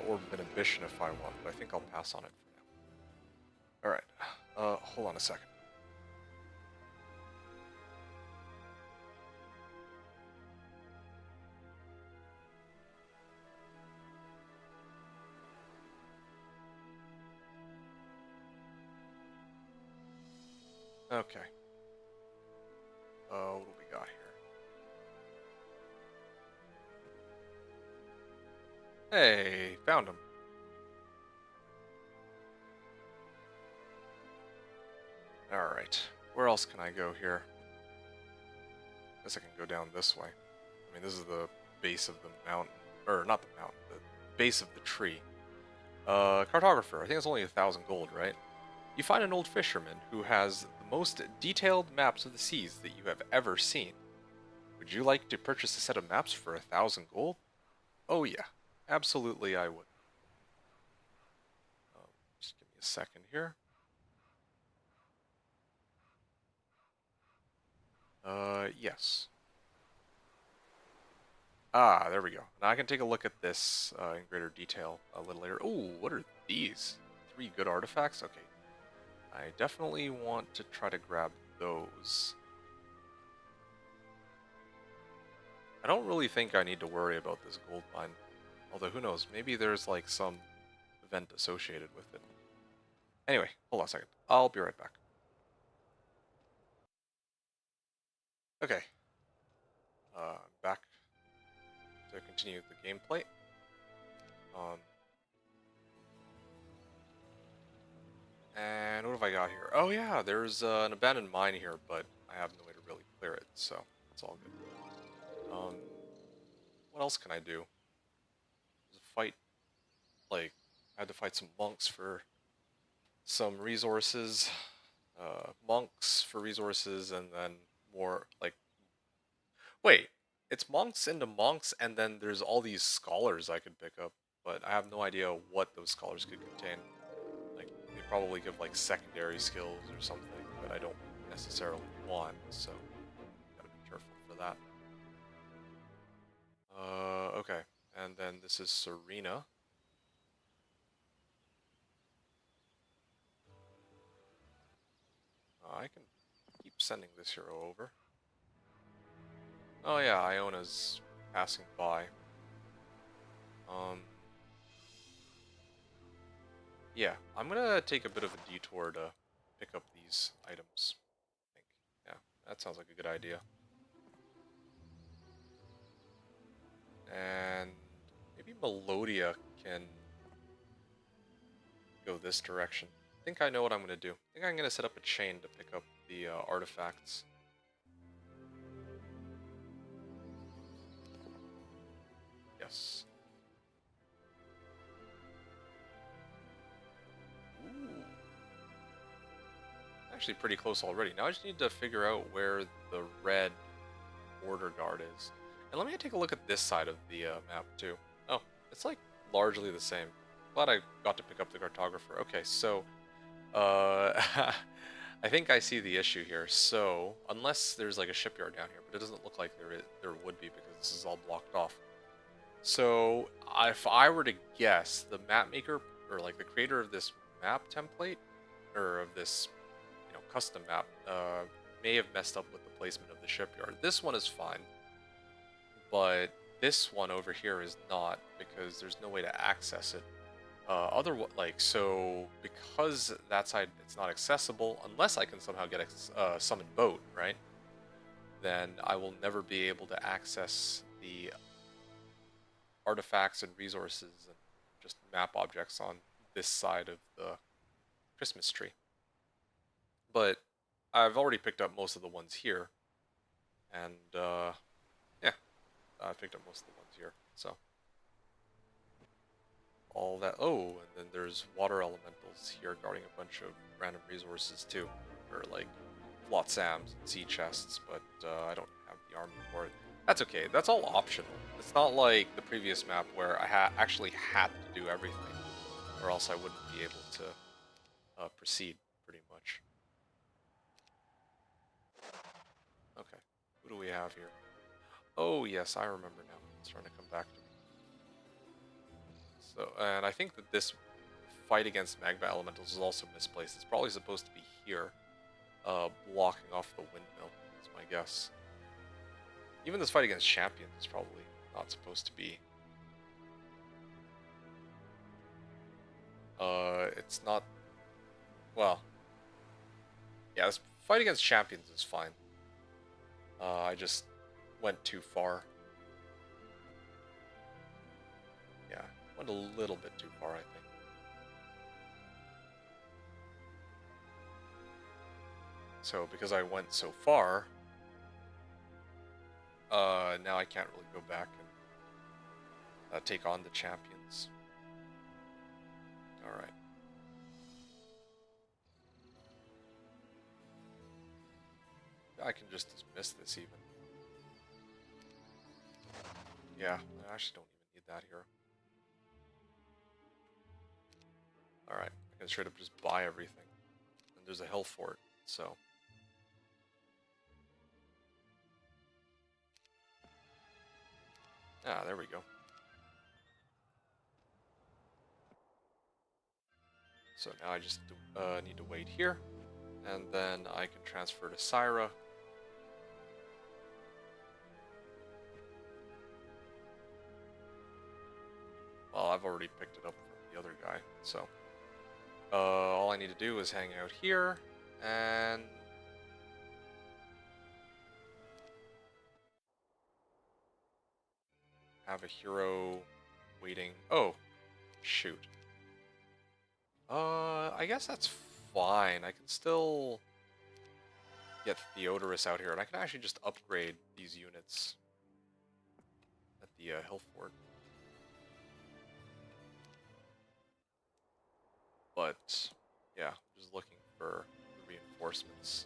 Orb of Inhibition if I want, but I think I'll pass on it for now. Alright, hold on a second. Okay. What do we got here? Hey, found him. Alright, where else can I go here? Guess I can go down this way. I mean, this is the base of the mountain, or not the mountain, the base of the tree. Cartographer, I think it's only 1,000 gold, right? You find an old fisherman who has the most detailed maps of the seas that you have ever seen. Would you like to purchase a set of maps for 1,000 gold? Oh yeah, absolutely I would. Just give me a second here. Yes. Ah, there we go. Now I can take a look at this in greater detail a little later. Ooh, what are these? 3 good artifacts? Okay. I definitely want to try to grab those. I don't really think I need to worry about this gold mine. Although, who knows? Maybe there's like some event associated with it. Anyway, hold on a second. I'll be right back. Okay. Back to continue the gameplay. Um, and what have I got here? Oh yeah, there's an abandoned mine here, but I have no way to really clear it, so it's all good. What else can I do? There's a fight, like, I had to fight some monks for some resources. Monks for resources, and then more, like, wait, it's monks into monks, and then there's all these scholars I could pick up, but I have no idea what those scholars could contain. Like, they probably give, like, secondary skills or something that I don't necessarily want, so gotta be careful for that. Okay. And then this is Serena. I can keep sending this hero over. Oh yeah, Iona's passing by. Um, yeah, I'm gonna take a bit of a detour to pick up these items, I think. Yeah, that sounds like a good idea. And maybe Melodia can go this direction. I think I know what I'm gonna do. I think I'm gonna set up a chain to pick up the artifacts. Yes. Ooh. Actually pretty close already. Now I just need to figure out where the red border guard is. And let me take a look at this side of the map too. Oh, it's like largely the same. Glad I got to pick up the cartographer. Okay, so I think I see the issue here. So unless there's like a shipyard down here, but it doesn't look like there would be because this is all blocked off. So if I were to guess, the map maker or like the creator of this map template or of this custom map may have messed up with the placement of the shipyard. This one is fine, but this one over here is not because there's no way to access it. So because that side it's not accessible unless I can somehow get a summoned boat, right? Then I will never be able to access the artifacts and resources and just map objects on this side of the Christmas tree. But I've already picked up most of the ones here, and yeah, I picked up most of the ones here. So all that. Oh, and then there's water elementals here guarding a bunch of random resources too, or like flotsams and sea chests. But I don't have the army for it. That's okay. That's all optional. It's not like the previous map where I actually had to do everything, or else I wouldn't be able to proceed pretty much. Okay, who do we have here? Oh yes, I remember now. It's trying to come back to me. So, and I think that this fight against magma elementals is also misplaced. It's probably supposed to be here, blocking off the windmill. That's my guess. Even this fight against champions is probably not supposed to be. It's not. Well, yeah, this fight against champions is fine. I just went too far. Yeah, went a little bit too far, I think. So because I went so far, now I can't really go back and take on the champions. Alright. I can just dismiss this even. Yeah, I actually don't even need that here. Alright, I can straight up just buy everything. And there's a hill fort, so. Ah, there we go. So now I just need to wait here, and then I can transfer to Syra. Well, I've already picked it up from the other guy, so all I need to do is hang out here, and have a hero waiting. Oh, shoot. I guess that's fine. I can still get Theodorus out here, and I can actually just upgrade these units at the hill fort. But yeah, just looking for reinforcements.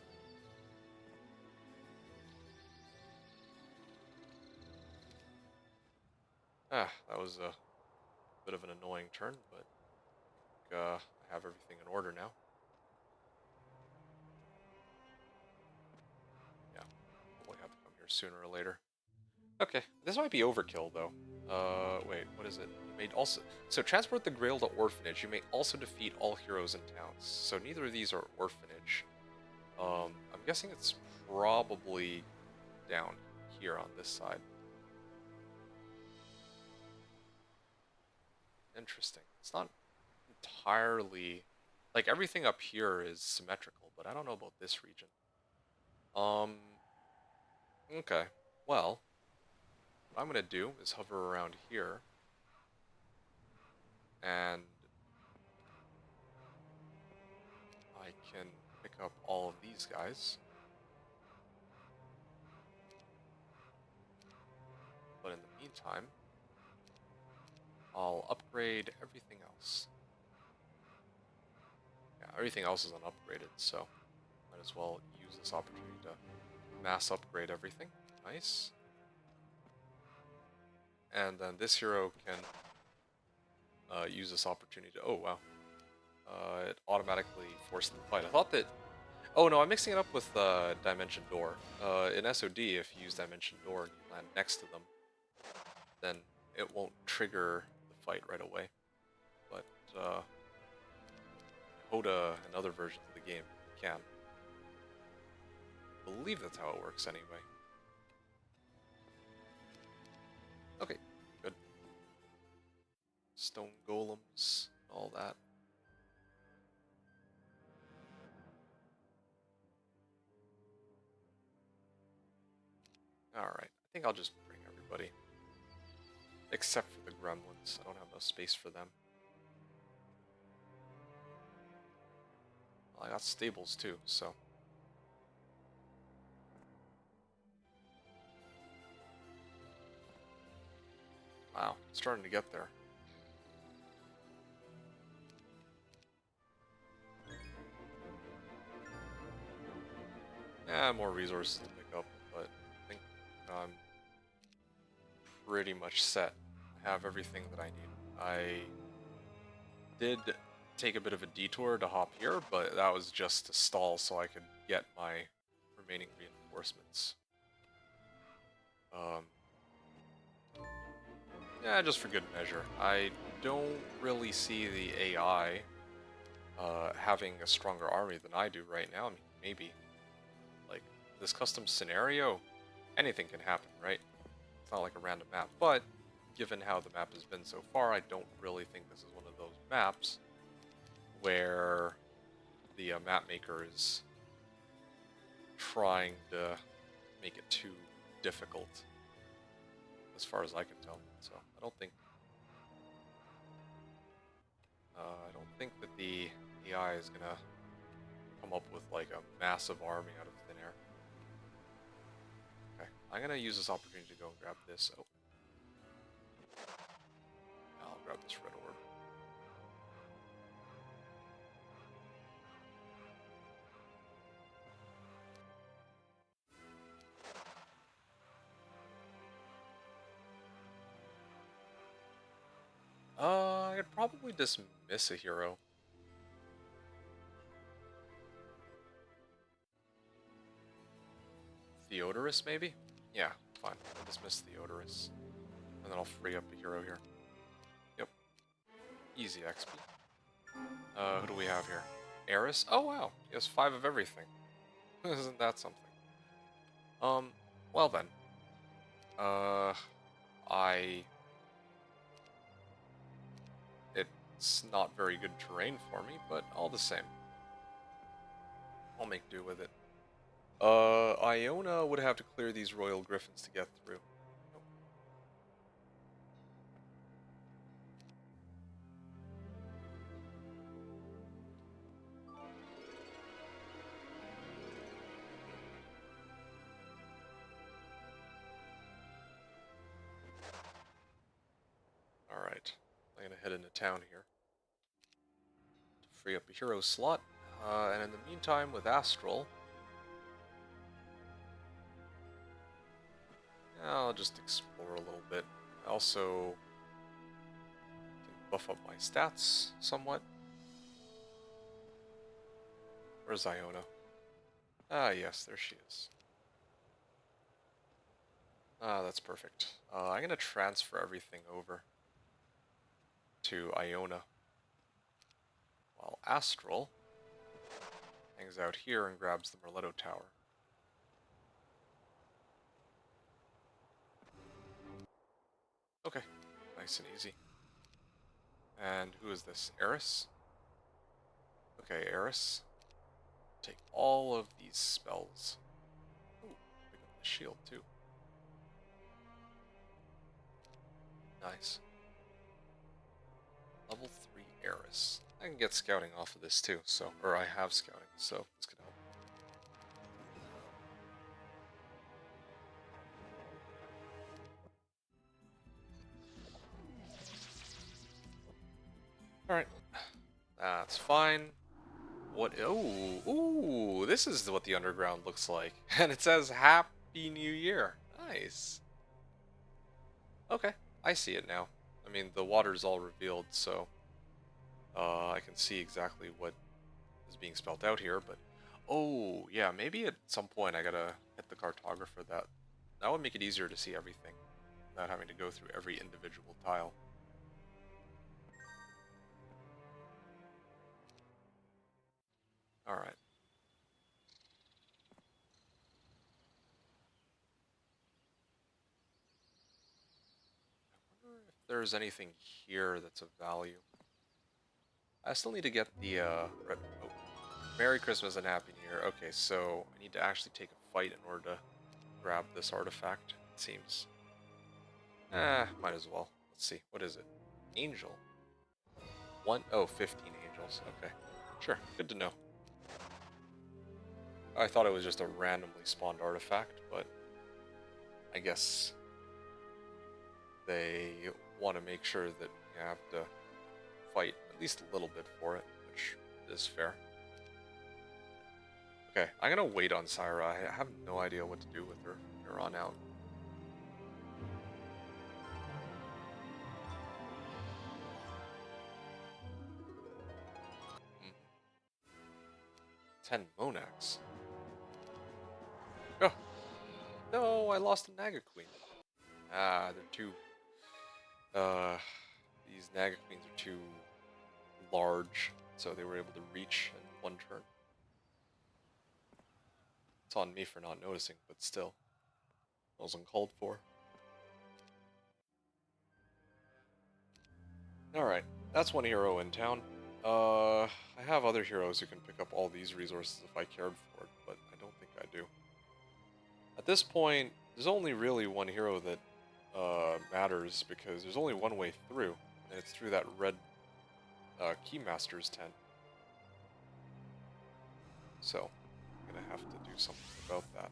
Ah, that was a bit of an annoying turn, but I have everything in order now. Yeah, probably have to come here sooner or later. Okay, this might be overkill though. Wait, what is it? You may also transport the Grail to Orphanage. You may also defeat all heroes in towns. So neither of these are Orphanage. I'm guessing it's probably down here on this side. Interesting. It's not entirely like everything up here is symmetrical, but I don't know about this region. Okay. Well, what I'm gonna do is hover around here and I can pick up all of these guys. But in the meantime, I'll upgrade everything else. Yeah, everything else is unupgraded, so might as well use this opportunity to mass upgrade everything. Nice. And then this hero can use this opportunity to... Oh, wow. It automatically forced the fight. I thought that... Oh, no, I'm mixing it up with Dimension Door. In SOD, if you use Dimension Door and you land next to them, then it won't trigger the fight right away. But Hoda and other versions of the game can. I believe that's how it works anyway. Okay, good. Stone golems, all that. Alright, I think I'll just bring everybody. Except for the gremlins. I don't have enough space for them. Well, I got stables too, so. Wow, starting to get there. Yeah, more resources to pick up, but I think I'm pretty much set. I have everything that I need. I did take a bit of a detour to hop here, but that was just to stall so I could get my remaining reinforcements. Yeah, just for good measure. I don't really see the AI having a stronger army than I do right now. I mean, maybe. Like, this custom scenario, anything can happen, right? It's not like a random map, but given how the map has been so far, I don't really think this is one of those maps where the map maker is trying to make it too difficult, as far as I can tell. So I don't think that the AI is gonna come up with like a massive army out of thin air. Okay, I'm gonna use this opportunity to go and grab this. Oh, I'll grab this red orb. I could probably dismiss a hero. Theodorus, maybe? Yeah, fine. I'll dismiss Theodorus. And then I'll free up a hero here. Yep. Easy XP. Who do we have here? Eris? Oh wow, he has 5 of everything. Isn't that something? Well then. Uh, I... It's not very good terrain for me, but all the same. I'll make do with it. Iona would have to clear these royal griffins to get through. Nope. Alright. I'm gonna head into town here to free up a hero slot. And in the meantime, with Astral, I'll just explore a little bit. I also can buff up my stats somewhat. Where's Iona? Ah, yes, there she is. Ah, that's perfect. I'm gonna transfer everything over to Iona, while Astral hangs out here and grabs the Merletto Tower. Okay, nice and easy. And who is this? Eris? Okay, Eris. Take all of these spells. Ooh, pick up the shield too. Nice. Level 3 Eris. I can get scouting off of this too, so, or I have scouting, so this could help. Alright. That's fine. What? Oh, ooh, this is what the underground looks like. And it says Happy New Year. Nice. Okay, I see it now. I mean, the water's all revealed, so I can see exactly what is being spelled out here, but oh, yeah, maybe at some point I gotta hit the cartographer. That would make it easier to see everything without having to go through every individual tile. Alright. I wonder if there's anything here that's of value. I still need to get the, Merry Christmas and Happy New Year. Okay, so I need to actually take a fight in order to grab this artifact, it seems. Might as well. Let's see, what is it? Angel? 15 angels. Okay, sure, good to know. I thought it was just a randomly spawned artifact, but I guess they want to make sure that you have to fight at least a little bit for it, which is fair. Okay, I'm gonna wait on Syra. I have no idea what to do with her from here on out. Mm. 10 Monax. Oh, no, I lost a Naga Queen. Ah, they're too... Uh, These Naga Queens are too large, so they were able to reach in one turn. It's on me for not noticing, but still. It was uncalled for. Alright, that's one hero in town. I have other heroes who can pick up all these resources if I cared for it, but I don't think I do. At this point, there's only really one hero that matters, because there's only one way through, and it's through that red Keymaster's tent. So, I'm gonna have to do something about that.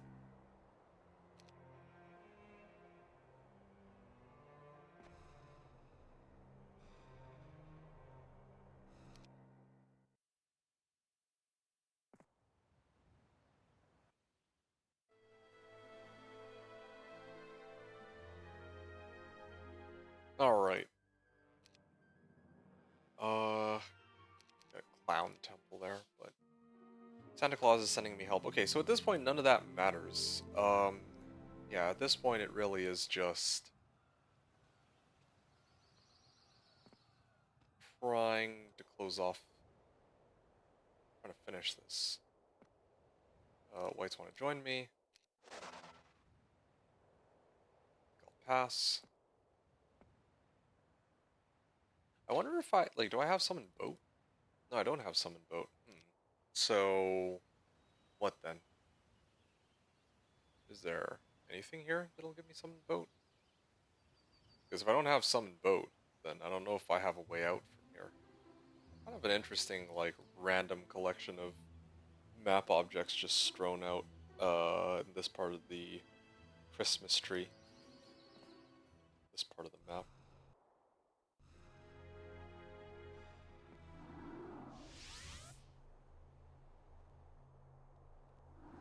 Alright. Got Clown Temple there, but Santa Claus is sending me help. Okay, so at this point, none of that matters. Yeah, at this point, it really is just trying to close off, trying to finish this. Whites want to join me. I'll pass. I wonder if do I have summon boat? No, I don't have summon boat. So, what then? Is there anything here that'll give me summon boat? Because if I don't have summon boat, then I don't know if I have a way out from here. Kind of an interesting, like, random collection of map objects just strewn out in this part of the Christmas tree. This part of the map.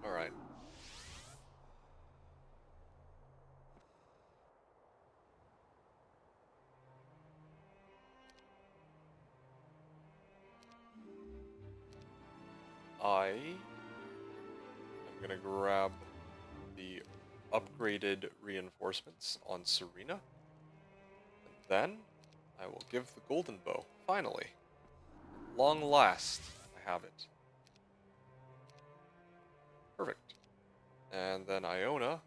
Alright. I am gonna grab the upgraded reinforcements on Serena. And then I will give the golden bow. Finally. At long last, I have it. Perfect. And then Iona,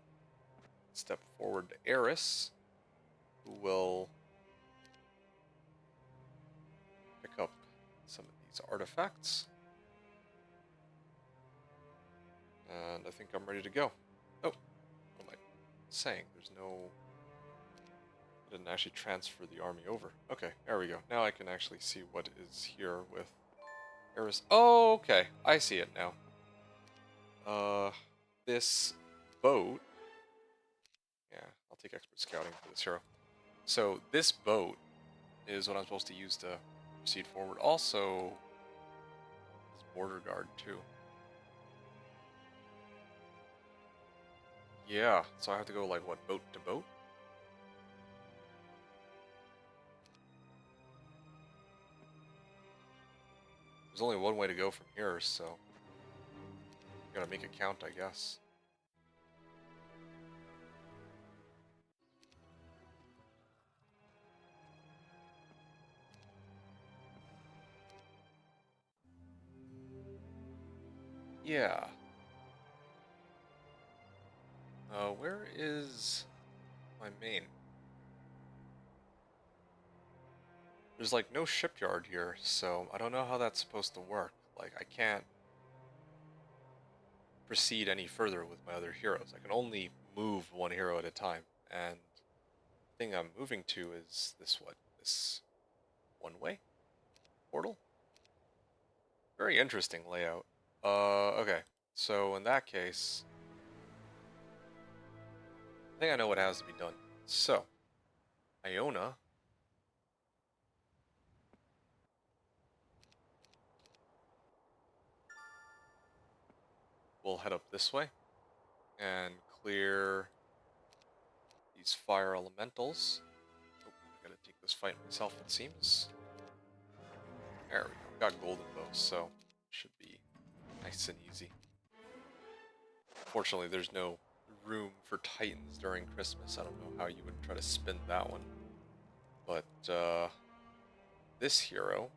step forward to Eris, who will pick up some of these artifacts. And I think I'm ready to go. Oh, what am I saying? There's no... I didn't actually transfer the army over. Okay, there we go. Now I can actually see what is here with Eris. Oh, okay. I see it now. This boat... Yeah, I'll take expert scouting for this hero. So this boat is what I'm supposed to use to proceed forward. Also, this border guard too. Yeah, so I have to go like what, boat to boat? There's only one way to go from here, so gotta make it count, I guess. Yeah. Where is my main? There's like no shipyard here, so I don't know how that's supposed to work. Like, I can't proceed any further with my other heroes. I can only move one hero at a time, and the thing I'm moving to is this this one-way portal? Very interesting layout. Okay. So in that case, I think I know what has to be done. So, Iona will head up this way and clear these fire elementals. Oh, I gotta take this fight myself, it seems. There we go. Got golden bows, so should be nice and easy. Fortunately, there's no room for titans during Christmas. I don't know how you would try to spin that one. But, this hero.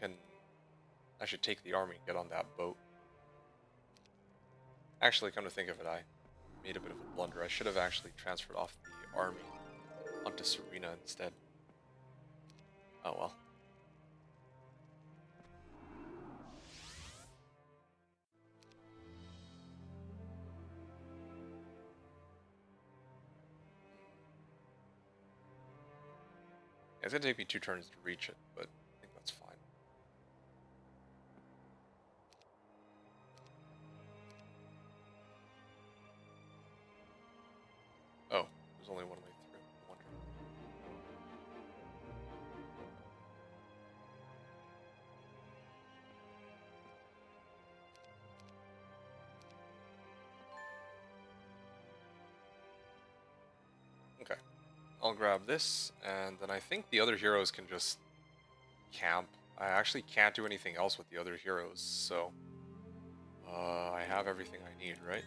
Can actually take the army and get on that boat. Actually, come to think of it, I made a bit of a blunder. I should have actually transferred off the army onto Serena instead. Oh well. It's gonna take me 2 turns to reach it, but I think that's fine. Oh, there's only one way through. I wonder. Okay, I'll grab this, and then I think the other heroes can just camp. I actually can't do anything else with the other heroes, so I have everything I need, right?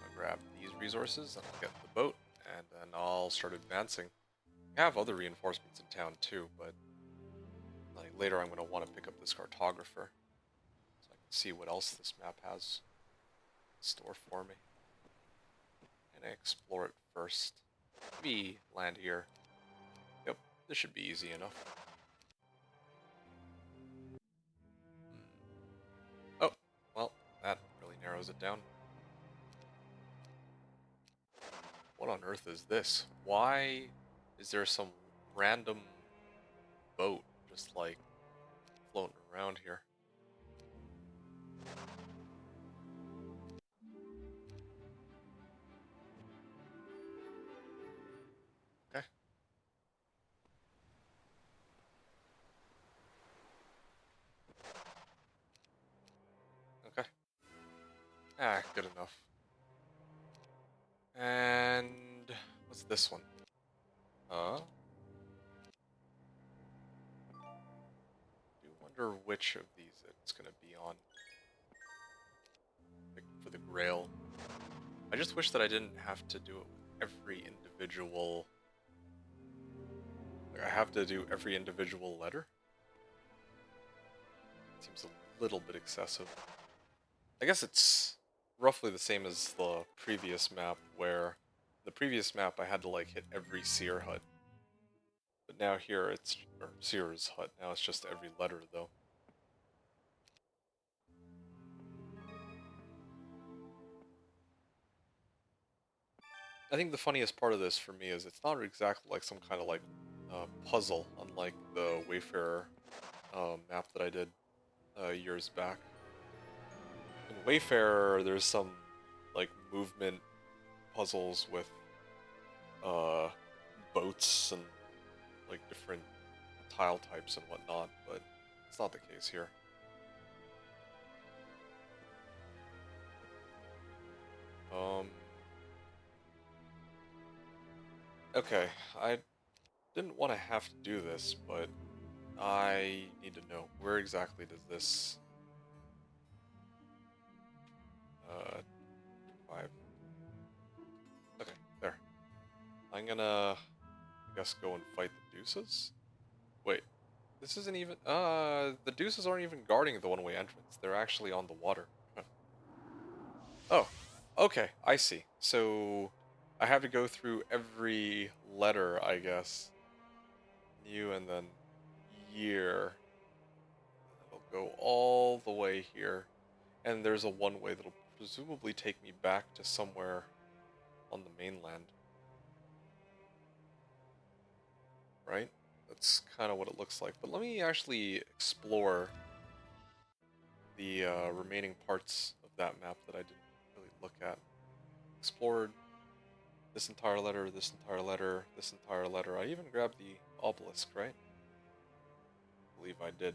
I'll grab these resources, and I'll get the boat, and then I'll start advancing. I have other reinforcements in town too, but like later I'm going to want to pick up this cartographer so I can see what else this map has in store for me. And I explore it first. Maybe land here. Yep, this should be easy enough. Oh, well, that really narrows it down. What on earth is this? Why is there some random boat just like floating around here? Okay. Okay. Ah, good enough. And what's this one? I do wonder which of these it's gonna be on. Like for the grail. I just wish that I didn't have to do it with every individual. Like I have to do every individual letter. Seems a little bit excessive. I guess it's roughly the same as the previous map, where the previous map I had to like hit every seer hut. But now here it's, or seer's hut, now it's just every letter though. I think the funniest part of this for me is it's not exactly like some kind of like puzzle, unlike the Wayfarer map that I did years back. In Wayfarer, there's some like movement puzzles with uh, boats and like different tile types and whatnot, but it's not the case here. Um, okay, I didn't want to have to do this, but I need to know where exactly does this 5. Okay, there. I'm gonna, I guess, go and fight the Deuces. Wait, this isn't even. The Deuces aren't even guarding the one-way entrance. They're actually on the water. Oh, okay, I see. So I have to go through every letter, I guess. New and then year. It'll go all the way here. And there's a one-way that'll presumably take me back to somewhere on the mainland. Right? That's kind of what it looks like. But let me actually explore the remaining parts of that map that I didn't really look at. Explored this entire letter, this entire letter, this entire letter. I even grabbed the obelisk, right? I believe I did.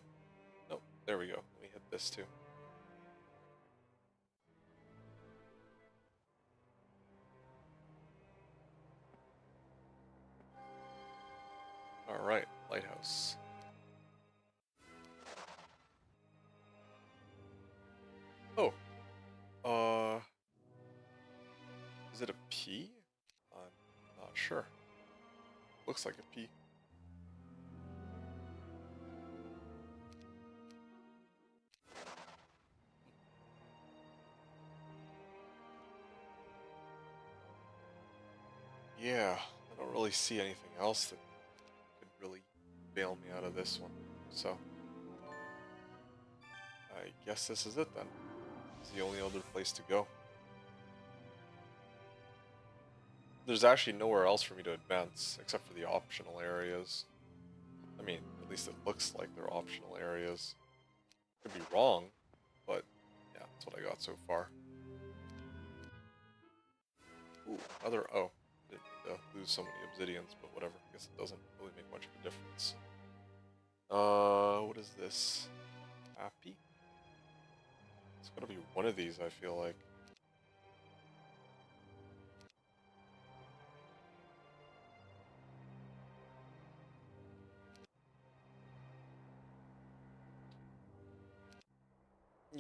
Nope, there we go. Let me hit this too. Alright, lighthouse. Oh, is it a P? Looks like a P. Yeah, I don't really see anything else that could really bail me out of this one. So, I guess this is it then. It's the only other place to go. There's actually nowhere else for me to advance except for the optional areas. I mean, at least it looks like they're optional areas. Could be wrong, but yeah, that's what I got so far. Ooh, oh, didn't lose so many obsidians, but whatever. I guess it doesn't really make much of a difference. What is this? Happy? It's gotta be one of these, I feel like.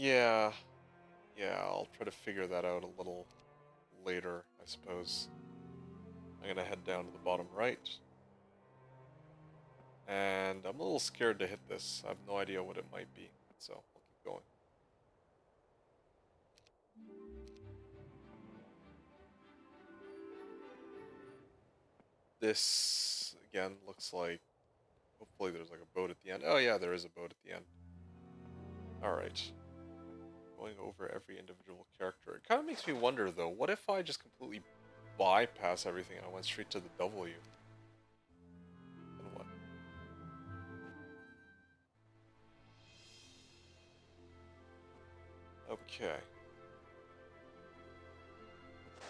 Yeah, I'll try to figure that out a little later, I suppose. I'm gonna head down to the bottom right. And I'm a little scared to hit this. I have no idea what it might be, so I'll keep going. This, again, looks like, hopefully there's like a boat at the end. Oh yeah, there is a boat at the end. Alright. Going over every individual character. It kind of makes me wonder, though, what if I just completely bypass everything and I went straight to the W? Then what? Okay.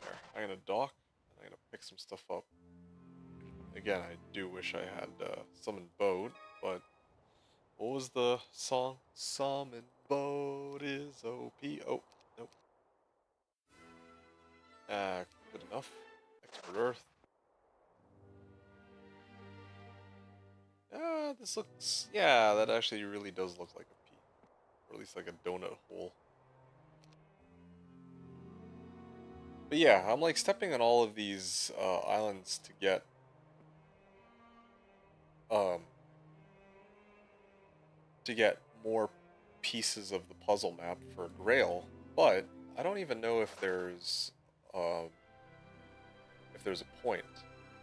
There. I'm gonna dock, and I'm gonna pick some stuff up. Again, I do wish I had summoned boat, but what was the song? Summon boat is OP. Oh, nope. Good enough. Expert Earth. This looks... Yeah, that actually really does look like a P. Or at least like a donut hole. But yeah, I'm like stepping on all of these islands um, to get more pieces of the puzzle map for Grail, but I don't even know um, if there's a point.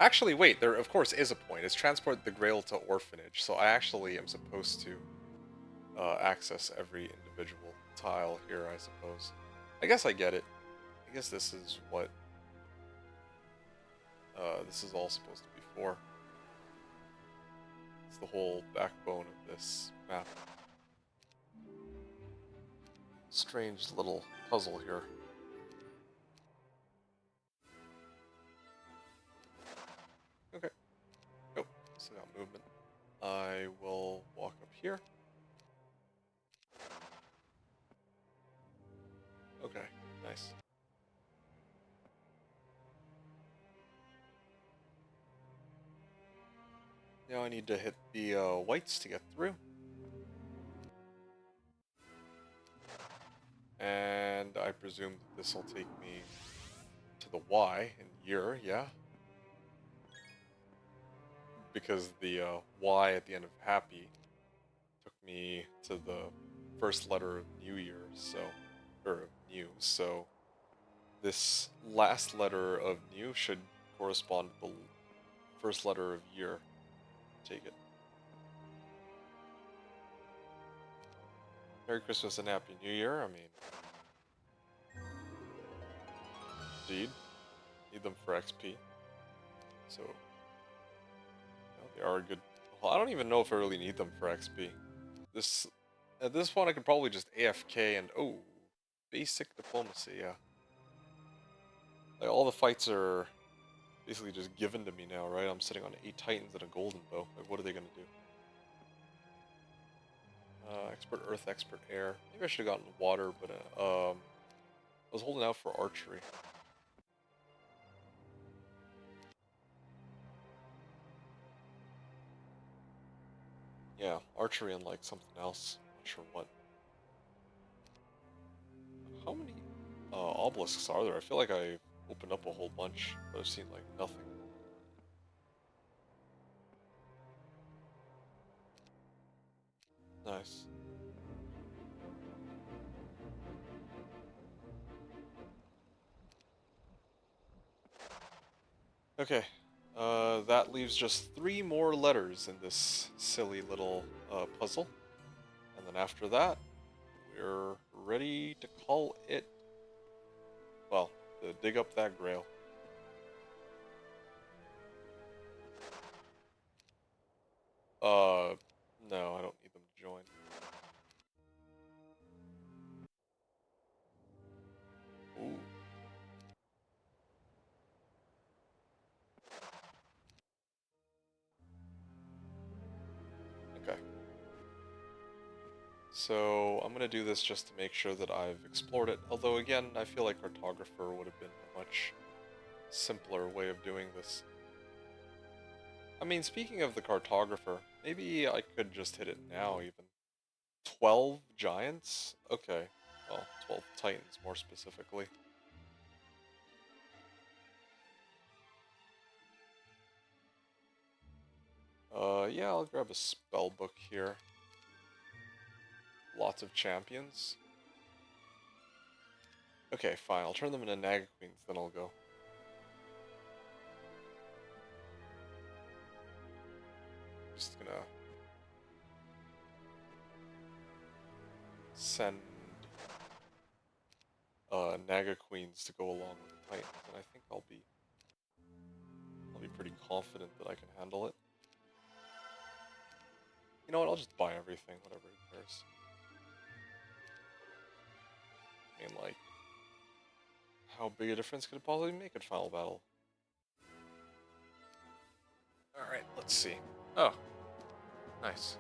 Actually, wait, there of course is a point. It's transport the Grail to Orphanage, so I actually am supposed to access every individual tile here, I suppose. I guess I get it. I guess this is what this is all supposed to be for. It's the whole backbone of this map. Strange little puzzle here. Okay. Oh, still got movement. I will walk up here. Okay, nice. Now I need to hit the whites to get through. And I presume that this will take me to the Y in year, yeah? Because the Y at the end of happy took me to the first letter of New Year, so, or of new, so this last letter of new should correspond to the first letter of year. Take it. Merry Christmas and Happy New Year, I mean, indeed, need them for XP, so, they are a good, well, I don't even know if I really need them for XP. At this point I could probably just AFK and, oh, basic diplomacy, yeah. Like, all the fights are basically just given to me now, right? I'm sitting on 8 Titans and a Golden Bow. Like, what are they gonna do? Expert Earth, Expert Air. Maybe I should have gotten Water, but I was holding out for Archery. Yeah, Archery and like something else. Not sure what. How many obelisks are there? I feel like I opened up a whole bunch, but I've seen like nothing. Nice. Okay. That leaves just 3 more letters in this silly little puzzle. And then after that, we're ready to call it, well, to dig up that grail. Uh, no, I don't need them to join. Ooh. Okay. So I'm gonna do this just to make sure that I've explored it. Although again, I feel like cartographer would have been a much simpler way of doing this. I mean, speaking of the cartographer, maybe I could just hit it now even. 12 giants? Okay. Well, 12 titans more specifically. Yeah, I'll grab a spell book here. Lots of champions. Okay, fine. I'll turn them into Naga Queens, then I'll go. Just gonna send Naga Queens to go along with the Titans, and I think I'll be pretty confident that I can handle it. You know what? I'll just buy everything, whatever he cares. I mean, like, how big a difference could it possibly make at Final Battle? Alright, let's see. Oh, nice.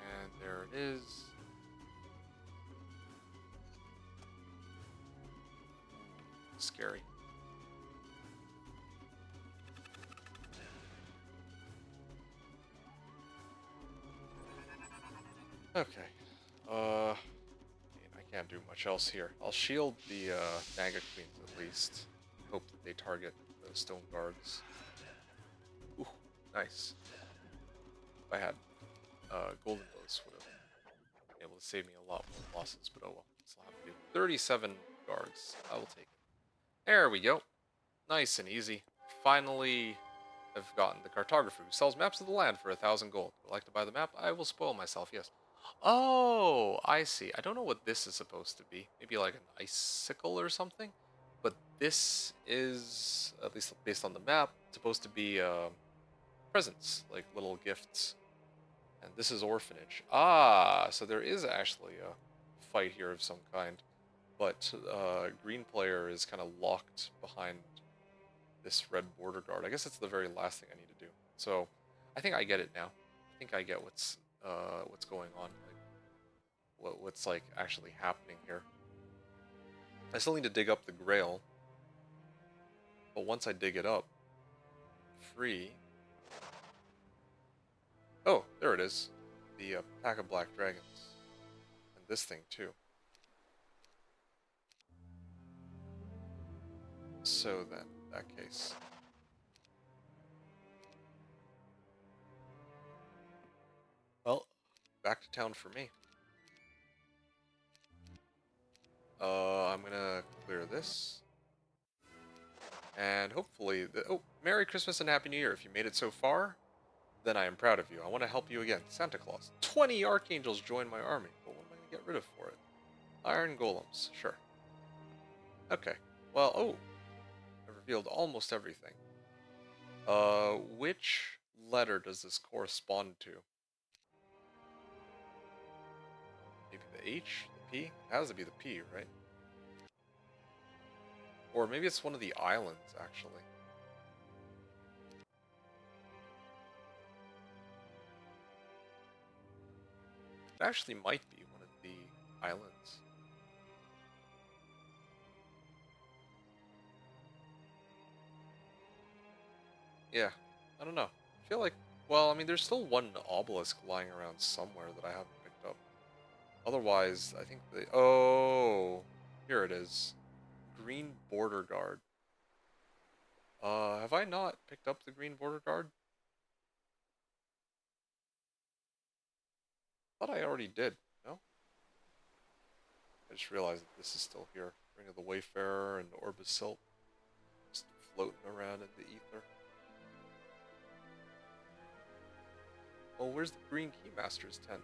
And there it is. Scary. Okay. I can't do much else here. I'll shield the Naga Queens at least. Hope that they target those stone guards. Ooh, nice. If I had golden bows, would have been able to save me a lot more losses, but oh well. I'll have to do 37 guards. I will take it. There we go. Nice and easy. Finally, I've gotten the cartographer who sells maps of the land for 1,000 gold. Would like to buy the map? I will spoil myself, yes. Oh, I see. I don't know what this is supposed to be. Maybe like an icicle or something? But this is, at least based on the map, supposed to be presents, like little gifts. And this is orphanage. Ah, so there is actually a fight here of some kind. But green player is kind of locked behind this red border guard. I guess it's the very last thing I need to do. So I think I get it now. I think I get what's going on, like what's like actually happening here. I still need to dig up the grail, but once I dig it up, free. Oh, there it is, the pack of black dragons, and this thing too. So then, in that case, well, back to town for me. I'm gonna clear this. And hopefully, oh, Merry Christmas and Happy New Year. If you made it so far, then I am proud of you. I want to help you again. Santa Claus. 20 archangels join my army. But what am I going to get rid of for it? Iron golems. Sure. Okay. Well, oh. I revealed almost everything. Which letter does this correspond to? Maybe the H? The P? It has to be the P, right? Or maybe it's one of the islands, actually. It actually might be one of the islands. Yeah, I don't know. I feel like, well, I mean, there's still one obelisk lying around somewhere that I haven't picked up. Otherwise, I think the, oh, here it is. Green border guard. Have I not picked up the green border guard? Thought I already did. No? I just realized that this is still here. Ring of the Wayfarer and Orbis Silt. Just floating around in the ether. Well, where's the Green Keymaster's tent?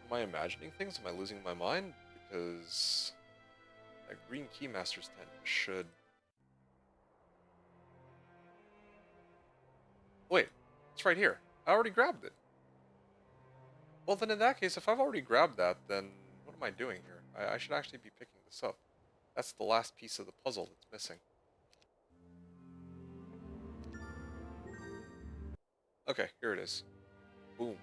Am I imagining things? Am I losing my mind? Because that Green Keymaster's tent should... Wait, it's right here. I already grabbed it. Well, then in that case, if I've already grabbed that, then what am I doing here? I should actually be picking this up. That's the last piece of the puzzle that's missing. Okay, here it is. Boom.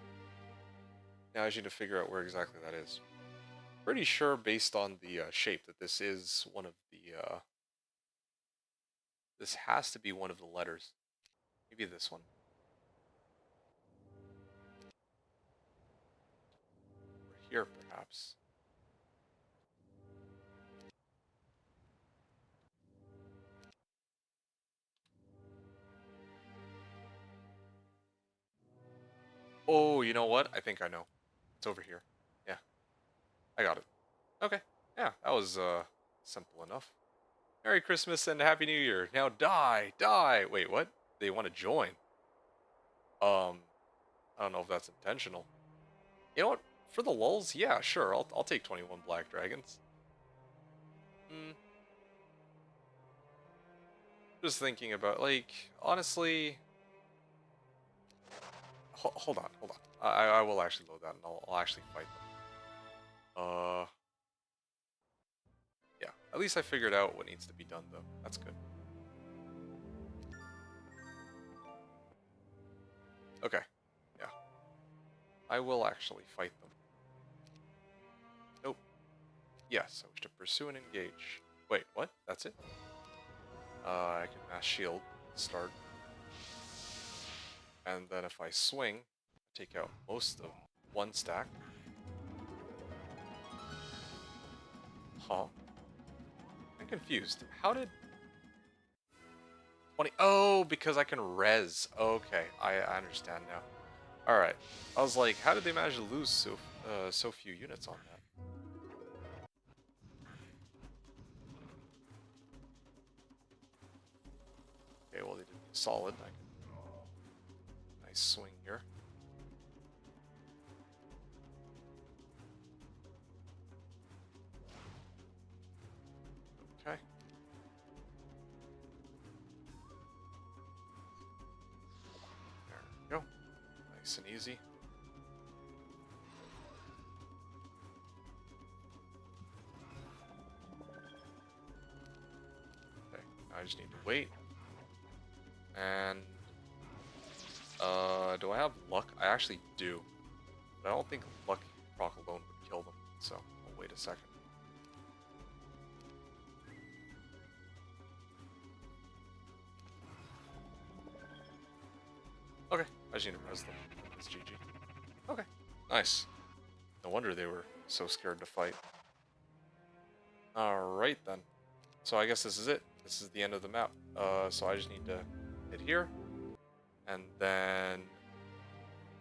Now I just need to figure out where exactly that is. Pretty sure, based on the shape, that this is one of the... this has to be one of the letters. Maybe this one. Or here, perhaps. Oh, you know what? I think I know. It's over here. Yeah, I got it. Okay. Yeah, that was simple enough. Merry Christmas and Happy New Year. Now die, die. Wait, what? They want to join. I don't know if that's intentional. You know what? For the lulz, yeah, sure. I'll take 21 black dragons. Hmm. Just thinking about, like, honestly. Hold on, hold on. I will actually load that and I'll actually fight them. Yeah. At least I figured out what needs to be done, though. That's good. Okay. Yeah. I will actually fight them. Nope. Yes, I wish to pursue and engage. Wait, what? That's it? I can mass shield. Start. And then if I swing, take out most of one stack. Huh? I'm confused. How did 20? Oh, because I can res. Okay, I understand now. All right. I was like, how did they manage to lose so few units on that? Okay, well they did solid. I can nice swing here. Okay. There we go. Nice and easy. Okay, I just need to wait. And do I have luck? I actually do. But I don't think luck proc alone would kill them. So I'll wait a second. Okay, I just need to res them. It's GG. Okay, nice. No wonder they were so scared to fight. Alright then. So I guess this is it. This is the end of the map. So I just need to hit here. And then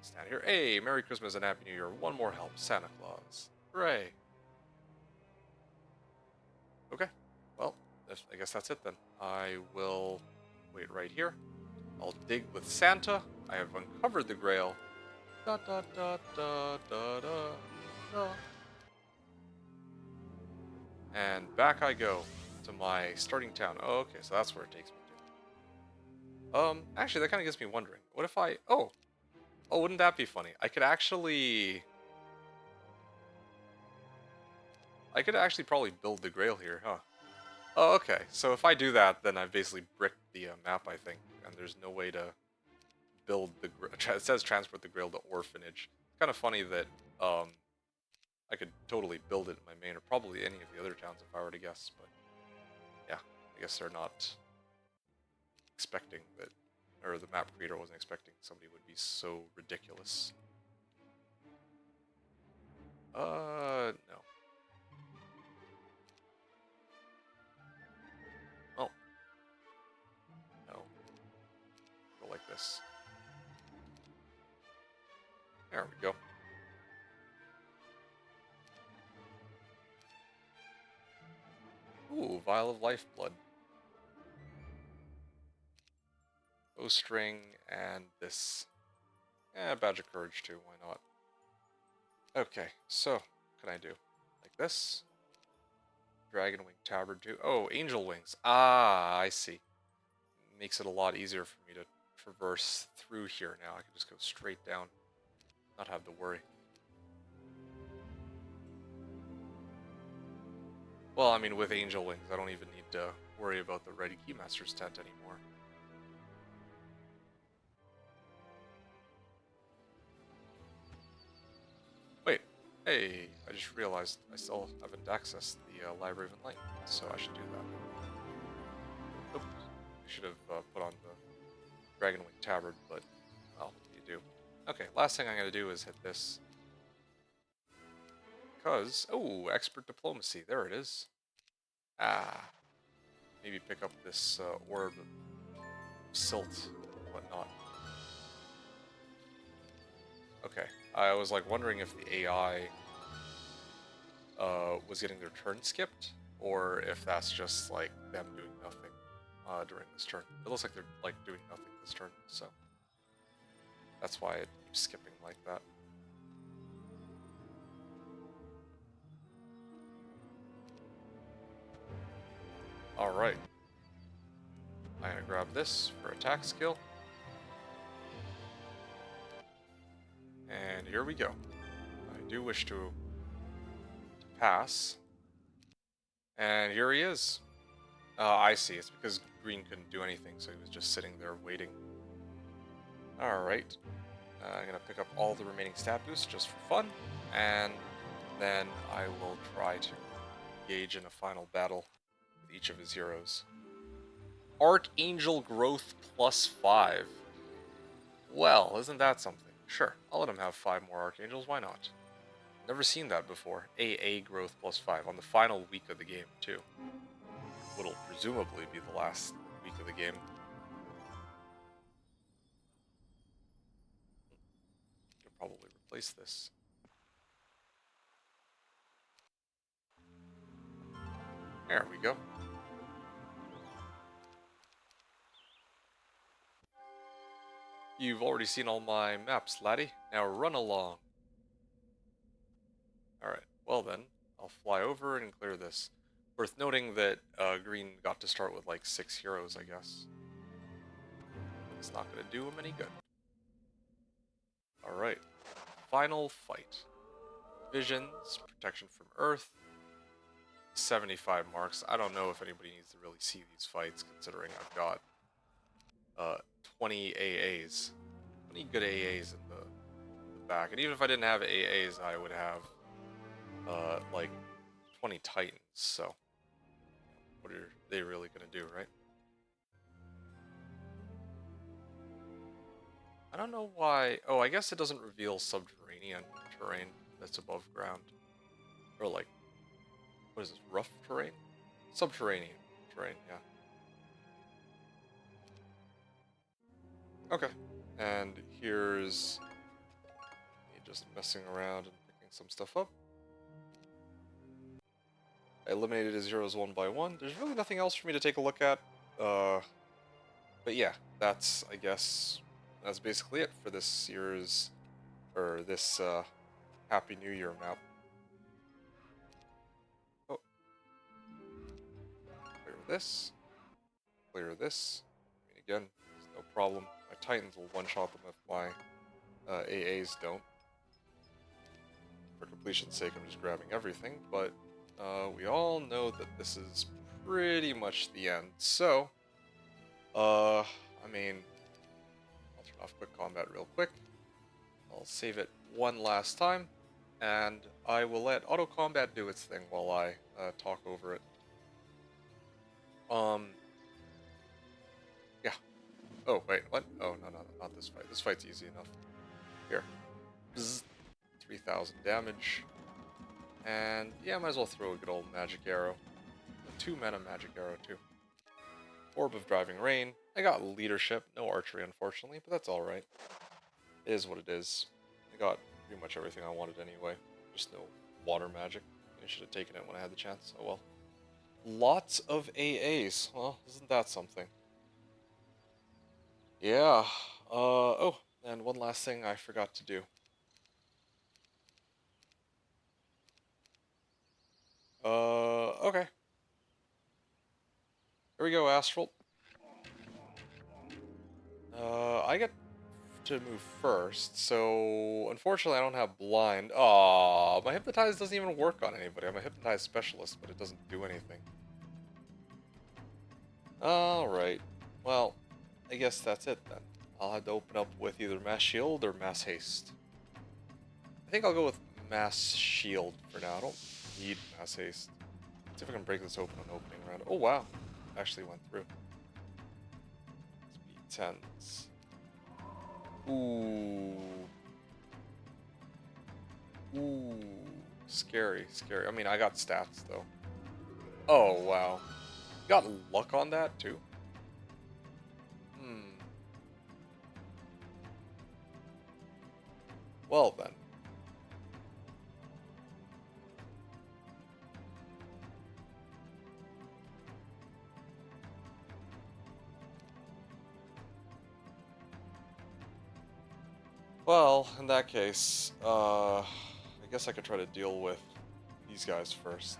stand here. Hey, Merry Christmas and Happy New Year. One more help. Santa Claus. Hooray. Okay. Well, I guess that's it then. I will wait right here. I'll dig with Santa. I have uncovered the grail. Da da da da da da da. And back I go to my starting town. Oh, okay, so that's where it takes me to. Actually, that kind of gets me wondering. What if oh, wouldn't that be funny? I could actually probably build the Grail here, huh? Oh, okay. So if I do that, then I've basically bricked the map, I think, and there's no way to build the. It says transport the Grail to Orphanage. It's kind of funny that I could totally build it in my main, or probably any of the other towns if I were to guess. But yeah, I guess they're not expecting that, or the map creator wasn't expecting somebody would be so ridiculous. No. Well, we go. Ooh, Vial of Lifeblood. Bowstring and this. Badge of Courage too, why not? Okay, so, what can I do? Like this? Dragon Wing Tabard too. Oh, Angel Wings. Ah, I see. Makes it a lot easier for me to traverse through here now. I can just go straight down. Not have to worry. Well, I mean, with Angel Wings, I don't even need to worry about the Ready Keymaster's tent anymore. Wait, hey, I just realized I still haven't accessed the Library of Enlightenment, so I should do that. Oops, I should have put on the Dragon Wing Tabard, but, well, you do. Okay, last thing I'm going to do is hit this. Because, oh, Expert Diplomacy, there it is. Ah, maybe pick up this orb of silt and whatnot. Okay, I was like wondering if the AI was getting their turn skipped, or if that's just like them doing nothing during this turn. It looks like they're like doing nothing this turn, so that's why it keeps skipping like that. Alright. I'm gonna grab this for attack skill. And here we go. I do wish to pass. And here he is. I see. It's because green couldn't do anything, so he was just sitting there waiting. Alright. I'm gonna pick up all the remaining stat boosts just for fun. And then I will try to engage in a final battle with each of his heroes. Archangel Growth +5. Well, isn't that something? Sure, I'll let him have 5 more Archangels, why not? Never seen that before. AA Growth +5 on the final week of the game, too. What'll presumably be the last week of the game. Could probably replace this. There we go. You've already seen all my maps, laddie. Now run along. Alright, well then, I'll fly over and clear this. Worth noting that green got to start with like 6 heroes, I guess. It's not going to do him any good. Alright, final fight. Visions, protection from Earth, 75 marks. I don't know if anybody needs to really see these fights, considering I've got 20 AAs. 20 good AAs in the back. And even if I didn't have AAs, I would have like 20 Titans, so what are they really going to do, right? I don't know why. Oh, I guess it doesn't reveal subterranean terrain that's above ground. Or like, what is this, rough terrain? Subterranean terrain, yeah. Okay, and here's me just messing around and picking some stuff up. I eliminated his heroes one by one. There's really nothing else for me to take a look at. But yeah, that's, I guess, that's basically it for this year's, or this Happy New Year map. Oh. Clear this. Clear this. I mean, again, it's no problem. My Titans will one-shot them if my AAs don't. For completion's sake, I'm just grabbing everything, but we all know that this is pretty much the end. So, I mean, I'll turn off quick combat real quick. I'll save it one last time, and I will let auto combat do its thing while I talk over it. Yeah. Oh, wait, what? Oh, no, not this fight. This fight's easy enough. Here. Bzz. 3,000 damage. And, yeah, might as well throw a good old magic arrow. A 2-mana magic arrow, too. Orb of Driving Rain. I got leadership. No archery, unfortunately, but that's alright. It is what it is. I got pretty much everything I wanted anyway. Just no water magic. I should have taken it when I had the chance. Oh well. Lots of AAs. Well, isn't that something? Yeah. Oh, and one last thing I forgot to do. Okay. Here we go, Astral. I get to move first, so unfortunately I don't have blind. Aw, my hypnotize doesn't even work on anybody. I'm a hypnotize specialist, but it doesn't do anything. Alright. Well, I guess that's it then. I'll have to open up with either mass shield or mass haste. I think I'll go with mass shield for now. I don't need mass haste. Let's see if I can break this open on opening round. Oh wow, actually went through. Speed 10s. Ooh. Ooh. Scary, scary. I mean, I got stats though. Oh wow. Got luck on that too? Hmm. Well then. Well, in that case, I guess I could try to deal with these guys first.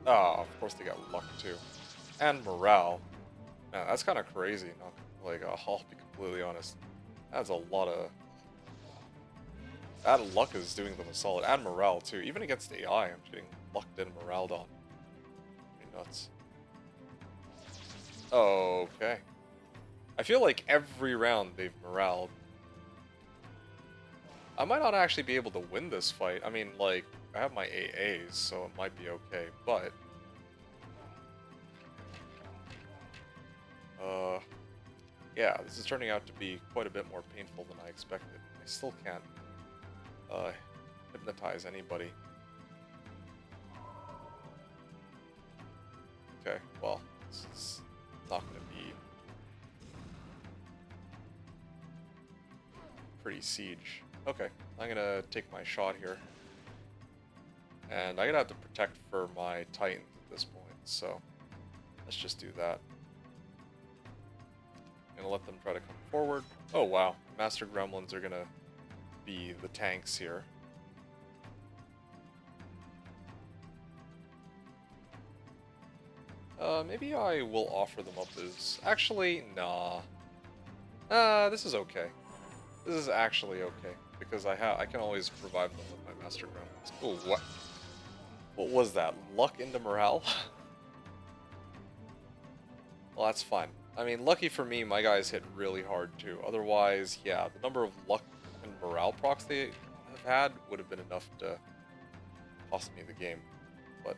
Ah, of course they got luck too. And morale. Man, that's kind of crazy. Not like, I'll be completely honest. That's a lot of... That luck is doing them a solid. And morale too. Even against AI, I'm getting lucked and moraled on. Pretty nuts. Okay. I feel like every round they've moraled. I might not actually be able to win this fight. I mean, like, I have my AAs, so it might be okay, but... Yeah, this is turning out to be quite a bit more painful than I expected. I still can't, hypnotize anybody. Okay, well, this is not gonna be pretty siege. Okay, I'm gonna take my shot here. And I'm gonna have to protect for my Titans at this point, so let's just do that. I'm gonna let them try to come forward. Oh wow, Master Gremlins are gonna be the tanks here. Maybe I will offer them up as... Actually, nah. This is okay. This is actually okay, because I can always revive them with my Master Gremlins. Oh, what? What was that? Luck into morale? Well, that's fine. I mean, lucky for me, my guys hit really hard too. Otherwise, yeah, the number of luck and morale procs they have had would have been enough to cost me the game. But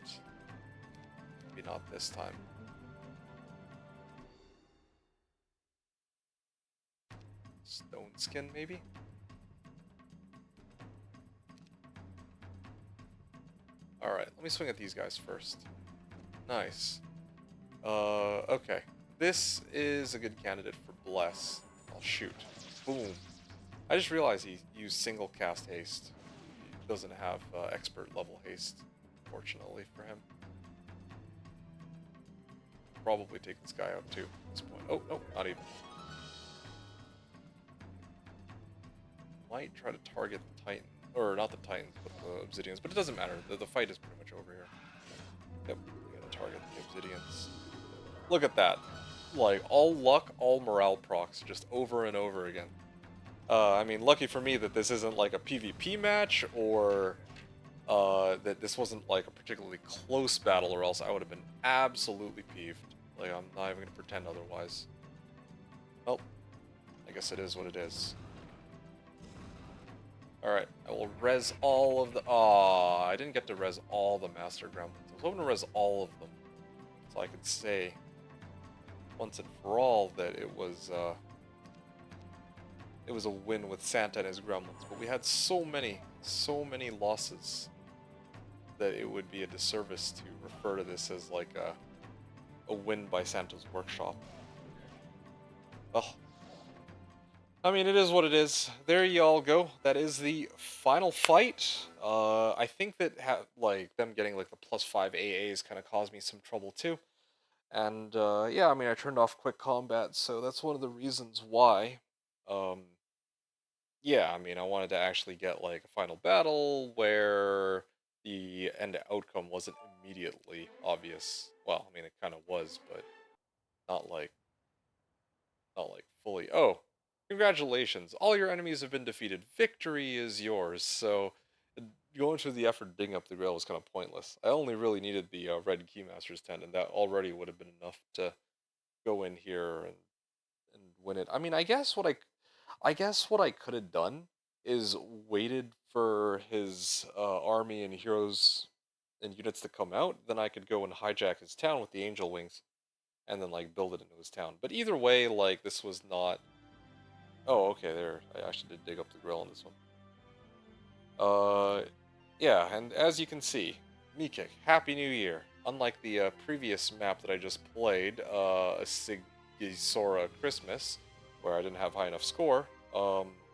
maybe not this time. Stone skin, maybe? Alright, let me swing at these guys first. Nice. Okay. This is a good candidate for Bless. I'll shoot. Boom. I just realized he used single cast haste. He doesn't have expert level haste, fortunately for him. Probably take this guy out too at this point. Oh, no, not even. Might try to target the Titan. Or not the Titans, but the Obsidians. But it doesn't matter. The fight is pretty much over here. Yep, I'm gonna target the Obsidians. Look at that. Like, all luck, all morale procs, just over and over again. I mean, lucky for me that this isn't like a PvP match, or that this wasn't like a particularly close battle, or else I would have been absolutely peeved. Like, I'm not even gonna pretend otherwise. Well, I guess it is what it is. Alright, I will res all of the... Aw, I didn't get to res all the Master Gremlins. I was hoping to res all of them, so I could say once and for all that it was a win with Santa and his gremlins, but we had so many losses that it would be a disservice to refer to this as like a win by Santa's workshop. Oh, I mean, it is what it is. There you all go. That is the final fight. I think that like them getting like the +5 AAs kind of caused me some trouble too. And yeah, I mean, I turned off quick combat, so that's one of the reasons why. Um, yeah, I mean, I wanted to actually get like a final battle where the end outcome wasn't immediately obvious. Well, I mean, it kind of was, but not like fully. Oh, congratulations! All your enemies have been defeated. Victory is yours. So, going through the effort of digging up the grail was kind of pointless. I only really needed the red keymaster's tent, and that already would have been enough to go in here and win it. I mean, I guess what I could have done is waited for his army and heroes and units to come out. Then I could go and hijack his town with the angel wings, and then like build it into his town. But either way, like this was not. Oh, okay, there. I actually did dig up the grill on this one. Yeah, and as you can see, MeKick, Happy New Year. Unlike the previous map that I just played, Sighisoara Christmas, where I didn't have high enough score,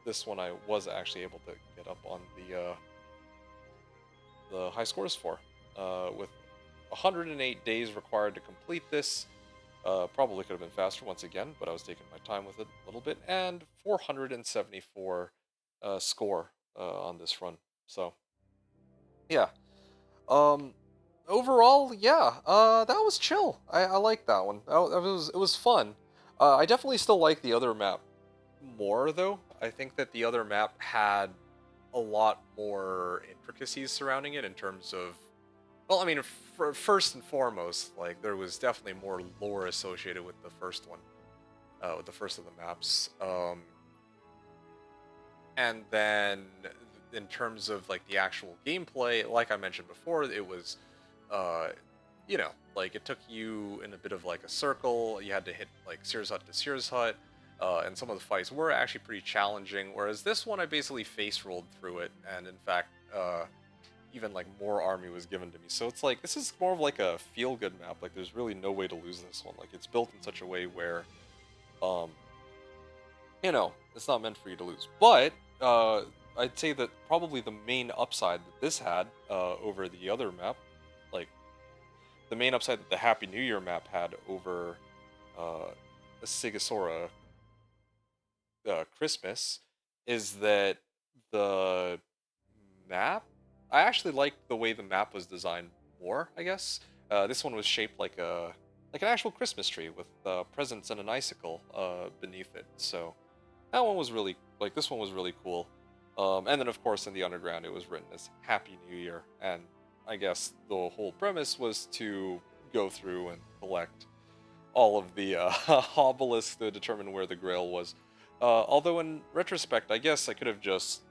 this one I was actually able to get up on the high scores for, with 108 days required to complete this. Probably could have been faster once again, but I was taking my time with it a little bit, and 474 score on this run. So yeah. Um, Overall, yeah, that was chill. I like that one. It was fun. I definitely still like the other map more though. I think that the other map had a lot more intricacies surrounding it in terms of, well, I mean, first and foremost, like there was definitely more lore associated with the first one, with the first of the maps. And then in terms of like the actual gameplay, like I mentioned before, it was, uh, you know, like it took you in a bit of like a circle. You had to hit like Sears Hut to Sears Hut, and some of the fights were actually pretty challenging. Whereas this one, I basically face rolled through it, and in fact, even like more army was given to me. So it's like this is more of like a feel good map. Like there's really no way to lose this one. Like it's built in such a way where, um, you know, it's not meant for you to lose. But I'd say that probably the main upside that this had over the other map, like the main upside that the Happy New Year map had over the Sighisoara Christmas, is that the map. I actually liked the way the map was designed more. I guess this one was shaped like an actual Christmas tree with presents and an icicle beneath it. So that one was really like this one was really cool. And then of course in the underground it was written as Happy New Year, and I guess the whole premise was to go through and collect all of the obelisks to determine where the Grail was. Although in retrospect, I guess I could have just,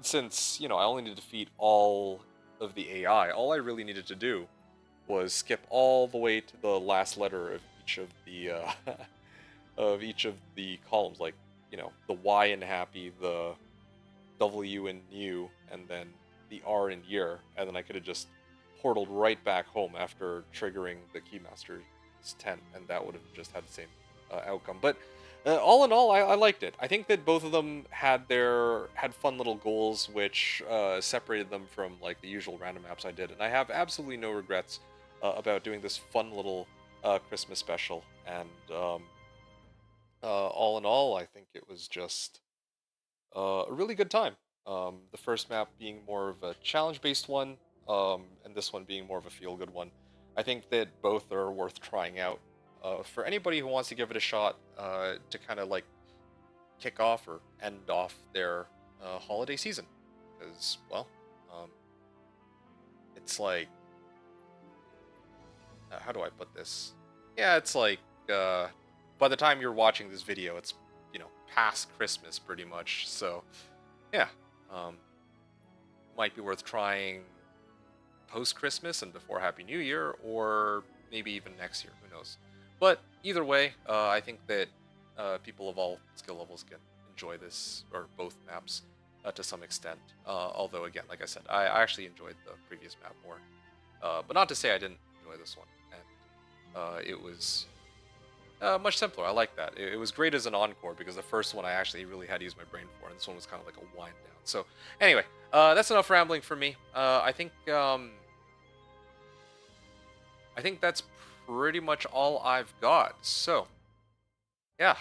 since you know I only need to defeat all of the AI, all I really needed to do was skip all the way to the last letter of each of the of each of the columns, like you know the Y in happy, the W in new, and then the R in year, and then I could have just portaled right back home after triggering the Keymaster's tent, and that would have just had the same outcome. But all in all, I liked it. I think that both of them had fun little goals, which separated them from like the usual random maps I did, and I have absolutely no regrets about doing this fun little Christmas special. And all in all, I think it was just a really good time. The first map being more of a challenge-based one, and this one being more of a feel-good one. I think that both are worth trying out. For anybody who wants to give it a shot to kind of like kick off or end off their holiday season. Because, well, um, it's like, how do I put this? Yeah, it's like, by the time you're watching this video, it's, you know, past Christmas pretty much. So, yeah, um, might be worth trying post Christmas and before Happy New Year, or maybe even next year. Who knows? But either way, I think that people of all skill levels can enjoy this or both maps to some extent. Although, again, like I said, I actually enjoyed the previous map more. But not to say I didn't enjoy this one. And it was Much simpler. I like that. It was great as an encore because the first one I actually really had to use my brain for, and this one was kind of like a wind down. So, anyway, that's enough rambling for me. I think that's pretty much all I've got. So, yeah.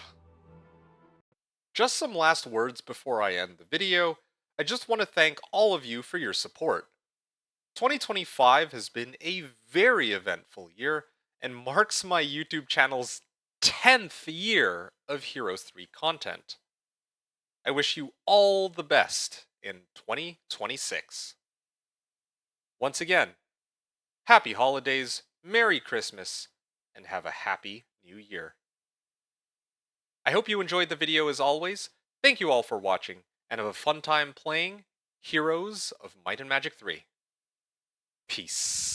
Just some last words before I end the video. I just want to thank all of you for your support. 2025 has been a very eventful year and marks my YouTube channel's 10th year of Heroes 3 content. I wish you all the best in 2026. Once again, happy holidays, Merry Christmas, and have a happy new year. I hope you enjoyed the video as always. Thank you all for watching, and have a fun time playing Heroes of Might and Magic 3. Peace.